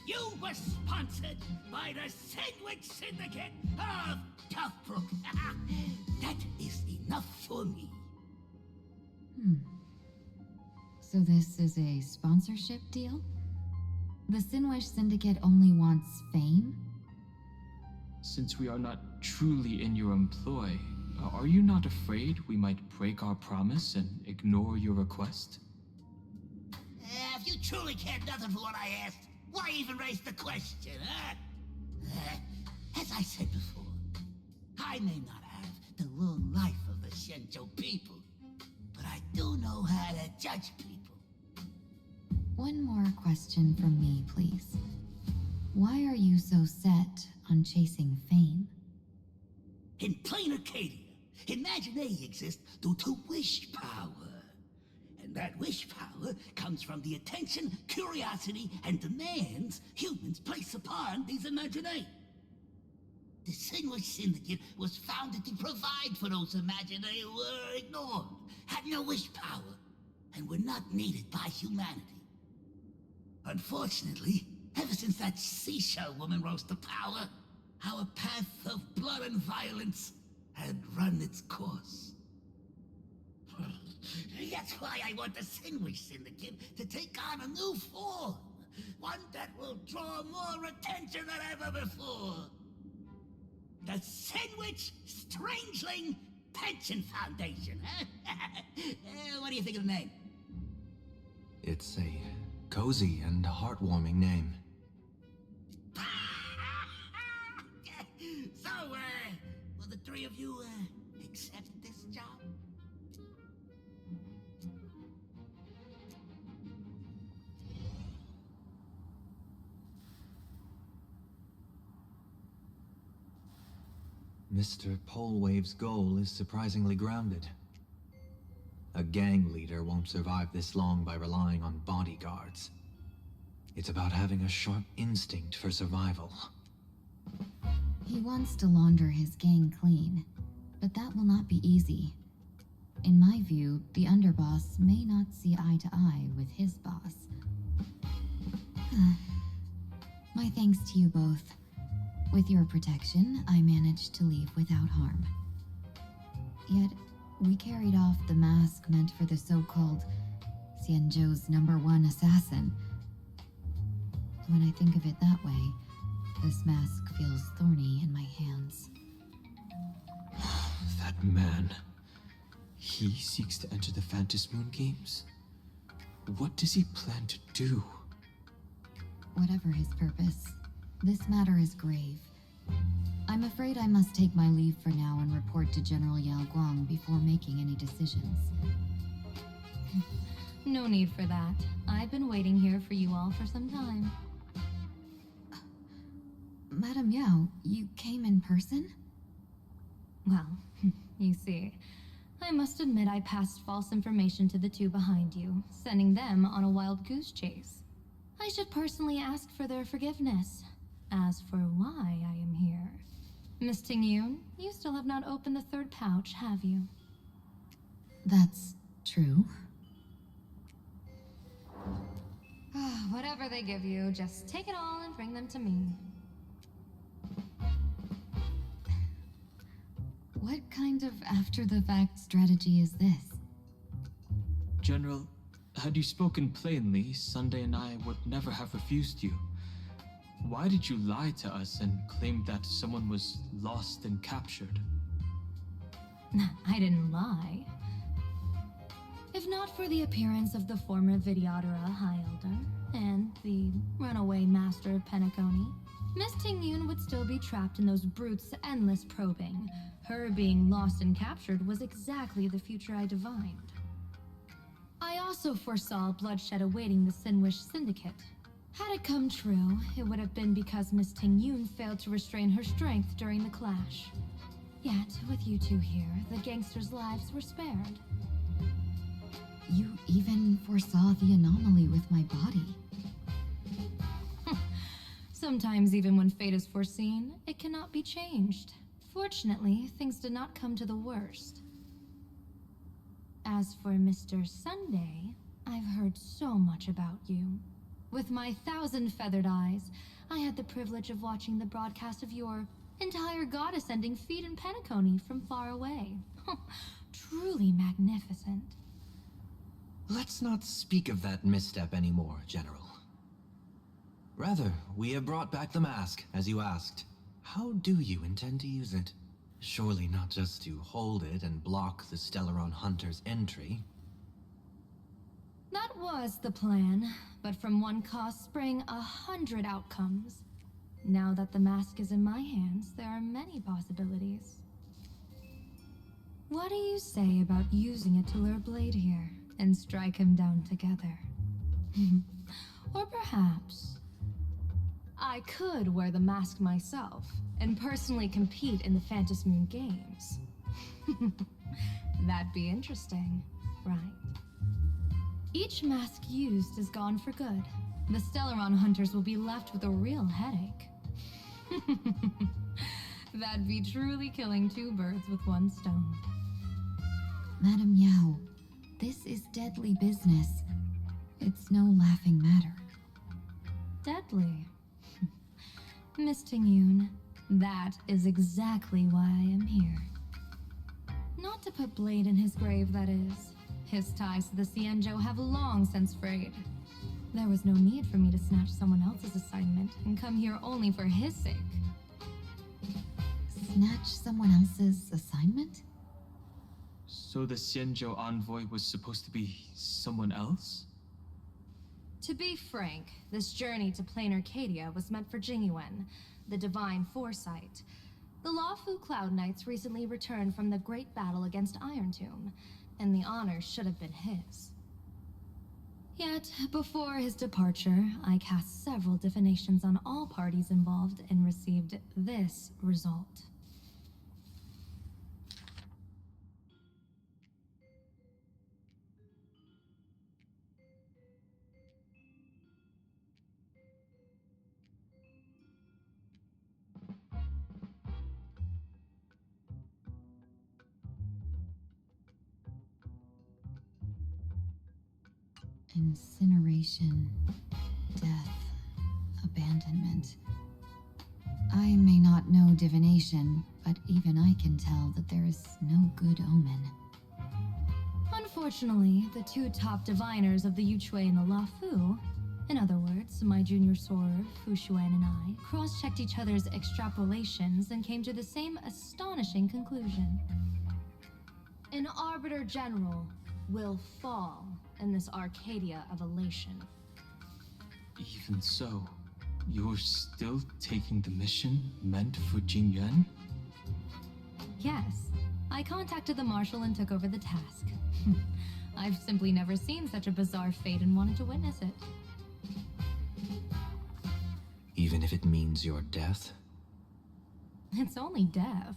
You were sponsored by the Sandwich Syndicate of Dovebrook. That is enough for me. So this is a sponsorship deal? The Sinwish Syndicate only wants fame? Since we are not truly in your employ, are you not afraid we might break our promise and ignore your request? If you truly cared nothing for what I asked, why even raise the question, huh? As I said before, I may not have the long life of the Xianzhou people, but I do know how to judge people. One more question from me, please. Why are you so set on chasing fame? In plain Arcadia, Imagination exists due to wish power. And that wish power comes from the attention, curiosity, and demands humans place upon these imaginae. The Sinwish Syndicate was founded to provide for those imaginae who were ignored, had no wish power, and were not needed by humanity. Unfortunately, ever since that seashell woman rose to power, our path of blood and violence had run its course. That's why I want the Sinwish Syndicate to take on a new form. One that will draw more attention than ever before. The Sinwich Strangeling pension foundation, huh? What do you think of the name? It's a cozy and heartwarming name. So, will the three of you, accept this job? Mr. Polewave's goal is surprisingly grounded. A gang leader won't survive this long by relying on bodyguards. It's about having a sharp instinct for survival. He wants to launder his gang clean, but that will not be easy. In my view, the underboss may not see eye to eye with his boss. My thanks to you both. With your protection, I managed to leave without harm. Yet, we carried off the mask meant for the so-called Xianzhou's #1 assassin. When I think of it that way, this mask feels thorny in my hands. That man. He seeks to enter the Phantom Moon Games. What does he plan to do? Whatever his purpose, this matter is grave. I'm afraid I must take my leave for now and report to General Yao Guang before making any decisions. No need for that. I've been waiting here for you all for some time. Madame Yao, you came in person? Well, you see, I must admit I passed false information to the two behind you, sending them on a wild goose chase. I should personally ask for their forgiveness. As for why I am here, Miss Tingyun, you still have not opened the third pouch, have you? That's true. Whatever they give you, just take it all and bring them to me. What kind of after-the-fact strategy is this? General, had you spoken plainly, Sunday and I would never have refused you. Why did you lie to us and claim that someone was lost and captured? I didn't lie. If not for the appearance of the former Vidyadhara High Elder and the runaway Master of Penacony, Miss Tingyun would still be trapped in those brutes' endless probing. Her being lost and captured was exactly the future I divined. I also foresaw bloodshed awaiting the Sinwish Syndicate. Had it come true, it would have been because Miss Tingyun failed to restrain her strength during the clash. Yet, with you two here, the gangsters' lives were spared. You even foresaw the anomaly with my body. Sometimes even when fate is foreseen, it cannot be changed. Fortunately, things did not come to the worst. As for Mr. Sunday, I've heard so much about you. With my 1,000 feathered eyes, I had the privilege of watching the broadcast of your entire goddess-ending feat in Penacony from far away. Truly magnificent. Let's not speak of that misstep anymore, General. Rather, we have brought back the mask, as you asked. How do you intend to use it? Surely not just to hold it and block the Stellaron Hunter's entry. That was the plan, but from one cause sprang 100 outcomes. Now that the mask is in my hands, there are many possibilities. What do you say about using it to lure Blade here and strike him down together? Or perhaps I could wear the mask myself and personally compete in the Phantom Moon Games. That'd be interesting, right? Each mask used is gone for good. The Stellaron hunters will be left with a real headache. That'd be truly killing two birds with one stone. Madame Yao, this is deadly business. It's no laughing matter. Deadly? Miss Tingyun, that is exactly why I am here. Not to put Blade in his grave, that is. His ties to the Xianzhou have long since frayed. There was no need for me to snatch someone else's assignment and come here only for his sake. Snatch someone else's assignment? So the Xianzhou envoy was supposed to be someone else? To be frank, this journey to Plain Arcadia was meant for Jingyuan, the divine foresight. The Luofu Cloud Knights recently returned from the great battle against Iron Tomb, and the honor should have been his. Yet, before his departure, I cast several divinations on all parties involved and received this result. Incineration, death, abandonment. I may not know divination, but even I can tell that there is no good omen. Unfortunately, the two top diviners of the Yuchui and the Luofu, in other words, my junior soror, Fu Xuan, and I, cross-checked each other's extrapolations and came to the same astonishing conclusion. An Arbiter General will fall in this Arcadia of elation. Even so, you're still taking the mission meant for Jingyuan? Yes, I contacted the Marshal and took over the task. I've simply never seen such a bizarre fate and wanted to witness it. Even if it means your death? It's only death.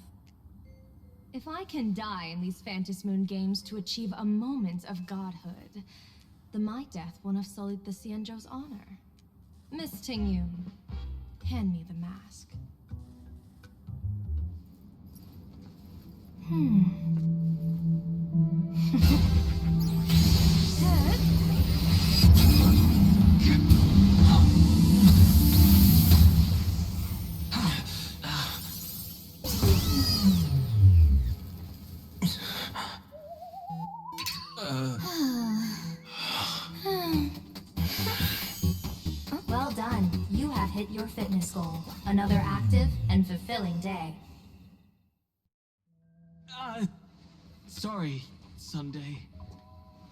If I can die in these Phantasmoon games to achieve a moment of godhood, then my death won't have sullied the Xianzhou's honor. Miss Tingyun, hand me the mask. Well done. You have hit your fitness goal. Another active and fulfilling day. Sorry, Sunday.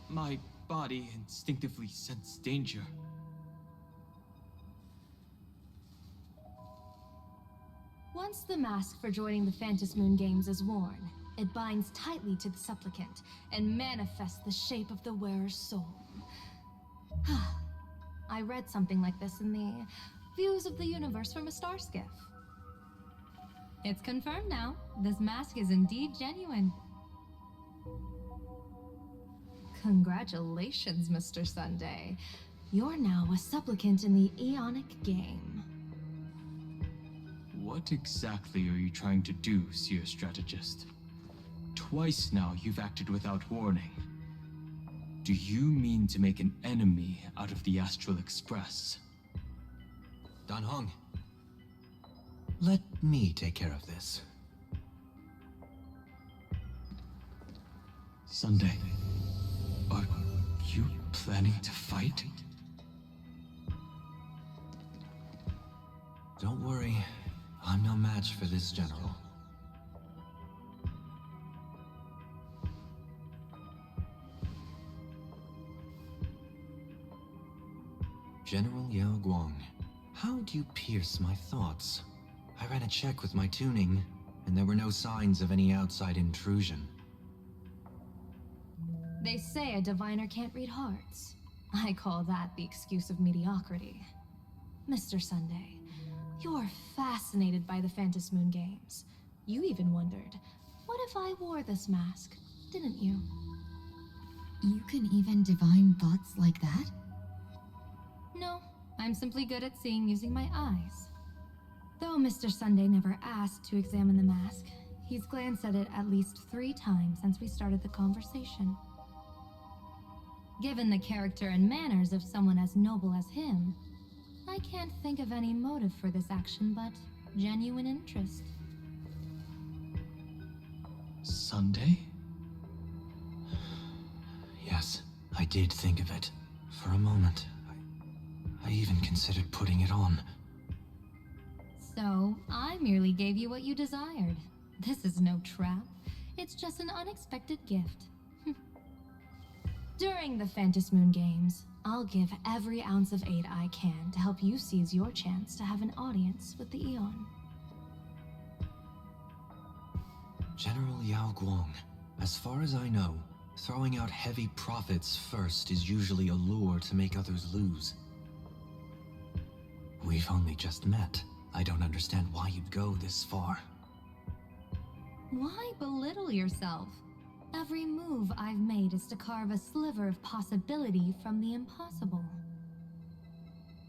My body instinctively sensed danger. Once the mask for joining the Phantasmoon games is worn, it binds tightly to the supplicant and manifests the shape of the wearer's soul. I read something like this in the Views of the Universe from a Star Skiff. It's confirmed now. This mask is indeed genuine. Congratulations, Mr. Sunday. You're now a supplicant in the Aeonic game. What exactly are you trying to do, Seer Strategist? Twice now you've acted without warning. Do you mean to make an enemy out of the Astral Express? Dan Heng, let me take care of this. Sunday, are you planning to fight? Don't worry, I'm no match for this general. General Yao Guang, how do you pierce my thoughts? I ran a check with my tuning, and there were no signs of any outside intrusion. They say a diviner can't read hearts. I call that the excuse of mediocrity. Mr. Sunday, you're fascinated by the Phantasmoon games. You even wondered, what if I wore this mask, didn't you? You can even divine thoughts like that? No, I'm simply good at seeing using my eyes. Though Mr. Sunday never asked to examine the mask, he's glanced at it at least 3 times since we started the conversation. Given the character and manners of someone as noble as him, I can't think of any motive for this action but genuine interest. Sunday? Yes, I did think of it. For a moment. I even considered putting it on. So, I merely gave you what you desired. This is no trap. It's just an unexpected gift. During the Phantasmoon Games, I'll give every ounce of aid I can to help you seize your chance to have an audience with the Eon. General Yao Guang, as far as I know, throwing out heavy profits first is usually a lure to make others lose. We've only just met. I don't understand why you'd go this far. Why belittle yourself? Every move I've made is to carve a sliver of possibility from the impossible.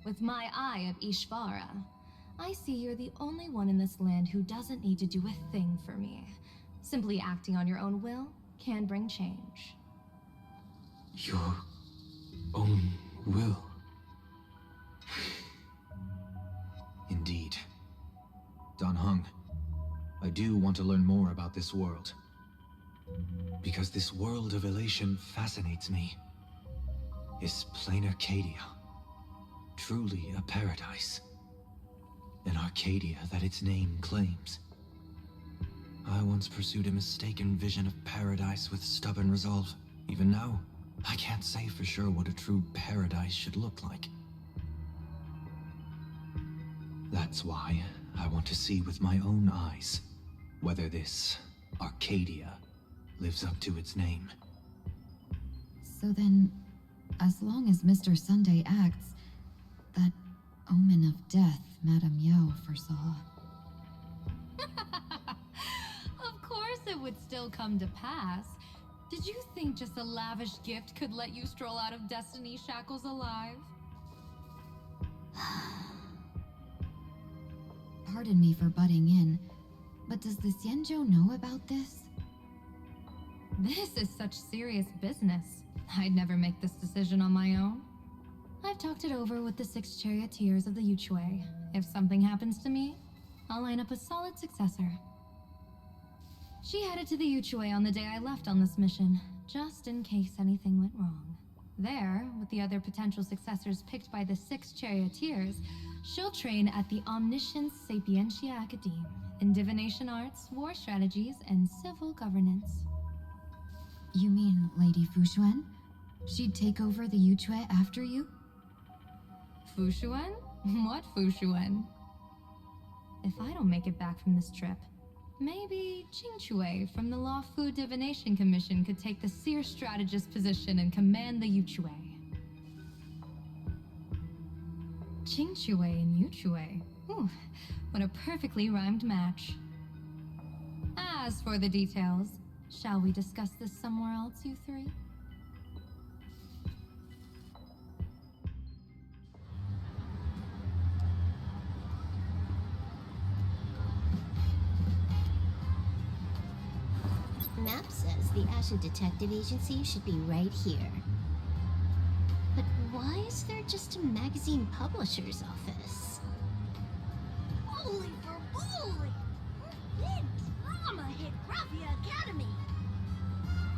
With my eye of Ishvara, I see you're the only one in this land who doesn't need to do a thing for me. Simply acting on your own will can bring change. Your own will. Indeed. Dan Heng, I do want to learn more about this world. Because this world of elation fascinates me. Is plain Arcadia truly a paradise? An Arcadia that its name claims. I once pursued a mistaken vision of paradise with stubborn resolve. Even now, I can't say for sure what a true paradise should look like. That's why I want to see with my own eyes whether this Arcadia lives up to its name. So then, as long as Mr. Sunday acts, that omen of death Madame Yao foresaw. Of course it would still come to pass. Did you think just a lavish gift could let you stroll out of Destiny shackles alive? Pardon me for butting in, but does the Xianzhou know about this? This is such serious business. I'd never make this decision on my own. I've talked it over with the 6 charioteers of the Yuchue. If something happens to me, I'll line up a solid successor. She headed to the Yuchue on the day I left on this mission, just in case anything went wrong. There, with the other potential successors picked by the 6 charioteers, she'll train at the Omniscience Sapientia Academe in divination arts, war strategies, and civil governance. You mean Lady Fushuan? She'd take over the Yuchue after you? Fushuan? What Fushuan? If I don't make it back from this trip, maybe Qingchue from the Law Fu Divination Commission could take the seer strategist position and command the Yuchue. Qingchue and Yuchue. Ooh, what a perfectly rhymed match. As for the details, shall we discuss this somewhere else, you three? Map says the Ashen Detective Agency should be right here. But why is there just a magazine publisher's office? Holy for bully! Big drama hit Graphia Academy!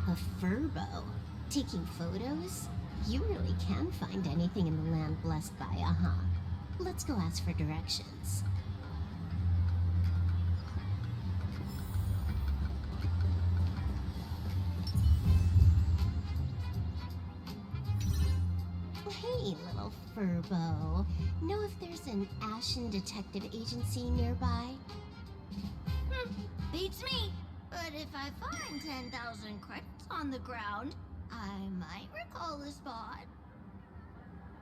A furbo? Taking photos? You really can find anything in the land blessed by a hawk. Let's go ask for directions. Hey, little furbo. Know if there's an Ashen Detective Agency nearby? Beats me! But if I find 10,000 credits on the ground, I might recall the spot.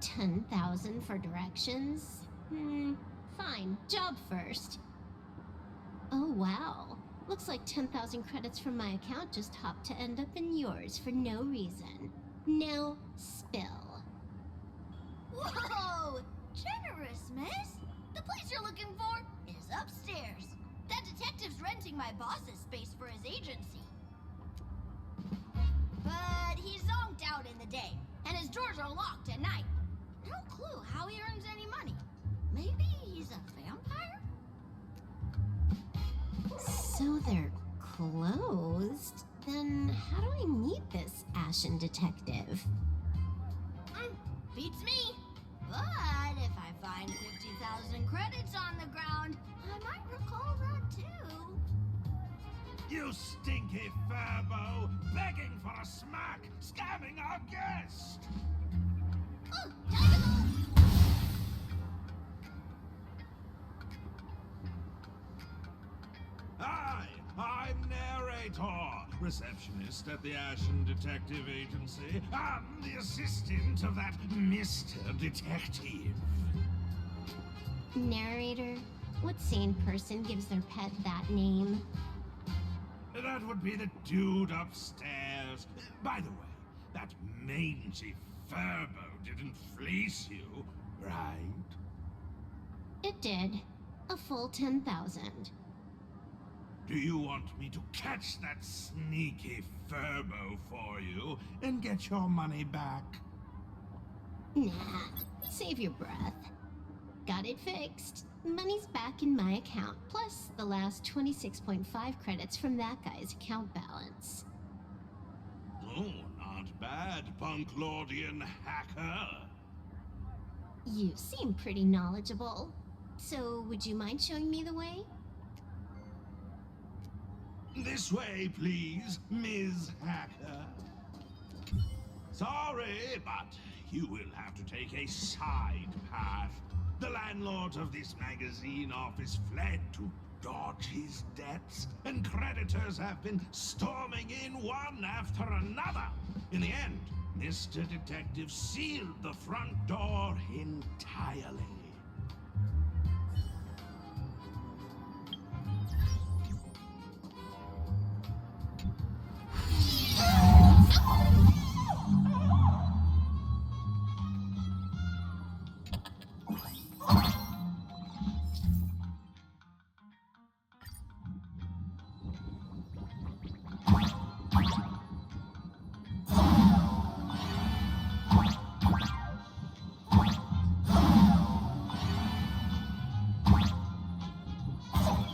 10,000 for directions? Fine. Job first. Oh, wow. Looks like 10,000 credits from my account just hopped to end up in yours for no reason. Now, spill. Whoa! Generous, miss! The place you're looking for is upstairs. That detective's renting my boss's space for his agency. But he's zonked out in the day, and his doors are locked at night. No clue how he earns any money. Maybe he's a vampire? So they're closed? Then how do I meet this Ashen Detective? Beats me. But if I find 50,000 credits on the ground, I might recall that too. You stinky furbo! Begging for a smack! Scamming our guest! I'm narrator, receptionist at the Ashen Detective Agency. I'm the assistant of that Mr. Detective. Narrator? What sane person gives their pet that name? That would be the dude upstairs. By the way, that mangy furbo didn't fleece you, right? It did. A full 10,000. Do you want me to catch that sneaky furbo for you and get your money back? Nah, save your breath. Got it fixed. Money's back in my account, plus the last 26.5 credits from that guy's account balance. Oh, not bad, Punklordian hacker. You seem pretty knowledgeable. So, would you mind showing me the way? This way, please, Ms. Hacker. Sorry, but you will have to take a side path. The landlord of this magazine office fled to dodge his debts, and creditors have been storming in one after another. In the end, Mr. Detective sealed the front door entirely.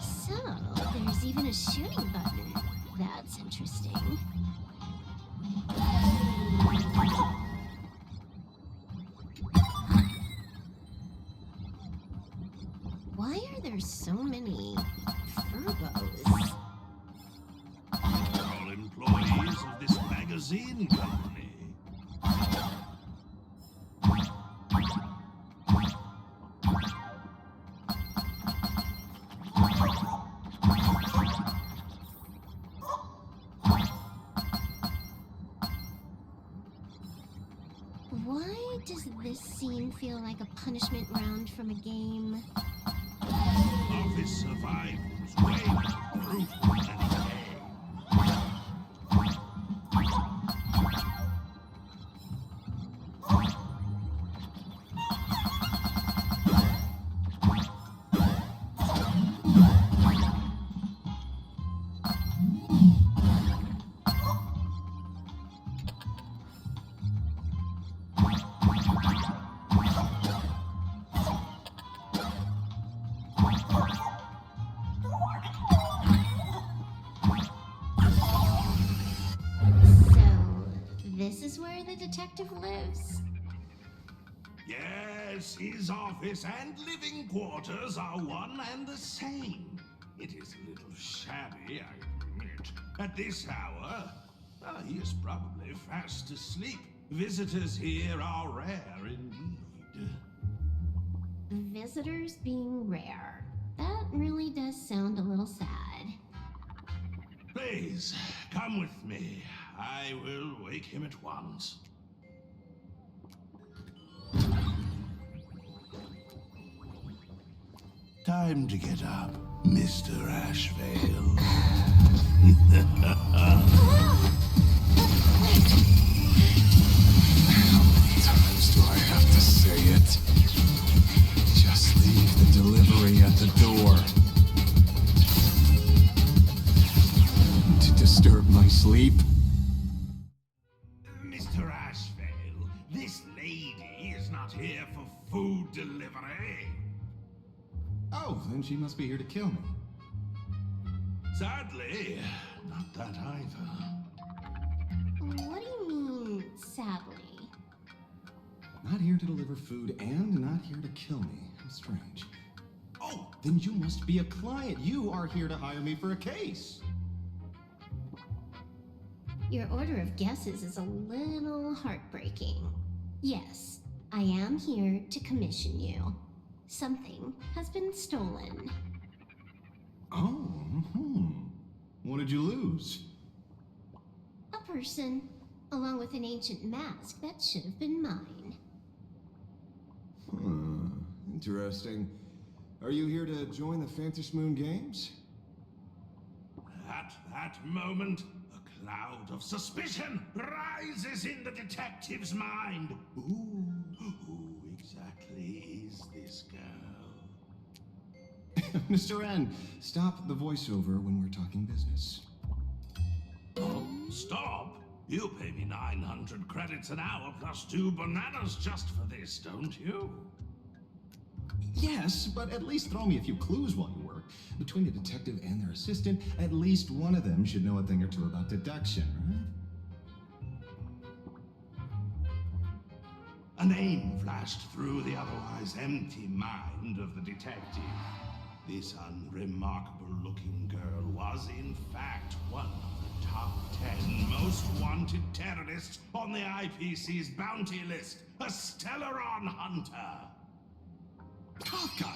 So, there's even a shooting button. That's interesting. Why are there so many furbos? All employees of this magazine company. Why does this scene feel like a punishment round from a game? Office survivors wait, brutal and gay. This is where the detective lives? Yes, his office and living quarters are one and the same. It is a little shabby, I admit. At this hour, he is probably fast asleep. Visitors here are rare indeed. Visitors being rare. That really does sound a little sad. Please, come with me. I will wake him at once. Time to get up, Mr. Ashvale. How many times do I have to say it? Just leave the delivery at the door. To disturb my sleep? Mr. Ashvale, this lady is not here for food delivery. Oh, then she must be here to kill me. Sadly, not that either. What do you mean, sadly? Not here to deliver food and not here to kill me. How strange. Oh, then you must be a client. You are here to hire me for a case. your order of guesses is a little heartbreaking. Yes, I am here to commission you. Something has been stolen. Oh, what did you lose? A person, along with an ancient mask that should have been mine. Interesting. Are you here to join the Phantasmoon Games? At that moment, a cloud of suspicion rises in the detective's mind. Who exactly is this girl? Mr. N, stop the voiceover when we're talking business. Oh, stop! You pay me 900 credits an hour plus 2 bananas just for this, don't you? Yes, but at least throw me a few clues while you work. Between a detective and their assistant, at least one of them should know a thing or two about deduction, right? A name flashed through the otherwise empty mind of the detective. This unremarkable-looking girl was, in fact, one of the top 10 most wanted terrorists on the IPC's bounty list, a Stellaron hunter. Kafka!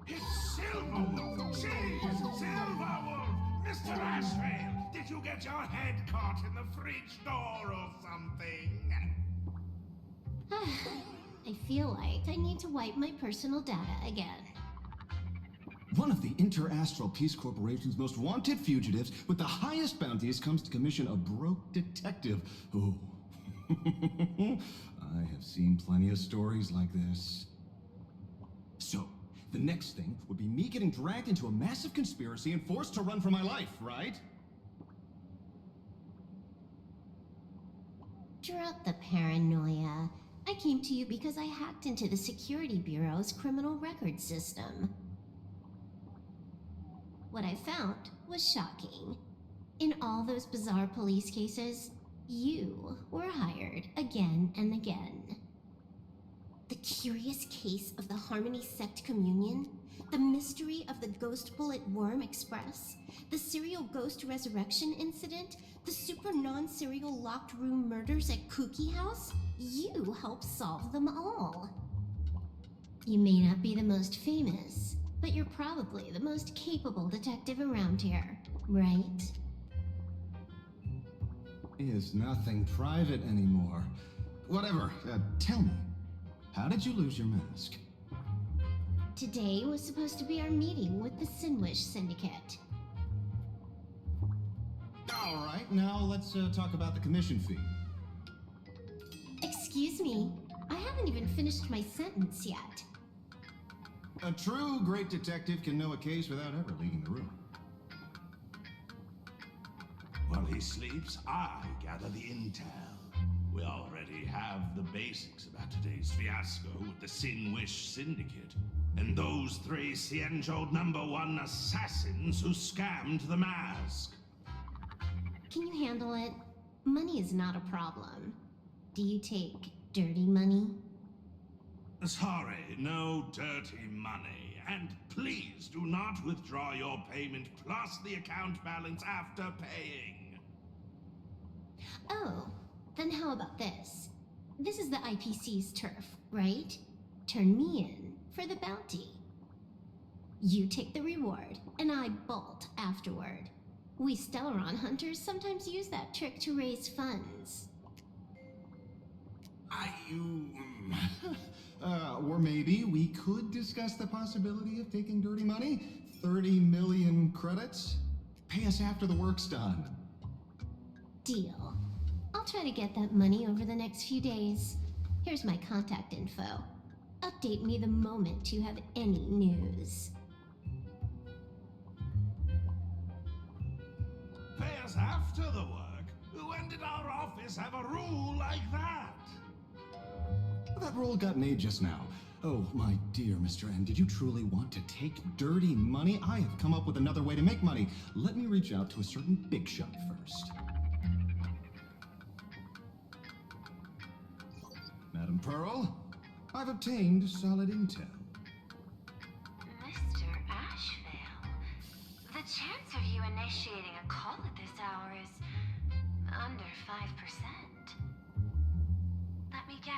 It's Silverwolf! She's Silverwolf! Mr. Ashrail, did you get your head caught in the fridge door or something? I feel like I need to wipe my personal data again. One of the Interastral Peace Corporation's most wanted fugitives with the highest bounties comes to commission a broke detective. Oh, I have seen plenty of stories like this. So, the next thing would be me getting dragged into a massive conspiracy and forced to run for my life, right? Drop the paranoia. I came to you because I hacked into the Security Bureau's criminal record system. What I found was shocking. In all those bizarre police cases, you were hired again and again. The curious case of the Harmony Sect Communion, the mystery of the Ghost Bullet Worm Express, the serial ghost resurrection incident, the super non-serial locked room murders at Kooky House, you helped solve them all. You may not be the most famous, but you're probably the most capable detective around here, right? Is nothing private anymore. Whatever, tell me, how did you lose your mask? Today was supposed to be our meeting with the Sinwish Syndicate. All right, now let's talk about the commission fee. Excuse me, I haven't even finished my sentence yet. A true great detective can know a case without ever leaving the room. While he sleeps, I gather the intel. We already have the basics about today's fiasco with the Sinwish Syndicate, and those 3 Cienjo #1 assassins who scammed the mask. Can you handle it? Money is not a problem. Do you take dirty money? Sorry, no dirty money. And please do not withdraw your payment plus the account balance after paying. Oh, then how about this? This is the IPC's turf, right? Turn me in for the bounty. You take the reward, and I bolt afterward. We Stellaron hunters sometimes use that trick to raise funds. Or maybe we could discuss the possibility of taking dirty money? 30 million credits? Pay us after the work's done. Deal. I'll try to get that money over the next few days. Here's my contact info. Update me the moment you have any news. Pay us after the work? When did our office have a rule like that? That rule got made just now. Oh, my dear Mr. N, did you truly want to take dirty money? I have come up with another way to make money. Let me reach out to a certain big shot first. Madam Pearl, I've obtained solid intel. Mr. Ashvale, the chance of you initiating a call at this hour is Under 5%. Let me guess.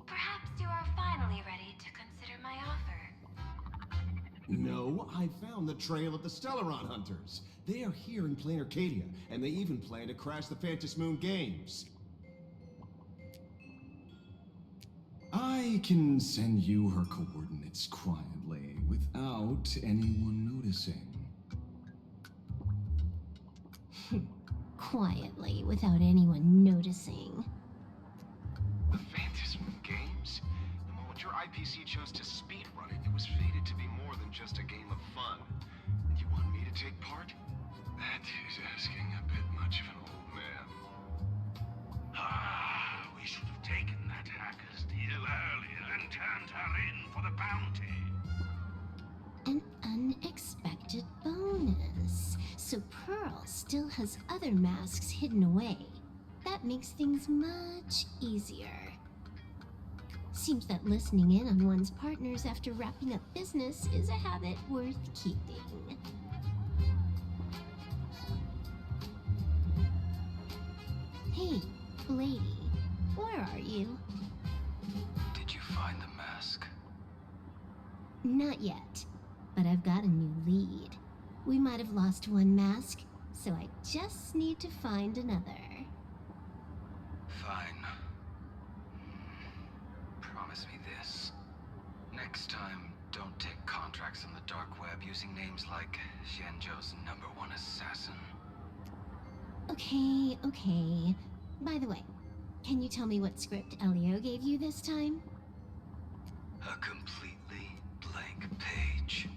Perhaps you are finally ready to consider my offer. No, I found the trail of the Stellaron Hunters. They are here in Plain Arcadia, and they even plan to crash the Phantom Moon Games. I can send you her coordinates quietly, without anyone noticing. Quietly, without anyone noticing. The Phantom Moon Games? The moment your IPC chose to speedrun it, it was fated to be more than just a game of fun. And you want me to take part? That is asking a bit much of an old man. Ah, we should have taken that hacker's deal earlier and turned her in for the bounty. An unexpected bonus. So Pearl still has other masks hidden away. That makes things much easier. Seems that listening in on one's partners after wrapping up business is a habit worth keeping. Hey, lady, where are you? Did you find the mask? Not yet, but I've got a new lead. We might have lost one mask, so I just need to find another. Fine. Promise me this. Next time, don't take contracts on the dark web using names like Xianzhou's #1 assassin. Okay. By the way, can you tell me what script Elio gave you this time? A completely blank page.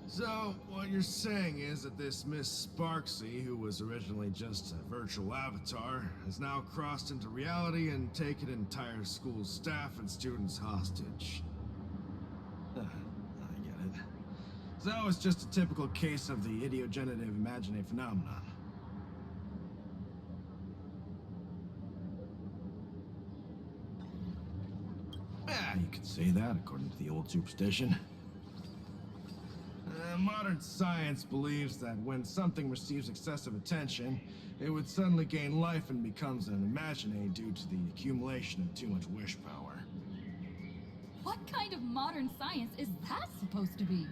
So, what you're saying is that this Miss Sparksy, who was originally just a virtual avatar, has now crossed into reality and taken entire school staff and students hostage. I get it. So it's just a typical case of the idiogenerative imaginae phenomenon. Yeah, you could say that according to the old superstition. Modern science believes that when something receives excessive attention, it would suddenly gain life and becomes an imaginae due to the accumulation of too much wish power. What kind of modern science is that supposed to be?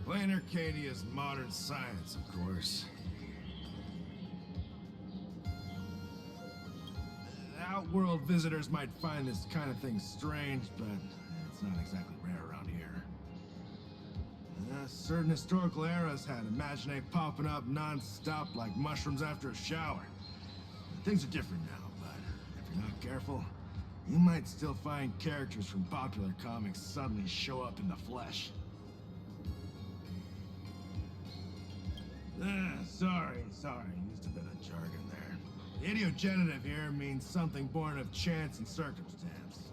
Plain Arcadia's modern science, of course. Outworld visitors might find this kind of thing strange, but it's not exactly rare around here. Certain historical eras had imaginae popping up non-stop like mushrooms after a shower. Things are different now, but if you're not careful, you might still find characters from popular comics suddenly show up in the flesh. Sorry, used a bit of jargon there. Idiogenerative here means something born of chance and circumstance.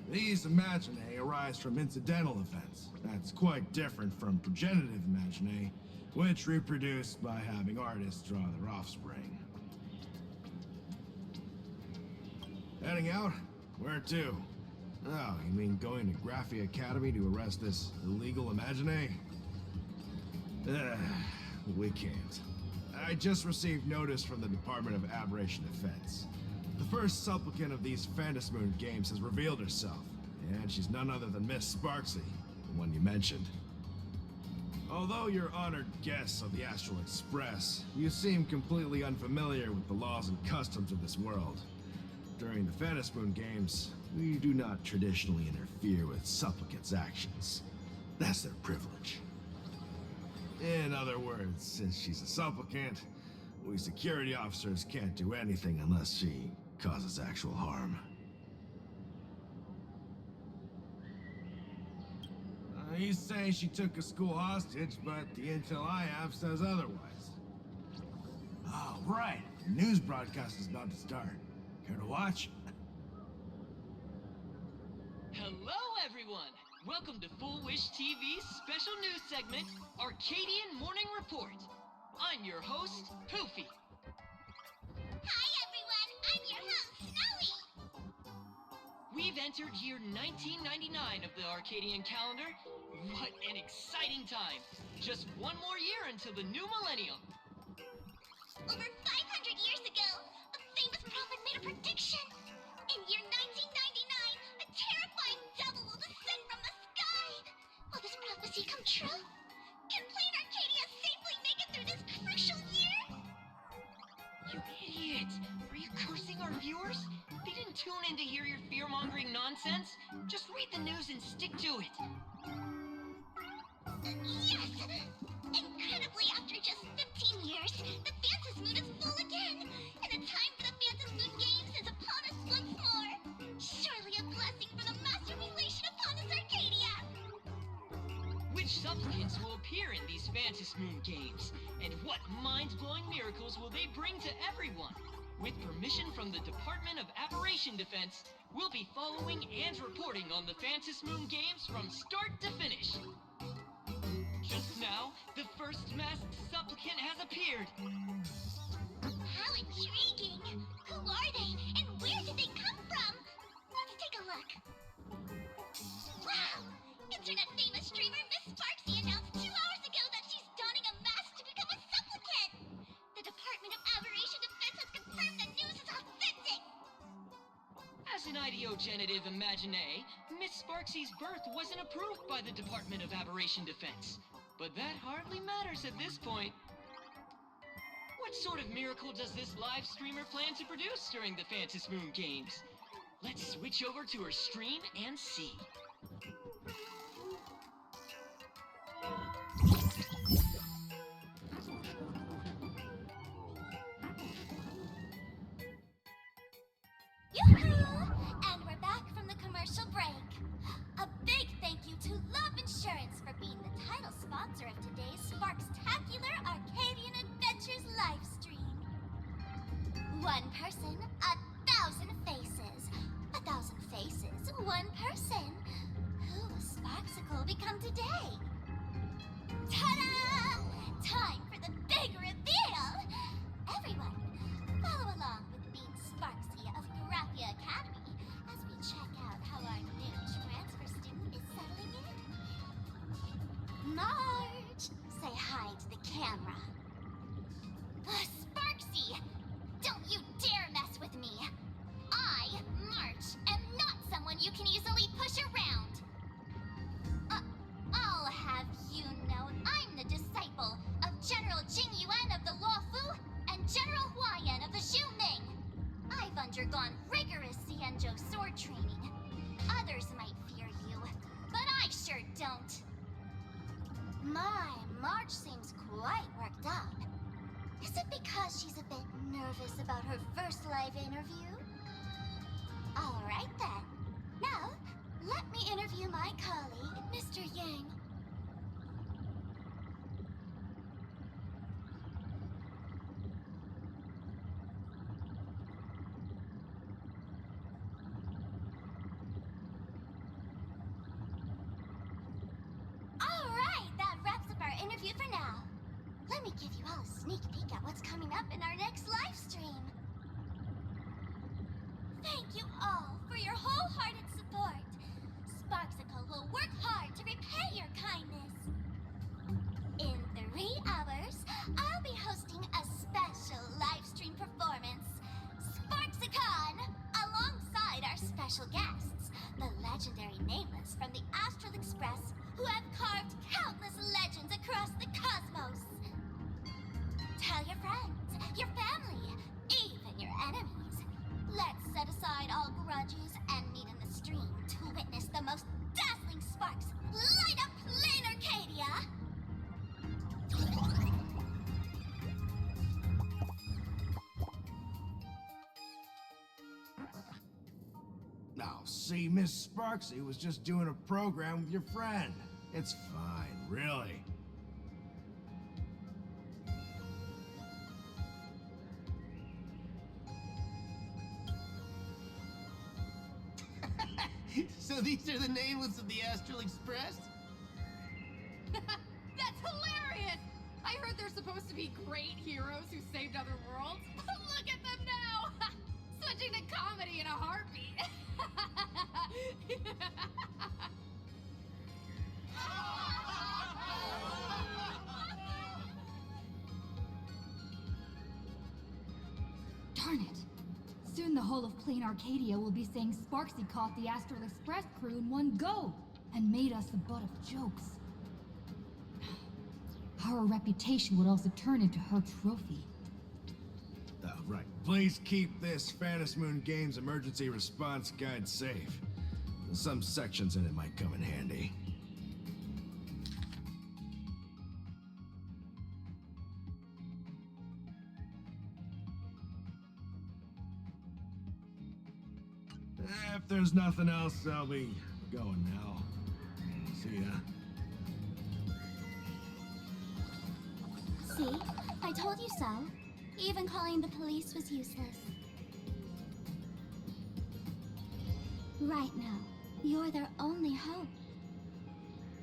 These imaginae arise from incidental events. That's quite different from progenitive imaginae, which reproduce by having artists draw their offspring. Heading out? Where to? Oh, you mean going to Graphia Academy to arrest this illegal imaginae? We can't. I just received notice from the Department of Aberration Defense. The first supplicant of these Phantom Moon Games has revealed herself, and she's none other than Miss Sparksy, the one you mentioned. Although you're honored guests of the Astral Express, you seem completely unfamiliar with the laws and customs of this world. During the Phantom Moon Games, we do not traditionally interfere with supplicants' actions. That's their privilege. In other words, since she's a supplicant, we security officers can't do anything unless she causes actual harm. You say she took a school hostage, but the intel I have says otherwise. Oh, right. The news broadcast is about to start. Care to watch? Hello, everyone! Welcome to Full Wish TV's special news segment, Arcadian Morning Report. I'm your host, Poofy. Hi, everyone! I'm your host, Snowy! we've entered year 1999 of the Arcadian calendar. What an exciting time! Just one more year until the new millennium. Over 500 years ago, a famous prophet made a prediction. In year 1999, a terrifying devil will descend from the sky. Will this prophecy come true? Can Plain Arcadia safely make it through this crucial year? You idiot! Are you cursing our viewers? They didn't tune in to hear your fear-mongering nonsense. Just read the news and stick to it. Yes! Incredibly, after just 15 years, the Phantasm Moon is full again, and the time for the Phantasm Moon Games is upon us once more. Surely a blessing from the Master Relation upon us, Arcadia! Which supplicants will appear in these Phantasm Moon Games? And what mind-blowing miracles will they bring to everyone? With permission from the Department of Aberration Defense, we'll be following and reporting on the Phantasm Moon Games from start to finish. Just now, the first masked supplicant has appeared. How intriguing! Who are they, and where did they come from? Let's take a look. Wow! Internet-famous streamer Miss Sparksy announced 2 hours ago that she's donning a mask to become a supplicant! The Department of Aberration Defense has confirmed the news is authentic! As an ideogenitive imaginae, Miss Sparksy's birth wasn't approved by the Department of Aberration Defense. But that hardly matters at this point. What sort of miracle does this live streamer plan to produce during the Phantasm Moon Games? Let's switch over to her stream and see. Yoo-hoo! And we're back from the commercial break. A big thank you to Love Insurance for being the title sponsor of today's Sparkstacular Arcadian Adventures live stream. One person, 1,000 faces. 1,000 faces, one person. Who will Sparksicle become today? Ta-da! Time for the big reveal! Everyone, follow along with Bean Sparksy of Graphia Academy as we check out how our new transfer student is settling in. Marge, say hi to the camera. Sparksy, don't you dare mess with me. I, March, am not someone you can easily push around. I'll have you know I'm the disciple of General Jing Yuan of the Luofu and General Huayan of the Xu Ming. I've undergone rigorous Xianzhou sword training. Others might fear you, but I sure don't. My, March seems quite worked up. Is it because she's a bit nervous about her first live interview? Alright then. Now, let me interview my colleague, Mr. Yang. Alright, that wraps up our interview for now. Let me give you all a sneak peek at what's coming up in our next live stream. Thank you all for your wholehearted support. Sparksicle will work hard to repay your kindness. In 3 hours, I'll be hosting a special live stream performance, Sparksicon, alongside our special guests, the legendary Nameless from the Astral Express, who have carved countless legends across the cosmos. Tell your friends, your family, even your enemies. Let's set aside all grudges and meet in the stream to witness the most dazzling sparks light up Plain Arcadia! Now, see, Miss Sparksy was just doing a program with your friend. It's fine, really. So these are the nameless of the Astral Express? That's hilarious! I heard they're supposed to be great heroes who saved other worlds. Look at them now! So switching to comedy in a heartbeat. Darn it. Soon the whole of Plain Arcadia will be saying Sparksy caught the Astral Express crew in one go and made us the butt of jokes. Our reputation would also turn into her trophy. Oh, right. Please keep this Phantom Moon Games emergency response guide safe. Some sections in it might come in handy. If there's nothing else, I'll be going now. See ya. See? I told you so. Even calling the police was useless. Right now, you're their only hope.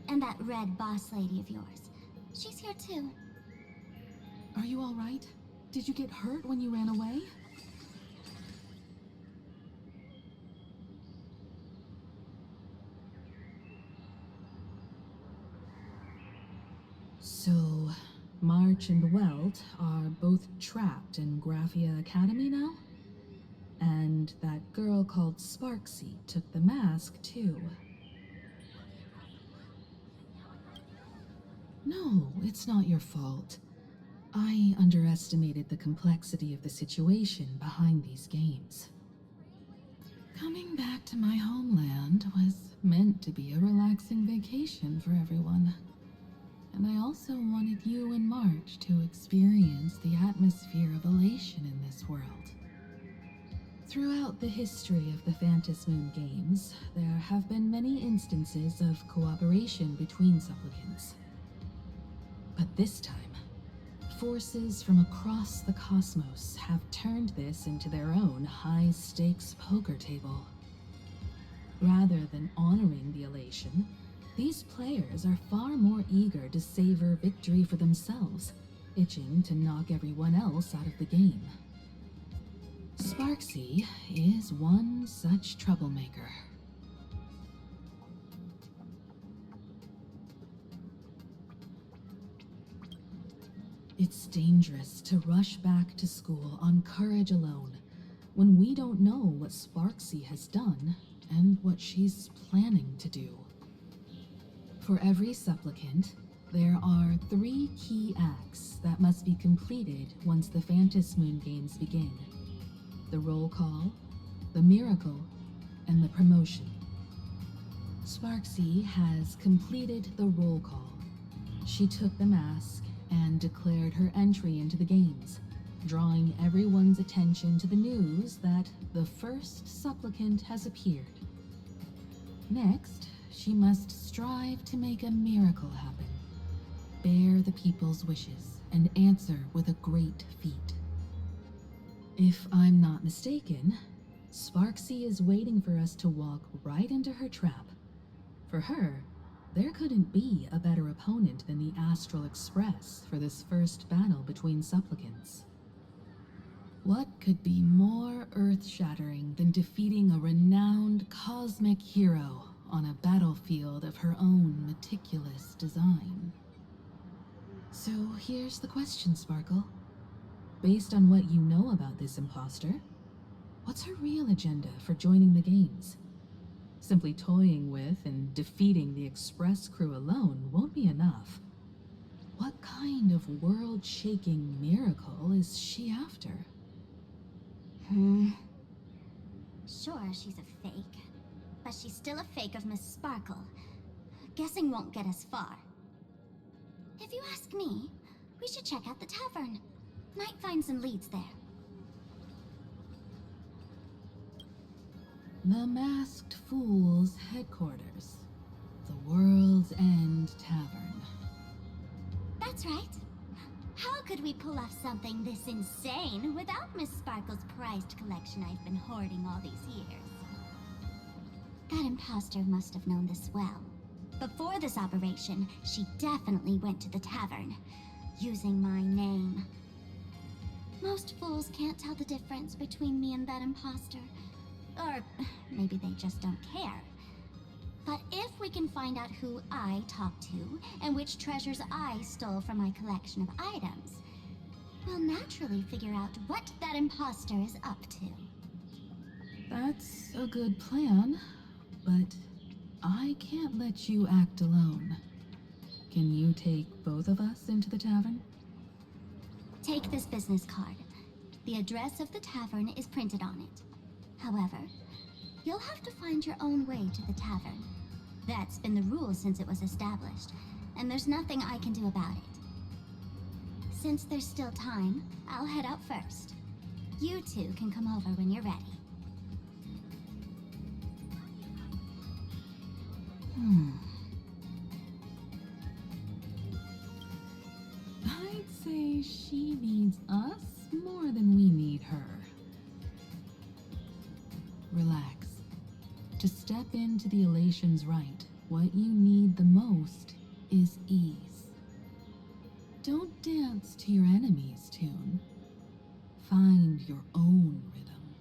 And that red boss lady of yours. She's here too. Are you all right? Did you get hurt when you ran away? So, March and Welt are both trapped in Graphia Academy now? And that girl called Sparksy took the mask, too. No, it's not your fault. I underestimated the complexity of the situation behind these games. Coming back to my homeland was meant to be a relaxing vacation for everyone. And I also wanted you and March to experience the atmosphere of elation in this world. Throughout the history of the Phantom Moon Games, there have been many instances of cooperation between supplicants. But this time, forces from across the cosmos have turned this into their own high-stakes poker table. Rather than honoring the elation, these players are far more eager to savor victory for themselves, itching to knock everyone else out of the game. Sparksy is one such troublemaker. It's dangerous to rush back to school on courage alone, when we don't know what Sparksy has done and what she's planning to do. For every supplicant, there are 3 key acts that must be completed once the Phantom Moon Games begin. The roll call, the miracle, and the promotion. Sparksy has completed the roll call. She took the mask and declared her entry into the games, drawing everyone's attention to the news that the first supplicant has appeared. Next, she must strive to make a miracle happen, bear the people's wishes, and answer with a great feat. If I'm not mistaken, Sparksy is waiting for us to walk right into her trap. For her, there couldn't be a better opponent than the Astral Express for this first battle between supplicants. What could be more earth-shattering than defeating a renowned cosmic hero on a battlefield of her own meticulous design? So here's the question, Sparkle. Based on what you know about this imposter, what's her real agenda for joining the games? Simply toying with and defeating the Express crew alone won't be enough. What kind of world-shaking miracle is she after? Sure, she's a fake. But she's still a fake of Miss Sparkle. Guessing won't get us far. If you ask me, we should check out the tavern. Might find some leads there. The Masked Fool's headquarters. The World's End Tavern. That's right. How could we pull off something this insane without Miss Sparkle's prized collection I've been hoarding all these years? That imposter must have known this well. Before this operation, she definitely went to the tavern, using my name. Most fools can't tell the difference between me and that imposter. Or maybe they just don't care. But if we can find out who I talked to and which treasures I stole from my collection of items, we'll naturally figure out what that imposter is up to. That's a good plan, but I can't let you act alone. Can you take both of us into the tavern? Take this business card. The address of the tavern is printed on it. However, you'll have to find your own way to the tavern. That's been the rule since it was established, and there's nothing I can do about it. Since there's still time, I'll head out first. You two can come over when you're ready. I'd say she needs us more than we need her. Relax. To step into the Elation's right, what you need the most is ease. Don't dance to your enemy's tune. Find your own rhythm.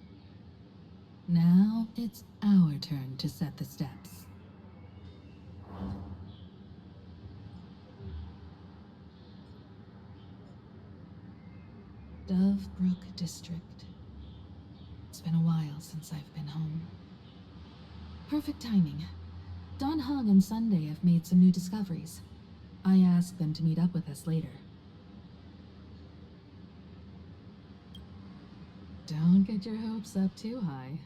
Now it's our turn to set the steps. Dovebrook District. It's been a while since I've been home. Perfect timing. Don Hung and Sunday have made some new discoveries. I asked them to meet up with us later. Don't get your hopes up too high.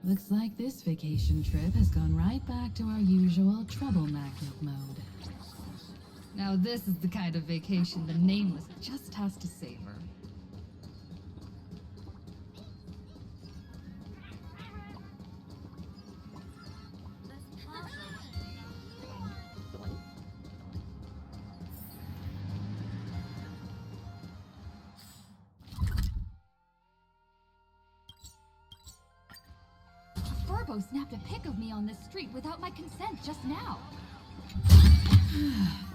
Looks like this vacation trip has gone right back to our usual trouble magnet mode. Now this is the kind of vacation the Nameless just has to savor. Furbo snapped a pic of me on this street without my consent just now.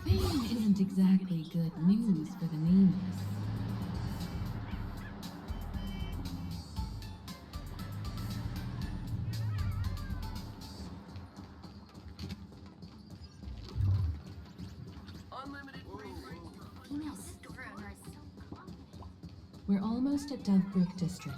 Fame isn't exactly good news for the Nameless. We're almost at Dovebrook District.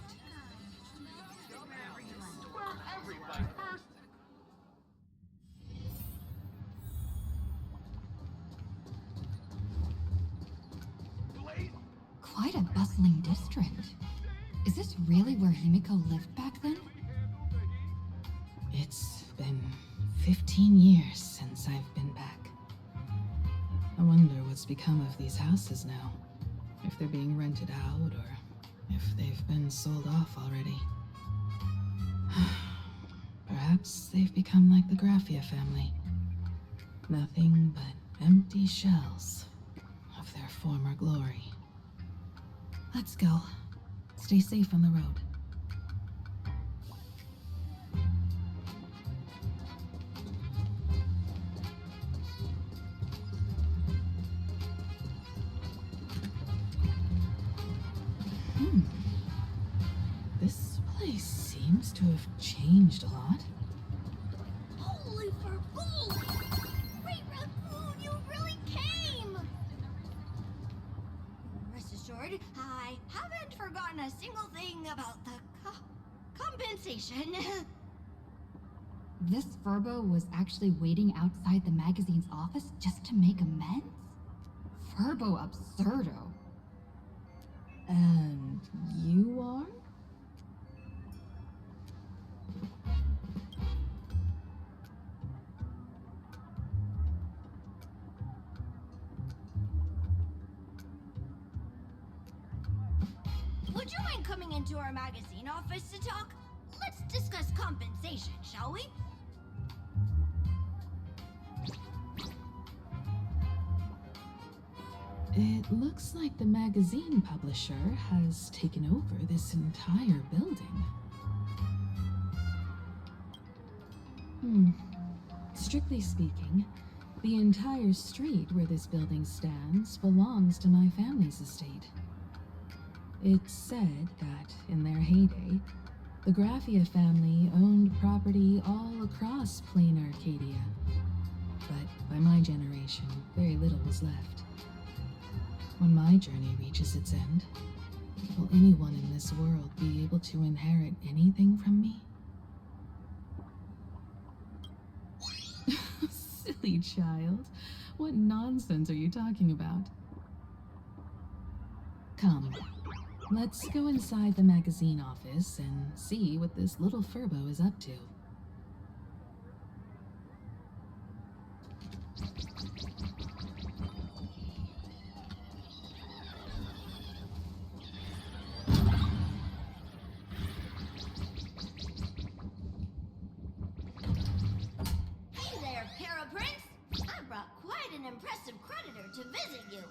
Quite a bustling district. Is this really where Himiko lived back then? It's been 15 years since I've been back. I wonder what's become of these houses now. If they're being rented out, or if they've been sold off already. Perhaps they've become like the Graffia family. Nothing but empty shells of their former glory. Let's go. Stay safe on the road. This place seems to have changed a lot. Holy for gold! Great Raccoon, you really came! Rest assured, I haven't forgotten a single thing about the compensation. This Furbo was actually waiting outside the magazine's office just to make amends? Furbo absurdo. And you are? Would you mind coming into our magazine office to talk? Let's discuss compensation, shall we? It looks like the magazine publisher has taken over this entire building. Strictly speaking, The entire street where this building stands belongs to my family's estate. It's said that, in their heyday, the Graphia family owned property all across Plain Arcadia. But by my generation, very little was left. When my journey reaches its end, will anyone in this world be able to inherit anything from me? Silly child. What nonsense are you talking about? Come, let's go inside the magazine office and see what this little Furbo is up to. Hey there, Paraprince! I brought quite an impressive creditor to visit you.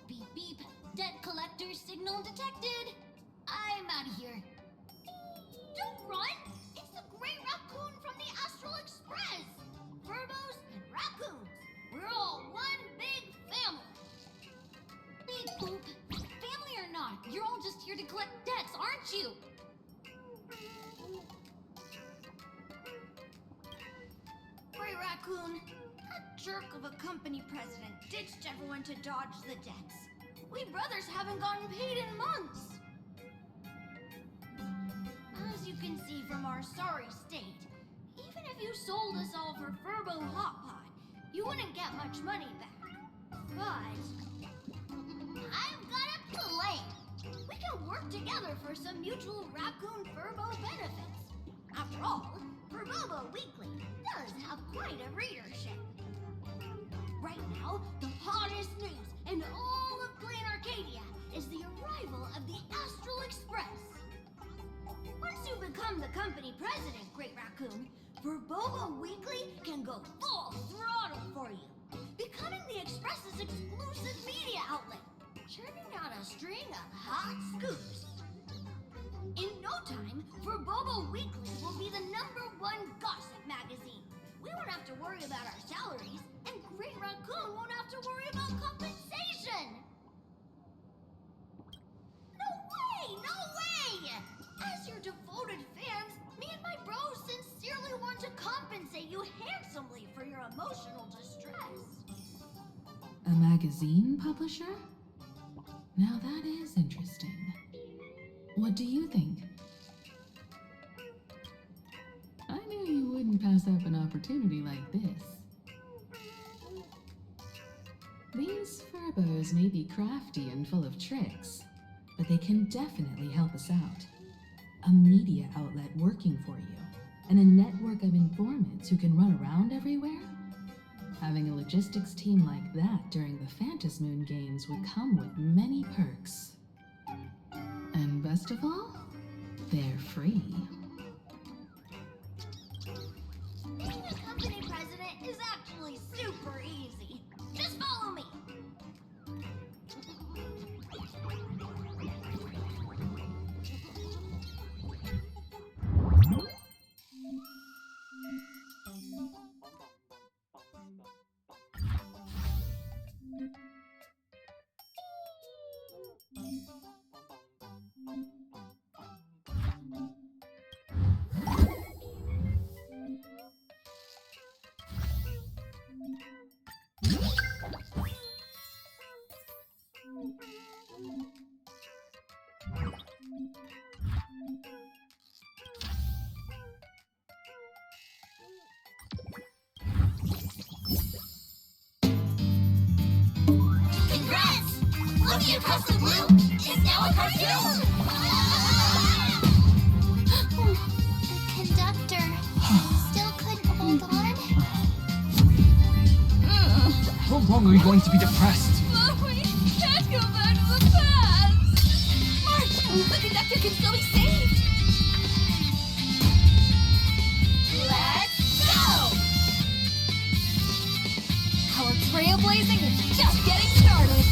Beep beep. Debt collector signal detected. I'm out of here. Don't run! It's the Great Raccoon from the Astral Express! Furbos and raccoons. We're all one big family. Beep boop. Family or not, you're all just here to collect debts, aren't you? Great Raccoon, that jerk of a company president ditched everyone to dodge the debts. We brothers haven't gotten paid in months. As you can see from our sorry state, even if you sold us all for Furbo Hot Pot, you wouldn't get much money back. But I've got a plan. We can work together for some mutual Raccoon Furbo benefits. After all, Furbobo Weekly does have quite a readership. Right now, the hottest news in all of Plain Arcadia is the arrival of the Astral Express. Once you become the company president, Great Raccoon, Furbobo Weekly can go full throttle for you, becoming the Express's exclusive media outlet, churning out a string of hot scoops. In no time, Furbobo Weekly will be the #1 gossip magazine. We won't have to worry about our salaries, and Great Raccoon won't have to worry about compensation. No way! No way! As your devoted fans, me and my bros sincerely want to compensate you handsomely for your emotional distress. A magazine publisher? Now that is interesting. What do you think? I knew you wouldn't pass up an opportunity like this. These Furbos may be crafty and full of tricks, but they can definitely help us out. A media outlet working for you, and a network of informants who can run around everywhere? Having a logistics team like that during the Phantasmoon Games would come with many perks. And best of all, they're free. Being a company president is actually super easy. Just follow me. Congrats! Lucky Custom Blue is now a cartoon! The conductor still couldn't hold on. How long are you going to be depressed? We can't go back to the past! March! The conductor can still be saved! Let's go! Our trailblazing is just getting started!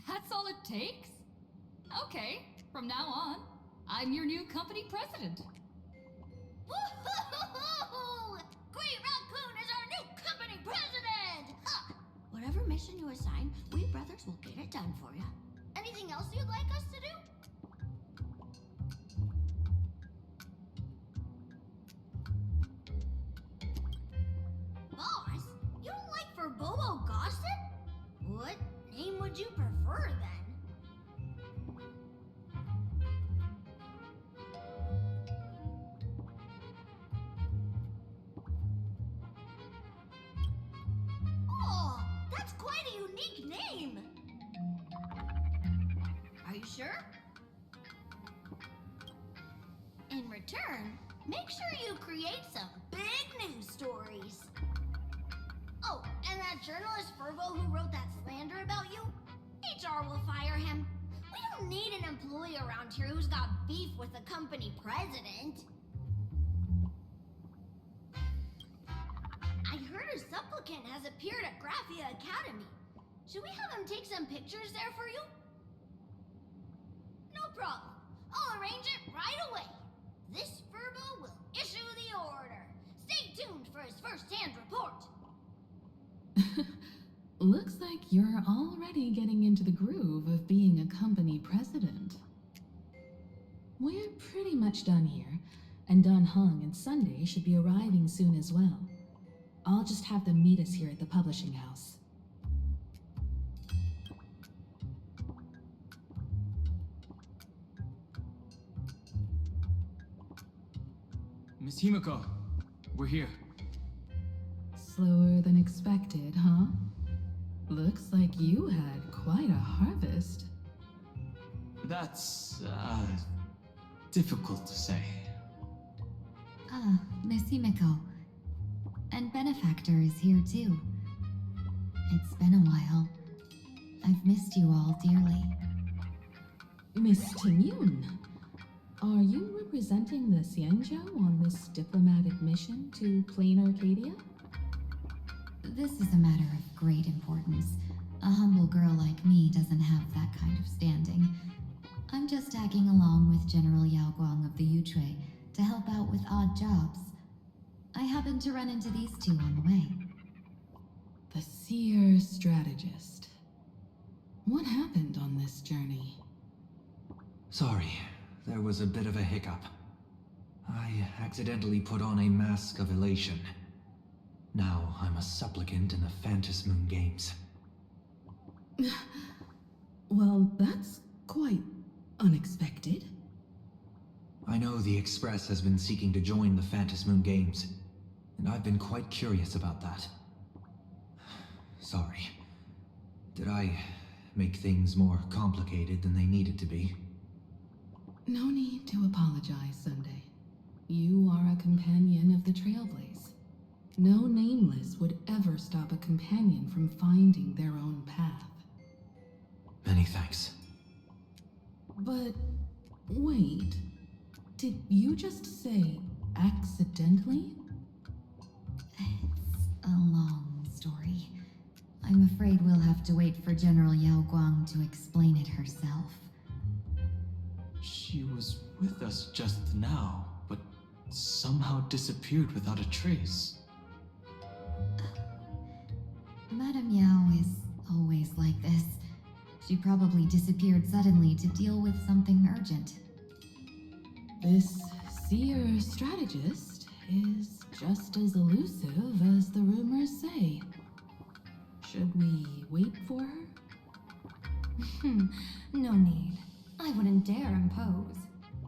That's all it takes? Okay, from now on, I'm your new company president. Woohoo! Great Raccoon is our new company president! Ha! Whatever mission you assign, we brothers will get it done for you. Anything else you'd like us to do? Boss, you don't like for Bobo gossip? What name would you prefer then? Oh, that's quite a unique name. Are you sure? In return, make sure you create some big news stories. Oh, and that journalist Furbo who wrote that slander about you? HR will fire him. We don't need an employee around here who's got beef with the company president. I heard a supplicant has appeared at Graphia Academy. Should we have him take some pictures there for you? No problem. I'll arrange it right away. This Furbo will issue the order. Stay tuned for his first-hand report. Looks like you're already getting into the groove of being a company president. We're pretty much done here, and Dun Hung and Sunday should be arriving soon as well. I'll just have them meet us here at the publishing house. Miss Himiko, we're here. Slower than expected, huh? Looks like you had quite a harvest. That's, difficult to say. Ah, Miss Himiko. And Benefactor is here too. It's been a while. I've missed you all dearly. Miss Timyun, are you representing the Xianzhou on this diplomatic mission to Plain Arcadia? This is a matter of great importance. A humble girl like me doesn't have that kind of standing. I'm just tagging along with General Yao Guang of the Yuchui to help out with odd jobs. I happened to run into these two on the way. The seer strategist. What happened on this journey? Sorry, there was a bit of a hiccup. I accidentally put on a mask of elation. Now I'm a supplicant in the Phantom Moon Games. Well, that's quite unexpected. I know the Express has been seeking to join the Phantom Moon Games, and I've been quite curious about that. Sorry. Did I make things more complicated than they needed to be? No need to apologize, Sunday. You are a companion of the Trailblaze. No Nameless would ever stop a companion from finding their own path. Many thanks. But wait, did you just say accidentally? It's a long story. I'm afraid we'll have to wait for General Yao Guang to explain it herself. She was with us just now, but somehow disappeared without a trace. Madame Yao is always like this. She probably disappeared suddenly to deal with something urgent. This Seer strategist is just as elusive as the rumors say. Should we wait for her? No need. I wouldn't dare impose.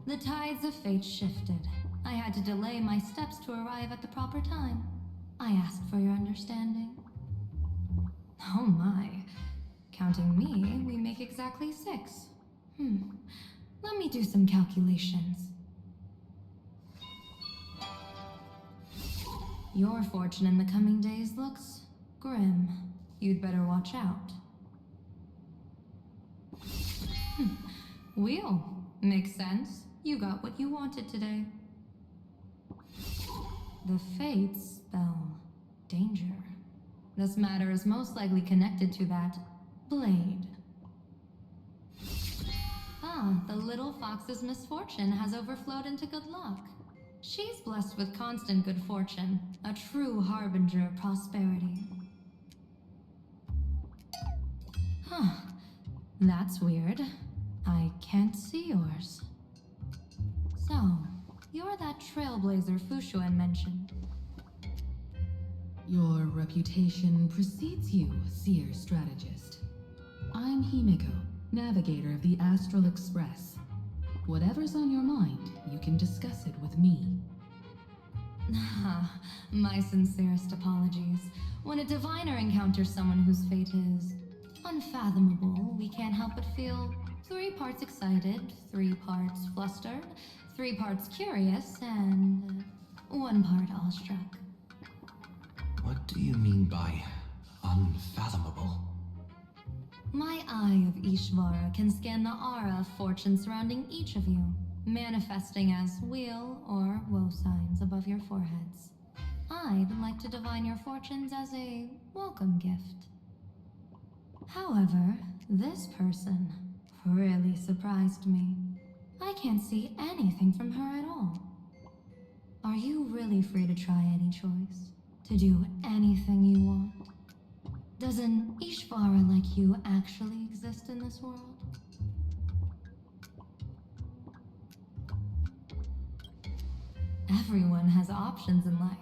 The tides of fate shifted. I had to delay my steps to arrive at the proper time. I asked for your understanding. Oh my. Counting me, we make exactly 6. Let me do some calculations. Your fortune in the coming days looks grim. You'd better watch out. Wheel. Makes sense. You got what you wanted today. The fates spell danger. This matter is most likely connected to that blade. The little fox's misfortune has overflowed into good luck. She's blessed with constant good fortune, a true harbinger of prosperity. That's weird. I can't see yours. So, you're that trailblazer Fushuan mentioned. Your reputation precedes you, Seer strategist. I'm Himiko, navigator of the Astral Express. Whatever's on your mind, you can discuss it with me. My sincerest apologies. When a diviner encounters someone whose fate is unfathomable, we can't help but feel 3 parts excited, 3 parts flustered, 3 parts curious, and 1 part awestruck. What do you mean by unfathomable? My eye of Ishvara can scan the aura of fortune surrounding each of you, manifesting as weal or woe signs above your foreheads. I'd like to divine your fortunes as a welcome gift. However, this person really surprised me. I can't see anything from her at all. Are you really free to try any choice? To do anything you want? Does an Ishvara like you actually exist in this world? Everyone has options in life.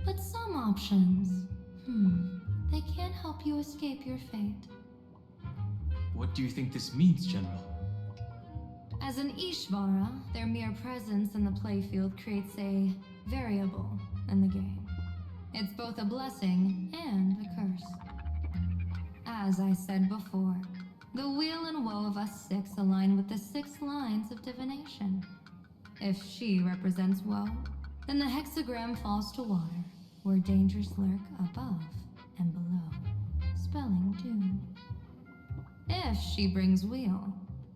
But some options, they can't help you escape your fate. What do you think this means, General? As an Ishvara, their mere presence in the playfield creates a variable in the game. It's both a blessing and a curse. As I said before, the weal and woe of us 6 align with the 6 lines of divination. If she represents woe, then the hexagram falls to water, where dangers lurk above and below, spelling doom. If she brings weal,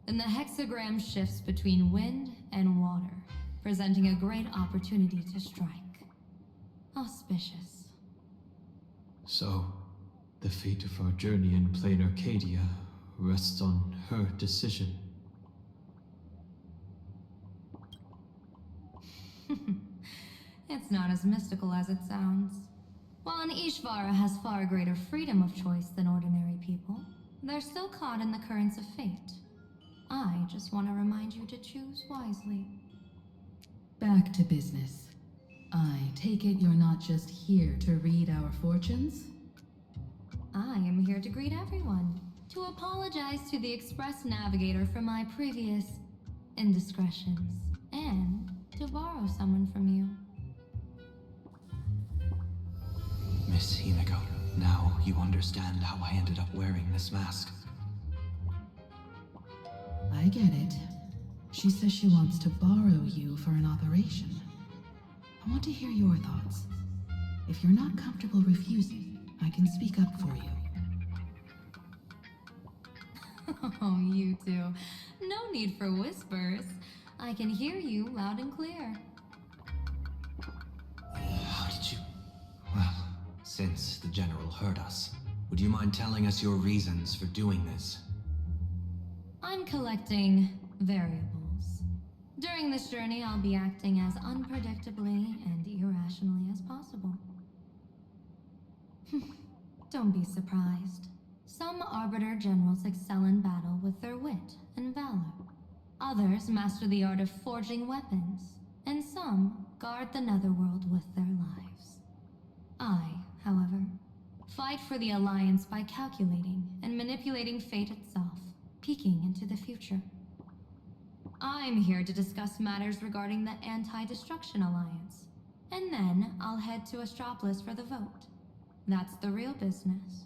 then the hexagram shifts between wind and water, presenting a great opportunity to strike. Auspicious. So, the fate of our journey in plain Arcadia rests on her decision. It's not as mystical as it sounds. While an Ishvara has far greater freedom of choice than ordinary people, they're still caught in the currents of fate. I just want to remind you to choose wisely. Back to business. I take it you're not just here to read our fortunes? I am here to greet everyone, to apologize to the Express Navigator for my previous indiscretions, and to borrow someone from you. Miss Himiko, now you understand how I ended up wearing this mask. I get it. She says she wants to borrow you for an operation. I want to hear your thoughts. If you're not comfortable refusing, I can speak up for you. Oh, you two. No need for whispers. I can hear you loud and clear. How did you... Well, since the General heard us, would you mind telling us your reasons for doing this? I'm collecting variables. During this journey, I'll be acting as unpredictably and irrationally as possible. Don't be surprised. Some Arbiter Generals excel in battle with their wit and valor. Others master the art of forging weapons, and some guard the netherworld with their lives. I, however, fight for the Alliance by calculating and manipulating fate itself, peeking into the future. I'm here to discuss matters regarding the Anti-Destruction Alliance, and then I'll head to Astropolis for the vote. That's the real business.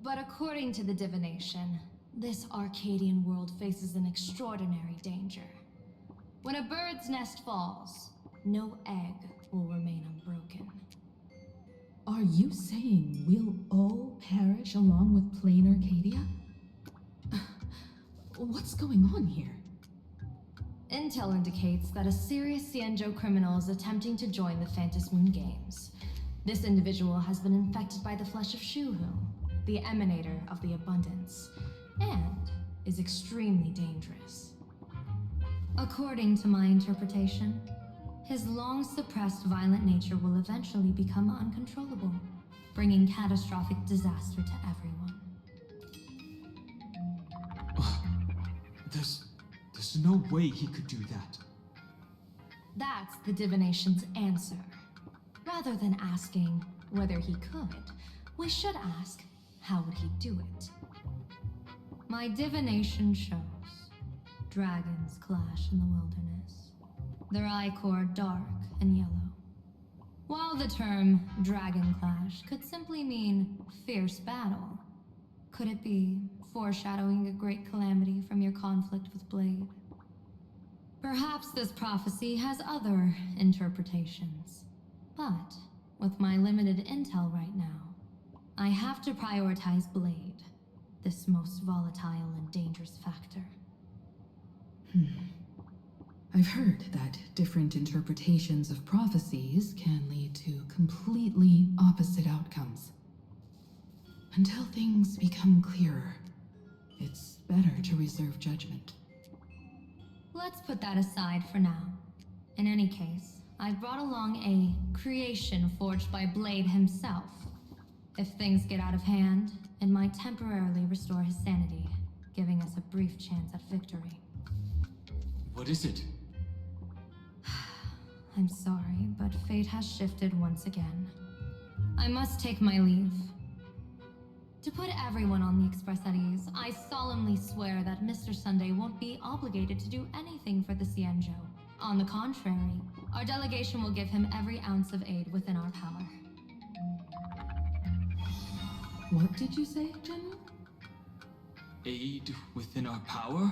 But according to the divination, this Arcadian world faces an extraordinary danger. When a bird's nest falls, no egg will remain unbroken. Are you saying we'll all perish along with plain Arcadia? What's going on here? Intel indicates that a serious Xianzhou criminal is attempting to join the Phantom Moon Games. This individual has been infected by the flesh of Shuhu, the emanator of the abundance, and is extremely dangerous. According to my interpretation, his long-suppressed violent nature will eventually become uncontrollable, bringing catastrophic disaster to everyone. There's no way he could do that. That's the divination's answer. Rather than asking whether he could, we should ask, how would he do it? My divination shows dragons clash in the wilderness, their ichor dark and yellow. While the term dragon clash could simply mean fierce battle, could it be foreshadowing a great calamity from your conflict with Blade? Perhaps this prophecy has other interpretations, but with my limited intel right now, I have to prioritize Blade, this most volatile and dangerous factor. I've heard that different interpretations of prophecies can lead to completely opposite outcomes. Until things become clearer, it's better to reserve judgment. Let's put that aside for now. In any case, I've brought along a creation forged by Blade himself. If things get out of hand, it might temporarily restore his sanity, giving us a brief chance at victory. What is it? I'm sorry, but fate has shifted once again. I must take my leave. To put everyone on the Express at ease, I solemnly swear that Mr. Sunday won't be obligated to do anything for the Xianzhou. On the contrary, our delegation will give him every ounce of aid within our power. What did you say, General? Aid within our power?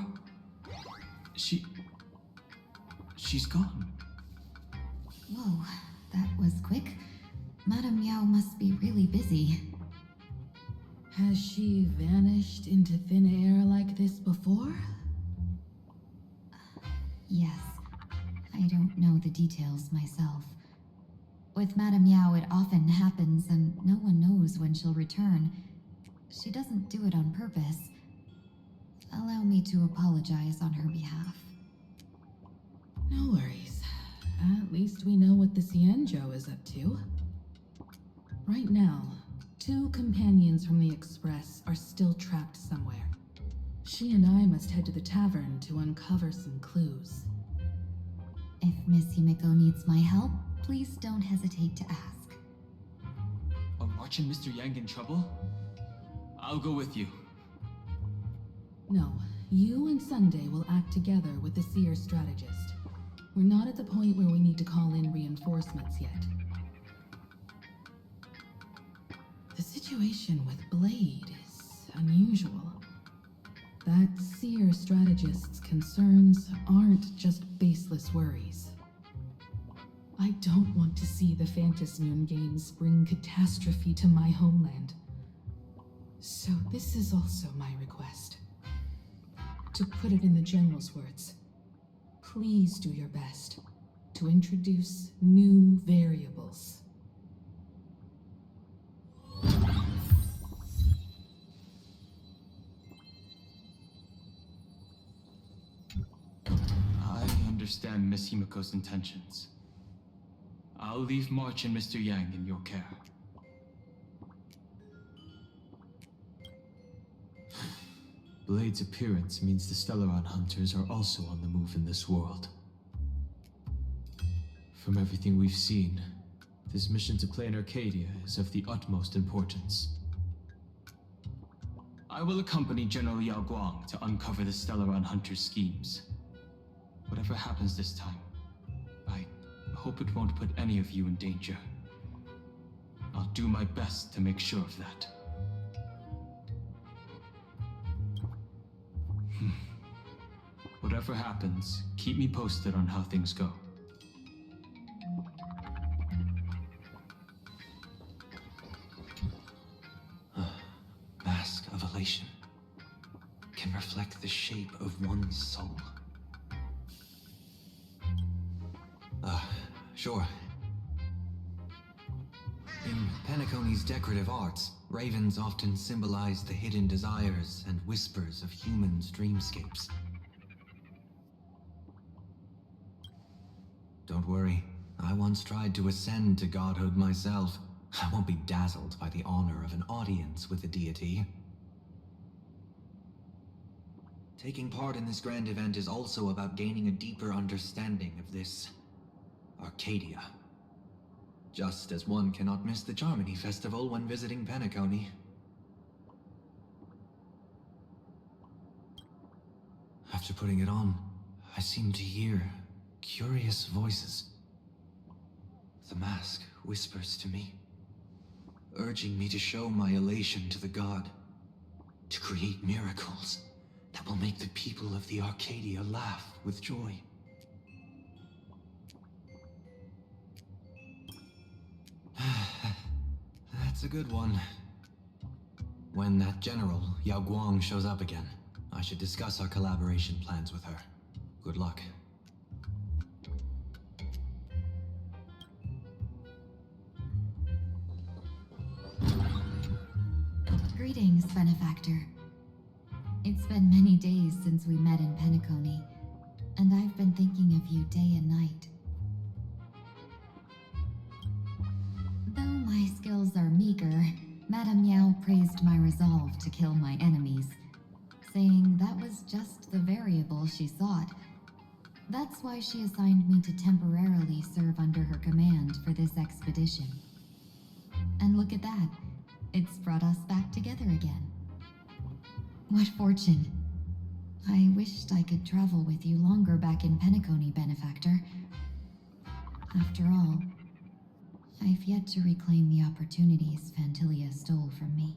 She's gone. Whoa, that was quick. Madame Yao must be really busy. Has she vanished into thin air like this before? Yes. I don't know the details myself. With Madame Yao, it often happens and no one knows when she'll return. She doesn't do it on purpose. Allow me to apologize on her behalf. No worries. At least we know what the Xianzhou is up to. Right now, 2 companions from the Express are still trapped somewhere. She and I must head to the tavern to uncover some clues. If Miss Himiko needs my help, please don't hesitate to ask. Are March and Mr. Yang in trouble? I'll go with you. No, you and Sunday will act together with the Seer strategist. We're not at the point where we need to call in reinforcements yet. The situation with Blade is unusual. That Seer strategist's concerns aren't just baseless worries. I don't want to see the Phantom Moon Games bring catastrophe to my homeland. So this is also my request. To put it in the General's words, please do your best to introduce new variables. I understand Miss Himiko's intentions. I'll leave March and Mr. Yang in your care. Blade's appearance means the Stellaron hunters are also on the move in this world. From everything we've seen, this mission to Plain Arcadia is of the utmost importance. I will accompany General Yao Guang to uncover the Stellaron Hunter's schemes. Whatever happens this time, I hope it won't put any of you in danger. I'll do my best to make sure of that. Whatever happens, keep me posted on how things go. Mask of elation can reflect the shape of one's soul. Sure. In Penacony's decorative arts, ravens often symbolize the hidden desires and whispers of humans' dreamscapes. Don't worry, I once tried to ascend to godhood myself. I won't be dazzled by the honor of an audience with the deity. Taking part in this grand event is also about gaining a deeper understanding of this Arcadia. Just as one cannot miss the Charmony Festival when visiting Penacony. After putting it on, I seemed to hear curious voices. The mask whispers to me, urging me to show my elation to the god, to create miracles that will make the people of the Arcadia laugh with joy. That's a good one. When that general, Yao Guang, shows up again, I should discuss our collaboration plans with her. Good luck. Greetings, Benefactor. It's been many days since we met in Penacony, and I've been thinking of you day and night. Though my skills are meager, Madame Yao praised my resolve to kill my enemies, saying that was just the variable she sought. That's why she assigned me to temporarily serve under her command for this expedition. And look at that. It's brought us back together again. What fortune. I wished I could travel with you longer back in Penacony, Benefactor. After all, I've yet to reclaim the opportunities Phantilia stole from me.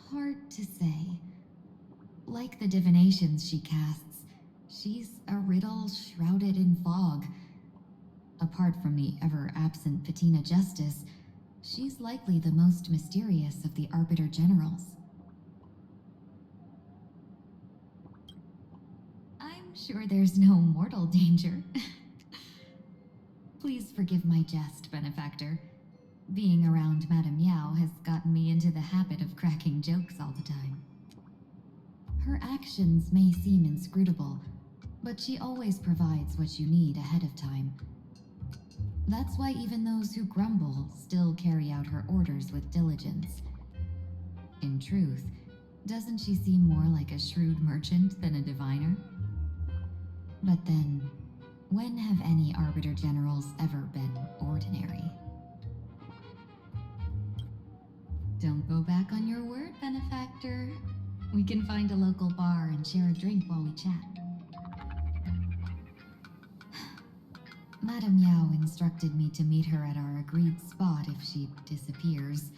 Hard to say. Like the divinations she casts, she's a riddle shrouded in fog. Apart from the ever-absent Patina Justice, she's likely the most mysterious of the Arbiter Generals. I'm sure there's no mortal danger. Please forgive my jest, Benefactor. Being around Madame Yao has gotten me into the habit of cracking jokes all the time. Her actions may seem inscrutable, but she always provides what you need ahead of time. That's why even those who grumble still carry out her orders with diligence. In truth, doesn't she seem more like a shrewd merchant than a diviner? But then, when have any Arbiter Generals ever been ordinary? Don't go back on your word, Benefactor. We can find a local bar and share a drink while we chat. Madame Yao instructed me to meet her at our agreed spot if she disappears.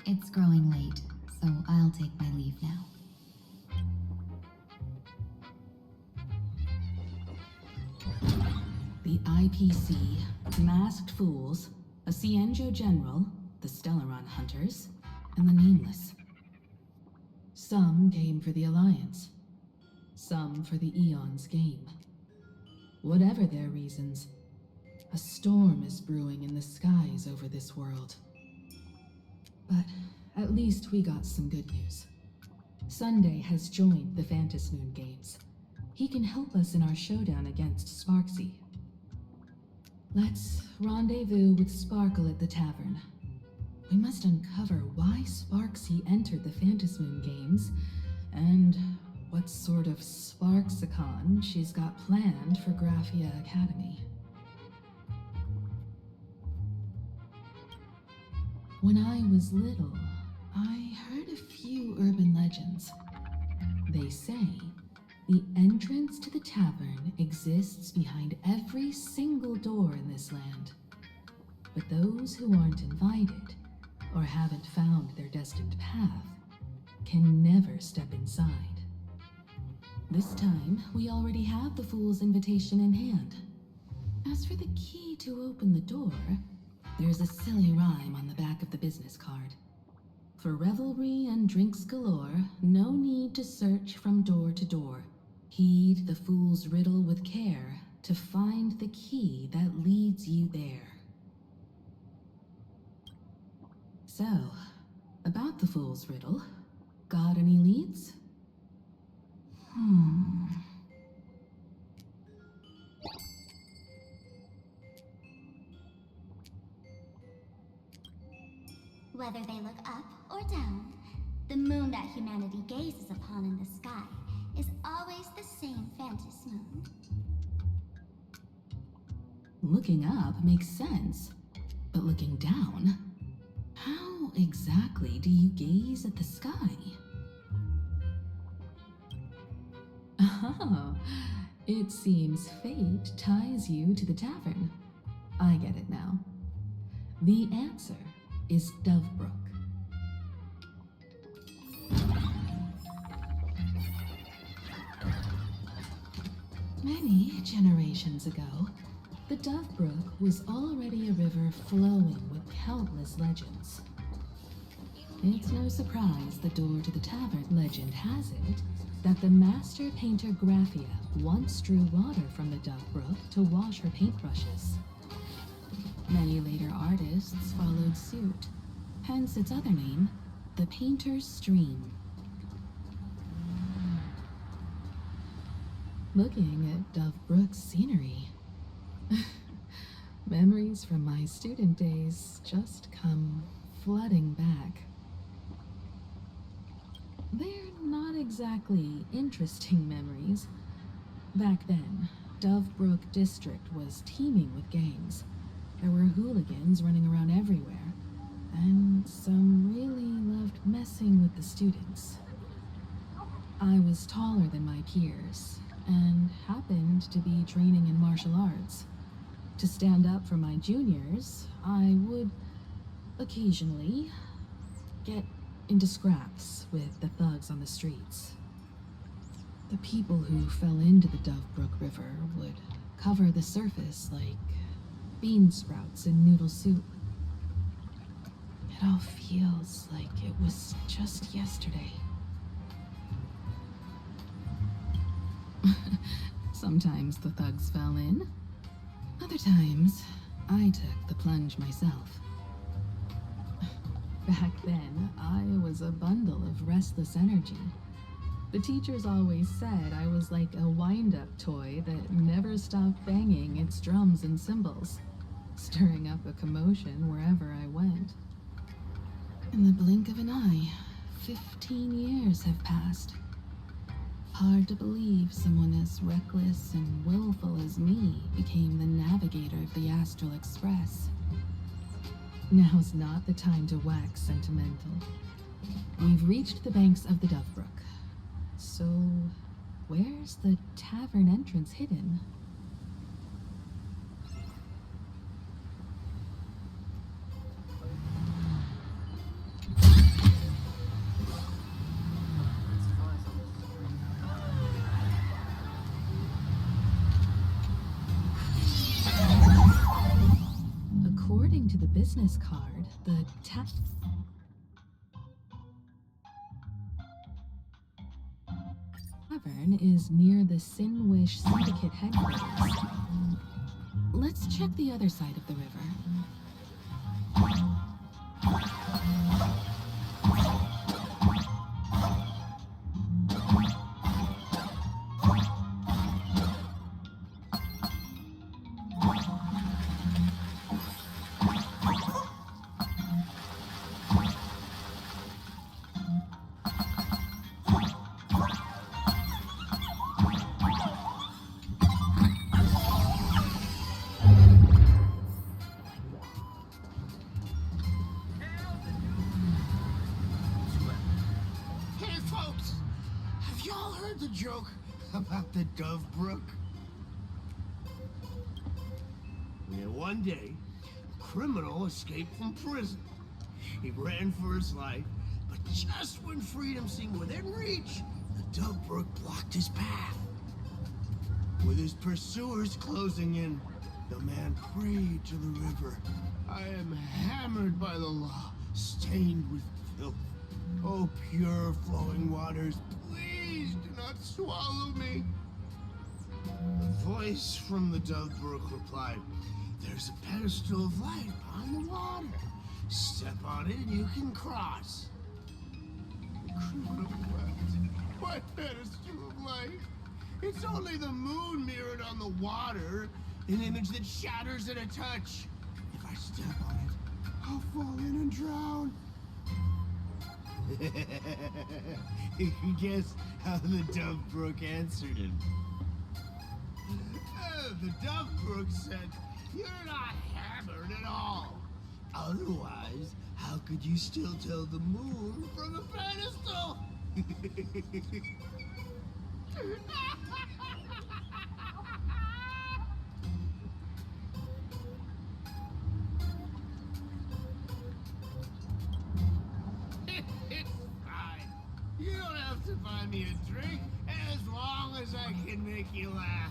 It's growing late, so I'll take my leave now. The IPC, Masked Fools, a Cienjo General, the Stellaron Hunters, and the Nameless. Some came for the Alliance. Some for the Eon's game. Whatever their reasons, a storm is brewing in the skies over this world. But at least we got some good news. Sunday has joined the Phantasmoon Games. He can help us in our showdown against Sparksy. Let's rendezvous with Sparkle at the tavern. We must uncover why Sparksy entered the Phantasmoon Games, and what sort of Sparksicon she's got planned for Graphia Academy. When I was little, I heard a few urban legends. They say the entrance to the tavern exists behind every single door in this land. But those who aren't invited, or haven't found their destined path, can never step inside. This time, we already have the Fool's invitation in hand. As for the key to open the door, there's a silly rhyme on the back of the business card. For revelry and drinks galore, no need to search from door to door. Heed the fool's riddle with care to find the key that leads you there. So, about the fool's riddle, got any leads? Whether they look up or down, the moon that humanity gazes upon in the sky is always the same Phantom moon. Looking up makes sense, but looking down? How exactly do you gaze at the sky? Oh, it seems fate ties you to the tavern. I get it now. The answer is Dovebrook. Many generations ago, the Dovebrook was already a river flowing with countless legends. It's no surprise the door to the tavern legend has it that the master painter Graphia once drew water from the Dovebrook to wash her paintbrushes. Many later artists followed suit, hence its other name, the Painter's Stream. Looking at Dovebrook's scenery, memories from my student days just come flooding back. They're not exactly interesting memories. Back then, Dovebrook District was teeming with gangs. There were hooligans running around everywhere, and some really loved messing with the students. I was taller than my peers, and happened to be training in martial arts. To stand up for my juniors, I would occasionally get into scraps with the thugs on the streets. The people who fell into the Dovebrook River would cover the surface like bean sprouts in noodle soup. It all feels like it was just yesterday. Sometimes the thugs fell in. Other times, I took the plunge myself. Back then, I was a bundle of restless energy. The teachers always said I was like a wind-up toy that never stopped banging its drums and cymbals, stirring up a commotion wherever I went. In the blink of an eye, 15 years have passed. Hard to believe someone as reckless and willful as me became the navigator of the Astral Express. Now's not the time to wax sentimental. We've reached the banks of the Dovebrook. So, where's the tavern entrance hidden? According to the business card, the tavern is near the Sinwish Syndicate headquarters. Let's check the other side of the river. joke about the Dove Brook? One day, a criminal escaped from prison. He ran for his life, but just when freedom seemed within reach, the Dove Brook blocked his path. With his pursuers closing in, the man prayed to the river. I am hammered by the law, stained with filth. Oh, pure flowing waters, please do not swallow me. A voice from the Dove Brook replied, there's a pedestal of light on the water. Step on it and you can cross. The criminal wept. What pedestal of light? It's only the moon mirrored on the water, an image that shatters at a touch. If I step on it, I'll fall in and drown. You can guess how the Dove Brook answered him. The Dove Brook said, you're not hammered at all. Otherwise, how could you still tell the moon from a pedestal? It's fine. You don't have to buy me a drink as long as I can make you laugh.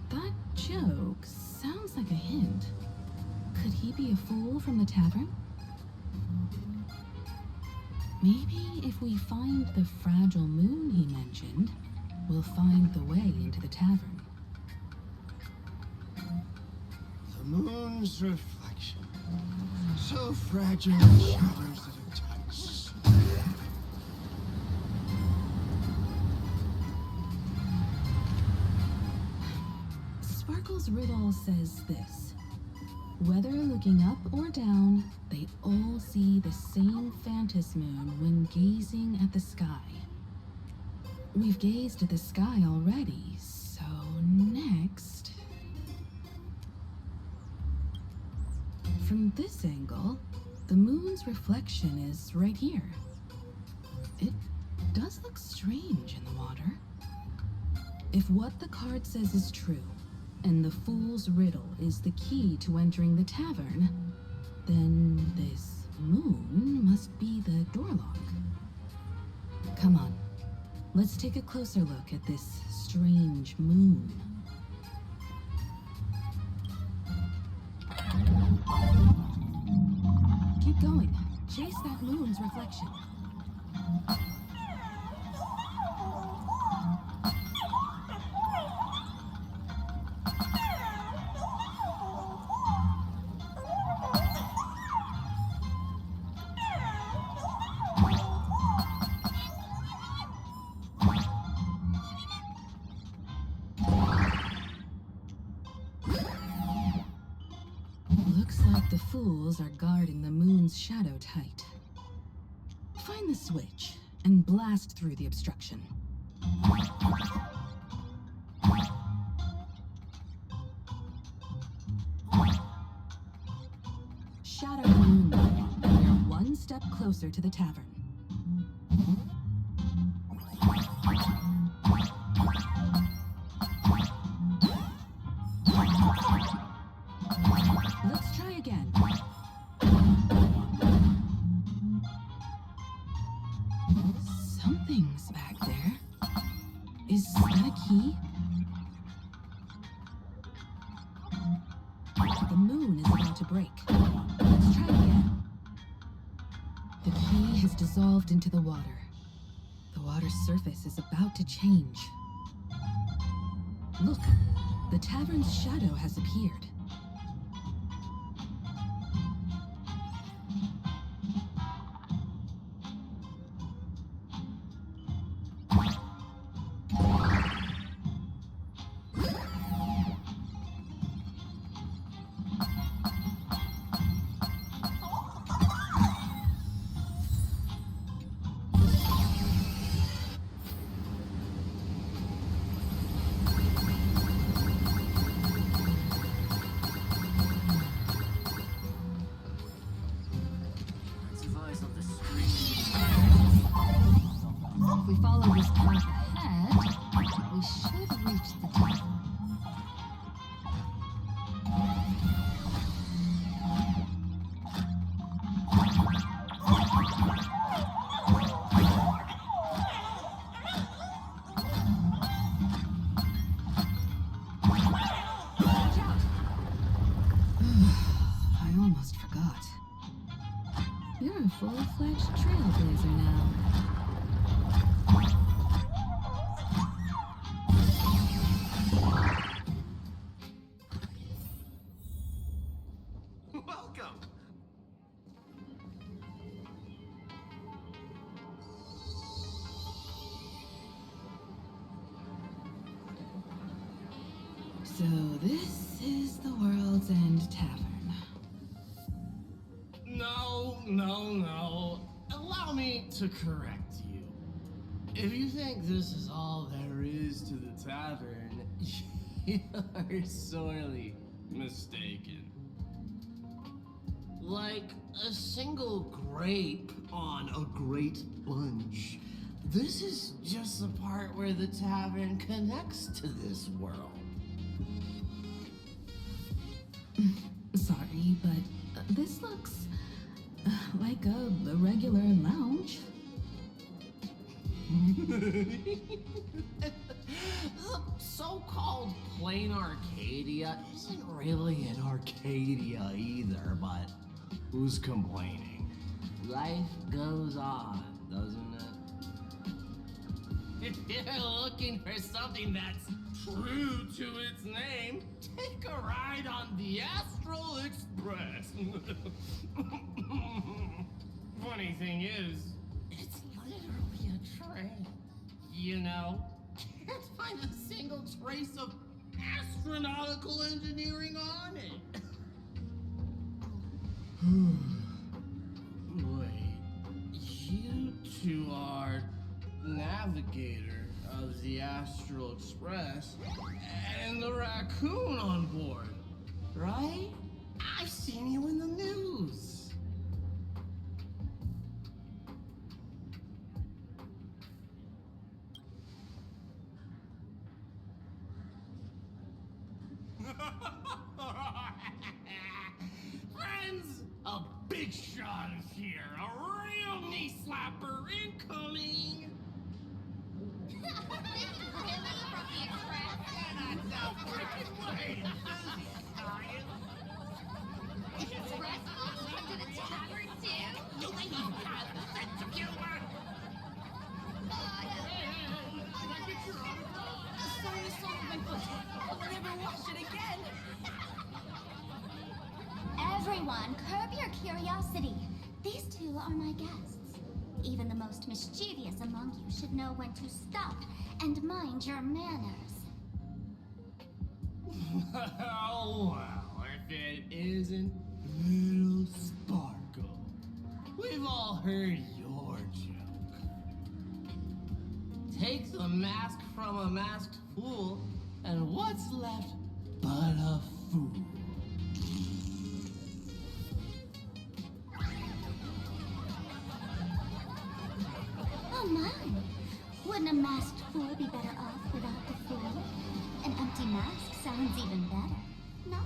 That joke sounds like a hint. Could he be a fool from the tavern? Maybe if we find the fragile moon he mentioned, we'll find the way into the tavern. The moon's reflection. So fragile it shatters at a touch. Sparkle's riddle says this. Whether looking up or down, they all see the same phantom moon when gazing at the sky. We've gazed at the sky already, so next... From this angle, the moon's reflection is right here. It does look strange in the water. If what the card says is true, and the fool's riddle is the key to entering the tavern, then this moon must be the door lock. Come on, let's take a closer look at this strange moon. Keep going. Chase that moon's reflection. Looks like the fools are guarding the moon's shadow tight. Find the switch and blast through the obstruction. Shadow the moon. We're one step closer to the tavern. Let's try again. Something's back there. Is that a key? The moon is about to break. Let's try again. The key has dissolved into the water. The water's surface is about to change. Look, the tavern's shadow has appeared. If we follow this path ahead, we should reach the tavern. I almost forgot. You're a full-fledged trailblazer now. Welcome. So this is the World's End Tavern. No. Allow me to correct you. If you think this is all there is to the tavern, you're sorely mistaken. Like a single grape on a great bunch, this is just the part where the tavern connects to this world. Sorry, but this looks like a regular lounge. The so-called plain Arcadia isn't really an Arcadia either, but who's complaining? Life goes on, doesn't it? If you're looking for something that's true to its name, take a ride on the Astral Express. Funny thing is, it's literally a train. You know, can't find a single trace of astronautical engineering on it. Wait, you two are navigator of the Astral Express and the raccoon on board, right? I've seen you in the news. Friends, a big shot is here. A real knee slapper incoming. Everyone, curb your curiosity. These two are my guests. Even the most mischievous among you should know when to stop and mind your manners. Oh, well, if it isn't Little Sparkle. We've all heard your joke. Take the mask from a masked fool, and what's left but a fool? Oh my! Wouldn't a masked fool be better off without the fool? An empty mask sounds even better, no?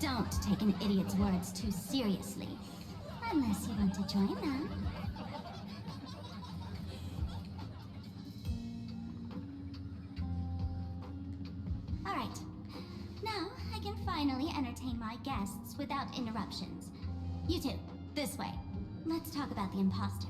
Don't take an idiot's words too seriously. Unless you want to join them. Alright. Now I can finally entertain my guests without interruptions. You two, this way. Let's talk about the imposter.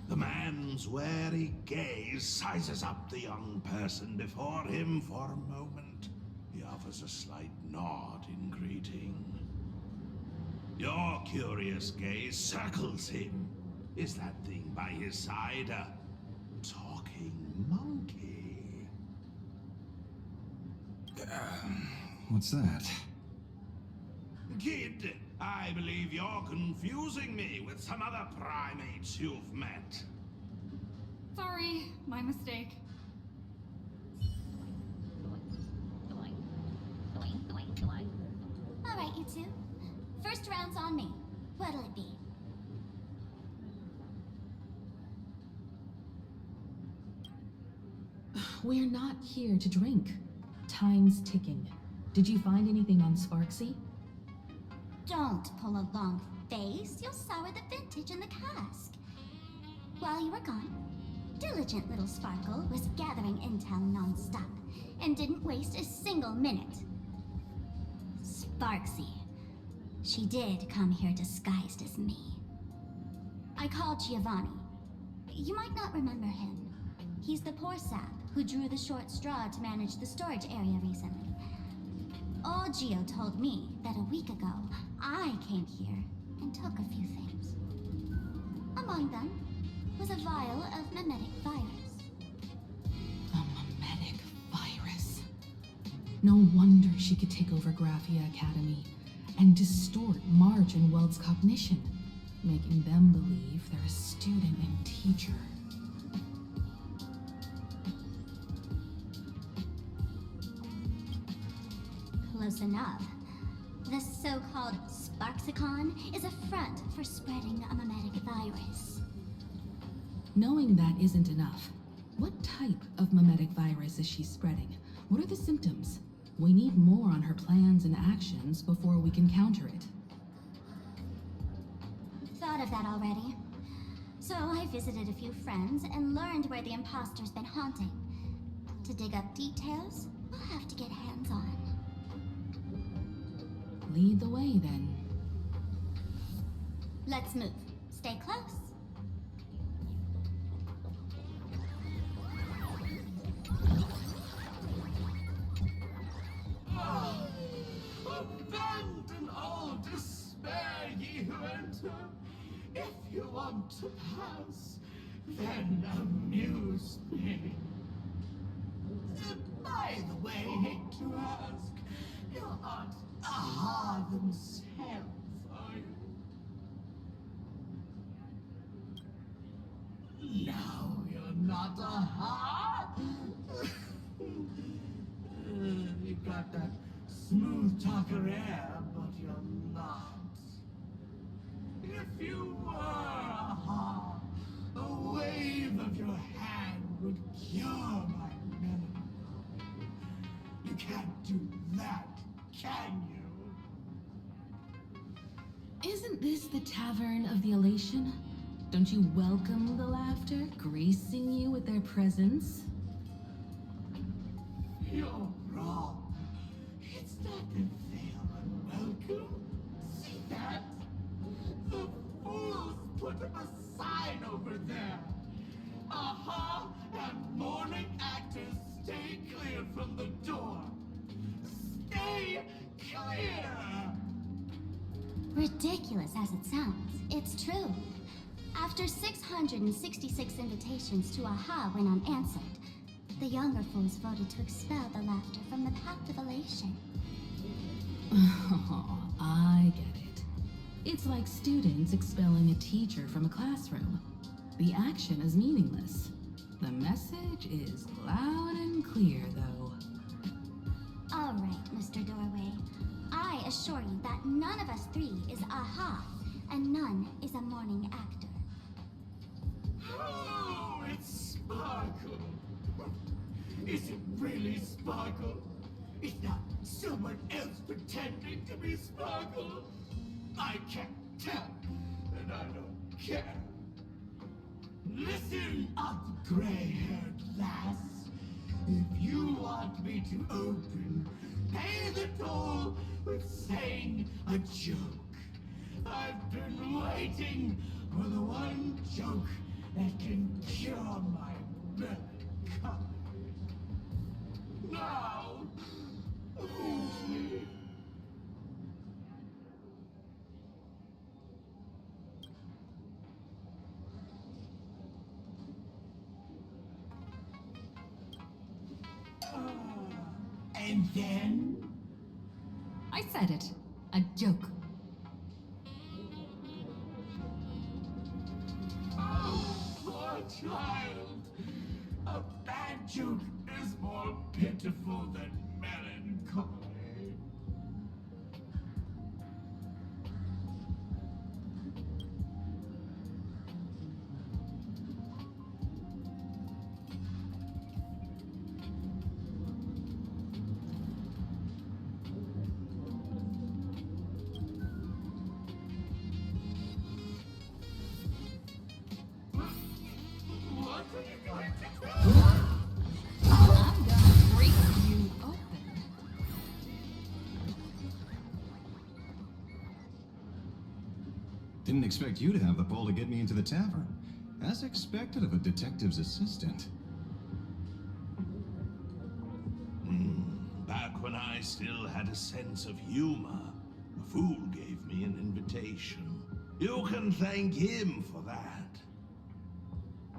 The man's wary gaze sizes up the young person before him for a moment. He offers a slight nod in greeting. Your curious gaze circles him. Is that thing by his side a talking monkey? What's that? Kid, I believe you're confusing me with some other primates you've met. Sorry, my mistake. Alright, you two. First round's on me. What'll it be? We're not here to drink. Time's ticking. Did you find anything on Sparksy? Don't pull a long face. You'll sour the vintage in the cask. While you were gone, diligent little Sparkle was gathering intel non-stop and didn't waste a single minute. Sparksy. She did come here disguised as me. I called Giovanni. You might not remember him. He's the poor sap who drew the short straw to manage the storage area recently. Old Gio told me that a week ago, I came here and took a few things. Among them was a vial of mimetic virus. A mimetic virus. No wonder she could take over Graphia Academy and distort Marge and Weld's cognition, making them believe they're a student and teacher. Close enough. This so-called Sparksicon is a front for spreading a mimetic virus. Knowing that isn't enough. What type of mimetic virus is she spreading? What are the symptoms? We need more on her plans and actions before we can counter it. Thought of that already. So I visited a few friends and learned where the imposter's been haunting. To dig up details, we'll have to get hands-on. Lead the way, then. Let's move. Stay close. Abandon all despair, ye who enter. If you want to pass, then amuse me. By the way, hate to ask, you aren't Aha themselves, are you? No, you're not Aha. You got that smooth talker air, but you're not. If you were Aha, a wave of your hand would cure my melancholy. You can't do that, can you? Isn't this the Tavern of the Elation? Don't you welcome the laughter, gracing you with their presence? You're wrong. It's not that they are unwelcome. See that? The fools put up a sign over there. Aha and morning actors stay clear from the door. Stay clear! Ridiculous as it sounds, it's true. After 666 invitations to Aha went unanswered, the younger fools voted to expel the laughter from the path of elation. Oh, I get it. It's like students expelling a teacher from a classroom. The action is meaningless. The message is loud and clear, though. All right, Mr. Doorway. I assure you that none of us three is Aha, and none is a morning actor. Oh, it's Sparkle. Is it really Sparkle? It's not someone else pretending to be Sparkle. I can't tell, and I don't care. Listen up, gray-haired lass. If you want me to open, pay the toll with saying a joke. I've been waiting for the one joke that can cure my melancholy. Now, move me. Then? I said it. A joke. Oh, poor child. A bad joke is more pitiful than melancholy. What are you going to do? I'm gonna break you open. Didn't expect you to have the pull to get me into the tavern. As expected of a detective's assistant. Back when I still had a sense of humor, a fool gave me an invitation. You can thank him for that.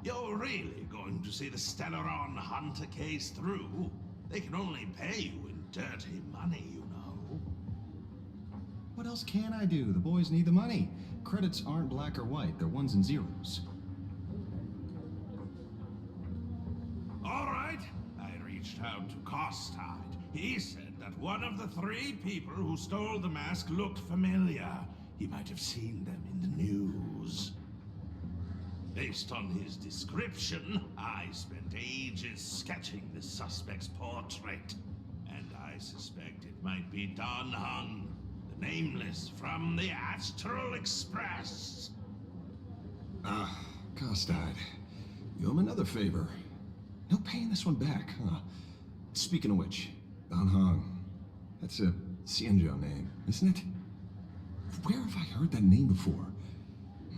You're really going to see the Stellaron Hunter case through? They can only pay you in dirty money, you know. What else can I do? The boys need the money. Credits aren't black or white, they're ones and zeros. All right. I reached out to Costide. He said that one of the 3 people who stole the mask looked familiar. He might have seen them in the news. Based on his description, I spent ages sketching the suspect's portrait. And I suspect it might be Dan Heng, the Nameless from the Astral Express. Ah, Costide. You owe him another favor. No paying this one back, huh? Speaking of which, Dan Heng. That's a Xianzhou name, isn't it? Where have I heard that name before?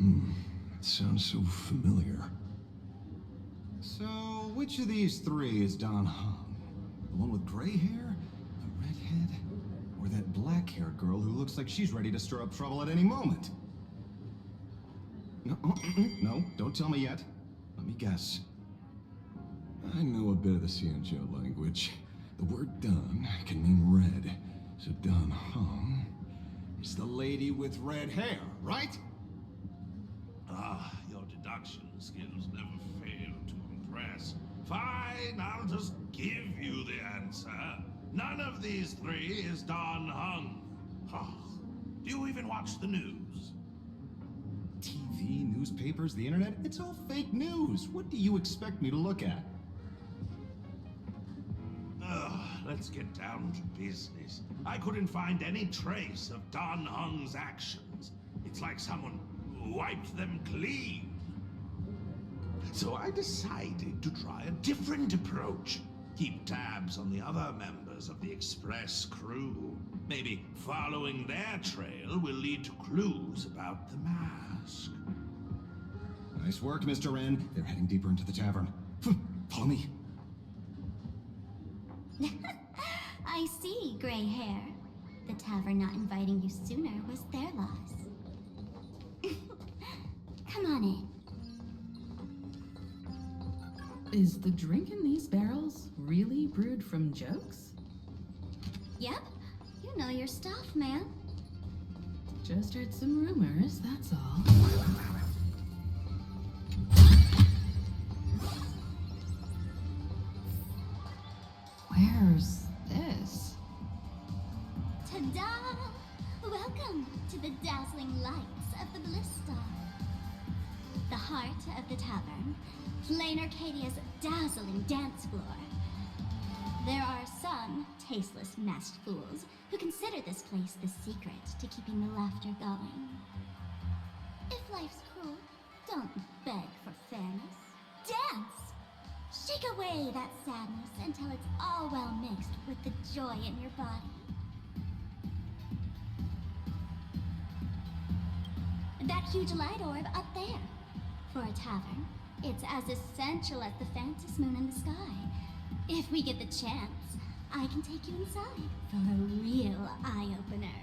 It sounds so familiar. So, which of these 3 is Dan Heng? The one with gray hair? The redhead? Or that black-haired girl who looks like she's ready to stir up trouble at any moment? No, no, don't tell me yet. Let me guess. I know a bit of the Xianzhou language. The word Dan can mean red. So Dan Heng is the lady with red hair, right? Ah, your deduction skills never fail to impress. Fine, I'll just give you the answer. None of these 3 is Dan Heng. Oh, do you even watch the news? TV, newspapers, the internet, it's all fake news. What do you expect me to look at? Let's get down to business. I couldn't find any trace of Dan Heng's actions. It's like someone wiped them clean. So I decided to try a different approach. Keep tabs on the other members of the Express crew. Maybe following their trail will lead to clues about the mask. Nice work, Mr. N. They're heading deeper into the tavern. Follow me. I see, gray hair. The tavern not inviting you sooner was their loss. Come on in. Is the drink in these barrels really brewed from jokes? Yep, you know your stuff, man. Just heard some rumors, that's all. Where's this? Ta-da! Welcome to the dazzling lights of the Ballista. The heart of the tavern, Plain Arcadia's dazzling dance floor. There are some tasteless masked fools who consider this place the secret to keeping the laughter going. If life's cruel, don't beg for fairness. Dance! Shake away that sadness until it's all well mixed with the joy in your body. That huge light orb up there. For a tavern, it's as essential as the Phantom Moon in the sky. If we get the chance, I can take you inside for a real eye-opener.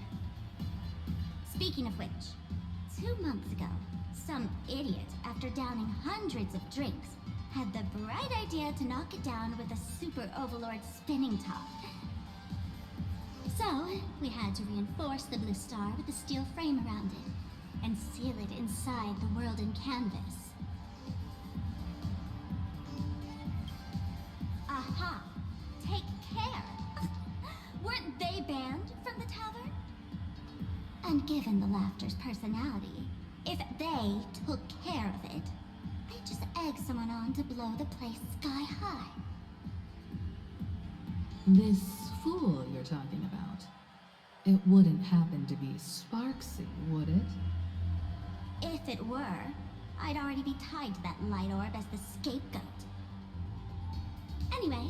Speaking of which, 2 months ago, some idiot, after downing hundreds of drinks, had the bright idea to knock it down with a super overlord spinning top. So, we had to reinforce the blue star with a steel frame around it, and seal it inside the world in canvas. Aha! Take care! Weren't they banned from the tavern? And given the Laughter's personality, if they took care of it, they'd just egg someone on to blow the place sky high. This fool you're talking about. It wouldn't happen to be Sparksy, would it? If it were, I'd already be tied to that light orb as the scapegoat. Anyway,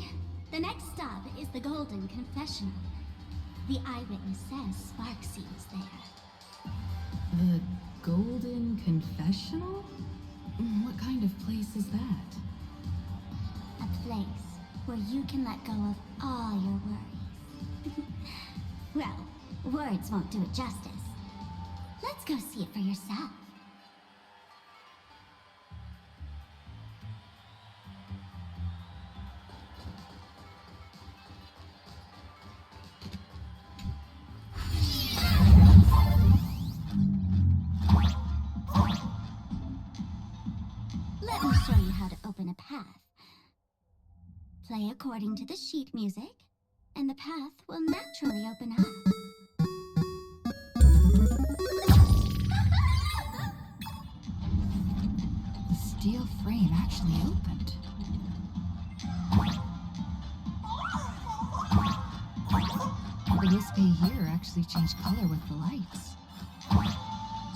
the next stop is the Golden Confessional. The eyewitness says Sparksy was there. The Golden Confessional? What kind of place is that? A place where you can let go of all your worries. Well, words won't do it justice. Let's go see it for yourself. Let me show you how to open a path. Play according to the sheet music, and the path will naturally open up. The steel frame actually opened. The wispy here actually changed color with the lights.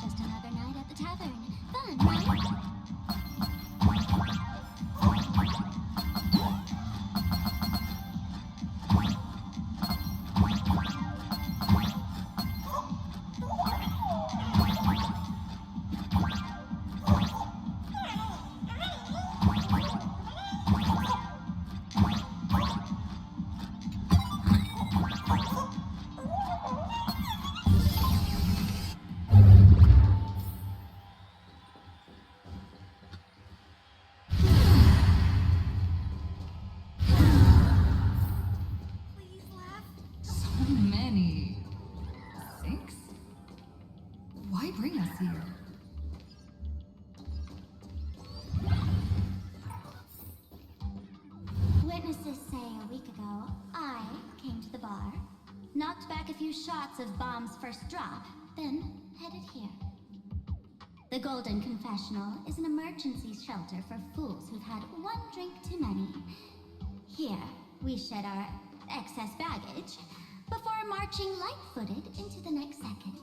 Just another night at the tavern. Fun, right? Why bring us here? Witnesses say a week ago, I came to the bar, knocked back a few shots of Bomb's first drop, then headed here. The Golden Confessional is an emergency shelter for fools who've had one drink too many. Here, we shed our excess baggage before marching light-footed into the next second.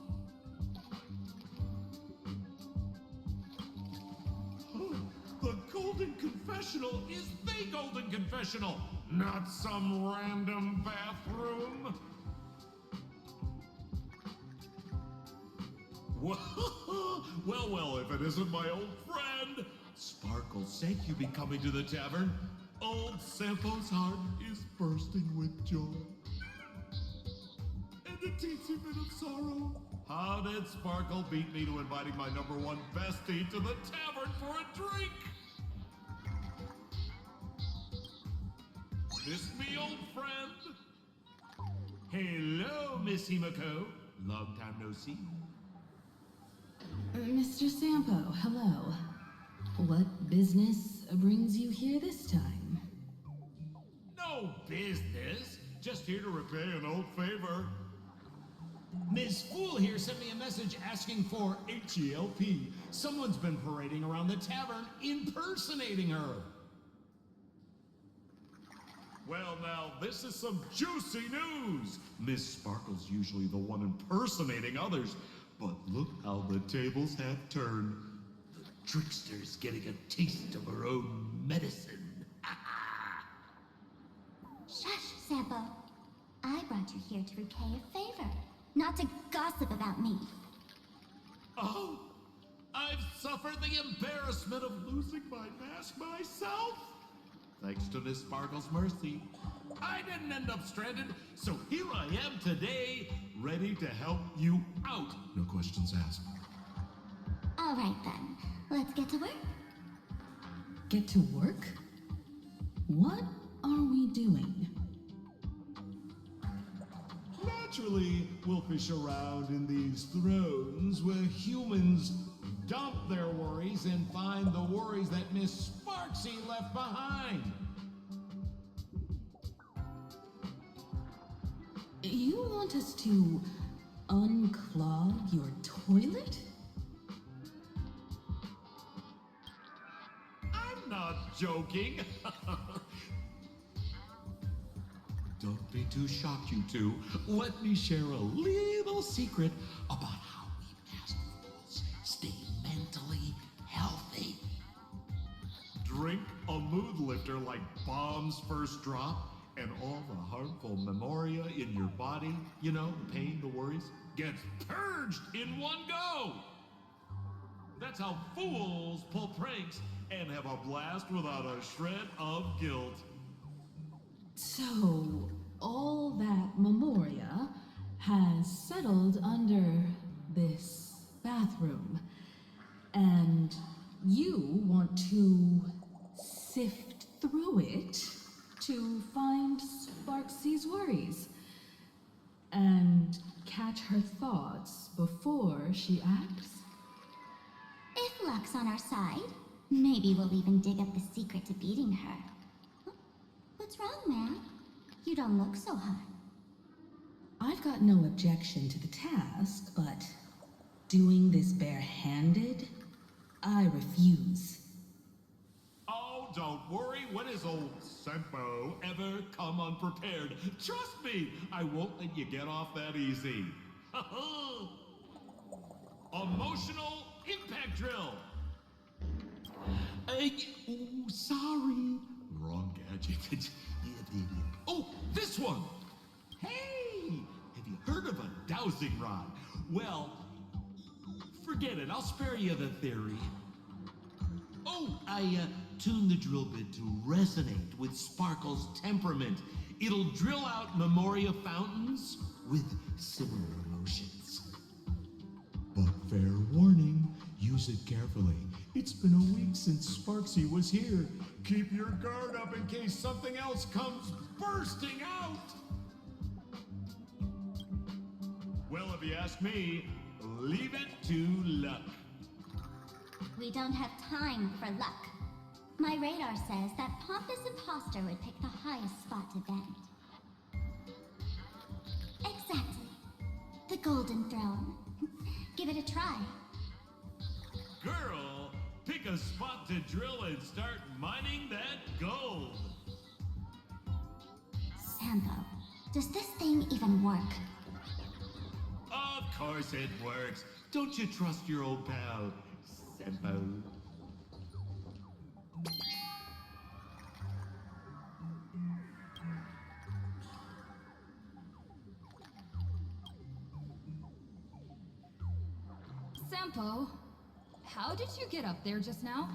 The Golden Confessional is the Golden Confessional, not some random bathroom. Well, if it isn't my old friend, Sparkle said you'd be coming to the tavern. Old Sampo's heart is bursting with joy. And a teensy bit of sorrow. How did Sparkle beat me to inviting my #1 bestie to the tavern for a drink? This me, old friend. Hello, Miss Himiko. Long time no see. Mr. Sampo, hello. What business brings you here this time? No business. Just here to repay an old favor. Ms. Fool here sent me a message asking for H-E-L-P. Someone's been parading around the tavern impersonating her. Well, now, this is some juicy news. Miss Sparkle's usually the one impersonating others, but look how the tables have turned. The trickster's getting a taste of her own medicine. Shush, Sampo. I brought you here to repay a favor, not to gossip about me. Oh, I've suffered the embarrassment of losing my mask myself. Thanks to Miss Sparkle's mercy, I didn't end up stranded, so here I am today, ready to help you out. No questions asked. All right then, let's get to work. Get to work? What are we doing? Naturally, we'll fish around in these thrones where humans dump their worries and find the worries that Miss Sparksy left behind. You want us to unclog your toilet? I'm not joking. Don't be too shocked, you two. Let me share a little secret about how we masked fools stay mentally healthy. Drink a mood lifter like Bomb's First Drop, and all the harmful memoria in your body, you know, the pain, the worries, gets purged in one go. That's how fools pull pranks and have a blast without a shred of guilt. So, all that memoria has settled under this bathroom, and you want to sift through it to find Sparksy's worries and catch her thoughts before she acts? If luck's on our side, maybe we'll even dig up the secret to beating her. What's wrong, man? You don't look so hot. I've got no objection to the task, but doing this barehanded, I refuse. Oh, don't worry. When has old Sempo ever come unprepared? Trust me, I won't let you get off that easy. Emotional impact drill. Ooh, sorry. Wrong gadget. Oh, this one. Hey, have you heard of a dowsing rod? Well, forget it. I'll spare you the theory. Oh, I tuned the drill bit to resonate with Sparkle's temperament. It'll drill out memoria fountains with similar emotions. But fair warning, use it carefully. It's been a week since Sparksy was here. Keep your guard up in case something else comes bursting out. Well, if you ask me, leave it to luck. We don't have time for luck. My radar says that pompous imposter would pick the highest spot to bend. Exactly. The Golden Throne. Give it a try. Girl, pick a spot to drill and start mining that gold. Sambo, does this thing even work? Of course it works. Don't you trust your old pal, Sempo? Sampo, how did you get up there just now?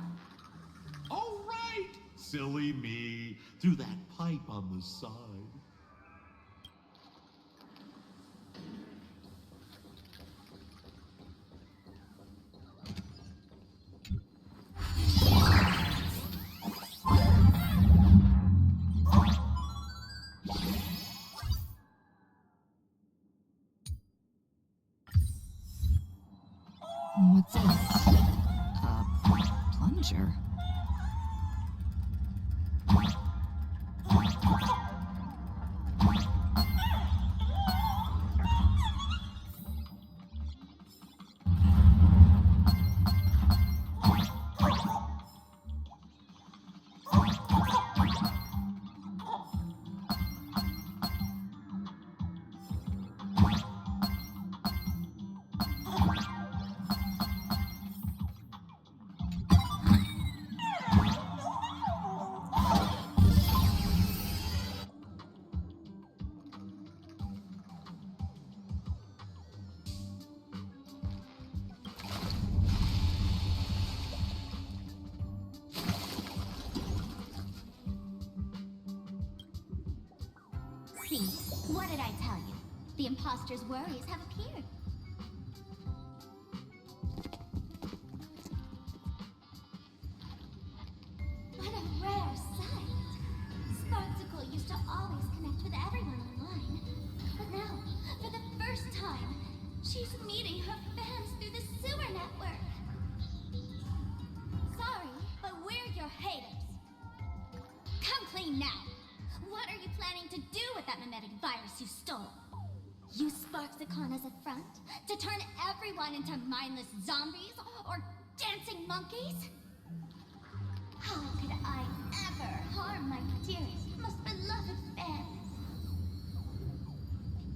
All right! Silly me. Through that pipe on the side. What's this? Plunger. See, what did I tell you? The imposter's worries have appeared. What a rare sight. Sparksicle used to always connect with everyone online. But now, for the first time, she's meeting her fans through the sewer network. Sorry, but we're your haters. Come clean now. What are you planning to do with that mimetic virus you stole? Use Sparksicon as a front to turn everyone into mindless zombies or dancing monkeys? How could I ever harm my dearest, most beloved fans?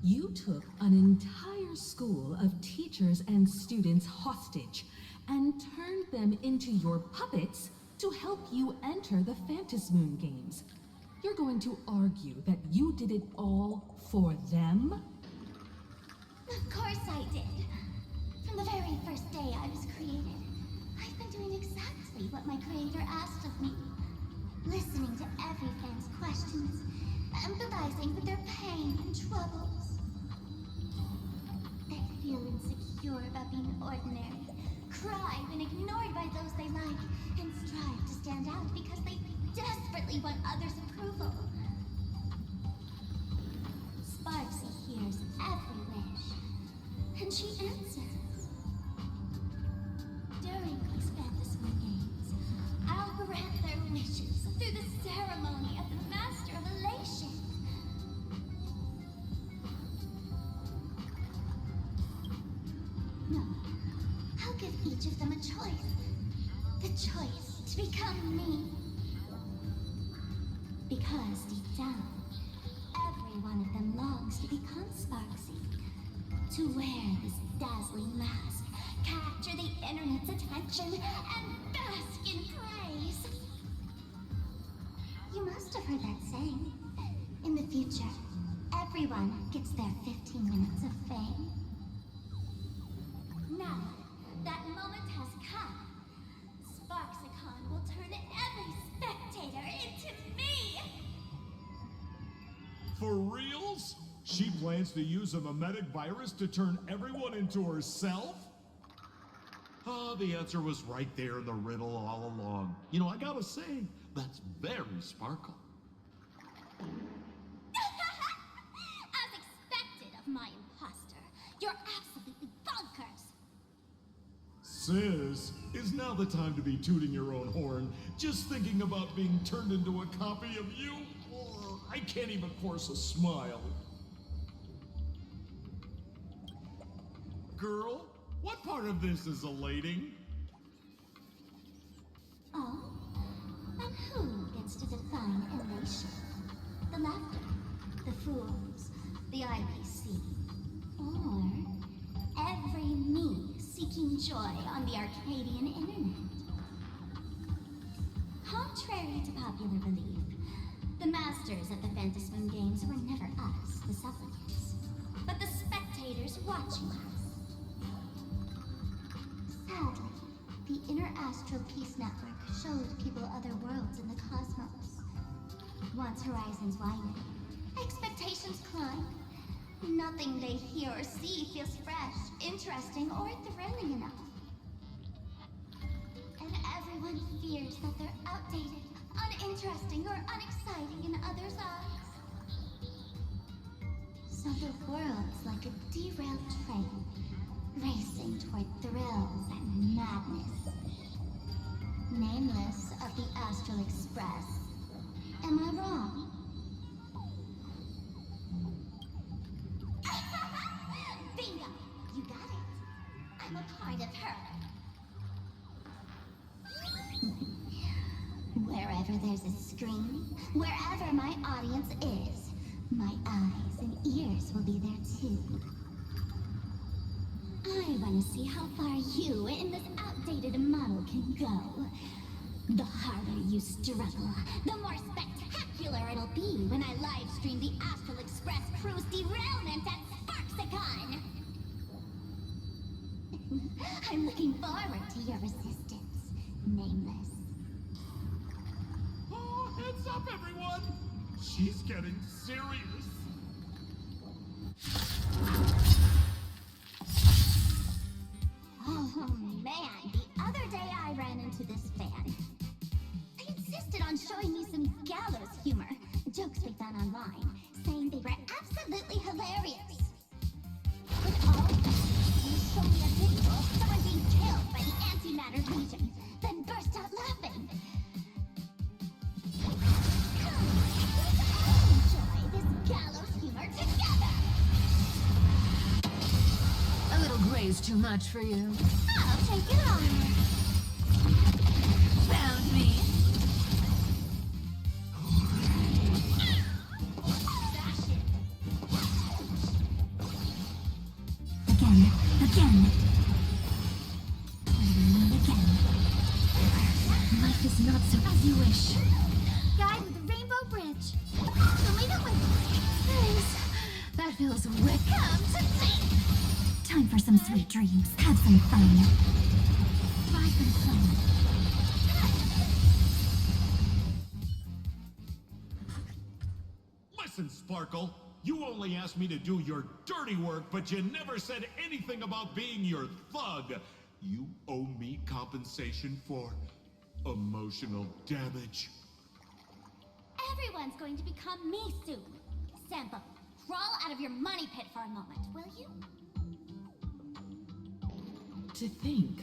You took an entire school of teachers and students hostage and turned them into your puppets to help you enter the Phantasmoon games. You're going to argue that you did it all for them? Of course I did. From the very first day I was created, I've been doing exactly what my creator asked of me. Listening to every fan's questions, empathizing with their pain and troubles. They feel insecure about being ordinary, cry when ignored by those they like, and strive to stand out because they desperately want others' approval. Sparksy hears every wish, and she answers. During these Phantasmoon games, I'll grant their wishes through the ceremony of the Master of Elation. No, I'll give each of them a choice. The choice to become me. Because deep down, every one of them longs to become Sparksy. To wear this dazzling mask, capture the internet's attention, and bask in praise. You must have heard that saying. In the future, everyone gets their 15 minutes of fame. Now, that moment has come. Sparksicon will turn every spectator into me! For reals? She plans to use a mimetic virus to turn everyone into herself? The answer was right there in the riddle all along. You know, I gotta say, that's very Sparkle. As expected of my imposter, you're absolutely bonkers! Sis, is now the time to be tooting your own horn, just thinking about being turned into a copy of you? Oh, I can't even force a smile. Girl, what part of this is elating? Oh? And who gets to define elation? The laughter, the fools, the IPC, or every me seeking joy on the Arcadian internet? Contrary to popular belief, the masters of the Phantasmoon games were never us, the supplicants, but the spectators watching us. Sadly, the Inner Astral Peace Network showed people other worlds in the cosmos. Once horizons widen, expectations climb. Nothing they hear or see feels fresh, interesting, or thrilling enough. And everyone fears that they're outdated, uninteresting, or unexciting in others' eyes. So the world's like a derailed train, racing toward thrills and madness. Nameless of the Astral Express. Am I wrong? Bingo! You got it. I'm a part of her. Wherever there's a screen, wherever my audience is, my eyes and ears will be there too. I want to see how far you in this outdated model can go. The harder you struggle, the more spectacular it'll be when I live stream the Astral Express cruise derailment at Sparksicon. I'm looking forward to your resistance, Nameless. Oh, heads up, everyone! She's getting serious. Oh man, the other day I ran into this fan. They insisted on showing me some gallows humor, jokes we found online, saying they were absolutely hilarious. With all of that, he showed me a video of someone being killed by the antimatter legion, then burst out laughing. Come, let's all enjoy this gallows humor together! A little gray's too much for you. I'll take it on. Found me. Again. Life is not so as you wish. Guy with the rainbow bridge. Show me the way. Thanks. That feels wicked. Come to think. Time for some sweet dreams. Have some fun. Buy some fun. Listen, Sparkle. You only asked me to do your dirty work, but you never said anything about being your thug. You owe me compensation for emotional damage. Everyone's going to become me soon. Sampo, crawl out of your money pit for a moment, will you? To think,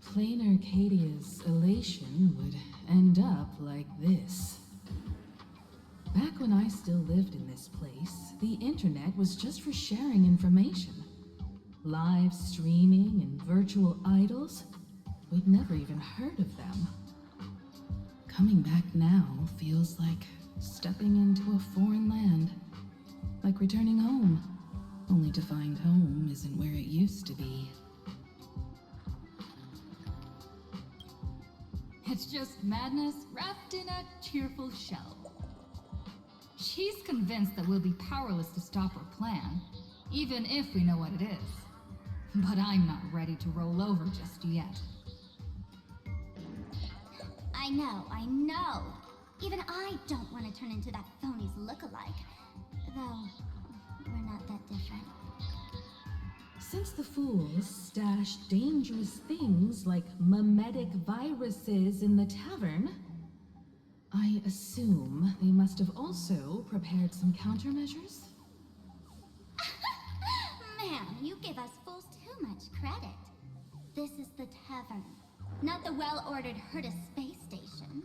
plain Arcadia's elation would end up like this. Back when I still lived in this place, the internet was just for sharing information. Live streaming and virtual idols, we'd never even heard of them. Coming back now feels like stepping into a foreign land. Like returning home, only to find home isn't where it used to be. It's just madness wrapped in a cheerful shell. She's convinced that we'll be powerless to stop her plan, even if we know what it is. But I'm not ready to roll over just yet. I know. Even I don't want to turn into that phony's look-alike. Though, we're not that different. Since the fools stashed dangerous things like mimetic viruses in the tavern, I assume they must have also prepared some countermeasures? Man, you give us fools too much credit. This is the tavern, not the well-ordered Herta space station.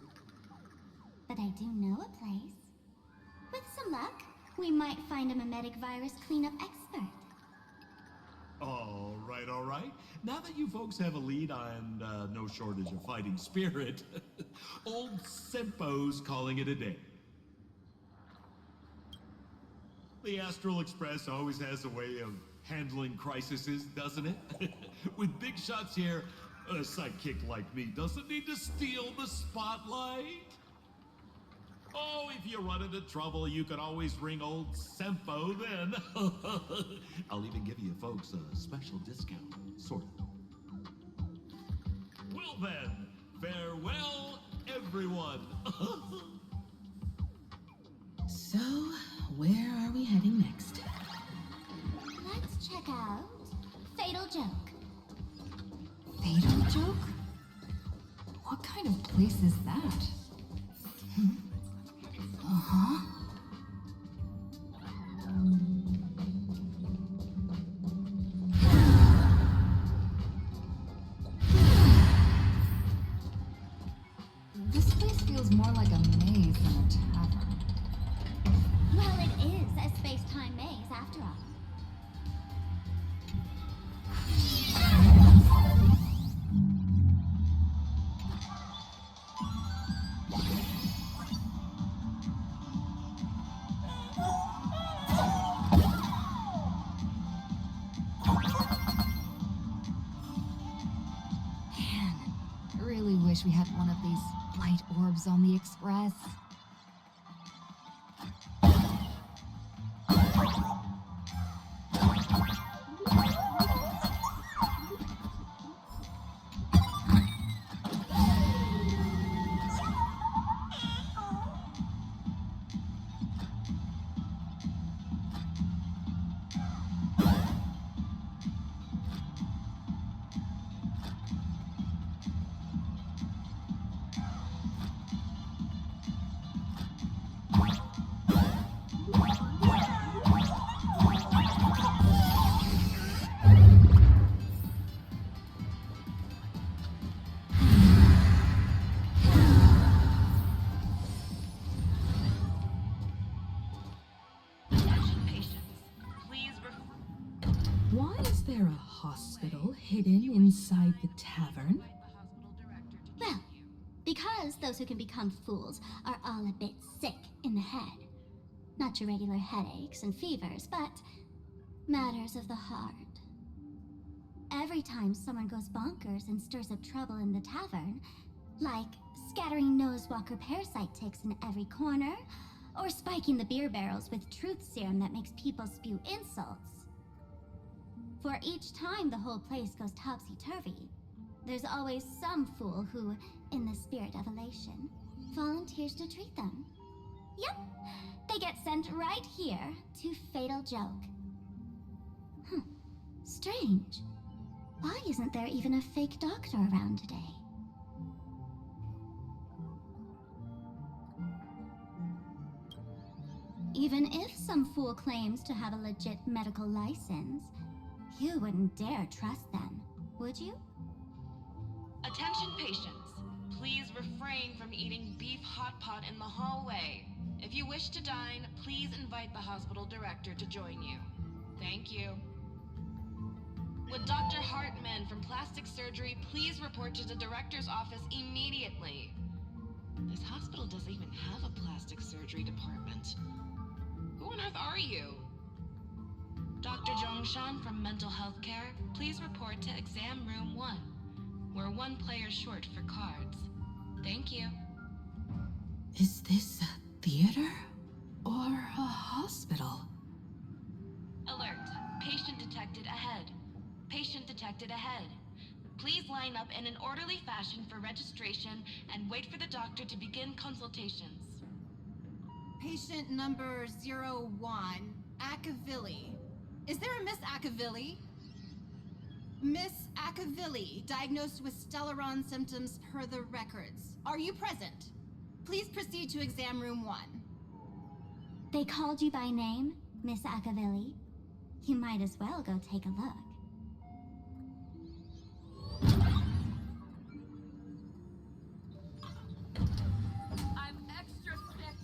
But I do know a place. With some luck, we might find a mimetic virus cleanup expert. All right. Now that you folks have a lead and no shortage of fighting spirit, old Sempo's calling it a day. The Astral Express always has a way of handling crises, doesn't it? With big shots here, a sidekick like me doesn't need to steal the spotlight. Oh, if you run into trouble, you can always ring old Sempo then. I'll even give you folks a special discount, sort of. Well then, farewell, everyone. So, where are we heading next? Let's check out Fatal Joke. Fatal Joke? What kind of place is that? Uh-huh. This place feels more like a maze than a tavern. Well, it is a space-time maze, after all. Wish we had one of these light orbs on the Express. hidden inside the tavern? Well, because those who can become fools are all a bit sick in the head. Not your regular headaches and fevers, but matters of the heart. Every time someone goes bonkers and stirs up trouble in the tavern, like scattering nosewalker parasite ticks in every corner, or spiking the beer barrels with truth serum that makes people spew insults. For each time the whole place goes topsy-turvy, there's always some fool who, in the spirit of elation, volunteers to treat them. Yep, they get sent right here to Fatal Joke. Strange. Why isn't there even a fake doctor around today? Even if some fool claims to have a legit medical license, you wouldn't dare trust them, would you? Attention patients, please refrain from eating beef hot pot in the hallway. If you wish to dine, please invite the hospital director to join you. Thank you. Would Dr. Hartman from Plastic Surgery please report to the director's office immediately? This hospital doesn't even have a plastic surgery department. Who on earth are you? Dr. Zhongshan from Mental Health Care, please report to exam room 1. We're 1 player short for cards. Thank you. Is this a theater or a hospital? Alert. Patient detected ahead. Patient detected ahead. Please line up in an orderly fashion for registration and wait for the doctor to begin consultations. Patient number 01, Akavilli. Is there a Miss Akavilli? Miss Akavilli, diagnosed with Stellaron symptoms per the records. Are you present? Please proceed to exam room 1. They called you by name, Miss Akavilli. You might as well go take a look. I'm extra sick.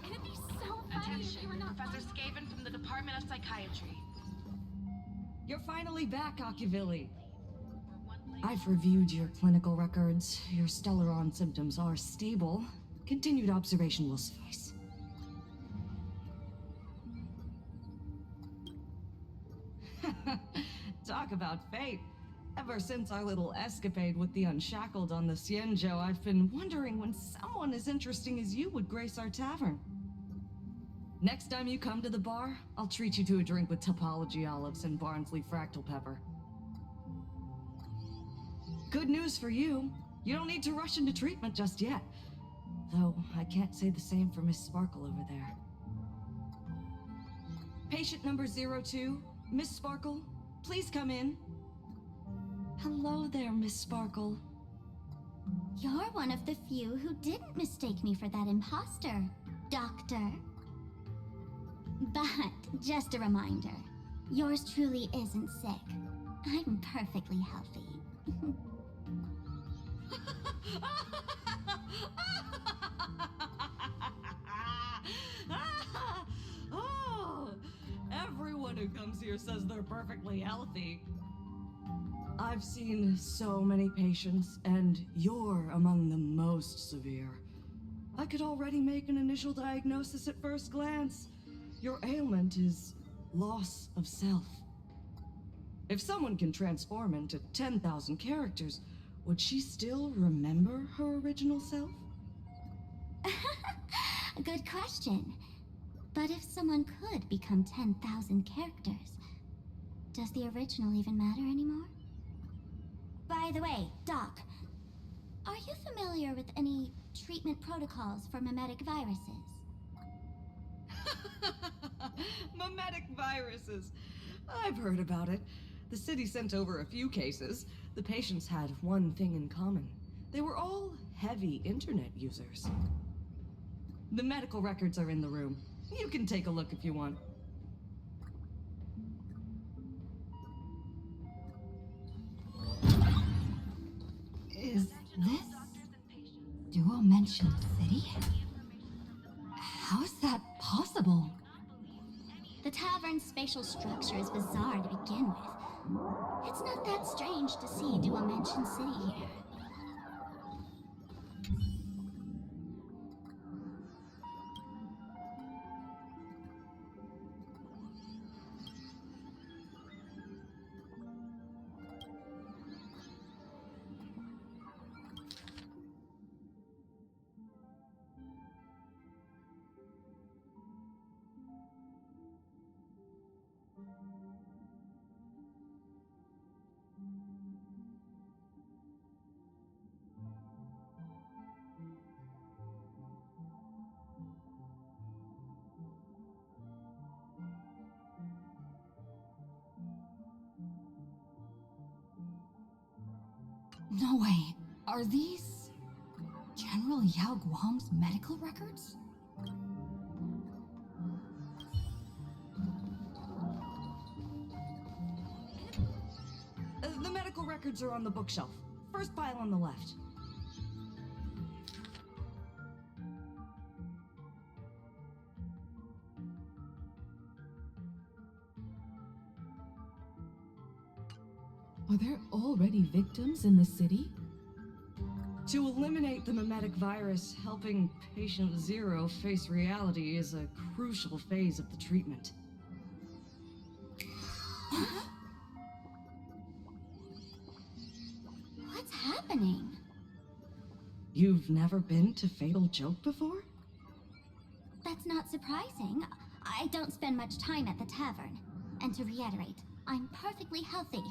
It'd be so funny if you were not Professor Skaven from the Department of Psychiatry. You're finally back, Akavilli. I've reviewed your clinical records. Your Stellaron symptoms are stable. Continued observation will suffice. Talk about fate. Ever since our little escapade with the Unshackled on the Xianzhou, I've been wondering when someone as interesting as you would grace our tavern. Next time you come to the bar, I'll treat you to a drink with topology olives and Barnsley fractal pepper. Good news for you. You don't need to rush into treatment just yet. Though, I can't say the same for Miss Sparkle over there. Patient number 02, Miss Sparkle, please come in. Hello there, Miss Sparkle. You're one of the few who didn't mistake me for that imposter, Doctor. But, just a reminder, yours truly isn't sick. I'm perfectly healthy. Oh, everyone who comes here says they're perfectly healthy. I've seen so many patients, and you're among the most severe. I could already make an initial diagnosis at first glance. Your ailment is loss of self. If someone can transform into 10,000 characters, would she still remember her original self? Good question. But if someone could become 10,000 characters, does the original even matter anymore? By the way, Doc, are you familiar with any treatment protocols for mimetic viruses? Mimetic viruses. I've heard about it. The city sent over a few cases. The patients had one thing in common. They were all heavy internet users. The medical records are in the room. You can take a look if you want. Is this Duo Mention City? How is that possible? Tavern's spatial structure is bizarre to begin with. It's not that strange to see Dual-Mention City here. No way. Are these General Yao Guang's medical records? The medical records are on the bookshelf. First file on the left. Are there already victims in the city? To eliminate the mimetic virus, helping Patient Zero face reality is a crucial phase of the treatment. What's happening? You've never been to Fatal Joke before? That's not surprising. I don't spend much time at the tavern. And to reiterate, I'm perfectly healthy.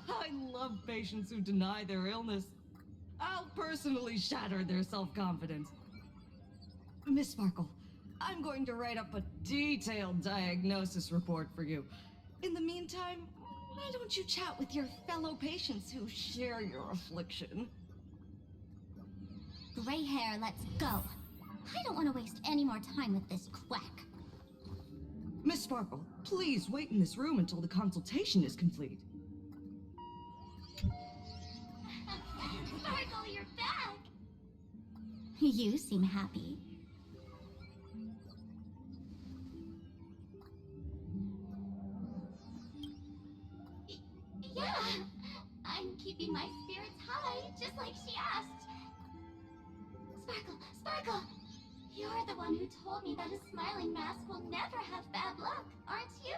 I love patients who deny their illness. I'll personally shatter their self-confidence. Miss Sparkle, I'm going to write up a detailed diagnosis report for you. In the meantime, why don't you chat with your fellow patients who share your affliction? Gray hair, let's go. I don't want to waste any more time with this quack. Miss Sparkle, please wait in this room until the consultation is complete. Sparkle, you're back! You seem happy. Yeah, I'm keeping my spirits high, just like she asked. Sparkle, you're the one who told me that a smiling mask will never have bad luck, aren't you?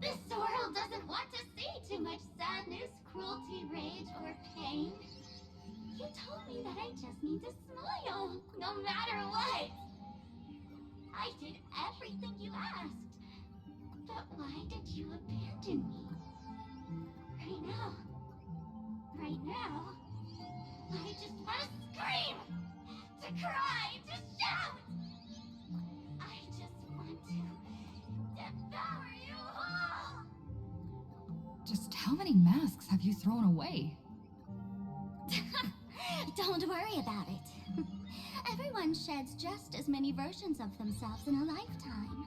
This world doesn't want to see too much sadness, cruelty, rage, or pain. You told me that I just need to smile, no matter what. I did everything you asked. But why did you abandon me? Right now, I just want to scream, to cry, to shout. I just want to devour you all. Just how many masks have you thrown away? Don't worry about it. Everyone sheds just as many versions of themselves in a lifetime.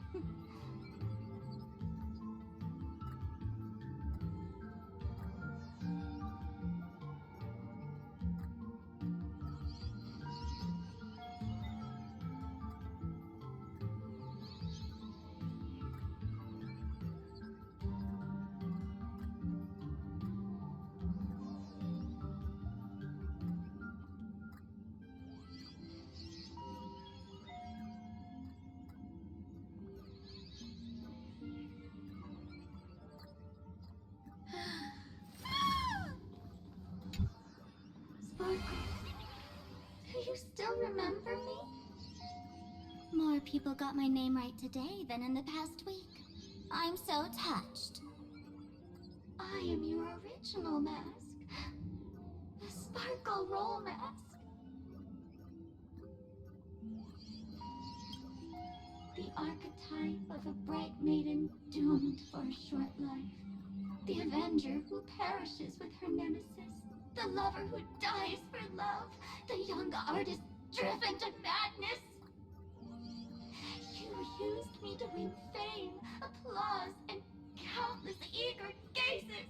Sparkle, do you still remember me? More people got my name right today than in the past week. I'm so touched. I am your original mask. The Sparkle Roll mask. The archetype of a bright maiden doomed for a short life. The avenger who perishes with her nemesis. The lover who dies for love. The young artist driven to madness. You used me to win fame, applause, and countless eager gazes.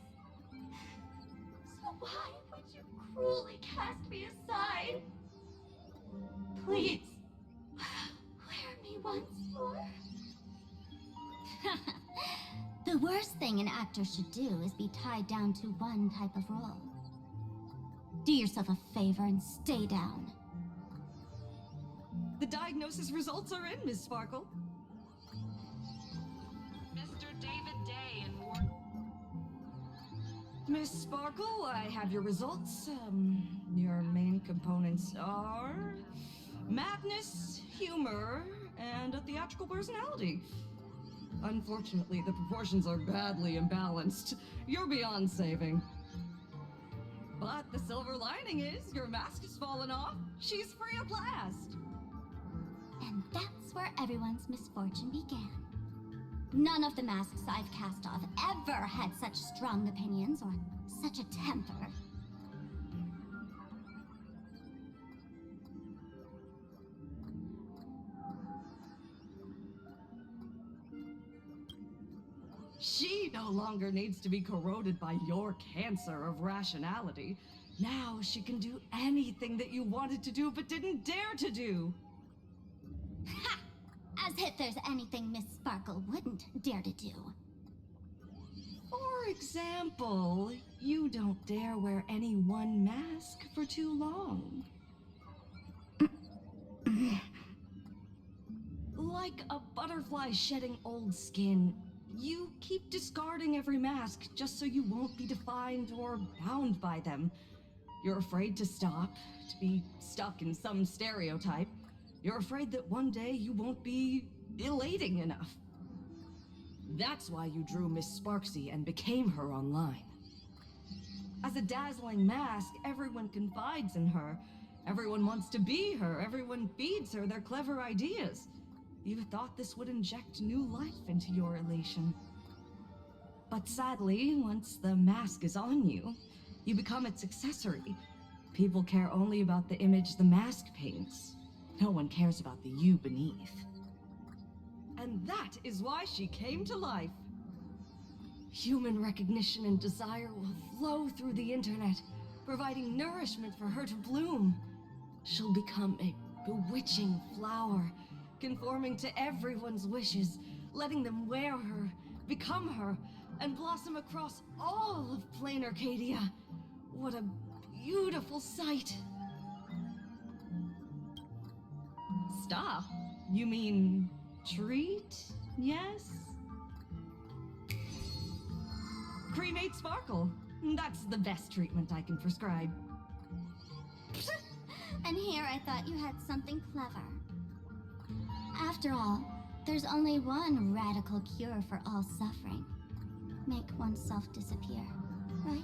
So why would you cruelly cast me aside? Please, wear me once The worst thing an actor should do is be tied down to one type of role. Do yourself a favor and stay down. The diagnosis results are in, Miss Sparkle. Mr. David Day and Miss Sparkle, I have your results. Your main components are madness, humor, and a theatrical personality. Unfortunately, the proportions are badly imbalanced. You're beyond saving. But the silver lining is your mask has fallen off. She's free at last. And that's where everyone's misfortune began. None of the masks I've cast off ever had such strong opinions or such a temper. She no longer needs to be corroded by your cancer of rationality. Now she can do anything that you wanted to do but didn't dare to do. Ha! As if there's anything Miss Sparkle wouldn't dare to do. For example, you don't dare wear any one mask for too long. Like a butterfly shedding old skin, you keep discarding every mask just so you won't be defined or bound by them. You're afraid to stop, to be stuck in some stereotype. You're afraid that one day you won't be elating enough. That's why you drew Miss Sparksy and became her online. As a dazzling mask, everyone confides in her. Everyone wants to be her. Everyone feeds her their clever ideas. You thought this would inject new life into your elation. But sadly, once the mask is on you, you become its accessory. People care only about the image the mask paints. No one cares about the you beneath. And that is why she came to life. Human recognition and desire will flow through the internet, providing nourishment for her to bloom. She'll become a bewitching flower, conforming to everyone's wishes, letting them wear her, become her, and blossom across all of plain Arcadia. What a beautiful sight. Stop? You mean treat? Yes? Cremate Sparkle. That's the best treatment I can prescribe. And here I thought you had something clever. After all, there's only one radical cure for all suffering. Make oneself disappear, right?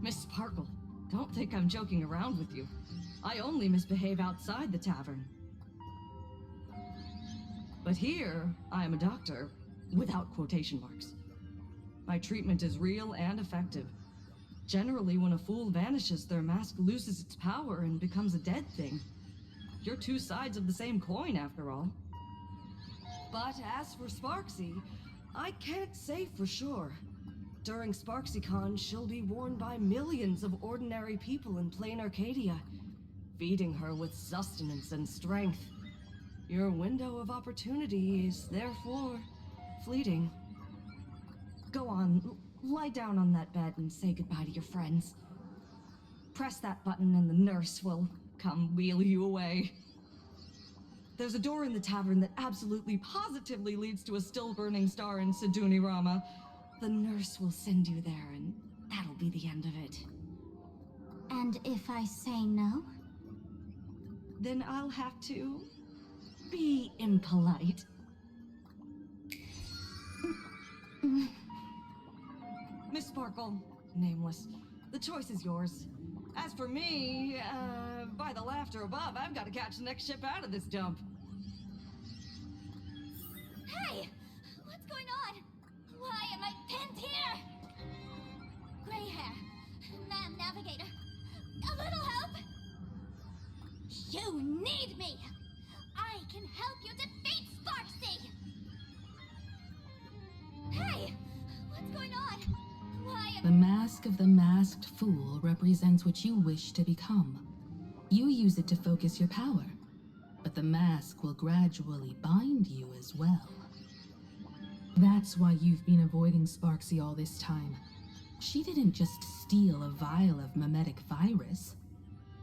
Miss Sparkle, don't think I'm joking around with you. I only misbehave outside the tavern. But here, I am a doctor, without quotation marks. My treatment is real and effective. Generally, when a fool vanishes, their mask loses its power and becomes a dead thing. You're two sides of the same coin, after all. But as for Sparksy, I can't say for sure. During SparksyCon, she'll be worn by millions of ordinary people in plain Arcadia, feeding her with sustenance and strength. Your window of opportunity is therefore fleeting. Go on, lie down on that bed and say goodbye to your friends. Press that button and the nurse will come wheel you away. There's a door in the tavern that absolutely positively leads to a still-burning star in Siduni Rama. The nurse will send you there, and that'll be the end of it. And if I say no? Then I'll have to be impolite. Miss Sparkle, nameless, the choice is yours. As for me, by the laughter above, I've got to catch the next ship out of this dump. Hey! What's going on? Why am I pinned here? Gray hair. Ma'am Navigator. A little help? You need me! I can help you defeat Sparksy! Hey! What's going on? Why am The mask of the masked fool represents what you wish to become. You use it to focus your power, but the mask will gradually bind you as well. That's why you've been avoiding Sparksy all this time. She didn't just steal a vial of mimetic virus.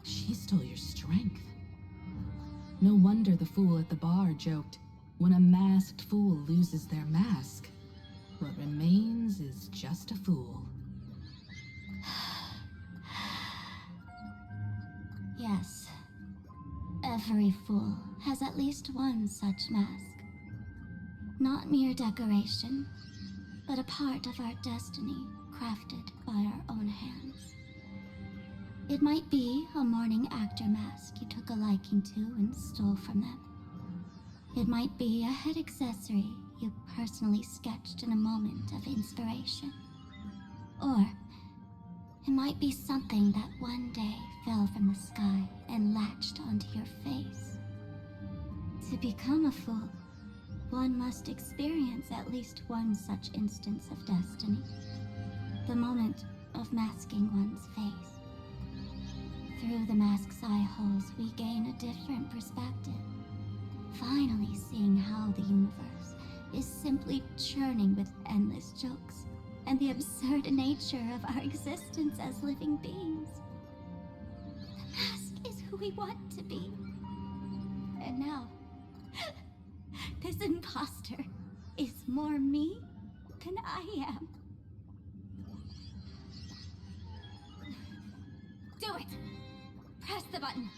She stole your strength. No wonder the fool at the bar joked, when a masked fool loses their mask, what remains is just a fool. Yes. Every fool has at least one such mask. Not mere decoration, but a part of our destiny crafted by our own hands. It might be a morning actor mask you took a liking to and stole from them. It might be a head accessory you personally sketched in a moment of inspiration. Or it might be something that one day fell from the sky and latched onto your face. To become a fool, one must experience at least one such instance of destiny. The moment of masking one's face. Through the mask's eye holes, we gain a different perspective. Finally seeing how the universe is simply churning with endless jokes and the absurd nature of our existence as living beings. The mask is who we want to be. And now, this imposter is more me than I am. Do it! Press the button.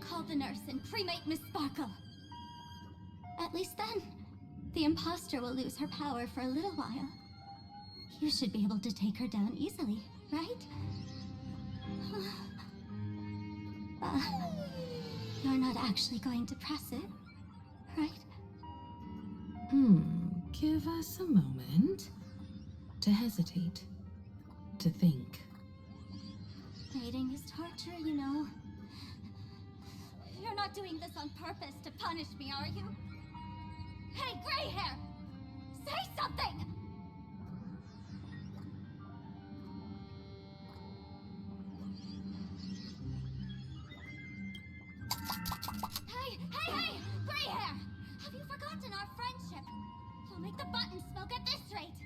Call the nurse and cremate Miss Sparkle. At least then, the imposter will lose her power for a little while. You should be able to take her down easily, right? You're not actually going to press it, right? Give us a moment to hesitate, to think. Waiting is torture, you know. You're not doing this on purpose to punish me, are you? Hey, gray hair! Say something! Hey! Gray hair! Have you forgotten our friendship? You'll make the button smoke at this rate.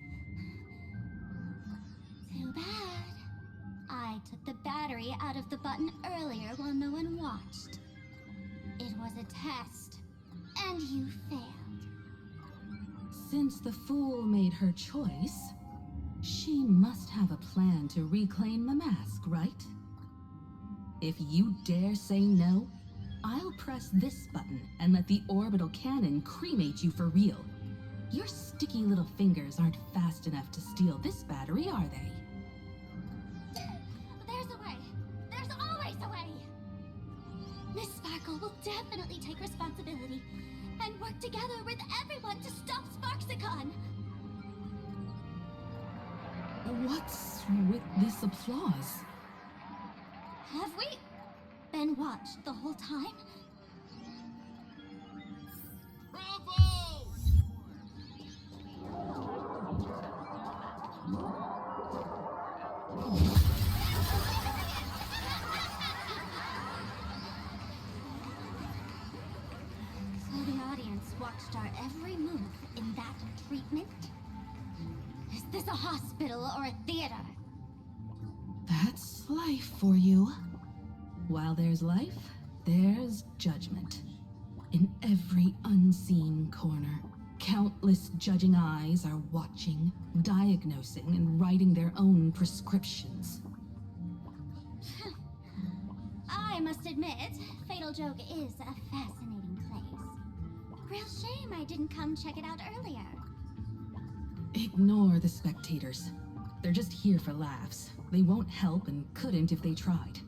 Too bad. I took the battery out of the button earlier while no one watched. It was a test, and you failed. Since the fool made her choice, she must have a plan to reclaim the mask, right? If you dare say no, I'll press this button and let the orbital cannon cremate you for real. Your sticky little fingers aren't fast enough to steal this battery, are they? There's a way. There's always a way. Miss Sparkle will definitely take responsibility and work together with everyone to stop Sparksicon. What's with this applause? Have we been watched the whole time? So the audience watched our every move in that treatment? Is this a hospital or a theater? That's life for you. While there's life, there's judgment. In every unseen corner, countless judging eyes are watching, diagnosing, and writing their own prescriptions. I must admit, Fatal Joke is a fascinating place. Real shame I didn't come check it out earlier. Ignore the spectators. They're just here for laughs. They won't help and couldn't if they tried.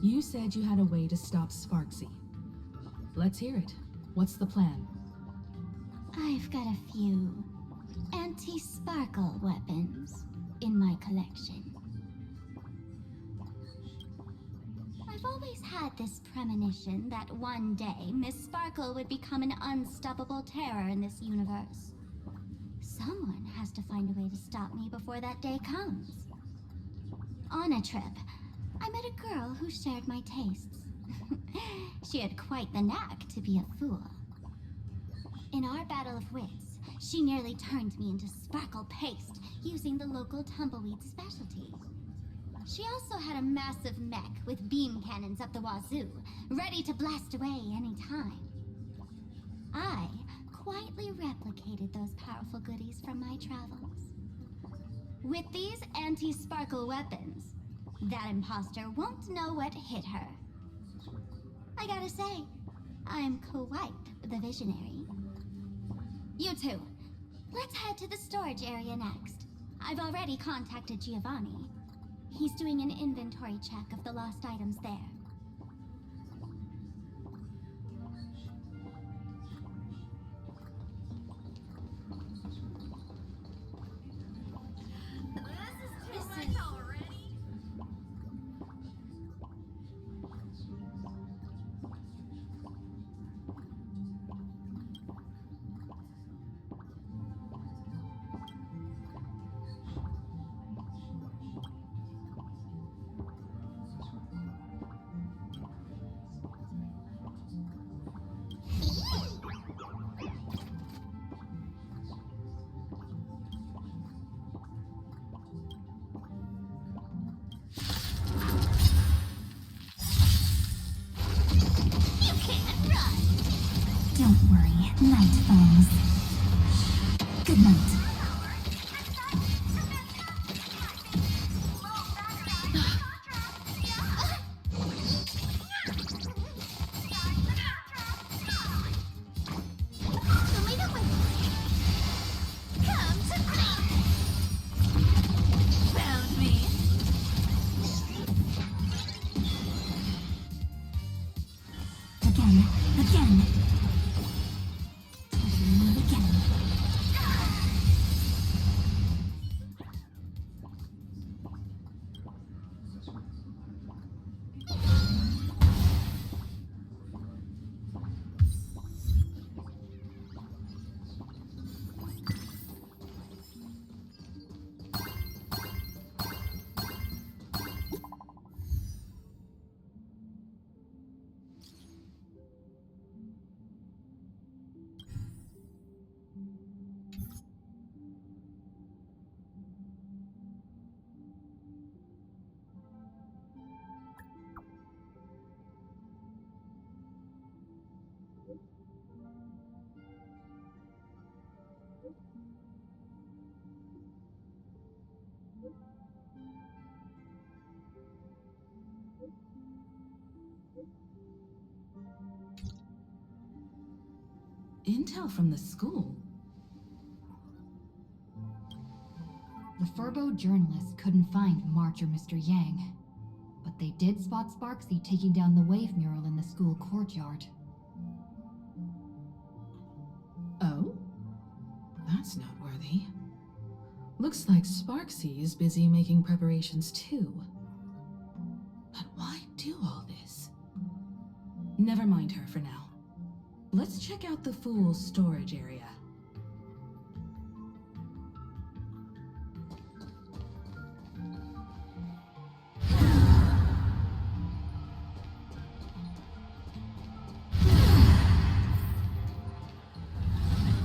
You said you had a way to stop Sparksy. Let's hear it. What's the plan? I've got a few anti-sparkle weapons in my collection. I've always had this premonition that one day Miss Sparkle would become an unstoppable terror in this universe. Someone has to find a way to stop me before that day comes. On a trip, I met a girl who shared my tastes. She had quite the knack to be a fool. In our battle of wits, she nearly turned me into sparkle paste using the local tumbleweed specialty. She also had a massive mech with beam cannons up the wazoo, ready to blast away any time. I quietly replicated those powerful goodies from my travels. With these anti-sparkle weapons, that imposter won't know what hit her. I gotta say, I'm quite the visionary. You two, let's head to the storage area next. I've already contacted Giovanni. He's doing an inventory check of the lost items there. This is already. Don't worry, night falls. Good night. Found me. Again. Again. Intel from the school? The Furbo journalists couldn't find March or Mr. Yang, but they did spot Sparksy taking down the wave mural in the school courtyard. Oh? That's noteworthy. Looks like Sparksy is busy making preparations too. But why do all this? Never mind her for now. Let's check out the Fool's storage area.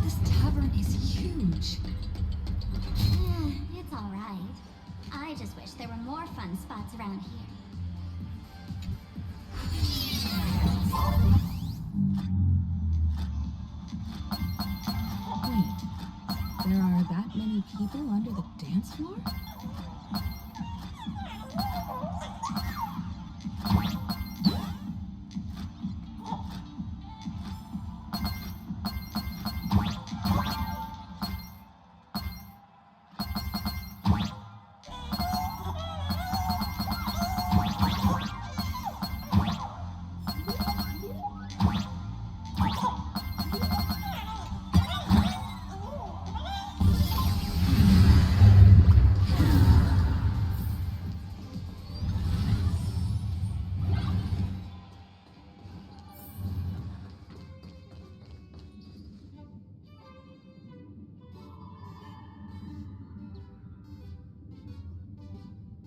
This tavern is huge. It's alright. I just wish there were more fun spots around here. Wait, there are that many people under the dance floor?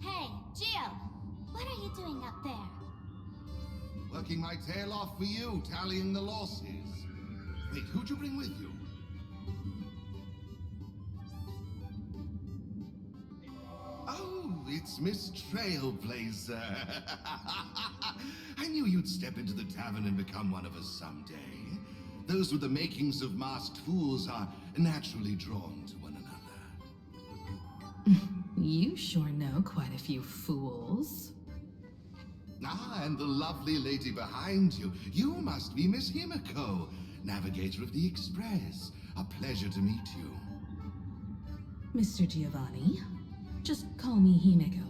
Hey, Gio! What are you doing up there? Working my tail off for you, tallying the losses. Wait, who'd you bring with you? Oh, it's Miss Trailblazer. I knew you'd step into the tavern and become one of us someday. Those with the makings of masked fools are naturally drawn to one another. You sure know quite a few fools. Ah, and the lovely lady behind you. You must be Miss Himiko, navigator of the Express. A pleasure to meet you. Mr. Giovanni, just call me Himiko.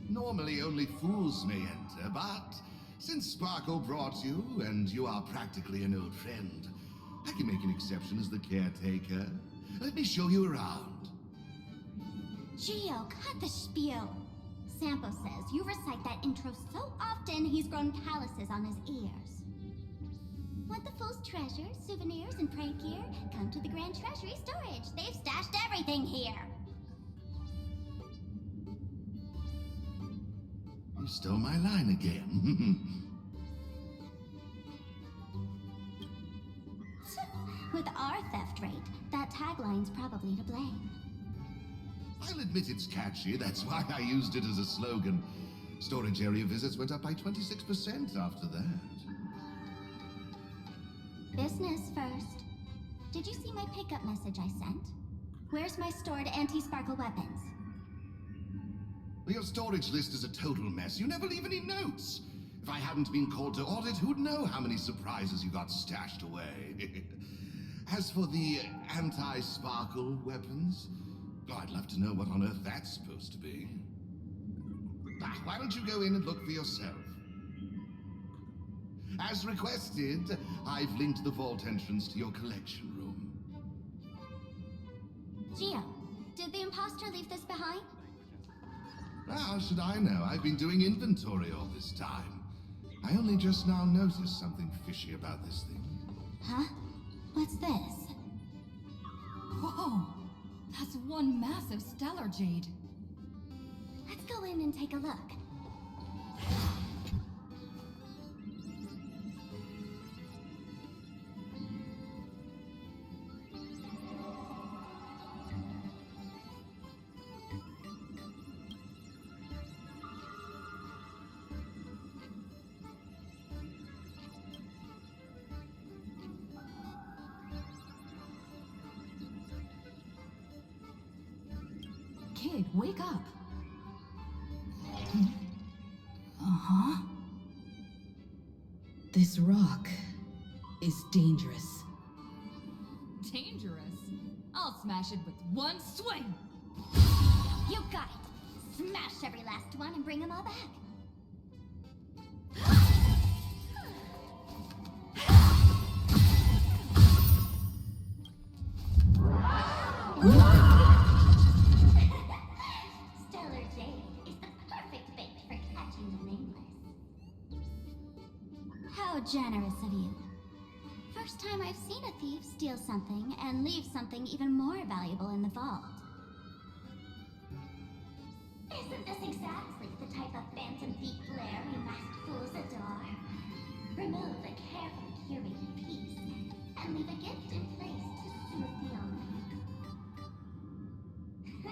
Normally only fools may enter, but since Sparkle brought you, and you are practically an old friend, I can make an exception as the caretaker. Let me show you around. Gio, cut the spiel. Sampo says you recite that intro so often he's grown calluses on his ears. Want the Fool's treasures, souvenirs, and prank gear? Come to the Grand Treasury Storage. They've stashed everything here. You stole my line again. With our theft rate, that tagline's probably to blame. I'll admit it's catchy, that's why I used it as a slogan. Storage area visits went up by 26% after that. Business first. Did you see my pickup message I sent? Where's my stored anti-sparkle weapons? Your storage list is a total mess. You never leave any notes. If I hadn't been called to audit, who'd know how many surprises you got stashed away? As for the anti-sparkle weapons, oh, I'd love to know what on earth that's supposed to be. Why don't you go in and look for yourself? As requested, I've linked the vault entrance to your collection room. Gio, did the imposter leave this behind? How should I know? I've been doing inventory all this time. I only just now noticed something fishy about this thing. Huh? What's this? Whoa! That's one massive stellar jade. Let's go in and take a look. Kid, wake up. Uh-huh. This rock is dangerous. Dangerous? I'll smash it with one swing! You got it! Smash every last one and bring them all back. Stellar Jade is the perfect bait for catching the nameless. How generous of you. First time I've seen a thief steal something and leave something even more valuable in the vault. Isn't this exactly the type of phantom thief flair you masked fools adore? Remove a carefully curated piece and leave a gift in place to soothe the owner. A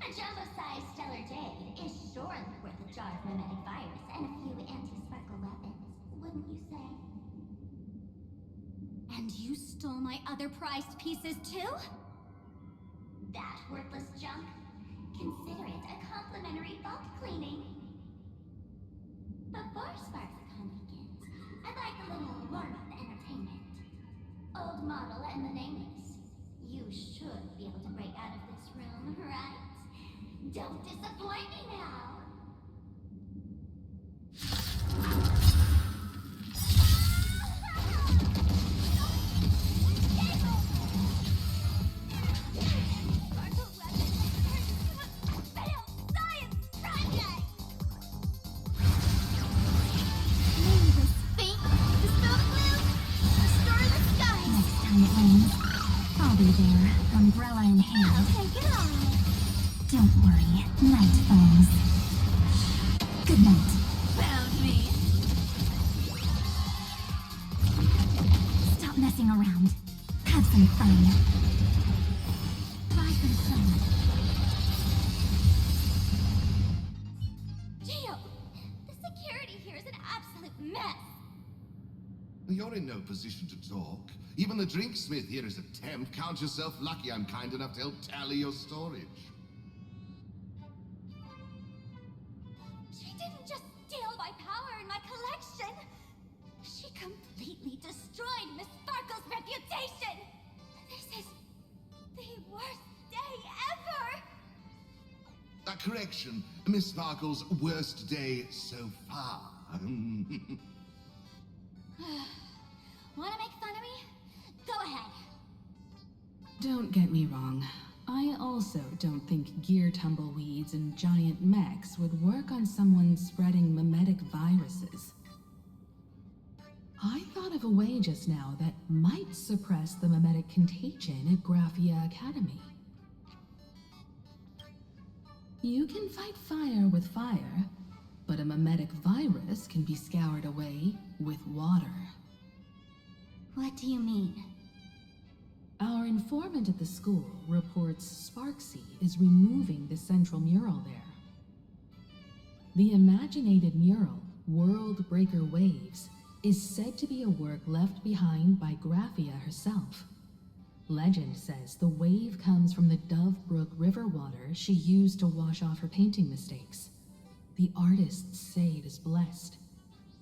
jumbo-sized stellar jade is surely worth a jar of mimetic virus and a few anti-sparkle weapons, wouldn't you say? And you stole my other prized pieces too? That worthless junk? Consider it a complimentary vault cleaning. Before SparkleCon begins, I'd like a little warm-up entertainment. Old model and the nameless. You should be able to break out of this room, right? Don't disappoint me now. I'll be there, umbrella in hand. Okay, get on. Don't worry, night falls. Good night. Found me. Stop messing dicking around. Have some fun. Buy some sun. Gio, the security here is an absolute mess. You're in no position to talk. Even the drinksmith here is a temp. Count yourself lucky I'm kind enough to help tally your storage. She didn't just steal my power and my collection. She completely destroyed Miss Sparkle's reputation. This is the worst day ever. Correction. Miss Sparkle's worst day so far. Wanna make fun of me? Go ahead. Don't get me wrong. I also don't think gear tumbleweeds and giant mechs would work on someone spreading mimetic viruses. I thought of a way just now that might suppress the mimetic contagion at Graphia Academy. You can fight fire with fire, but a mimetic virus can be scoured away with water. What do you mean? Our informant at the school reports Sparksy is removing the central mural there. The imaginated mural, World Breaker Waves, is said to be a work left behind by Graphia herself. Legend says the wave comes from the Dove Brook river water she used to wash off her painting mistakes. The artists say it is blessed.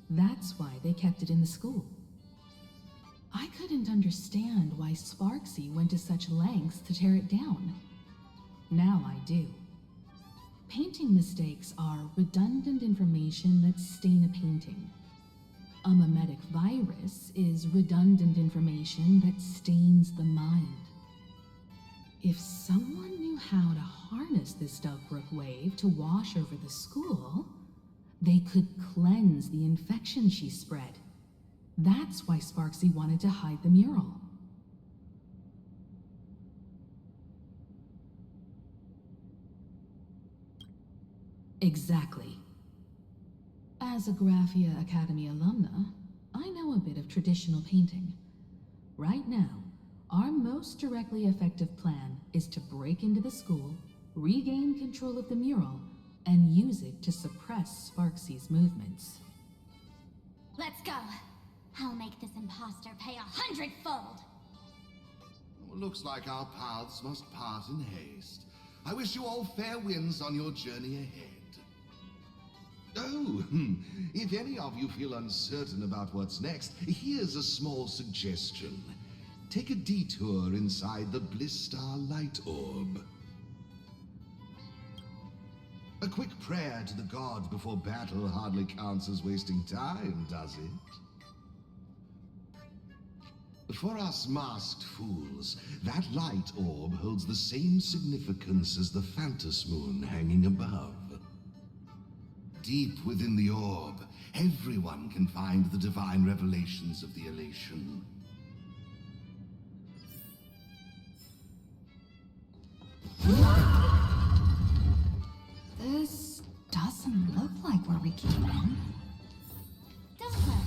That's why they kept it in the school. I couldn't understand why Sparksy went to such lengths to tear it down. Now I do. Painting mistakes are redundant information that stain a painting. A mimetic virus is redundant information that stains the mind. If someone knew how to harness this Dovebrook wave to wash over the school, they could cleanse the infection she spread. That's why Sparksy wanted to hide the mural. Exactly. As a Graphia Academy alumna, I know a bit of traditional painting. Right now, our most directly effective plan is to break into the school, regain control of the mural, and use it to suppress Sparksy's movements. Let's go. I'll make this imposter pay 100-fold. Looks like our paths must part in haste. I wish you all fair winds on your journey ahead. Oh, if any of you feel uncertain about what's next, here's a small suggestion. Take a detour inside the Blistar Light Orb. A quick prayer to the gods before battle hardly counts as wasting time, does it? For us masked fools, that light orb holds the same significance as the Phantos Moon hanging above. Deep within the orb, everyone can find the divine revelations of the elation. This doesn't look like where we came in. Don't worry.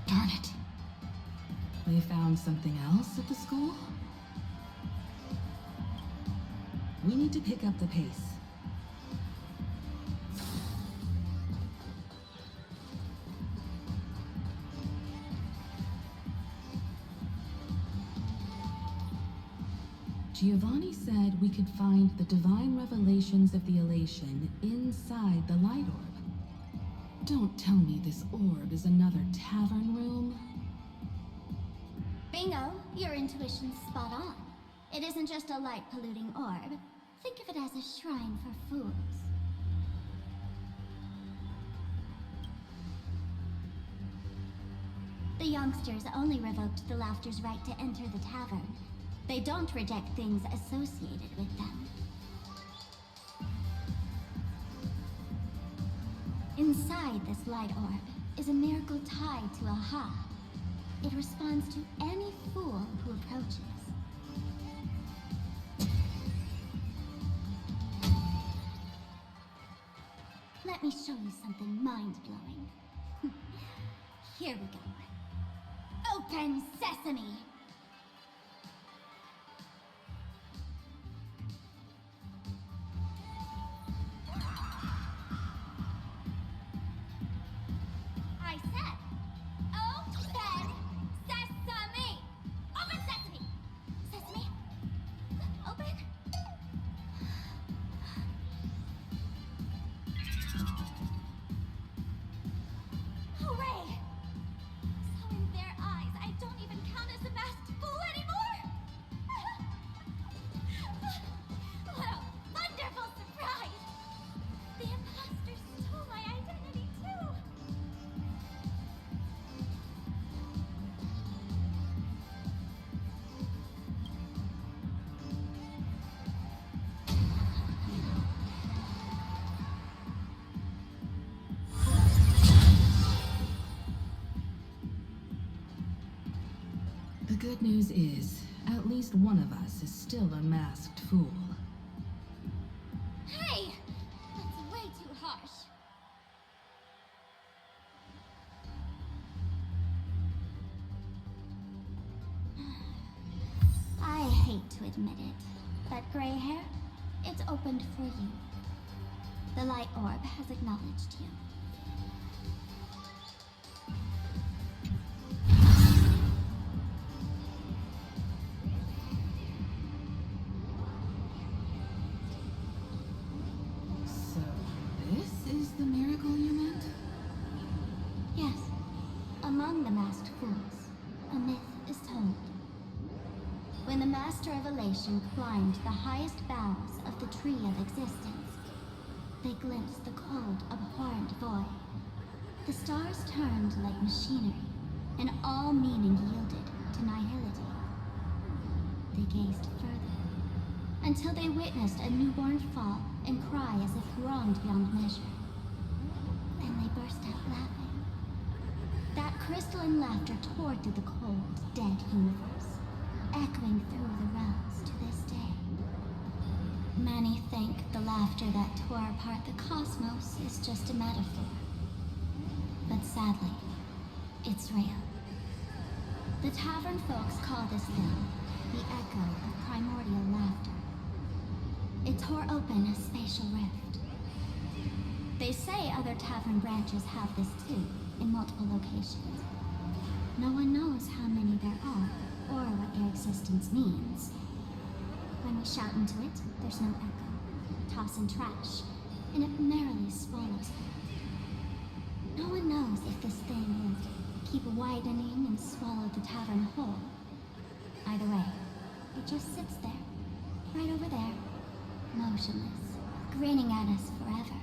Darn it. They found something else at the school? We need to pick up the pace. Giovanni said we could find the divine revelations of the elation inside the light orb. Don't tell me this orb is another tavern room. Bingo, your intuition's spot on. It isn't just a light-polluting orb. Think of it as a shrine for fools. The youngsters only revoked the Laughter's right to enter the tavern. They don't reject things associated with them. Inside this light orb is a miracle tied to Aha. It responds to any fool who approaches. Let me show you something mind-blowing. Here we go. Open sesame! I said, open sesame! Open sesame! Sesame? Open? Hooray! So in their eyes, I don't even count as a masked fool anymore? What a wonderful surprise! The imposter stole my identity too! The good news is, at least one of us is still a masked fool. Hey! That's way too harsh. I hate to admit it, but gray hair, it's opened for you. The light orb has acknowledged you. So, this is the miracle you meant? Yes. Among the masked fools, a myth is told. When the Master of Elation climbed the highest boughs of the Tree of Existence, they glimpsed the cold, abhorrent void. The stars turned like machinery, and all meaning yielded to nihility. They gazed further, until they witnessed a newborn fall and cry as if wronged beyond measure. Then they burst out laughing. That crystalline laughter tore through the cold, dead universe, echoing through the realms to this day. Many think the laughter that tore apart the cosmos is just a metaphor. But sadly, it's real. The tavern folks call this thing the echo of primordial laughter. It tore open a spatial rift. They say other tavern branches have this too, in multiple locations. No one knows how many there are, or what their existence means. When we shout into it, there's no echo. Toss in trash, and it merrily swallows it. No one knows if this thing will keep widening and swallow the tavern whole. Either way, it just sits there, right over there, motionless, grinning at us forever.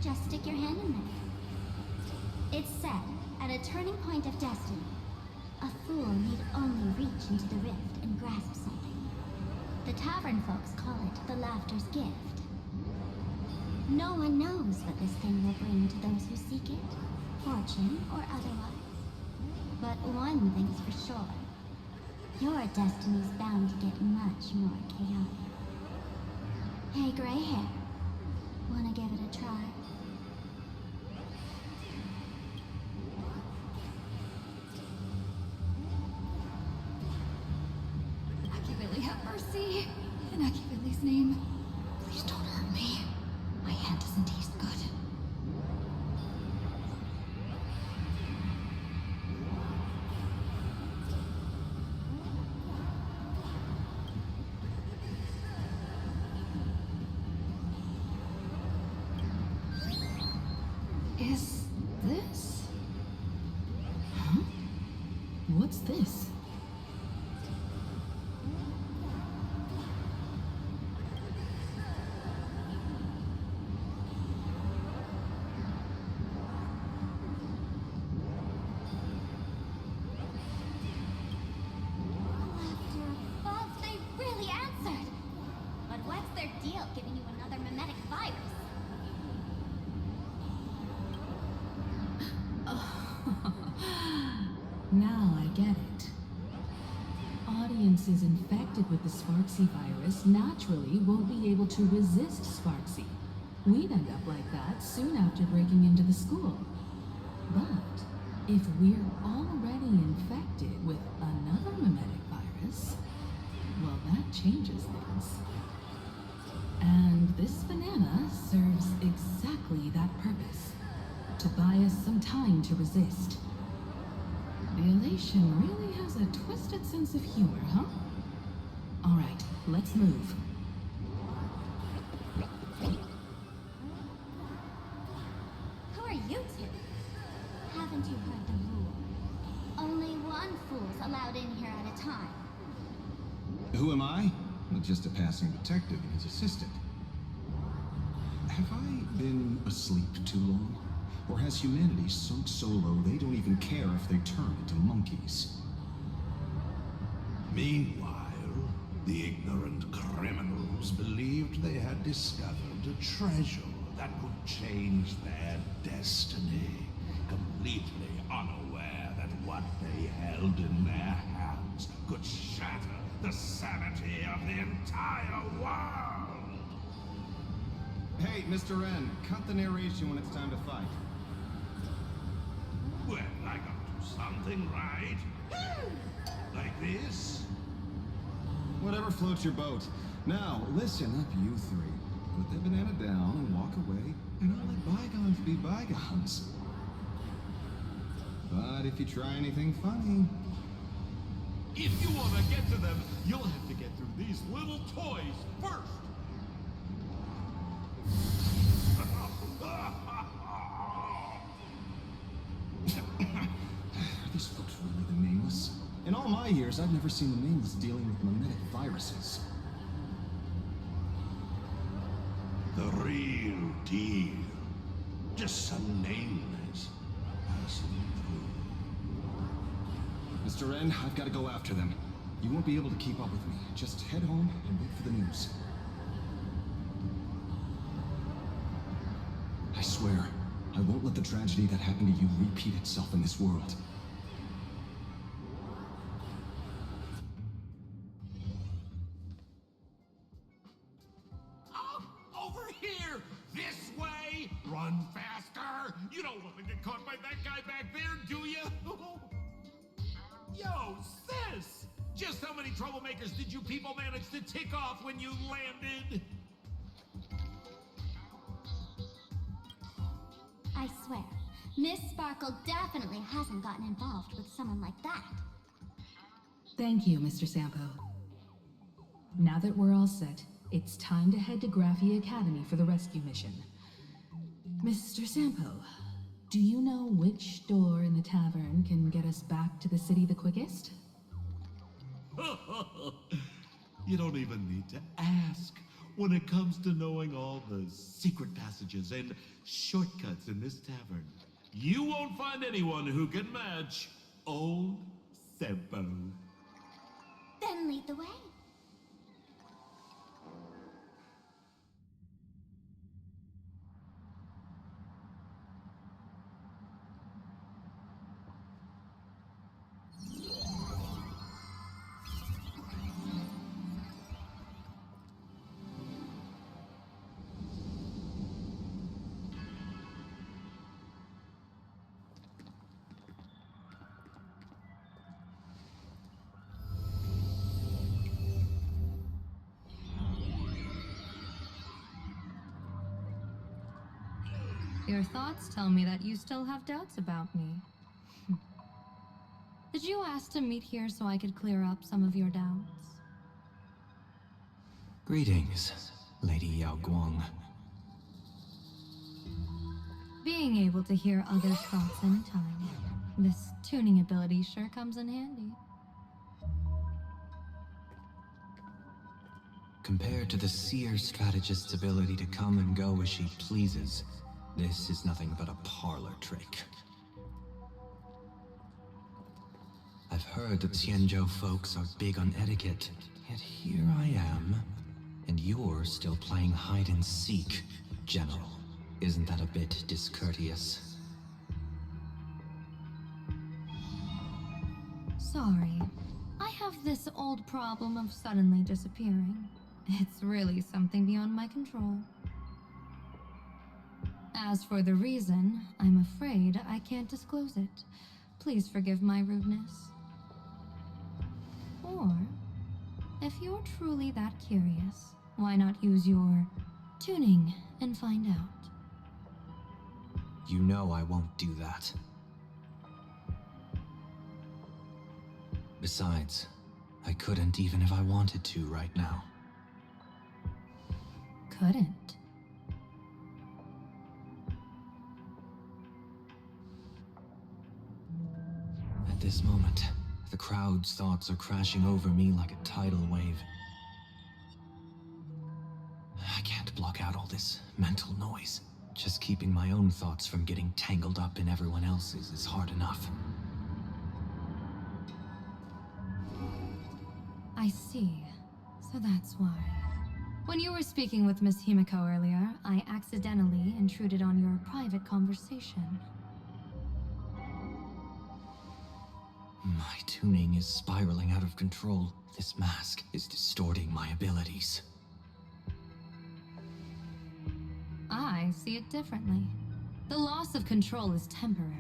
Just stick your hand in there. It's said, at a turning point of destiny, a fool need only reach into the rift and grasp something. The tavern folks call it the Laughter's Gift. No one knows what this thing will bring to those who seek it, fortune or otherwise. But one thing's for sure. Your destiny's bound to get much more chaotic. Hey, gray hair. Wanna give it a try? Akivilli, have mercy. In Akivilli's name, please don't hurt me. My hand doesn't taste good. apprentices infected with the Sparksy virus naturally won't be able to resist Sparksy. We'd end up like that soon after breaking into the school. But if we're already infected with another mimetic virus, well, that changes things. And this banana serves exactly that purpose. To buy us some time to resist. The elation really has a twisted sense of humor, huh? Alright, let's move. Who are you two? Haven't you heard the rule? Only one fool's allowed in here at a time. Who am I? Well, just a passing detective and his assistant. Have I been asleep too long? Or has humanity sunk so low they don't even care if they turn into monkeys? Meanwhile, the ignorant criminals believed they had discovered a treasure that could change their destiny, completely unaware that what they held in their hands could shatter the sanity of the entire world! Hey, Mr. N, cut the narration when it's time to fight. Well, I got to do something, right? Like this? Whatever floats your boat. Now, listen up, you three. Put that banana down and walk away, and I'll let bygones be bygones. But if you try anything funny... If you want to get to them, you'll have to get through these little toys first. Are these folks really the Nameless? In all my years, I've never seen the Nameless dealing with mimetic viruses. The real deal. Just some nameless passing through. Mr. N, I've got to go after them. You won't be able to keep up with me. Just head home and wait for the news. I swear, I won't let the tragedy that happened to you repeat itself in this world. Over here! This way! Run faster! You don't want to get caught by that guy back there, do you? Yo, sis! Just how many troublemakers did you people manage to tick off when you landed? I swear, Miss Sparkle definitely hasn't gotten involved with someone like that. Thank you, Mr. Sampo. Now that we're all set, it's time to head to Graphia Academy for the rescue mission. Mr. Sampo, do you know which door in the tavern can get us back to the city the quickest? You don't even need to ask. When it comes to knowing all the secret passages and shortcuts in this tavern, you won't find anyone who can match old Sempo. Then lead the way. Your thoughts tell me that you still have doubts about me. Did you ask to meet here so I could clear up some of your doubts? Greetings, Lady Yao Guang. Being able to hear others' thoughts anytime. This tuning ability sure comes in handy. Compared to the seer strategist's ability to come and go as she pleases, this is nothing but a parlor trick. I've heard that Xianzhou folks are big on etiquette, yet here I am, and you're still playing hide and seek, General. Isn't that a bit discourteous? Sorry. I have this old problem of suddenly disappearing. It's really something beyond my control. As for the reason, I'm afraid I can't disclose it. Please forgive my rudeness. Or, if you're truly that curious, why not use your tuning and find out? You know I won't do that. Besides, I couldn't even if I wanted to right now. Couldn't. At this moment, the crowd's thoughts are crashing over me like a tidal wave. I can't block out all this mental noise. Just keeping my own thoughts from getting tangled up in everyone else's is hard enough. I see. So that's why. When you were speaking with Miss Himiko earlier, I accidentally intruded on your private conversation. My tuning is spiraling out of control. This mask is distorting my abilities. I see it differently. The loss of control is temporary.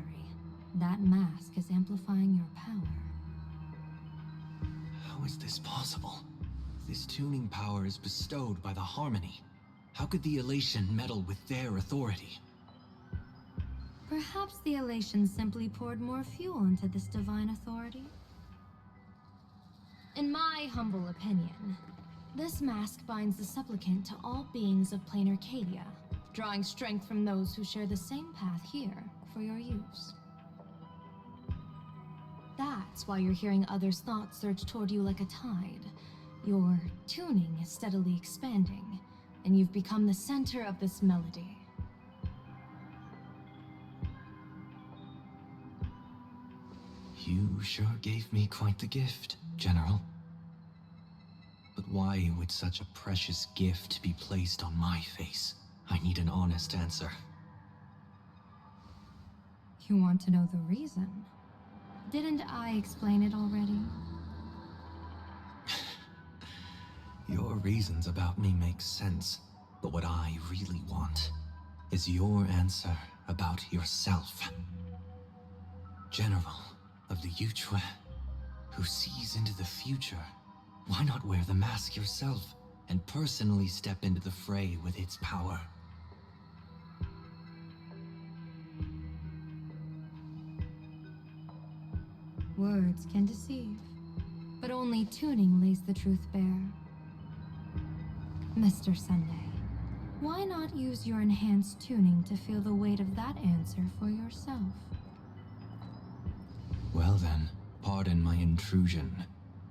That mask is amplifying your power. How is this possible? This tuning power is bestowed by the Harmony. How could the Elation meddle with their authority? Perhaps the Elation simply poured more fuel into this divine authority? In my humble opinion, this mask binds the supplicant to all beings of plain Arcadia, drawing strength from those who share the same path here for your use. That's why you're hearing others' thoughts surge toward you like a tide. Your tuning is steadily expanding, and you've become the center of this melody. You sure gave me quite the gift, General. But why would such a precious gift be placed on my face? I need an honest answer. You want to know the reason? Didn't I explain it already? Your reasons about me make sense, but what I really want is your answer about yourself. General of the Yuchue, who sees into the future, why not wear the mask yourself and personally step into the fray with its power? Words can deceive, but only tuning lays the truth bare. Mr. Sunday, why not use your enhanced tuning to feel the weight of that answer for yourself? Well then, pardon my intrusion,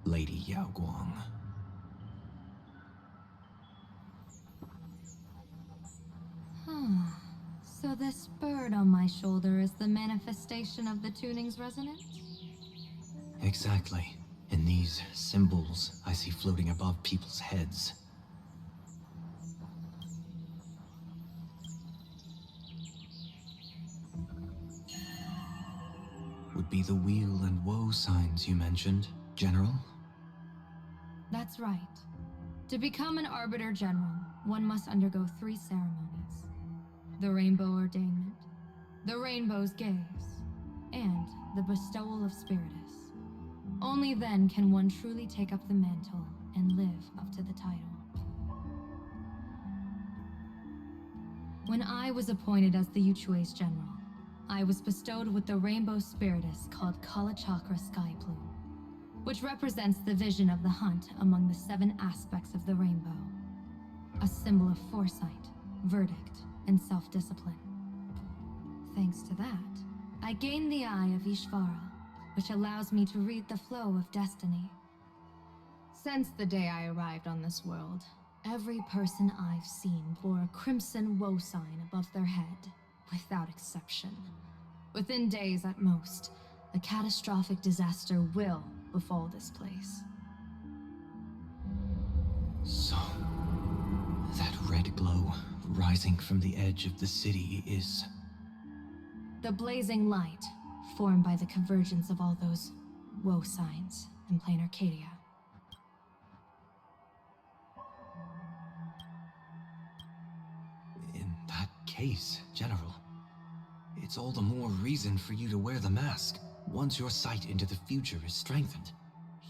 Lady Yao Guang. So this bird on my shoulder is the manifestation of the tuning's resonance? Exactly. And these symbols I see floating above people's heads. Would be the wheel and woe signs you mentioned, General? That's right. To become an Arbiter General, one must undergo 3 ceremonies. The Rainbow Ordainment, the Rainbow's Gaze, and the Bestowal of Spiritus. Only then can one truly take up the mantle and live up to the title. When I was appointed as the Yuchue's general, I was bestowed with the Rainbow Spiritus called Kalachakra Sky Plume, which represents the vision of the hunt among the 7 aspects of the rainbow. A symbol of foresight, verdict, and self-discipline. Thanks to that, I gained the Eye of Ishvara, which allows me to read the flow of destiny. Since the day I arrived on this world, every person I've seen bore a crimson woe sign above their head, without exception. Within days at most, a catastrophic disaster will befall this place. So, that red glow rising from the edge of the city is... The blazing light, formed by the convergence of all those woe signs in plain Arcadia. case, General. It's all the more reason for you to wear the mask. Once your sight into the future is strengthened,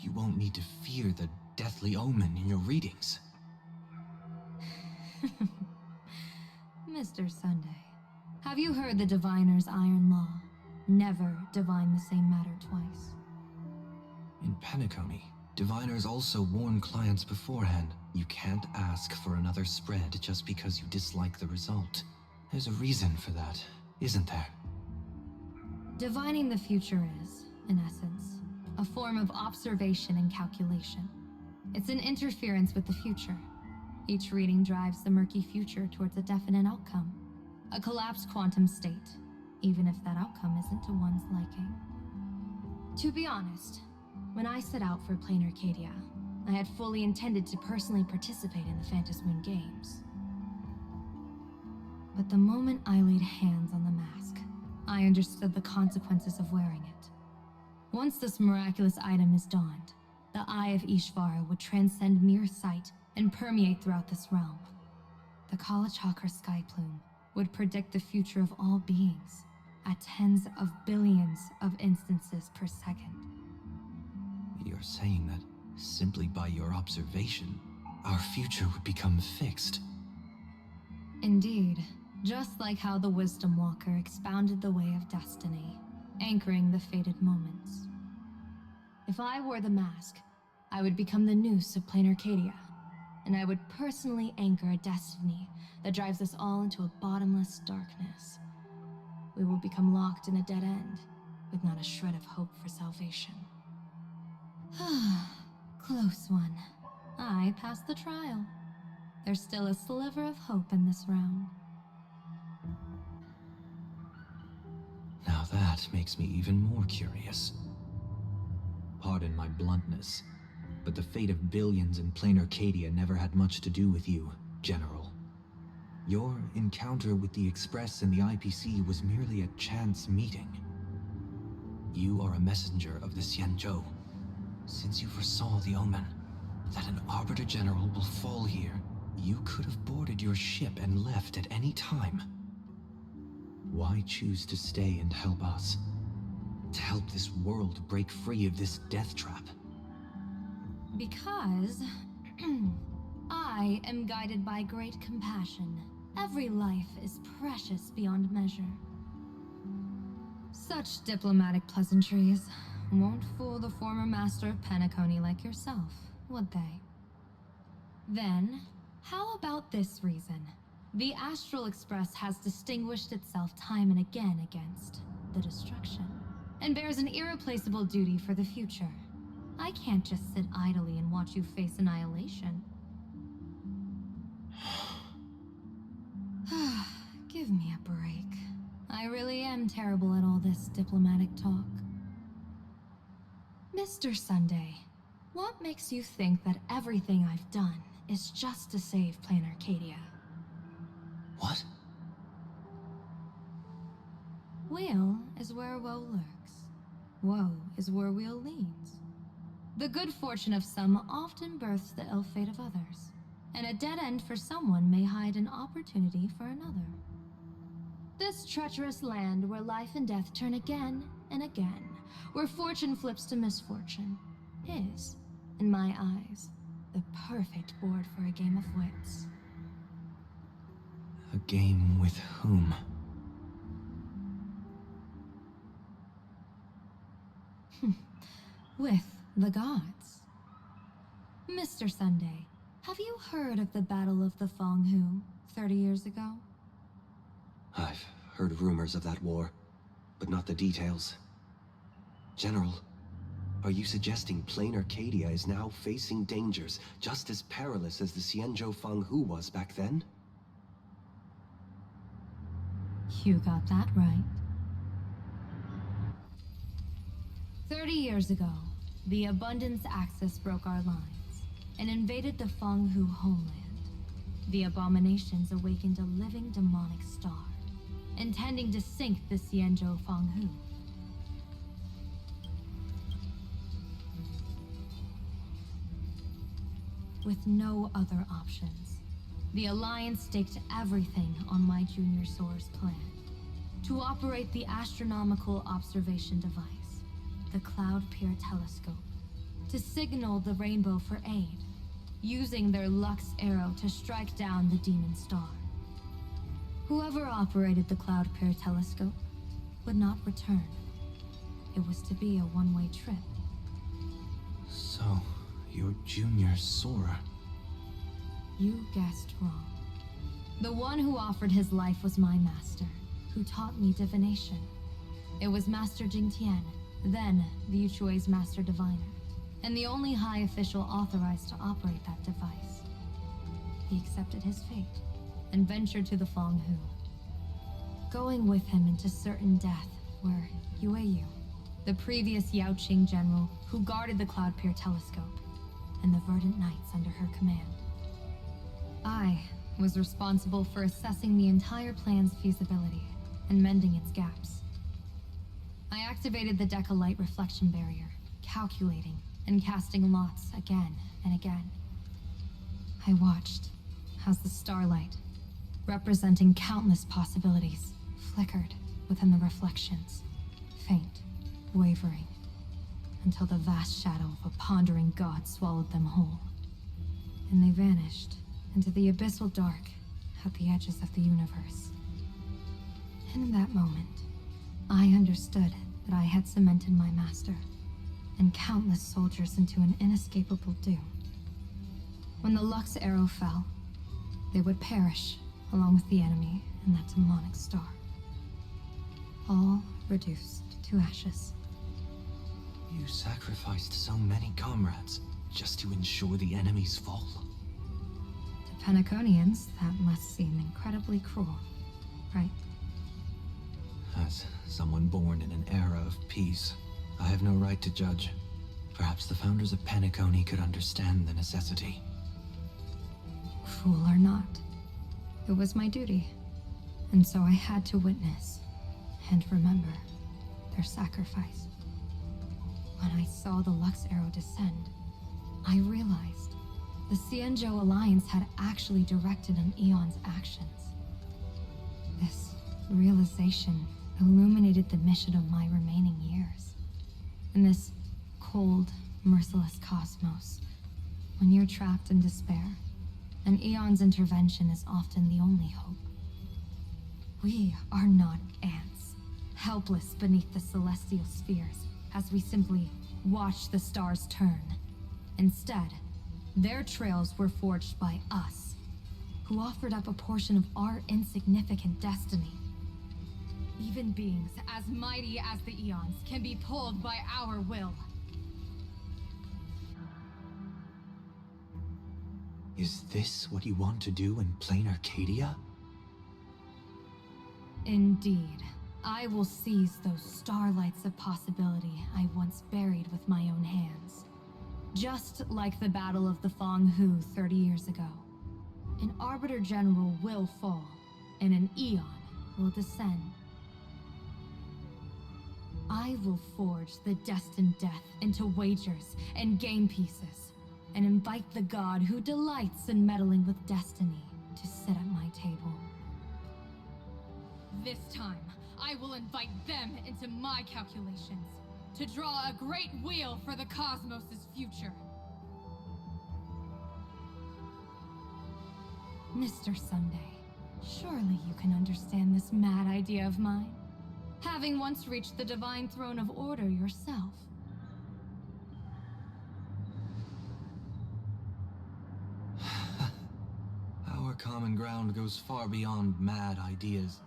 you won't need to fear the deathly omen in your readings. Mr. Sunday, have you heard the diviner's iron law? Never divine the same matter twice. In Penacony, diviners also warn clients beforehand. You can't ask for another spread just because you dislike the result. There's a reason for that, isn't there? Divining the future is, in essence, a form of observation and calculation. It's an interference with the future. Each reading drives the murky future towards a definite outcome, a collapsed quantum state, even if that outcome isn't to one's liking. To be honest, when I set out for Plain Arcadia, I had fully intended to personally participate in the Phantasmoon Games. But the moment I laid hands on the mask, I understood the consequences of wearing it. Once this miraculous item is donned, the Eye of Ishvara would transcend mere sight and permeate throughout this realm. The Kalachakra sky plume would predict the future of all beings at tens of billions of instances per second. You're saying that simply by your observation, our future would become fixed. Indeed, just like how the Wisdom Walker expounded the way of destiny, anchoring the fated moments. If I wore the mask, I would become the noose of Plain Arcadia, and I would personally anchor a destiny that drives us all into a bottomless darkness. We will become locked in a dead end, with not a shred of hope for salvation. Close one. I passed the trial. There's still a sliver of hope in this round. Now that makes me even more curious. Pardon my bluntness, but the fate of billions in Plain Arcadia never had much to do with you, General. Your encounter with the Express and the IPC was merely a chance meeting. You are a messenger of the Xianzhou. Since you foresaw the omen, that an Arbiter General will fall here, you could have boarded your ship and left at any time. Why choose to stay and help us? To help this world break free of this death trap? Because I am guided by great compassion. Every life is precious beyond measure. Such diplomatic pleasantries won't fool the former master of Penacony like yourself, would they? Then, how about this reason? The Astral Express has distinguished itself time and again against the destruction, and bears an irreplaceable duty for the future. I can't just sit idly and watch you face annihilation. Give me a break. I really am terrible at all this diplomatic talk. Mr. Sunday, what makes you think that everything I've done is just to save Plain Arcadia? What? Weal is where woe lurks. Woe is where weal leads. The good fortune of some often births the ill fate of others, and a dead end for someone may hide an opportunity for another. This treacherous land where life and death turn again and again, where fortune flips to misfortune, is, in my eyes, the perfect board for a game of wits. A game with whom? With the gods. Mr. Sunday, have you heard of the Battle of the Fanghu 30 years ago? I've heard rumors of that war, but not the details. General, are you suggesting Plain Arcadia is now facing dangers just as perilous as the Xianzhou Fanghu was back then? You got that right. 30 years ago, the Abundance Axis broke our lines and invaded the Fanghu homeland. The abominations awakened a living demonic star, intending to sink the Xianzhou Fanghu. With no other options, the Alliance staked everything on my junior soar's plan. To operate the astronomical observation device, the Cloud Peer Telescope, to signal the rainbow for aid, using their Lux arrow to strike down the demon star. Whoever operated the Cloud Peer Telescope would not return. It was to be a one-way trip. So, you're Junior Sora. You guessed wrong. The one who offered his life was my master, who taught me divination. It was Master Jingtian, then the Yuchui's Master Diviner, and the only high official authorized to operate that device. He accepted his fate and ventured to the Fong Hu. Going with him into certain death were Yueyu, the previous Yaoqing general who guarded the Cloud Peer Telescope, and the Verdant Knights under her command. I was responsible for assessing the entire plan's feasibility and mending its gaps. I activated the Decalite reflection barrier, calculating and casting lots again and again. I watched as the starlight, representing countless possibilities, flickered within the reflections, faint, wavering, until the vast shadow of a pondering god swallowed them whole. And they vanished into the abyssal dark at the edges of the universe. In that moment, I understood that I had cemented my master and countless soldiers into an inescapable doom. When the Lux arrow fell, they would perish along with the enemy and that demonic star. All reduced to ashes. You sacrificed so many comrades just to ensure the enemy's fall. To Penaconians, that must seem incredibly cruel, right? As someone born in an era of peace, I have no right to judge. Perhaps the founders of Penacony could understand the necessity. Cruel or not, it was my duty. And so I had to witness and remember their sacrifice. When I saw the Lux arrow descend, I realized the Xianzhou Alliance had actually directed an Eon's actions. This realization illuminated the mission of my remaining years. In this cold, merciless cosmos, when you're trapped in despair, an Eon's intervention is often the only hope. We are not ants, helpless beneath the celestial spheres, as we simply watch the stars turn. Instead, their trails were forged by us, who offered up a portion of our insignificant destiny. Even beings as mighty as the Eons can be pulled by our will. Is this what you want to do in plain Arcadia? Indeed. I will seize those starlights of possibility I once buried with my own hands. Just like the Battle of the Fong Hu 30 years ago. An Arbiter General will fall, and an Eon will descend. I will forge the destined death into wagers and game pieces, and invite the god who delights in meddling with destiny to sit at my table. This time, I will invite them into my calculations, to draw a great wheel for the cosmos' future. Mr. Sunday, surely you can understand this mad idea of mine, having once reached the divine throne of order yourself. Our common ground goes far beyond mad ideas.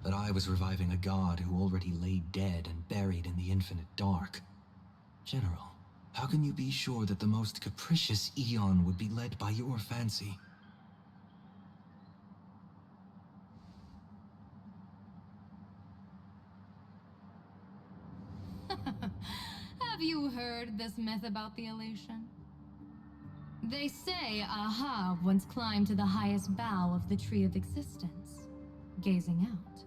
But I was reviving a god who already lay dead and buried in the infinite dark. General, how can you be sure that the most capricious Eon would be led by your fancy? Have you heard this myth about the illusion? They say Aha once climbed to the highest bough of the Tree of Existence. Gazing out,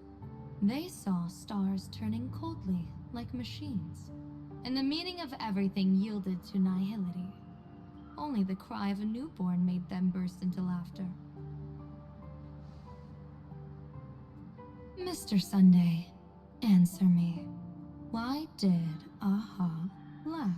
they saw stars turning coldly like machines, and the meaning of everything yielded to nihility. Only the cry of a newborn made them burst into laughter. Mr. Sunday, answer me. Why did Aha laugh?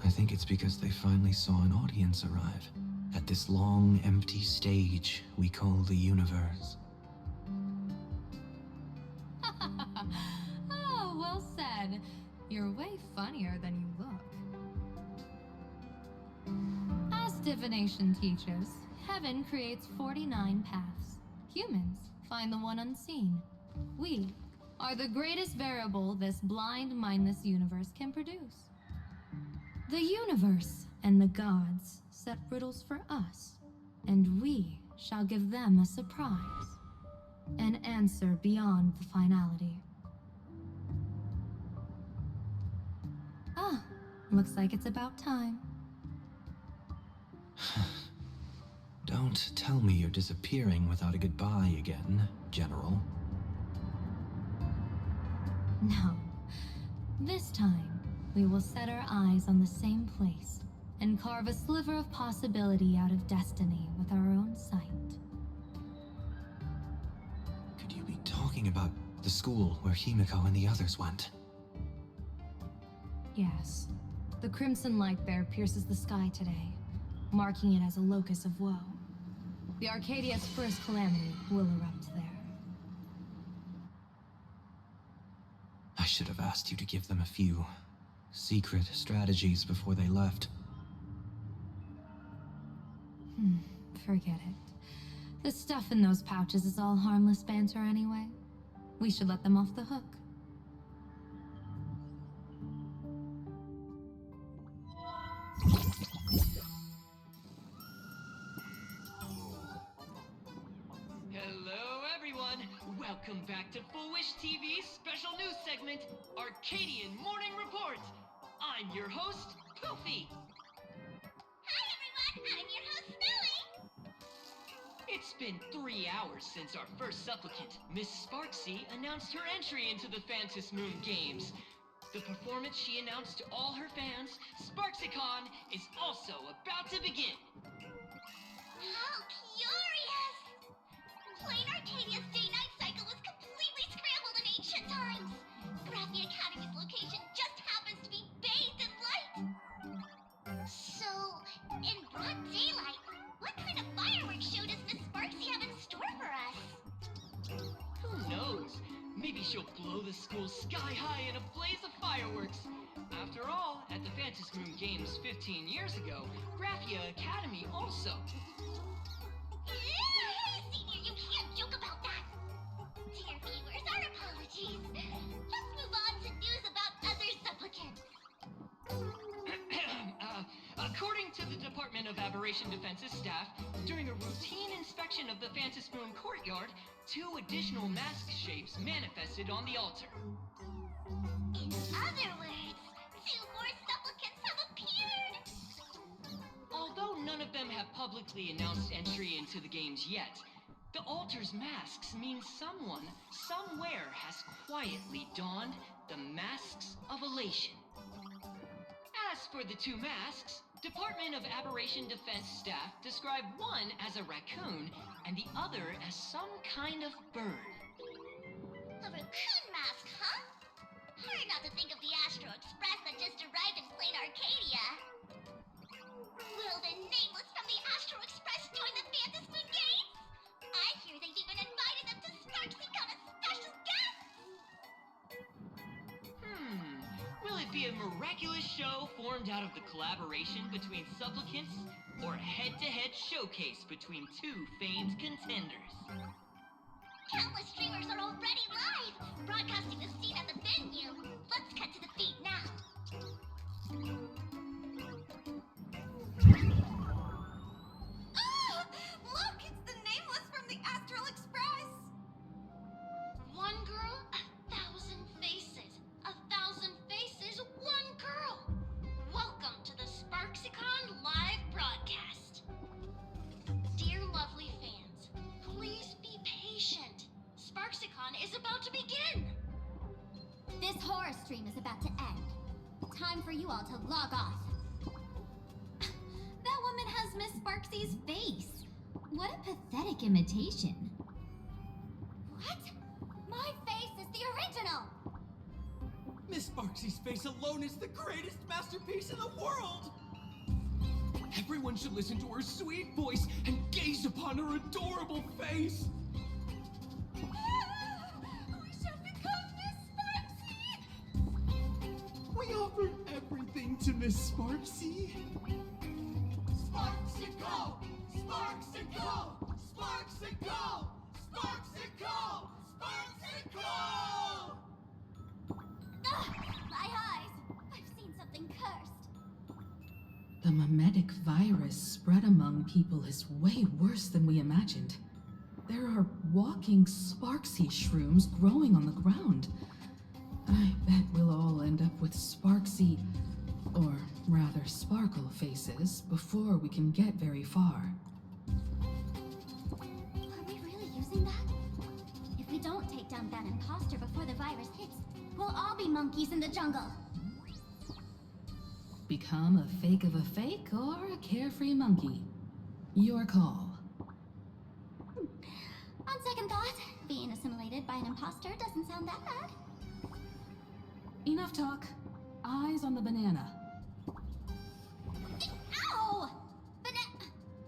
I think it's because they finally saw an audience arrive at this long, empty stage we call the universe. Oh, well said. You're way funnier than you look. As divination teaches, heaven creates 49 paths. Humans find the one unseen. We are the greatest variable this blind, mindless universe can produce. The universe and the gods set riddles for us, and we shall give them a surprise. An answer beyond the finality. Ah, looks like it's about time. Don't tell me you're disappearing without a goodbye again, General. No. This time, we will set our eyes on the same place and carve a sliver of possibility out of destiny with our own sight. Could you be talking about the school where Himiko and the others went? Yes. The crimson light there pierces the sky today, marking it as a locus of woe. The Arcadia's first calamity will erupt there. I should have asked you to give them a few secret strategies before they left. Forget it. The stuff in those pouches is all harmless banter anyway. We should let them off the hook. Hello, everyone. Welcome back to Full Wish TV's special news segment, Arcadian Morning Report. I'm your host, Poofy. Hi, everyone! I'm your host, Snowy! It's been 3 hours since our first supplicant, Miss Sparksy, announced her entry into the Phantom Moon Games. The performance she announced to all her fans, SparksyCon, is also about to begin. How curious! Plain Arcadia's day-night cycle was completely scrambled in ancient times. Graphia Academy's location just happens to be bathed in light. So, in broad daylight, what kind of fireworks show does Miss Sparksy have in store for us? Who knows? Maybe she'll blow the school sky high in a blaze of fireworks. After all, at the Phantom Moon Games 15 years ago, Graphia Academy also. Senior, you can't joke about that! Dear viewers, our apologies. Let's move on to news about other supplicants. According to the Department of Aberration Defense's staff, during a routine inspection of the Phantom Moon courtyard, 2 additional mask shapes manifested on the altar. In other words, 2 more supplicants have appeared! Although none of them have publicly announced entry into the games yet, the altar's masks mean someone, somewhere has quietly donned the masks of elation. As for the 2 masks, Department of Aberration Defense staff describe one as a raccoon and the other as some kind of bird. A raccoon mask, huh? Hard not to think of the Astro Express that just arrived in plain Arcadia. Will the Nameless from the Astro Express join the Phantom Moon Games? I hear they've even invited them to SparksyCon as special guests! Will it be a miraculous show formed out of the collaboration between supplicants, or a head-to-head showcase between 2 famed contenders? Countless streamers are already live, broadcasting the scene at the venue. Let's cut to the feed now. Look, it's the Nameless from the Astral Express! One girl, 1,000 faces. 1,000 faces, one girl. Welcome to the SparksyCon live broadcast. Dear lovely fans, please be patient. SparksyCon is about to begin. horror stream is about to end. Time for you all to log off. That woman has Miss Sparksy's face. What a pathetic imitation. What? My face is the original! Miss Sparksy's face alone is the greatest masterpiece in the world! Everyone should listen to her sweet voice and gaze upon her adorable face! We should become Miss Sparksy! We offer everything to Miss Sparksy. Sparks and go! Sparks and go! Sparks and go! Sparks and go! Sparks and go! My eyes! I've seen something cursed. The mimetic virus spread among people is way worse than we imagined. There are walking Sparksy shrooms growing on the ground. I bet we'll all end up with Sparksy, or rather Sparkle faces, before we can get very far. Are we really using that? If we don't take down that imposter before the virus hits, we'll all be monkeys in the jungle. Become a fake of a fake or a carefree monkey. Your call. On second thought, being assimilated by an imposter doesn't sound that bad. Enough talk. Eyes on the banana. Ow!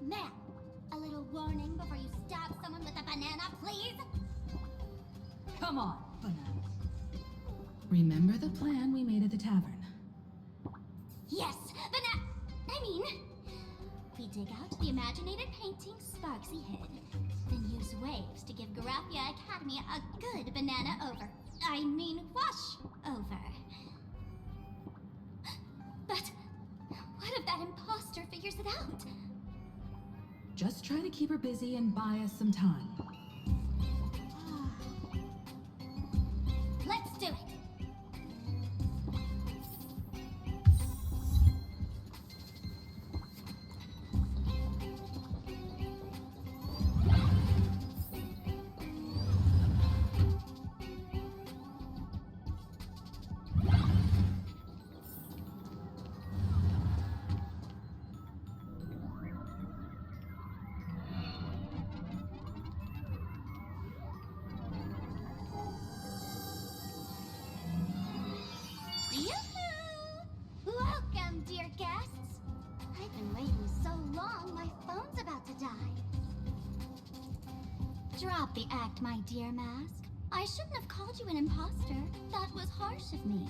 Ma'am, a little warning before you stab someone with a banana, please? Come on, banana. Remember the plan we made at the tavern? Yes, we dig out the imaginated painting Sparksy hid, then use waves to give Garapia Academy a good banana wash over. But what if that imposter figures it out? Just try to keep her busy and buy us some time. Let's do it. Welcome, dear guests. I've been waiting so long, my phone's about to die. Drop the act, my dear Mask. I shouldn't have called you an imposter. That was harsh of me.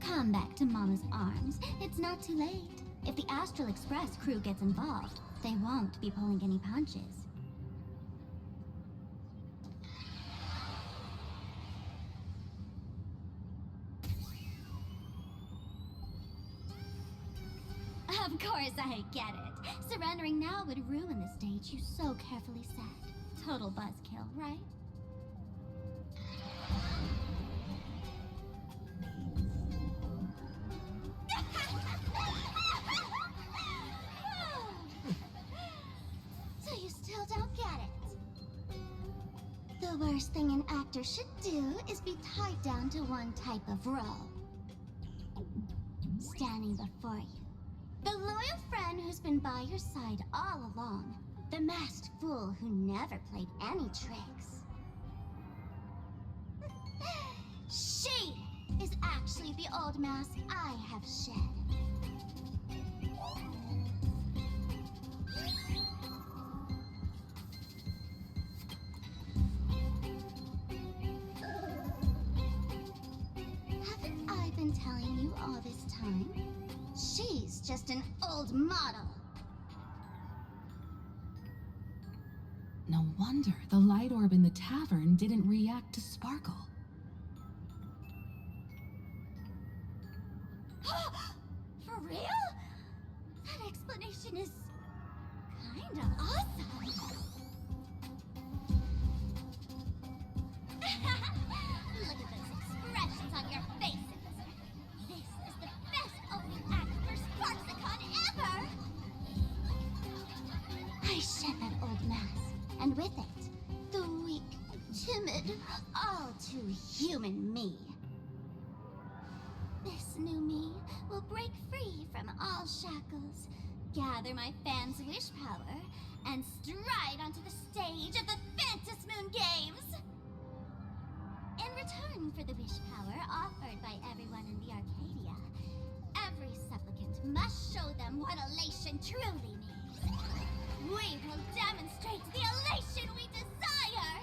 Come back to Mama's arms. It's not too late. If the Astral Express crew gets involved, they won't be pulling any punches. Of course I get it. Surrendering now would ruin the stage you so carefully set. Total buzzkill, right? So you still don't get it? The worst thing an actor should do is be tied down to one type of role. Standing before you, the loyal friend who's been by your side all along. The masked fool who never played any tricks. She is actually the old mask I have shed. Haven't I been telling you all this time? She's just an old model. No wonder the light orb in the tavern didn't react to Sparkle. For real? That explanation is kinda awesome. Look at those expressions on your faces. This is the best opening act for Sparksicon ever! I shed that old mask, and with it, the weak, timid, all too human me. This new me will break free from all shackles, gather my fans' wish power, and stride onto the stage of the Fantasmoon Games! In return for the wish power offered by everyone in the Arcadia, every supplicant must show them what elation truly means. We will demonstrate the elation we desire!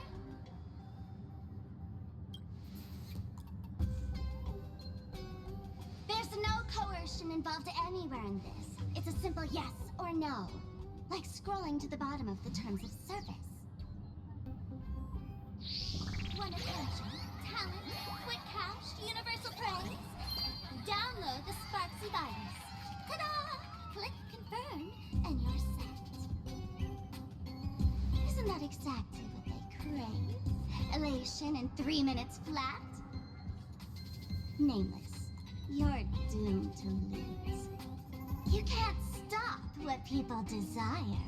There's no coercion involved anywhere in this. It's a simple yes or no. Like scrolling to the bottom of the terms of service. Want attention, talent, quick cash, universal praise? Download the Sparksy virus. Ta-da! Click confirm, and you're set. Isn't that exactly what they crave? Elation in 3 minutes flat? Nameless, you're doomed to lose. You can't stop what people desire.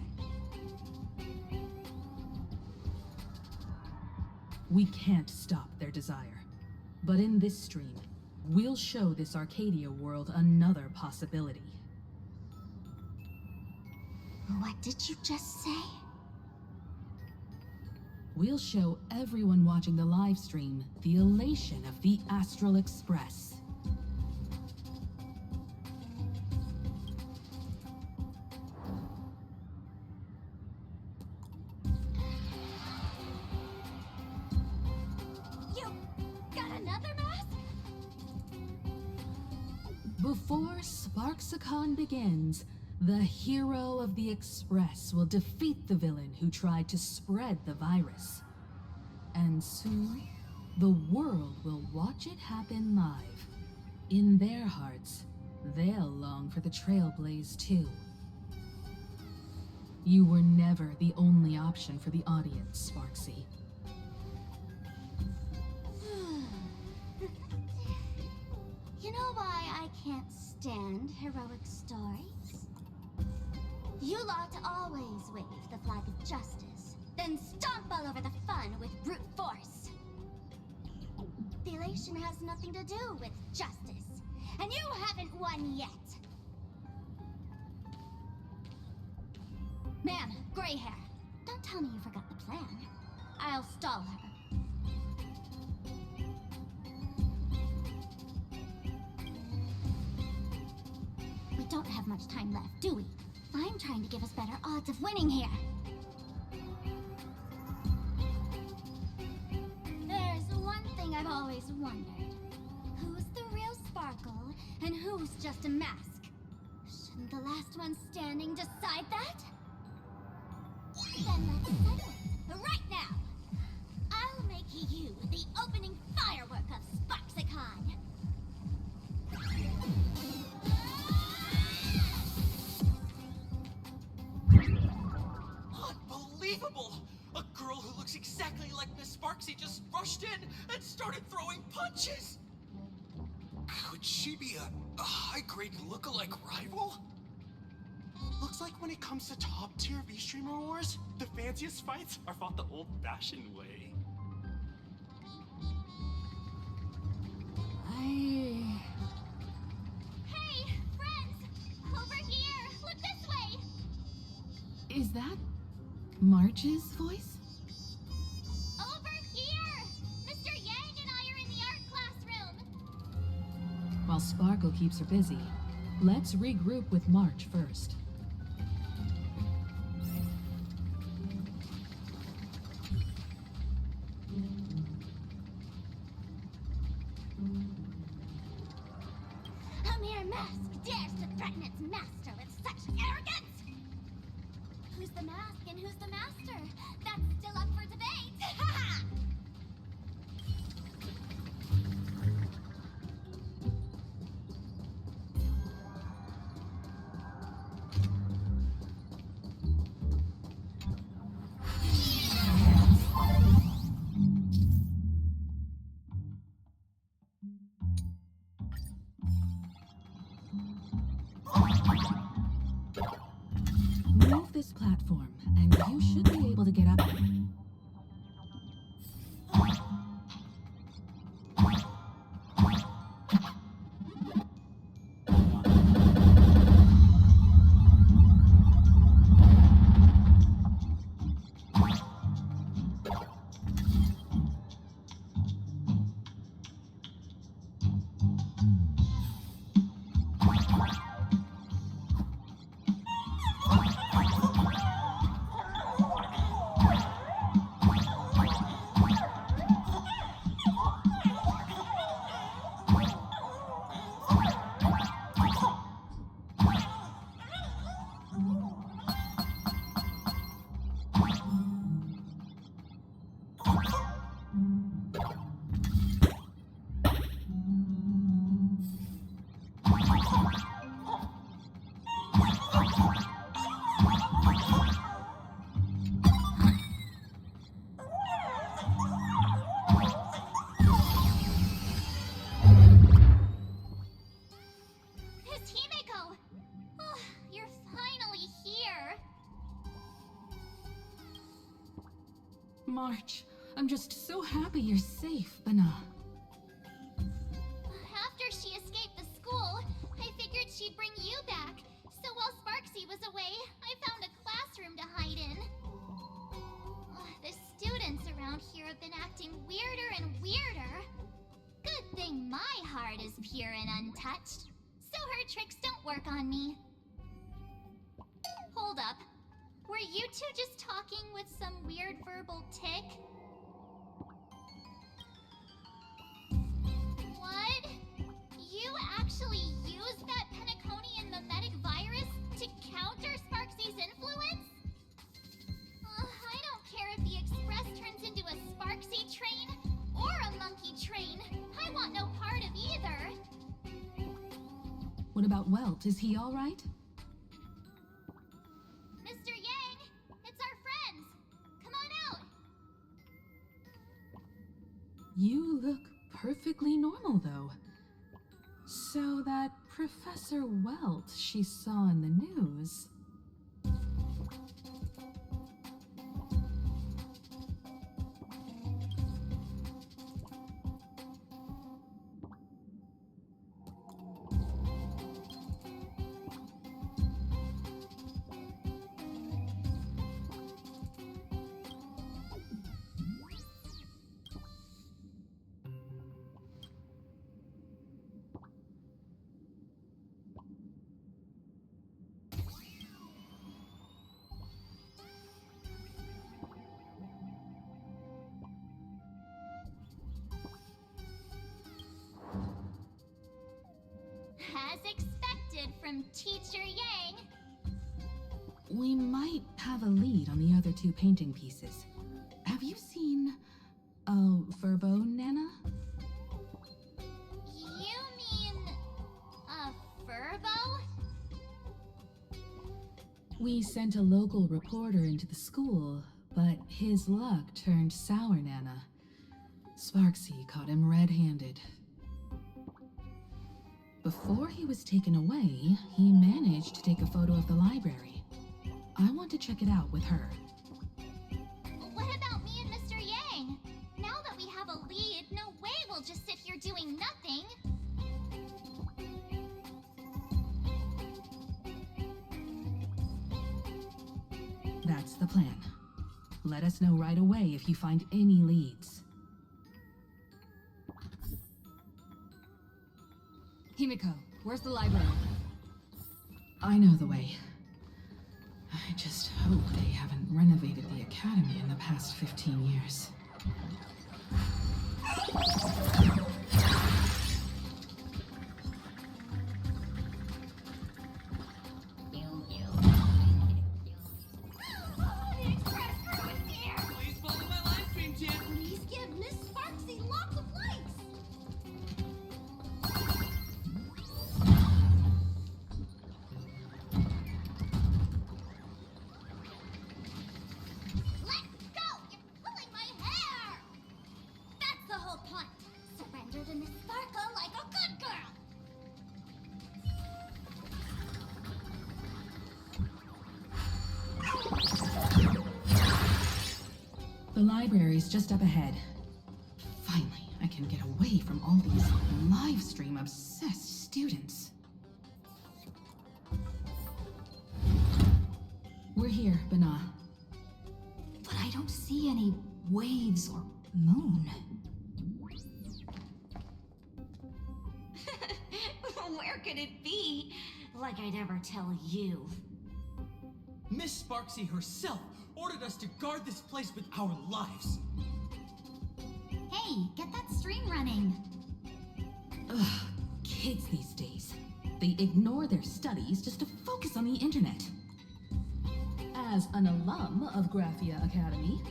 We can't stop their desire. But in this stream, we'll show this Arcadia world another possibility. What did you just say? We'll show everyone watching the live stream the elation of the Astral Express. Before Sparksicon begins, the hero of the Express will defeat the villain who tried to spread the virus. And soon, the world will watch it happen live. In their hearts, they'll long for the Trailblaze too. You were never the only option for the audience, Sparksy. You know why I can't stand heroic stories? You lot always wave the flag of justice, then stomp all over the fun with brute force. The elation has nothing to do with justice, and you haven't won yet. Ma'am, gray hair, don't tell me you forgot the plan. I'll stall her. We don't have much time left, do we? I'm trying to give us better odds of winning here. There's one thing I've always wondered. Who's the real Sparkle, and who's just a mask? Shouldn't the last one standing decide that? Then let's settle it, right now! I'll make you the opening firework of Sparksicon! Unbelievable! A girl who looks exactly like Miss Sparksy just rushed in and started throwing punches! Could she be a high-grade lookalike rival? Looks like when it comes to top-tier V-Streamer wars, the fanciest fights are fought the old-fashioned way. Hey, friends! Over here! Look this way! Is that March's voice? Over here! Mr. Yang and I are in the art classroom! While Sparkle keeps her busy, let's regroup with March first. A mere mask dares to threaten its master with such arrogance! Who's the mask and who's the master? That's still up for debate! Ha ha! Move this platform, and you should be able to get up. March. I'm just so happy you're safe, Bana. After she escaped the school, I figured she'd bring you back. So while Sparksy was away, I found a classroom to hide in. The students around here have been acting weirder and weirder. Good thing my heart is pure and untouched, so her tricks don't work on me. Hold up. Were you two just talking with some weird verbal tick? What? You actually used that Penaconian mimetic virus to counter Sparksy's influence? I don't care if the Express turns into a Sparksy train or a monkey train. I want no part of either. What about Welt? Is he all right? Mr. Yang, it's our friends. Come on out. You look perfectly normal, though. So that Professor Welt she saw in the news... As expected from Teacher Yang. We might have a lead on the other two painting pieces. Have you seen... Furbo, Nana? You mean... a Furbo? We sent a local reporter into the school, but his luck turned sour, Nana. Sparksy caught him red-handed. Before he was taken away, he managed to take a photo of the library. I want to check it out with her. What about me and Mr. Yang? Now that we have a lead, no way we'll just sit here doing nothing. That's the plan. Let us know right away if you find any leads. Himiko, where's the library? I know the way. I just hope they haven't renovated the academy in the past 15 years. Please follow my live stream, Jen. Please give Miss Sparksy lots of likes. Let's go! You're pulling my hair! That's the whole point. Surrender to Miss Sparkle like a good girl. The library's just up ahead. Finally, I can get away from all these live stream obsessed students. We're here, Bana. But I don't see any waves or moon. Where could it be? Like I'd ever tell you. Miss Sparksy herself ordered us to guard this place with our lives. Hey, get that stream running. Ugh, kids these days. They ignore their studies just to focus on the internet. As an alum of Graphia Academy,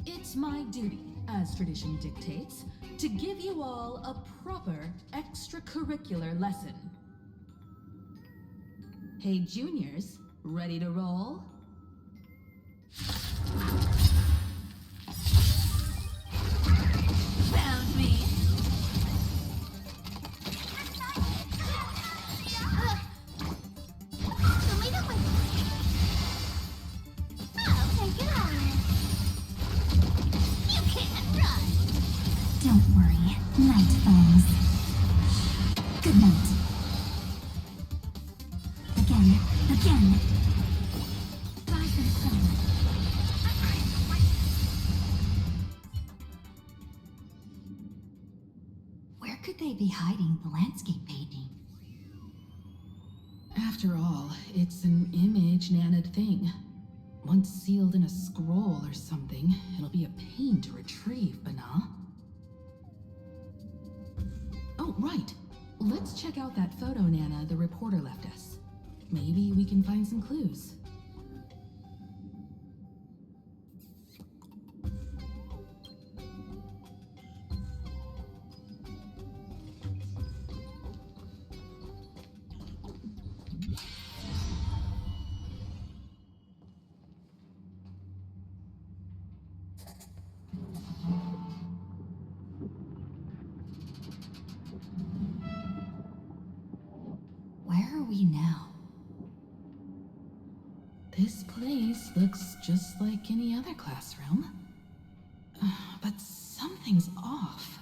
it's my duty, as tradition dictates, to give you all a proper extracurricular lesson. Hey, juniors, ready to roll? Found me. Okay, get out of here. things. Good night. Again. Rise and shine. Where could they be hiding the landscape painting? After all, it's an image-nanted thing. Once sealed in a scroll or something, it'll be a pain to retrieve, Bana. Oh, right. Let's check out that photo Nana the reporter left us. Maybe we can find some clues. Where are we now? This place looks just like any other classroom. But something's off.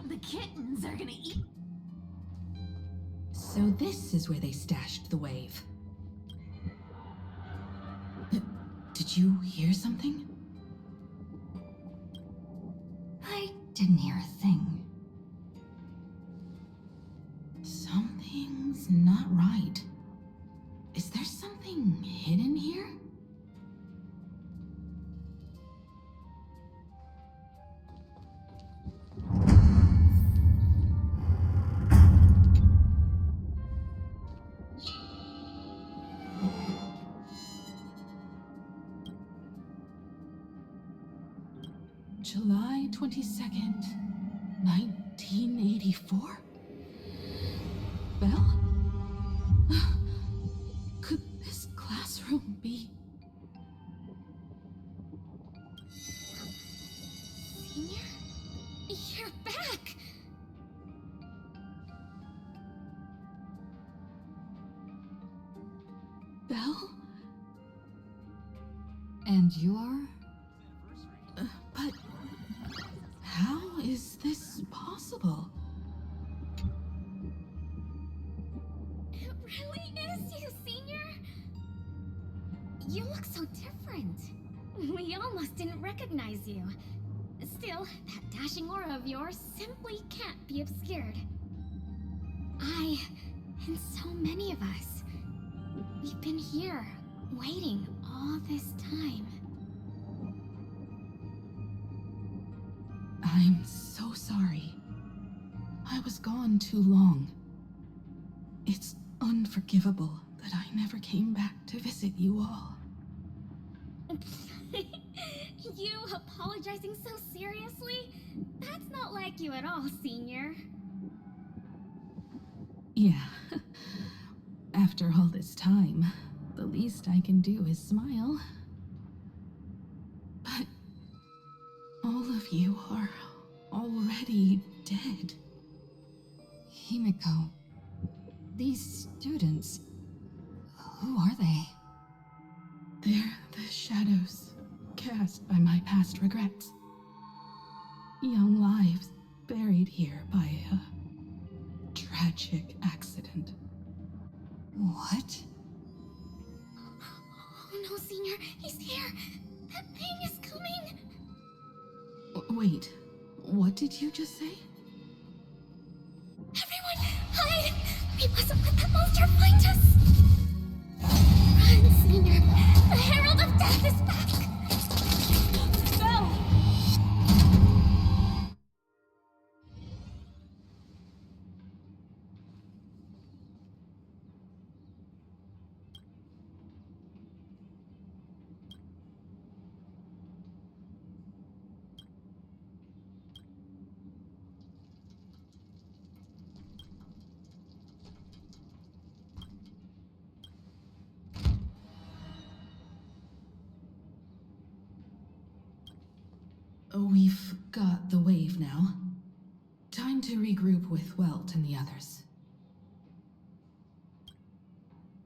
The kittens are gonna eat. So this is where they stashed the wave. Did you hear something? I didn't hear a thing. Something's not right. Is there something hidden here? July 22nd, 1984? Belle? Could this classroom be... Senior? You're back! Belle? And you're? But... how is this possible? It really is you, Senior! You look so different. We almost didn't recognize you. Still, that dashing aura of yours simply can't be obscured. I, and so many of us, we've been here, waiting all this time. I'm so sorry. I was gone too long. It's unforgivable that I never came back to visit you all. You apologizing so seriously? That's not like you at all, Senior. Yeah. After all this time, the least I can do is smile. But all of you are already dead. Himiko, these students, who are they? They're the shadows cast by my past regrets. Young lives buried here by a tragic accident. What? Oh no, Senior, he's here! That thing is coming! Wait, what did you just say? Everyone, hide! We mustn't let that monster find us! Run, Senior! The Herald of Death is back! Go! We've got the wave now. Time to regroup with Welt and the others.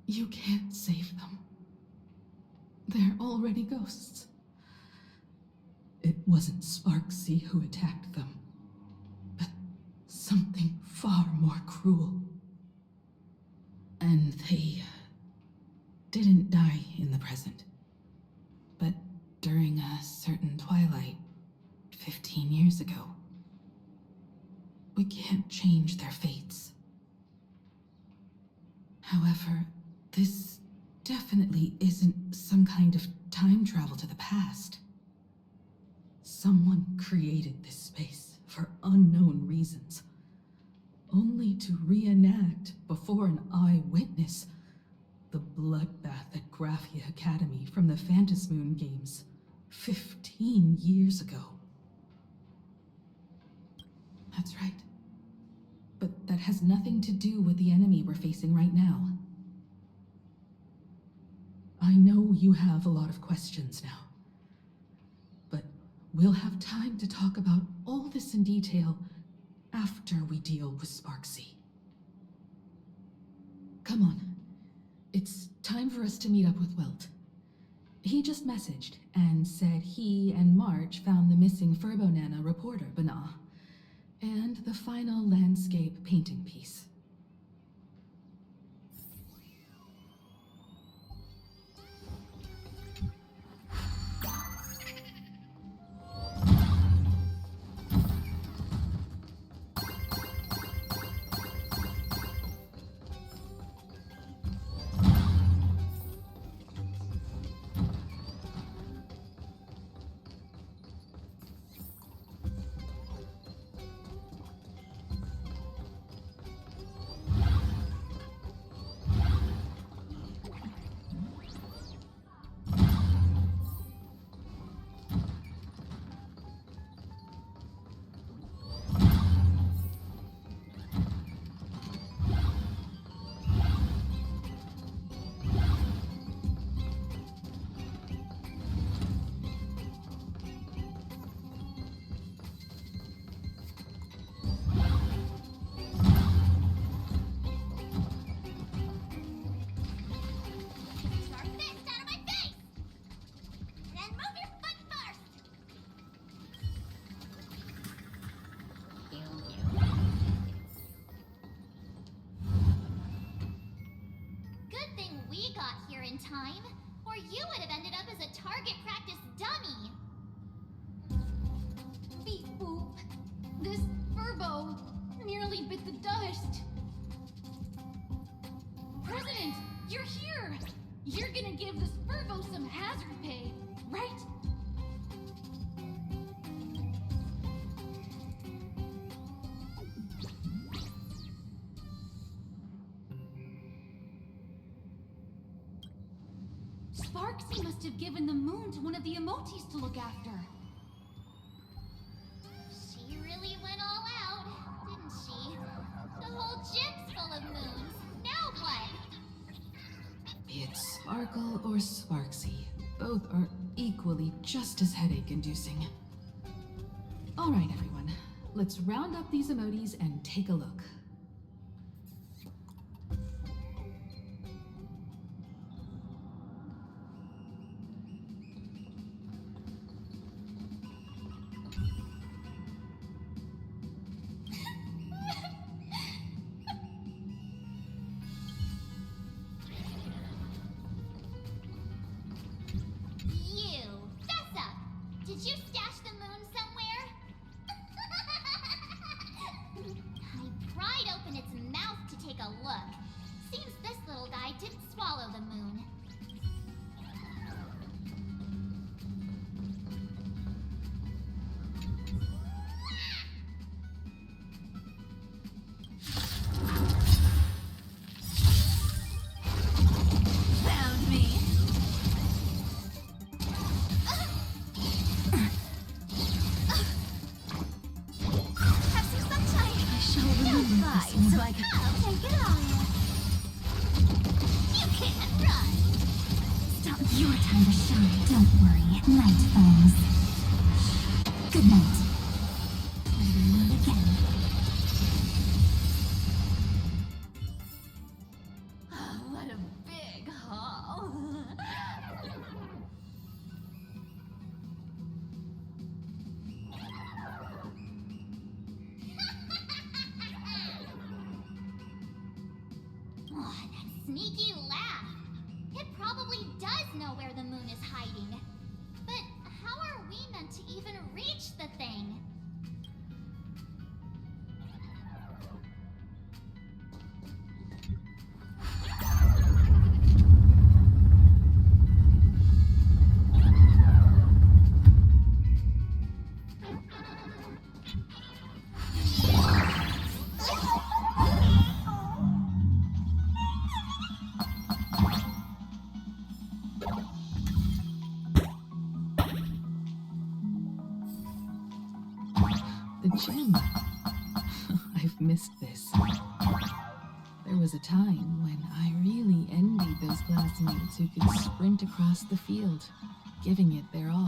You can't save them. They're already ghosts. It wasn't Sparksy who attacked them, but something far more cruel. And they didn't die in the present, but during a certain twilight 15 years ago. We can't change their fates. However, this definitely isn't some kind of time travel to the past. Someone created this space for unknown reasons, only to reenact before an eyewitness the bloodbath at Graphia Academy from the Phantasmoon games 15 years ago. That's right. But that has nothing to do with the enemy we're facing right now. I know you have a lot of questions now, but we'll have time to talk about all this in detail after we deal with Sparksy. Come on. It's time for us to meet up with Welt. He just messaged and said he and March found the missing Furbonana reporter, Bana, and the final landscape painting piece. In time, or you would have ended up as a target practice dummy. Beep boop. This Furbo nearly bit the dust. President, you're here. You're gonna give this Furbo some hazard pay, right? Sparksy must have given the moon to one of the emotes to look after. She really went all out, didn't she? The whole gym's full of moons. Now what? Be it Sparkle or Sparksy, both are equally just as headache-inducing. All right, everyone. Let's round up these emotes and take a look. Did you stash the moon somewhere? I pried open its mouth to take a look. Seems this little guy didn't swallow the moon. Found me. So I can take it on. You can't run. Stop your time to shine. Don't worry, night falls. Good night. What a big haul. Oh, that sneaky laugh. It probably does know where the moon is hiding. But how are we meant to even reach the thing? The gym. I've missed this. There was a time when I really envied those classmates who could sprint across the field, giving it their all.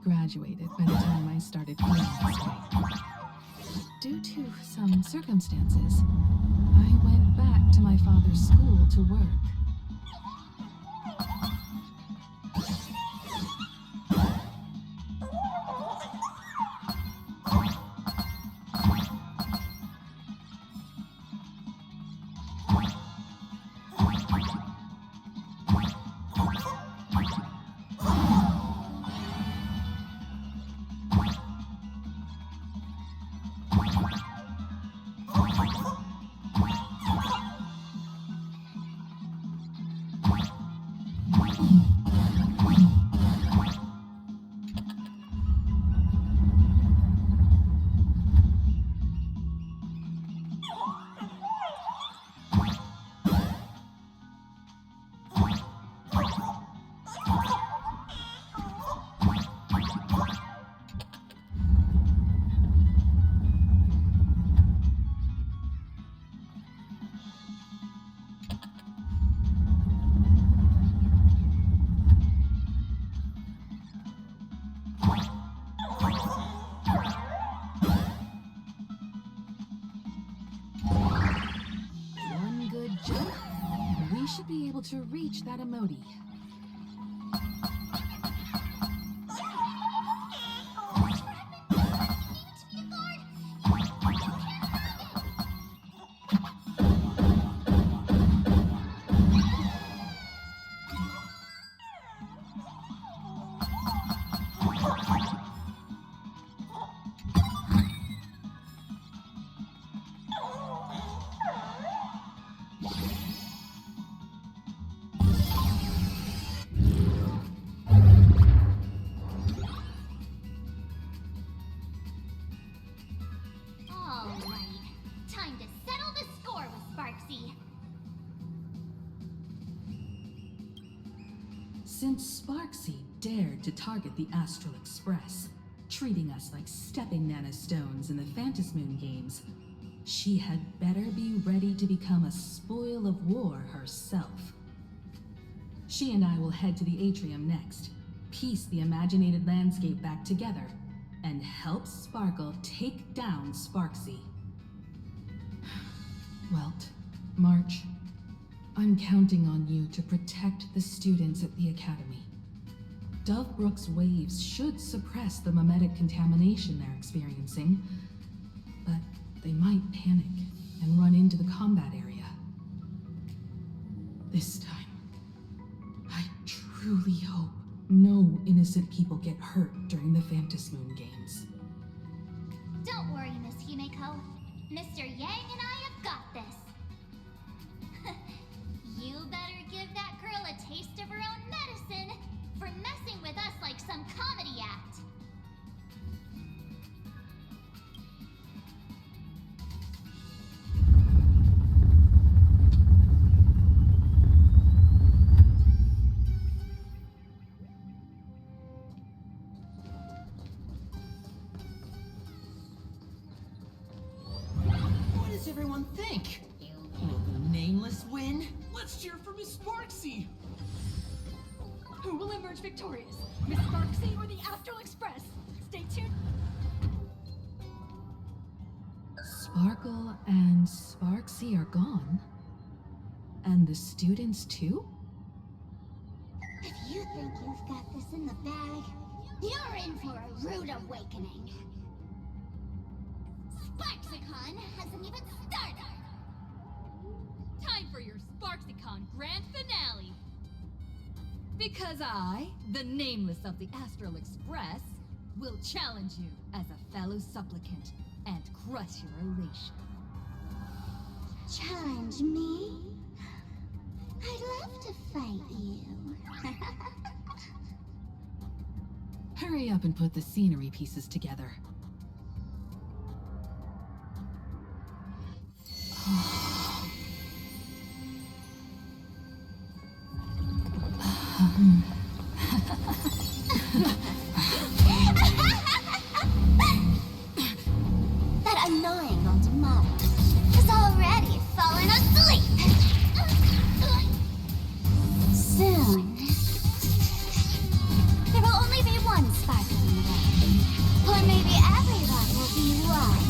Graduated by the time I started feeling this way. Due to some circumstances, I went back to my father's school to work. Should be able to reach that emoji. Since Sparksy dared to target the Astral Express, treating us like stepping nanostones in the Phantasmoon games, she had better be ready to become a spoil of war herself. She and I will head to the atrium next. piece the imaginated landscape back together and help Sparkle take down Sparksy. Welt, March, I'm counting on you to protect the students at the Academy. Dovebrook's waves should suppress the mimetic contamination they're experiencing, but they might panic and run into the combat area. This time, I truly hope no innocent people get hurt during the Phantasmoon Games. Don't worry, Miss Himeko. Mr. Yang and I have got this. You better give that girl a taste of her own medicine for messing with us like some comedy act. What does everyone think? Will the Nameless win? Let's cheer for Miss Sparksy! Who will emerge victorious? Miss Sparksy or the Astral Express? Stay tuned. Sparkle and Sparksy are gone. And the students too? If you think you've got this in the bag, you're in for a rude awakening. SparksyCon hasn't even started! Time for your SparksyCon grand finale! Because I, the Nameless of the Astral Express, will challenge you as a fellow supplicant and crush your elation. Challenge me? I'd love to fight you. Hurry up and put the scenery pieces together. That annoying old mother has already fallen asleep. Soon, there will only be one sparkling world. Or maybe everyone will be one.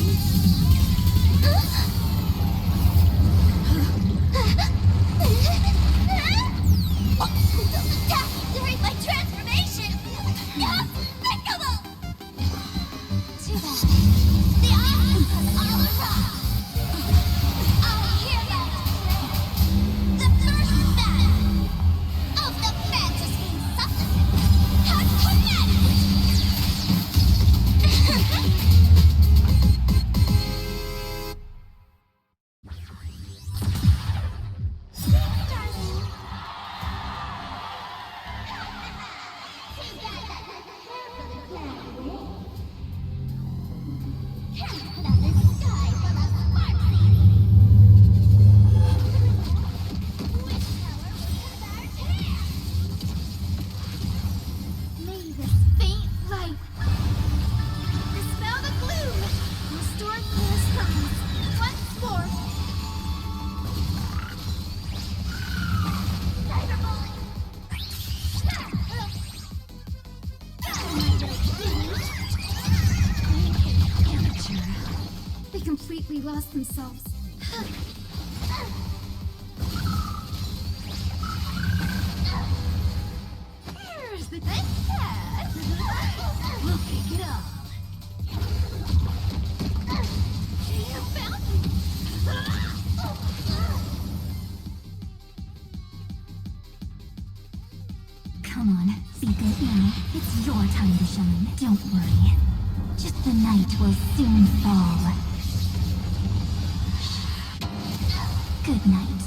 Those attacks during my transformation! Despicable! Too bad. The options have all arrived. I hereby declare the first battle of the Fantasy Supplement has commenced! May this faint light dispel the gloom, restore clear skies once more. Amateur. They completely lost themselves. Here's the best pass. We'll pick it up. You found me. Come on, be good now. It's your time to shine. Don't worry. Just the night will soon fall. Good night.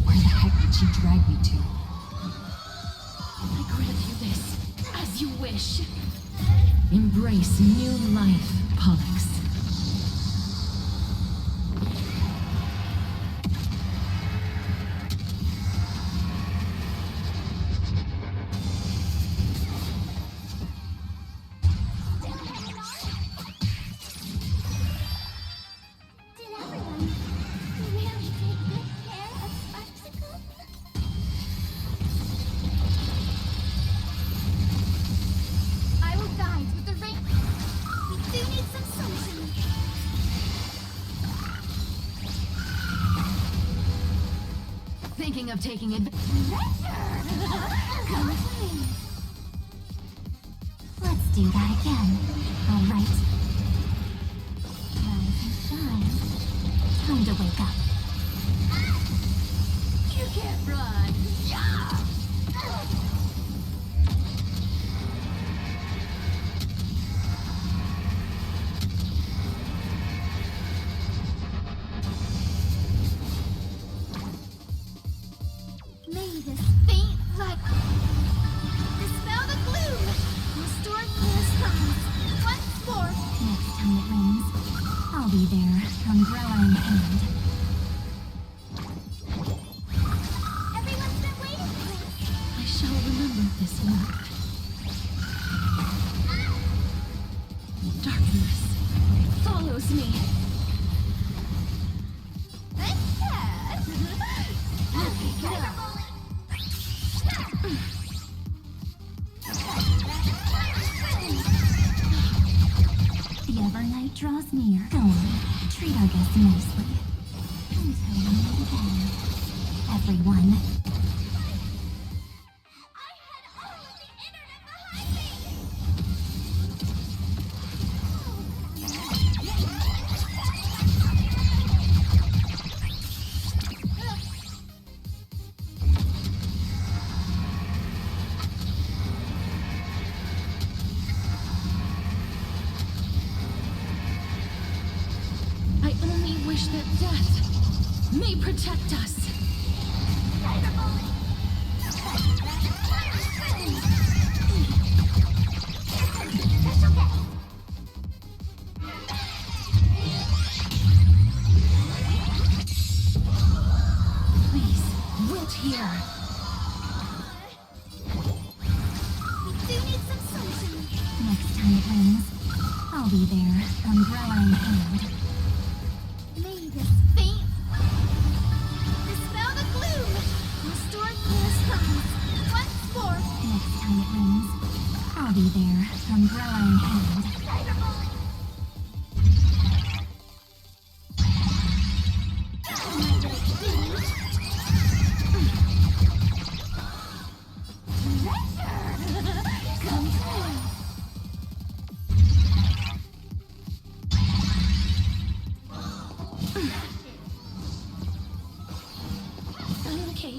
Where the heck did she drag me to? I grant you this, as you wish. Embrace new life, Pollux. Thinking of taking advantage. Come with me. Let's do that again. All right. Rise and shine. Time to wake up. You can't run. Yeah! May this faint light dispel the gloom. Restore clear skies. Once more. Next time it rains, I'll be there, umbrella in hand. Everyone's been waiting for us. I shall remember this look. Darkness follows me. The Evernight draws near. Go on, treat our guests nicely. Until we meet again. Everyone. I only wish that death may protect us. Please, wait here. We do need some sunshine. Next time it rains, I'll be there, umbrella in hand. May this faint dispel the gloom. Restore clear skies. Once more. Next time it rains, I'll be there, umbrella in hand. Come through. I'm okay.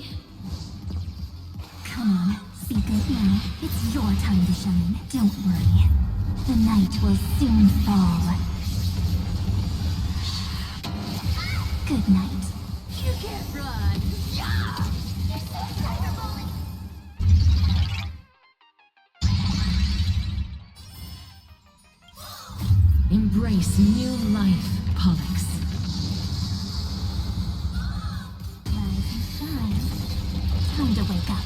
Come on, be good now. It's your time to shine. Don't worry. The night will soon fall. Good night. You can't run. Yeah! Embrace new life, Pollux. Rise and shine. Time to wake up.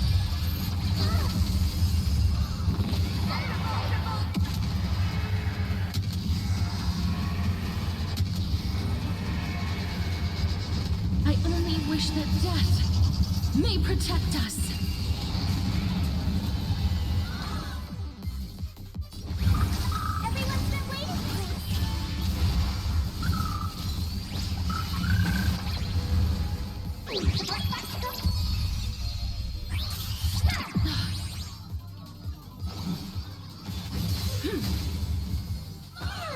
I only wish that death may protect us. Everyone's been waiting for us.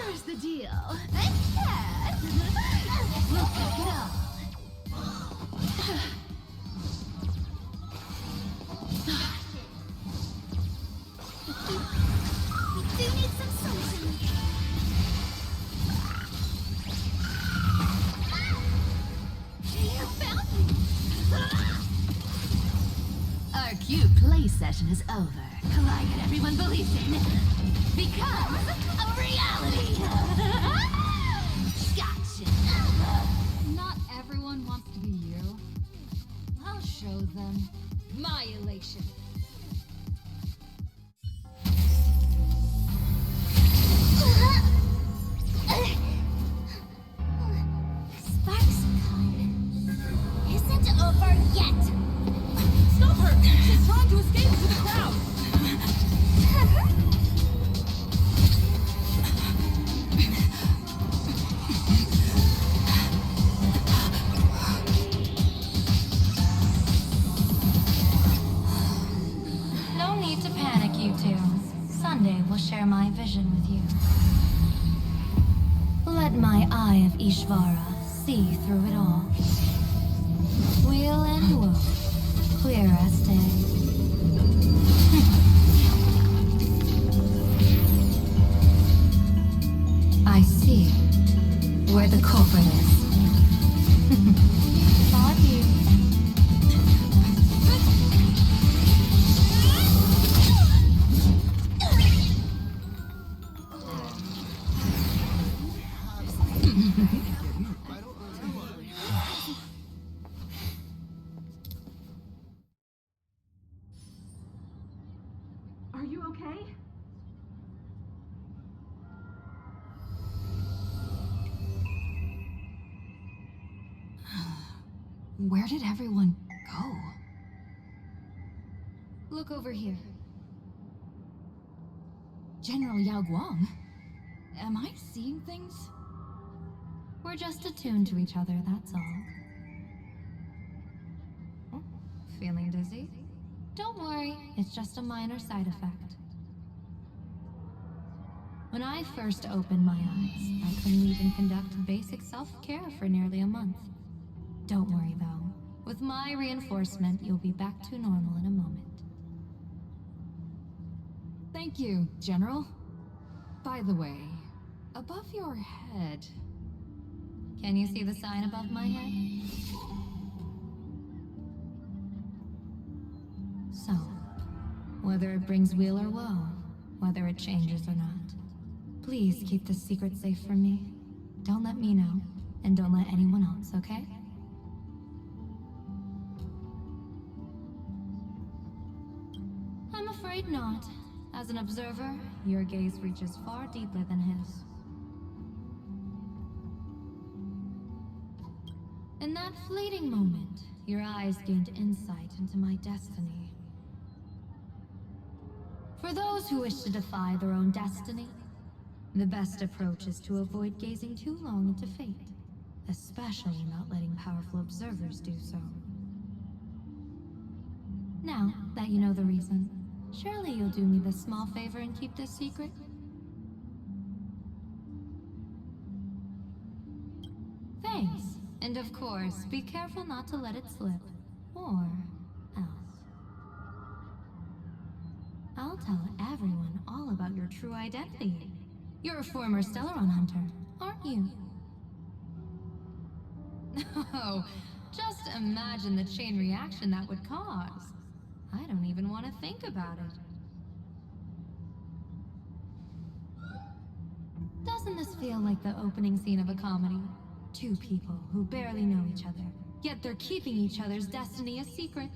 Here's the deal. We'll take it all. We do need some sunshine. You found me. Our cute play session is over. Collide that everyone believes in becomes a reality. Gotcha. Not everyone wants to be you. I'll show them my elation. SparksCon isn't over yet. Stop her! She's trying to escape into the crowd. my eye of Ishvara see through it all. Weal and woe, clear as day. I see where the culprit is. Thought you. Are you okay? Where did everyone go? Look over here. General Yao Guang? Am I seeing things? We're just attuned to each other, that's all. Oh, feeling dizzy? Don't worry, it's just a minor side effect. When I first opened my eyes, I couldn't even conduct basic self-care for nearly a month. Don't worry though. With my reinforcement, you'll be back to normal in a moment. Thank you, General. By the way, above your head... Can you see the sign above my head? So, whether it brings weal or woe, whether it changes or not, please keep this secret safe from me. Don't let me know, and don't let anyone else, okay? I'm afraid not. As an observer, your gaze reaches far deeper than his. In that fleeting moment, your eyes gained insight into my destiny. For those who wish to defy their own destiny, the best approach is to avoid gazing too long into fate, especially not letting powerful observers do so. Now that you know the reason, surely you'll do me this small favor and keep this secret? Thanks. And of course, be careful not to let it slip. Or else. I'll tell everyone all about your true identity. You're a former Stellaron hunter, aren't you? Oh, just imagine the chain reaction that would cause. I don't even want to think about it. Doesn't this feel like the opening scene of a comedy? Two people who barely know each other, yet they're keeping each other's destiny a secret.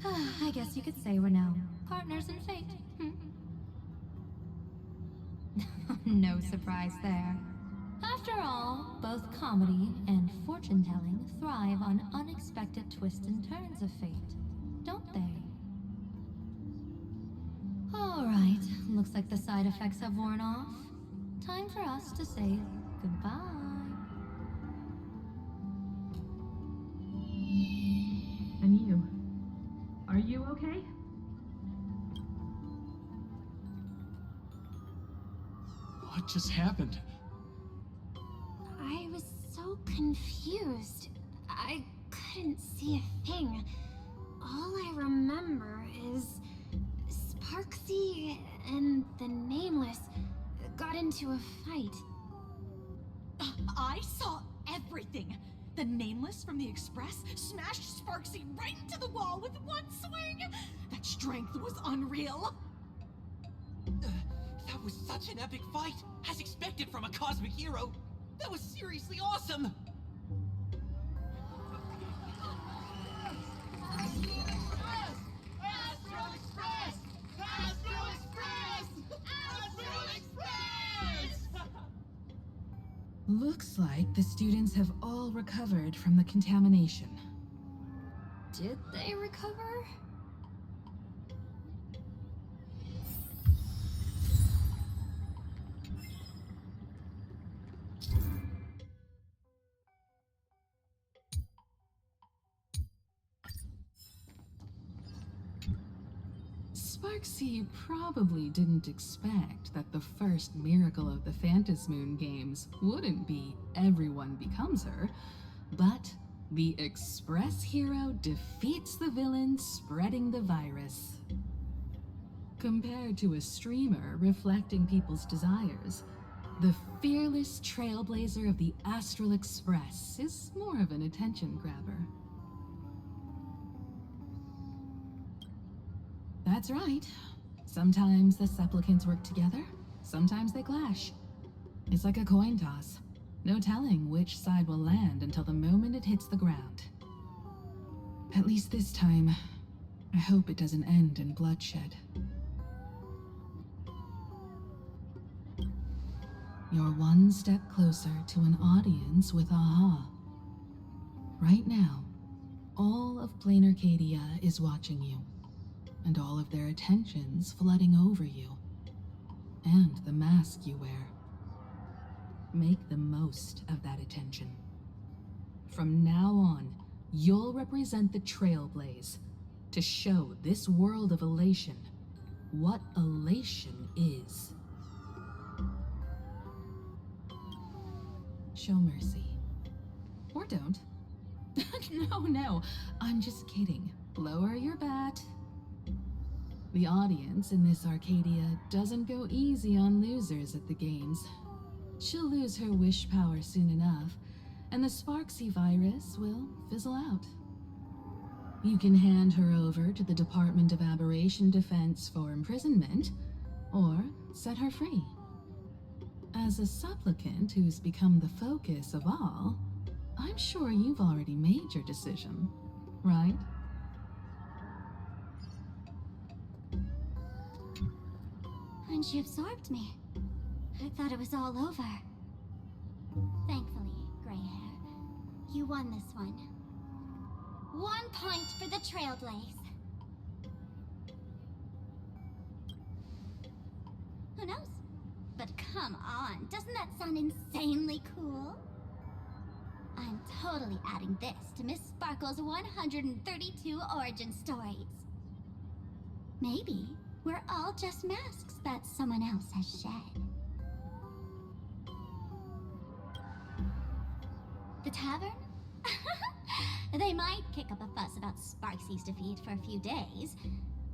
I guess you could say we're now partners in fate. No surprise there. After all, both comedy and fortune-telling thrive on unexpected twists and turns of fate, don't they? All right, looks like the side effects have worn off. Time for us to say goodbye. And you? Are you okay? What just happened? I was so confused. I couldn't see a thing. All I remember is Sparksy and the Nameless got into a fight. I saw everything. The Nameless from the Express smashed Sparksy right into the wall with one swing. That strength was unreal. That was such an epic fight, as expected from a cosmic hero. That was seriously awesome. Looks like the students have all recovered from the contamination. Did they recover? Sparksy probably didn't expect that the first miracle of the Phantasmoon games wouldn't be everyone becomes her, but the Express hero defeats the villain spreading the virus. Compared to a streamer reflecting people's desires, the fearless trailblazer of the Astral Express is more of an attention grabber. That's right. Sometimes the supplicants work together, sometimes they clash. It's like a coin toss. No telling which side will land until the moment it hits the ground. At least this time, I hope it doesn't end in bloodshed. You're one step closer to an audience with Aha. Right now, all of Plain Arcadia is watching you, and all of their attention's flooding over you, and the mask you wear. Make the most of that attention. From now on, you'll represent the Trailblaze to show this world of elation what elation is. Show mercy. Or don't. No, I'm just kidding. Lower your bat. The audience in this Arcadia doesn't go easy on losers at the games. She'll lose her wish power soon enough, and the Sparksy virus will fizzle out. You can hand her over to the Department of Aberration Defense for imprisonment, or set her free. As a supplicant who's become the focus of all, I'm sure you've already made your decision, right? When she absorbed me, I thought it was all over. Thankfully, Gray Hair, you won this one. 1 point for the Trailblaze. Who knows? But come on, doesn't that sound insanely cool? I'm totally adding this to Miss Sparkle's 132 origin stories. Maybe we're all just masks that someone else has shed. The tavern? They might kick up a fuss about Sparksy's defeat for a few days.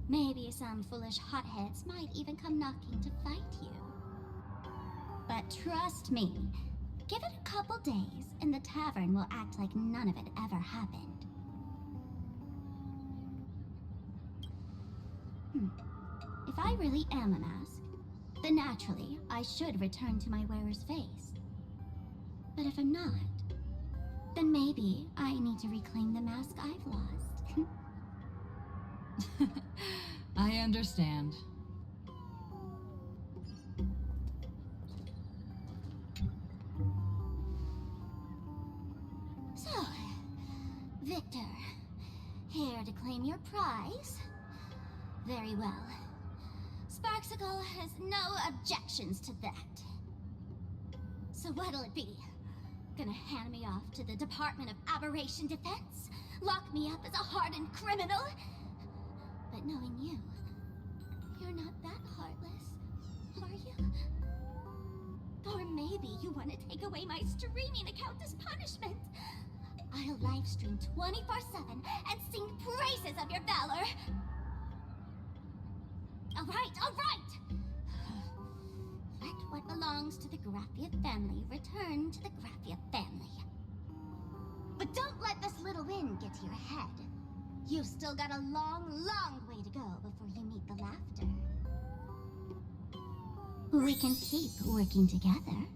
Maybe some foolish hotheads might even come knocking to fight you. But trust me, give it a couple days and the tavern will act like none of it ever happened. If I really am a mask, then naturally I should return to my wearer's face. But if I'm not, then maybe I need to reclaim the mask I've lost. I understand. So, Victor, here to claim your prize? Very well. Sparksicle has no objections to that. So what'll it be? Gonna hand me off to the Department of Aberration Defense? Lock me up as a hardened criminal? But knowing you, you're not that heartless, are you? Or maybe you want to take away my streaming account as punishment. I'll livestream 24/7 and sing praises of your valor. All right. Let what belongs to the Graffia family return to the Graffia family. But don't let this little win get to your head. You've still got a long way to go before you meet the laughter. We can keep working together.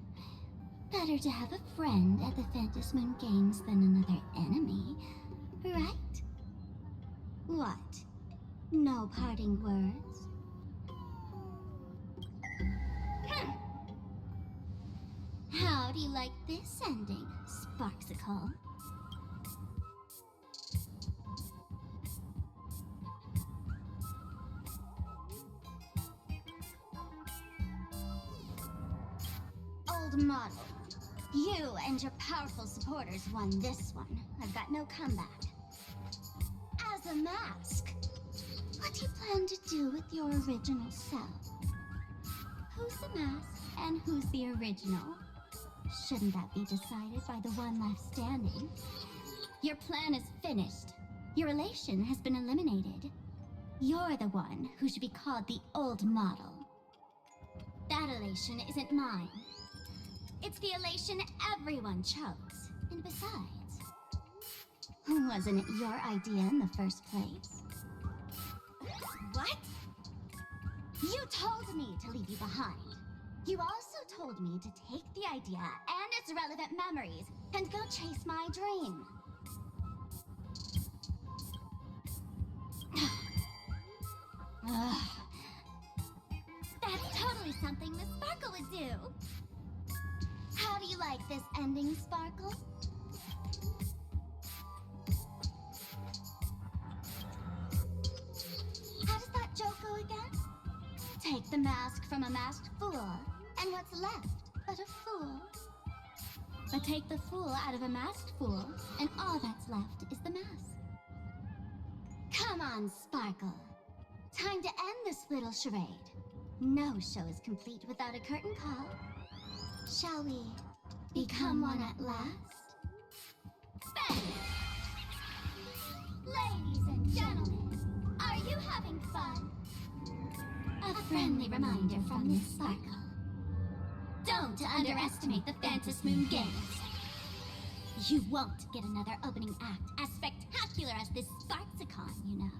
Better to have a friend at the Phantasmoon Games than another enemy, right? What? No parting words? How do you like this ending, Sparksicle? Old model, you and your powerful supporters won this one. I've got no comeback. As a mask, What do you plan to do with your original self? Who's the mask and who's the original? Shouldn't that be decided by the one left standing? Your plan is finished. Your relation has been eliminated. You're the one who should be called the old model. That elation isn't mine. It's the elation everyone chose. And besides, wasn't it your idea in the first place? What? You told me to leave you behind. You also told me to take the idea and its relevant memories and go chase my dream. Ugh. That's totally something Miss Sparkle would do. How do you like this ending, Sparkle? How does that joke go again? Take the mask from a masked fool, and what's left but a fool? But take the fool out of a masked fool, and all that's left is the mask. Come on, Sparkle. Time to end this little charade. No show is complete without a curtain call. Shall we become one at last? Bang! Ladies and gentlemen, are you having fun? A friendly reminder from Miss Sparkle. Don't underestimate the Phantom Moon Games. You won't get another opening act as spectacular as this Sparksicon, you know.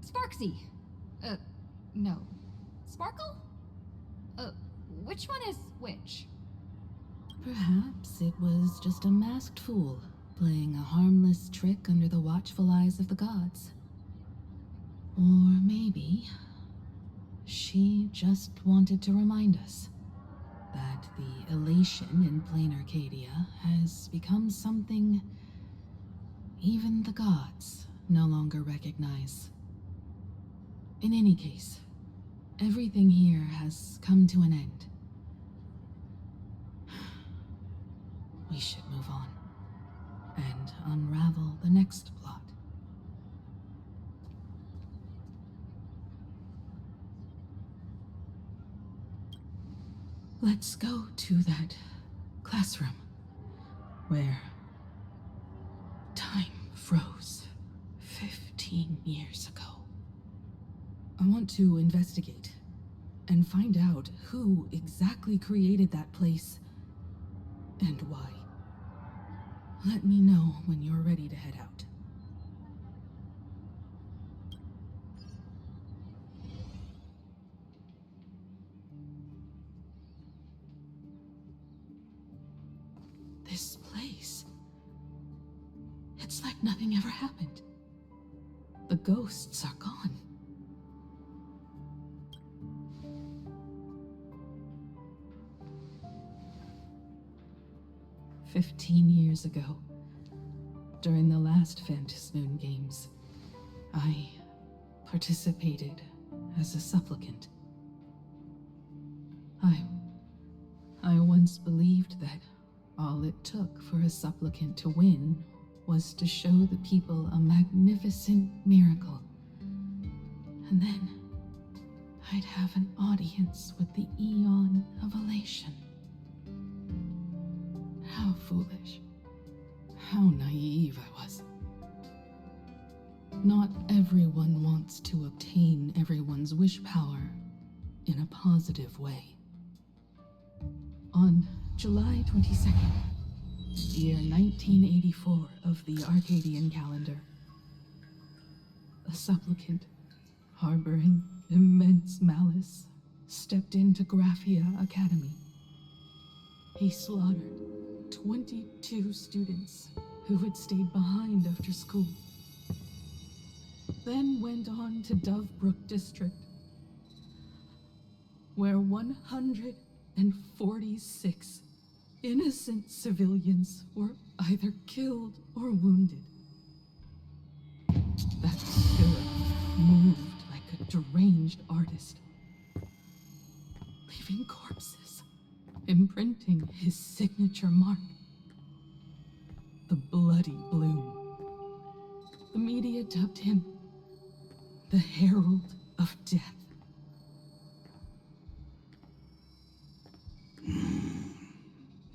Sparksy! No. Sparkle? Which one is which? Perhaps it was just a masked fool playing a harmless trick under the watchful eyes of the gods. Or maybe she just wanted to remind us that the elation in plain Arcadia has become something even the gods no longer recognize. In any case, everything here has come to an end. We should move on and unravel the next plot. Let's go to that classroom where time froze 15 years ago. I want to investigate and find out who exactly created that place and why. Let me know when you're ready to head out. This place, it's like nothing ever happened. The ghosts are gone. "15 years ago, during the last Phantom Games, I participated as a supplicant. I once believed that all it took for a supplicant to win was to show the people a magnificent miracle. And then I'd have an audience with the Eon of Elation. How foolish. How naive I was. Not everyone wants to obtain everyone's wish power in a positive way. On July 22nd, year 1984 of the Arcadian calendar, a supplicant harboring immense malice stepped into Graphia Academy. He slaughtered 22 students who had stayed behind after school, then went on to Dovebrook District, where 146 innocent civilians were either killed or wounded. That sheriff moved like a deranged artist, leaving corpses imprinting his signature mark. The Bloody Bloom. The media dubbed him the Herald of Death.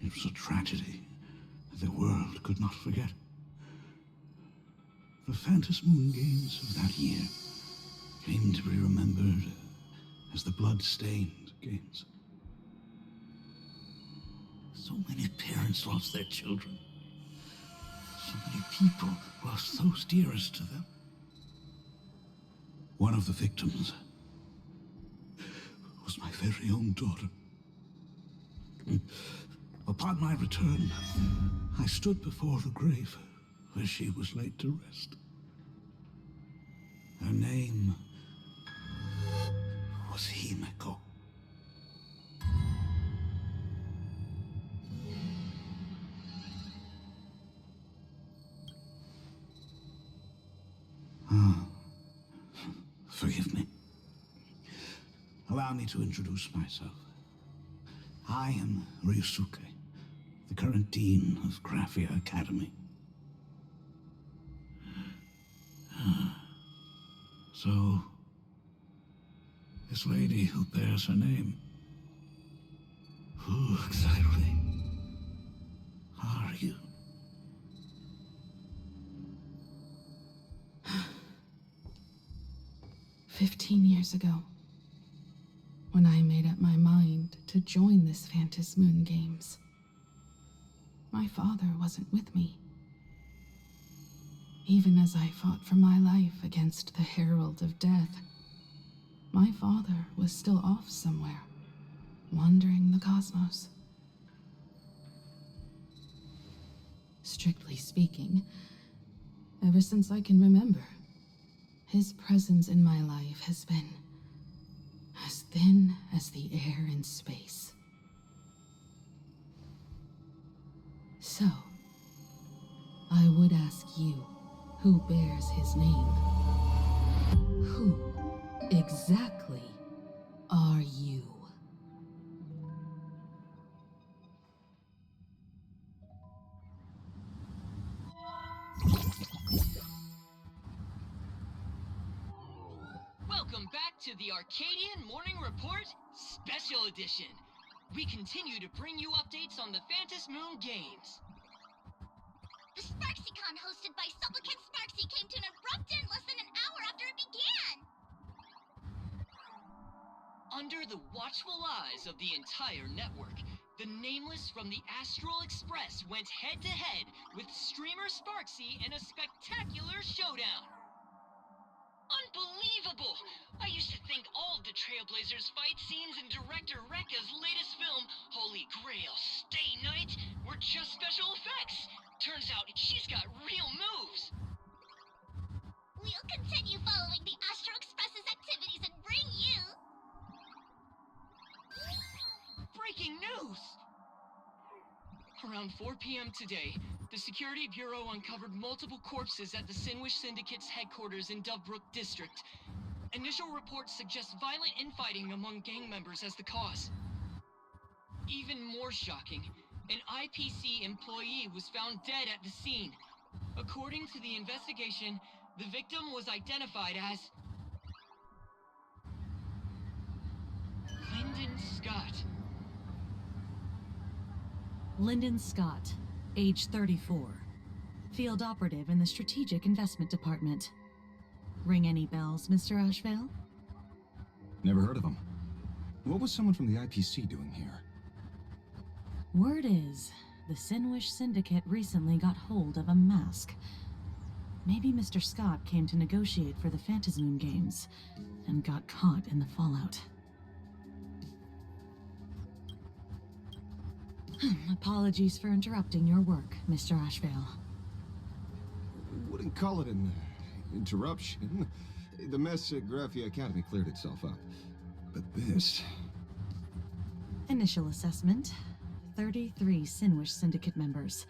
It was a tragedy the world could not forget. The Phantom Moon Games of that year came to be remembered as the Blood-Stained Games. So many parents lost their children. So many people lost those dearest to them. One of the victims was my very own daughter. Upon my return, I stood before the grave where she was laid to rest. Her name was Himeko. Forgive me. Allow me to introduce myself. I am Ryusuke, the current dean of Graphia Academy. So, this lady who bears her name, who exactly are you? 15 years ago, when I made up my mind to join this Phantom Moon Games, my father wasn't with me. Even as I fought for my life against the Herald of Death, my father was still off somewhere, wandering the cosmos. Strictly speaking, ever since I can remember, his presence in my life has been as thin as the air in space. So, I would ask you, who bears his name? Who exactly are you? Welcome back to the Arcadian Morning Report Special Edition. We continue to bring you updates on the Phantom Moon Games. The SparksyCon hosted by Supplicant Sparksy came to an abrupt end less than an hour after it began! Under the watchful eyes of the entire network, the Nameless from the Astral Express went head-to-head with streamer Sparksy in a spectacular showdown. Unbelievable! I used to think all of the Trailblazers fight scenes in director Rekka's latest film, Holy Grail Stay Night, were just special effects. Turns out she's got real moves. We'll continue following the Astro Express's activities and bring you... Breaking news! Around 4 p.m. today, the Security Bureau uncovered multiple corpses at the Sinwish Syndicate's headquarters in Dovebrook District. Initial reports suggest violent infighting among gang members as the cause. Even more shocking, an IPC employee was found dead at the scene. According to the investigation, the victim was identified as... Lyndon Scott. Lyndon Scott, age 34. Field operative in the Strategic Investment Department. Ring any bells, Mr. Ashvale? Never heard of him. What was someone from the IPC doing here? Word is, the Sinwish Syndicate recently got hold of a mask. Maybe Mr. Scott came to negotiate for the Phantom Moon Games, and got caught in the fallout. Apologies for interrupting your work, Mr. Ashvale. Wouldn't call it an interruption. The mess at Graphia Academy cleared itself up. But this... Initial assessment. 33 Sinwish Syndicate members.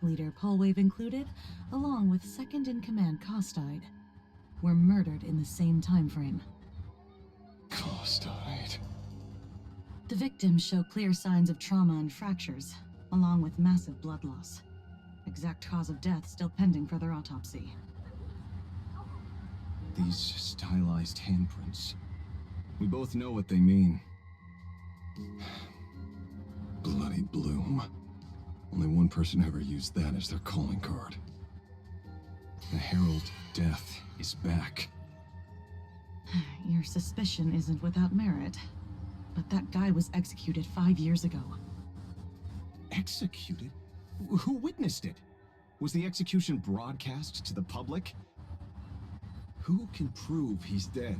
Leader Polwave included, along with second-in-command Costide, were murdered in the same time frame. Costide... The victims show clear signs of trauma and fractures, along with massive blood loss. Exact cause of death still pending for their autopsy. These stylized handprints. We both know what they mean. Bloody Bloom. Only one person ever used that as their calling card. The Herald of Death is back. Your suspicion isn't without merit, but that guy was executed 5 years ago. Executed? Who witnessed it? Was the execution broadcast to the public? Who can prove he's dead?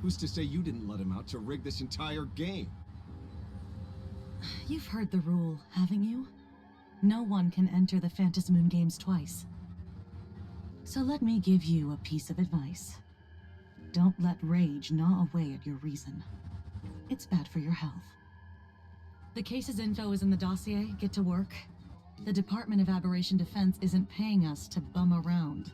Who's to say you didn't let him out to rig this entire game? You've heard the rule, haven't you? No one can enter the Phantasmoon Games twice. So let me give you a piece of advice. Don't let rage gnaw away at your reason. It's bad for your health. The case's info is in the dossier. Get to work. The Department of Aberration Defense isn't paying us to bum around,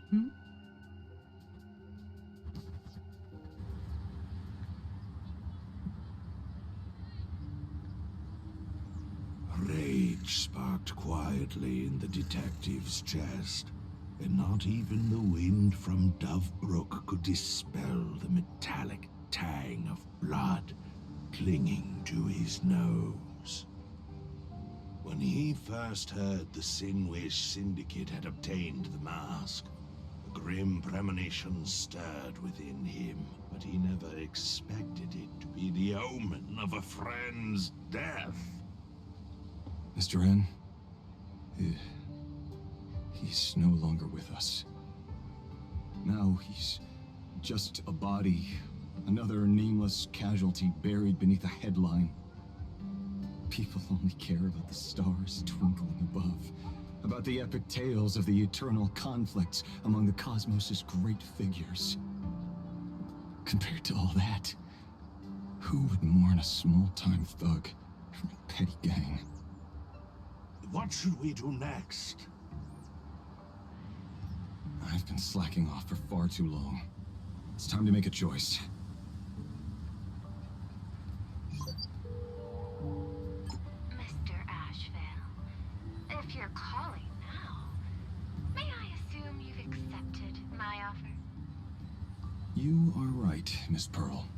Rage sparked quietly in the detective's chest, and not even the wind from Dovebrook could dispel the metallic tang of blood clinging to his nose. When he first heard the Sinwish Syndicate had obtained the mask, a grim premonition stirred within him, but he never expected it to be the omen of a friend's death. Mr. N, he's no longer with us. Now he's just a body, another nameless casualty buried beneath a headline. People only care about the stars twinkling above, about the epic tales of the eternal conflicts among the cosmos's great figures. Compared to all that, who would mourn a small-time thug from a petty gang? What should we do next? I've been slacking off for far too long. It's time to make a choice. Mr. Ashvale, if you're calling now, may I assume you've accepted my offer? You are right, Miss Pearl.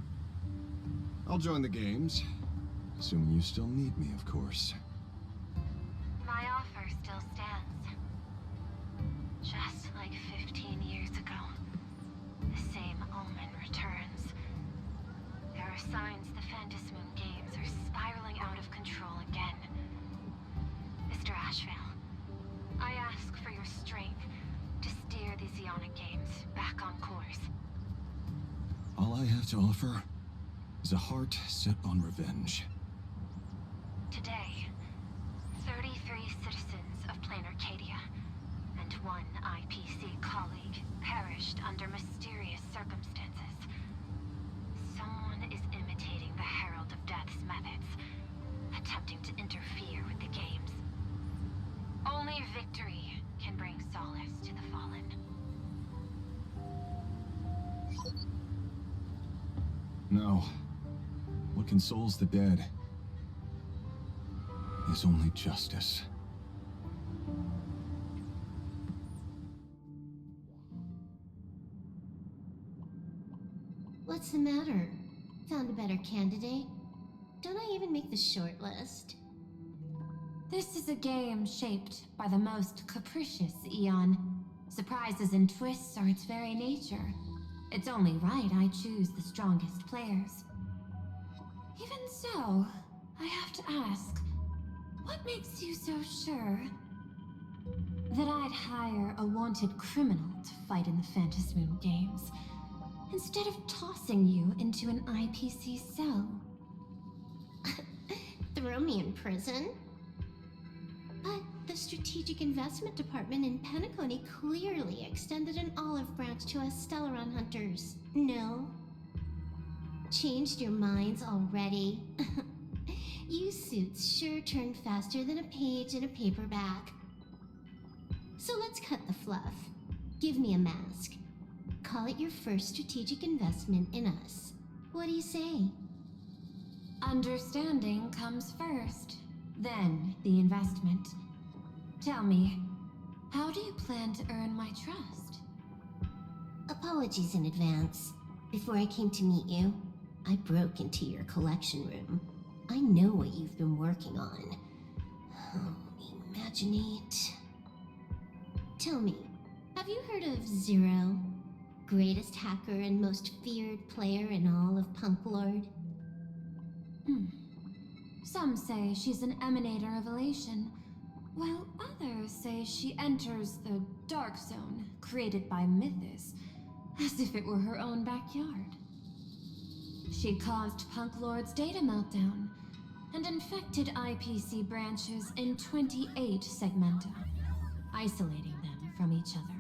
I'll join the games, assuming you still need me, of course. My offer still stands. Just like 15 years ago, the same omen returns. There are signs the Phantasmoon Games are spiraling out of control again. Mr. Ashvale, I ask for your strength to steer the Zeonic Games back on course. All I have to offer is a heart set on revenge. Today, 33 citizens of Plain Arcadia and one IPC colleague perished under mysterious circumstances. Someone is imitating the Herald of Death's methods, attempting to interfere with the games. Only victory can bring solace to the fallen. No. What consoles the dead is only justice. What's the matter? Found a better candidate? Don't I even make the short list? This is a game shaped by the most capricious Eon. Surprises and twists are its very nature. It's only right I choose the strongest players. Even so, I have to ask, what makes you so sure that I'd hire a wanted criminal to fight in the Phantasmoon Games, instead of tossing you into an IPC cell? Throw me in prison? But the Strategic Investment Department in Penacony clearly extended an olive branch to us Stellaron hunters. No? Changed your minds already? You suits sure turn faster than a page in a paperback. So let's cut the fluff. Give me a mask. Call it your first strategic investment in us. What do you say? Understanding comes first, then the investment. Tell me, how do you plan to earn my trust? Apologies in advance. Before I came to meet you, I broke into your collection room. I know what you've been working on. Imaginate. Tell me, have you heard of Zero? Greatest hacker and most feared player in all of Punk Lord? Some say she's an emanator of elation, while others say she enters the dark zone created by Mythos, as if it were her own backyard. She caused Punk Lord's data meltdown and infected IPC branches in 28 segmenta, isolating them from each other.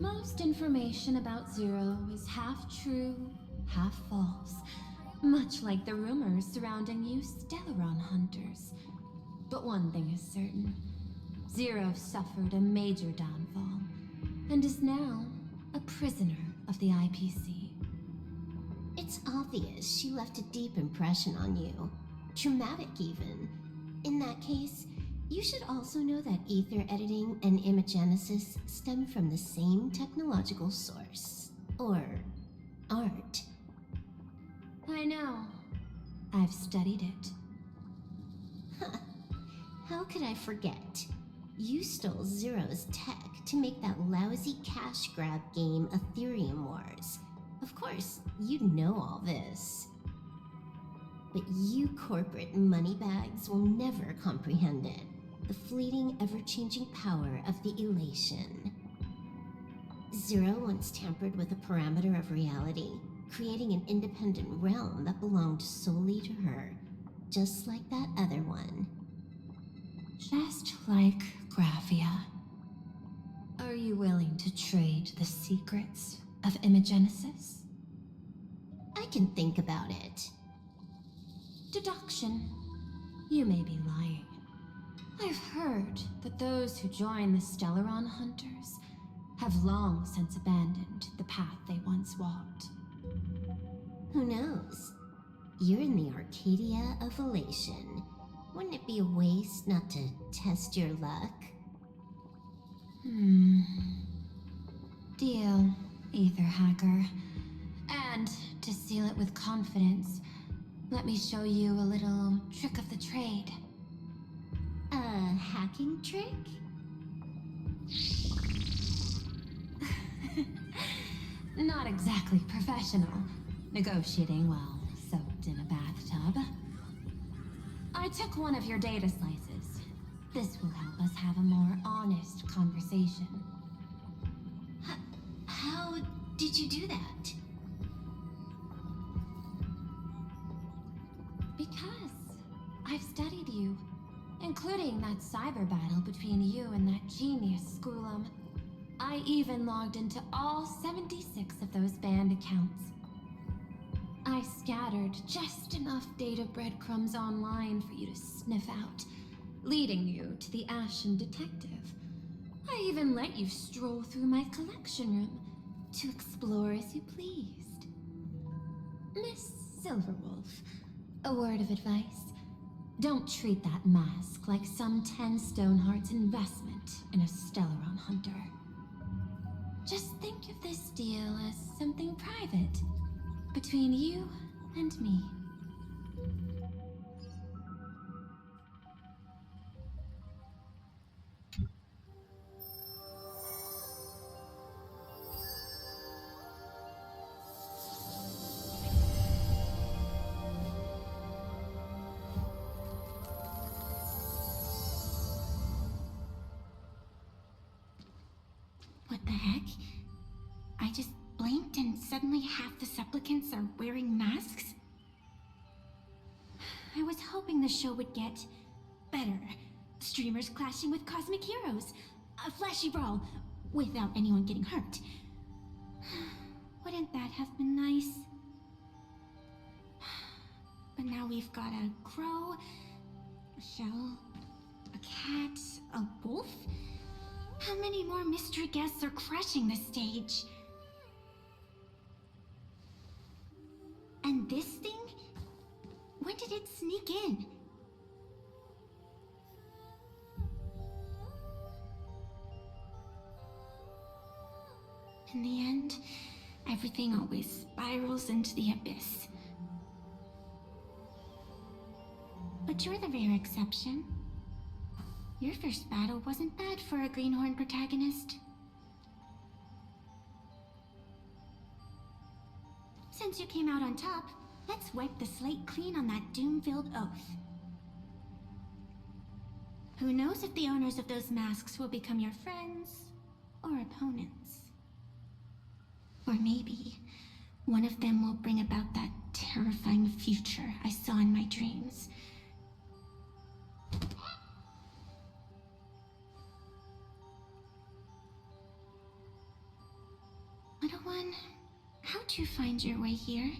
Most information about Zero is half true, half false, much like the rumors surrounding you Stellaron hunters. But one thing is certain. Zero suffered a major downfall, and is now a prisoner of the IPC. It's obvious she left a deep impression on you. Traumatic, even. In that case, you should also know that ether editing and imagenesis stem from the same technological source. Or art. I know. I've studied it. How could I forget? You stole Zero's tech to make that lousy cash grab game Ethereum Wars. Of course, you'd know all this. But you corporate moneybags will never comprehend it. The fleeting, ever-changing power of the elation. Zero once tampered with a parameter of reality, creating an independent realm that belonged solely to her, just like that other one. Just like Graphia. Are you willing to trade the secrets of imagenesis? I can think about it. Deduction. You may be lying. I've heard that those who join the Stellaron Hunters have long since abandoned the path they once walked. Who knows? You're in the Arcadia of Elation. Wouldn't it be a waste not to test your luck? Deal, Ether Hacker. And to seal it with confidence, let me show you a little trick of the trade. A hacking trick? Not exactly professional. Negotiating while soaked in a bathtub. I took one of your data slices. This will help us have a more honest conversation. How did you do that? Because I've studied you, including that cyber battle between you and that genius Schoolum. I even logged into all 76 of those banned accounts. I scattered just enough data breadcrumbs online for you to sniff out, leading you to the Ashen Detective. I even let you stroll through my collection room to explore as you pleased. Miss Silverwolf, a word of advice. Don't treat that mask like some 10 Stonehearts investment in a Stellaron hunter. Just think of this deal as something private, between you and me. What the heck? I just blinked and suddenly half the supplicants are wearing masks? I was hoping the show would get better. Streamers clashing with cosmic heroes. A flashy brawl without anyone getting hurt. Wouldn't that have been nice? But now we've got a crow, a shell, a cat, a wolf? How many more mystery guests are crashing the stage? And this thing? did it sneak in? In the end, everything always spirals into the abyss. But you're the rare exception. Your first battle wasn't bad for a greenhorn protagonist. Since you came out on top, let's wipe the slate clean on that doom-filled oath. Who knows if the owners of those masks will become your friends or opponents? Or maybe one of them will bring about that terrifying future I saw in my dreams. Little one, how'd you find your way here?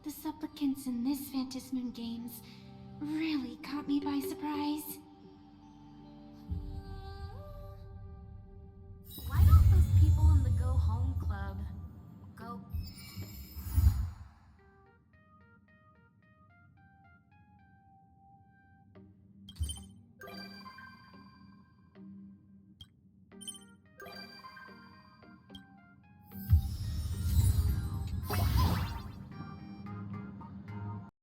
The supplicants in this Phantasmoon Games really caught me by surprise. Why don't those people in the Go Home Club go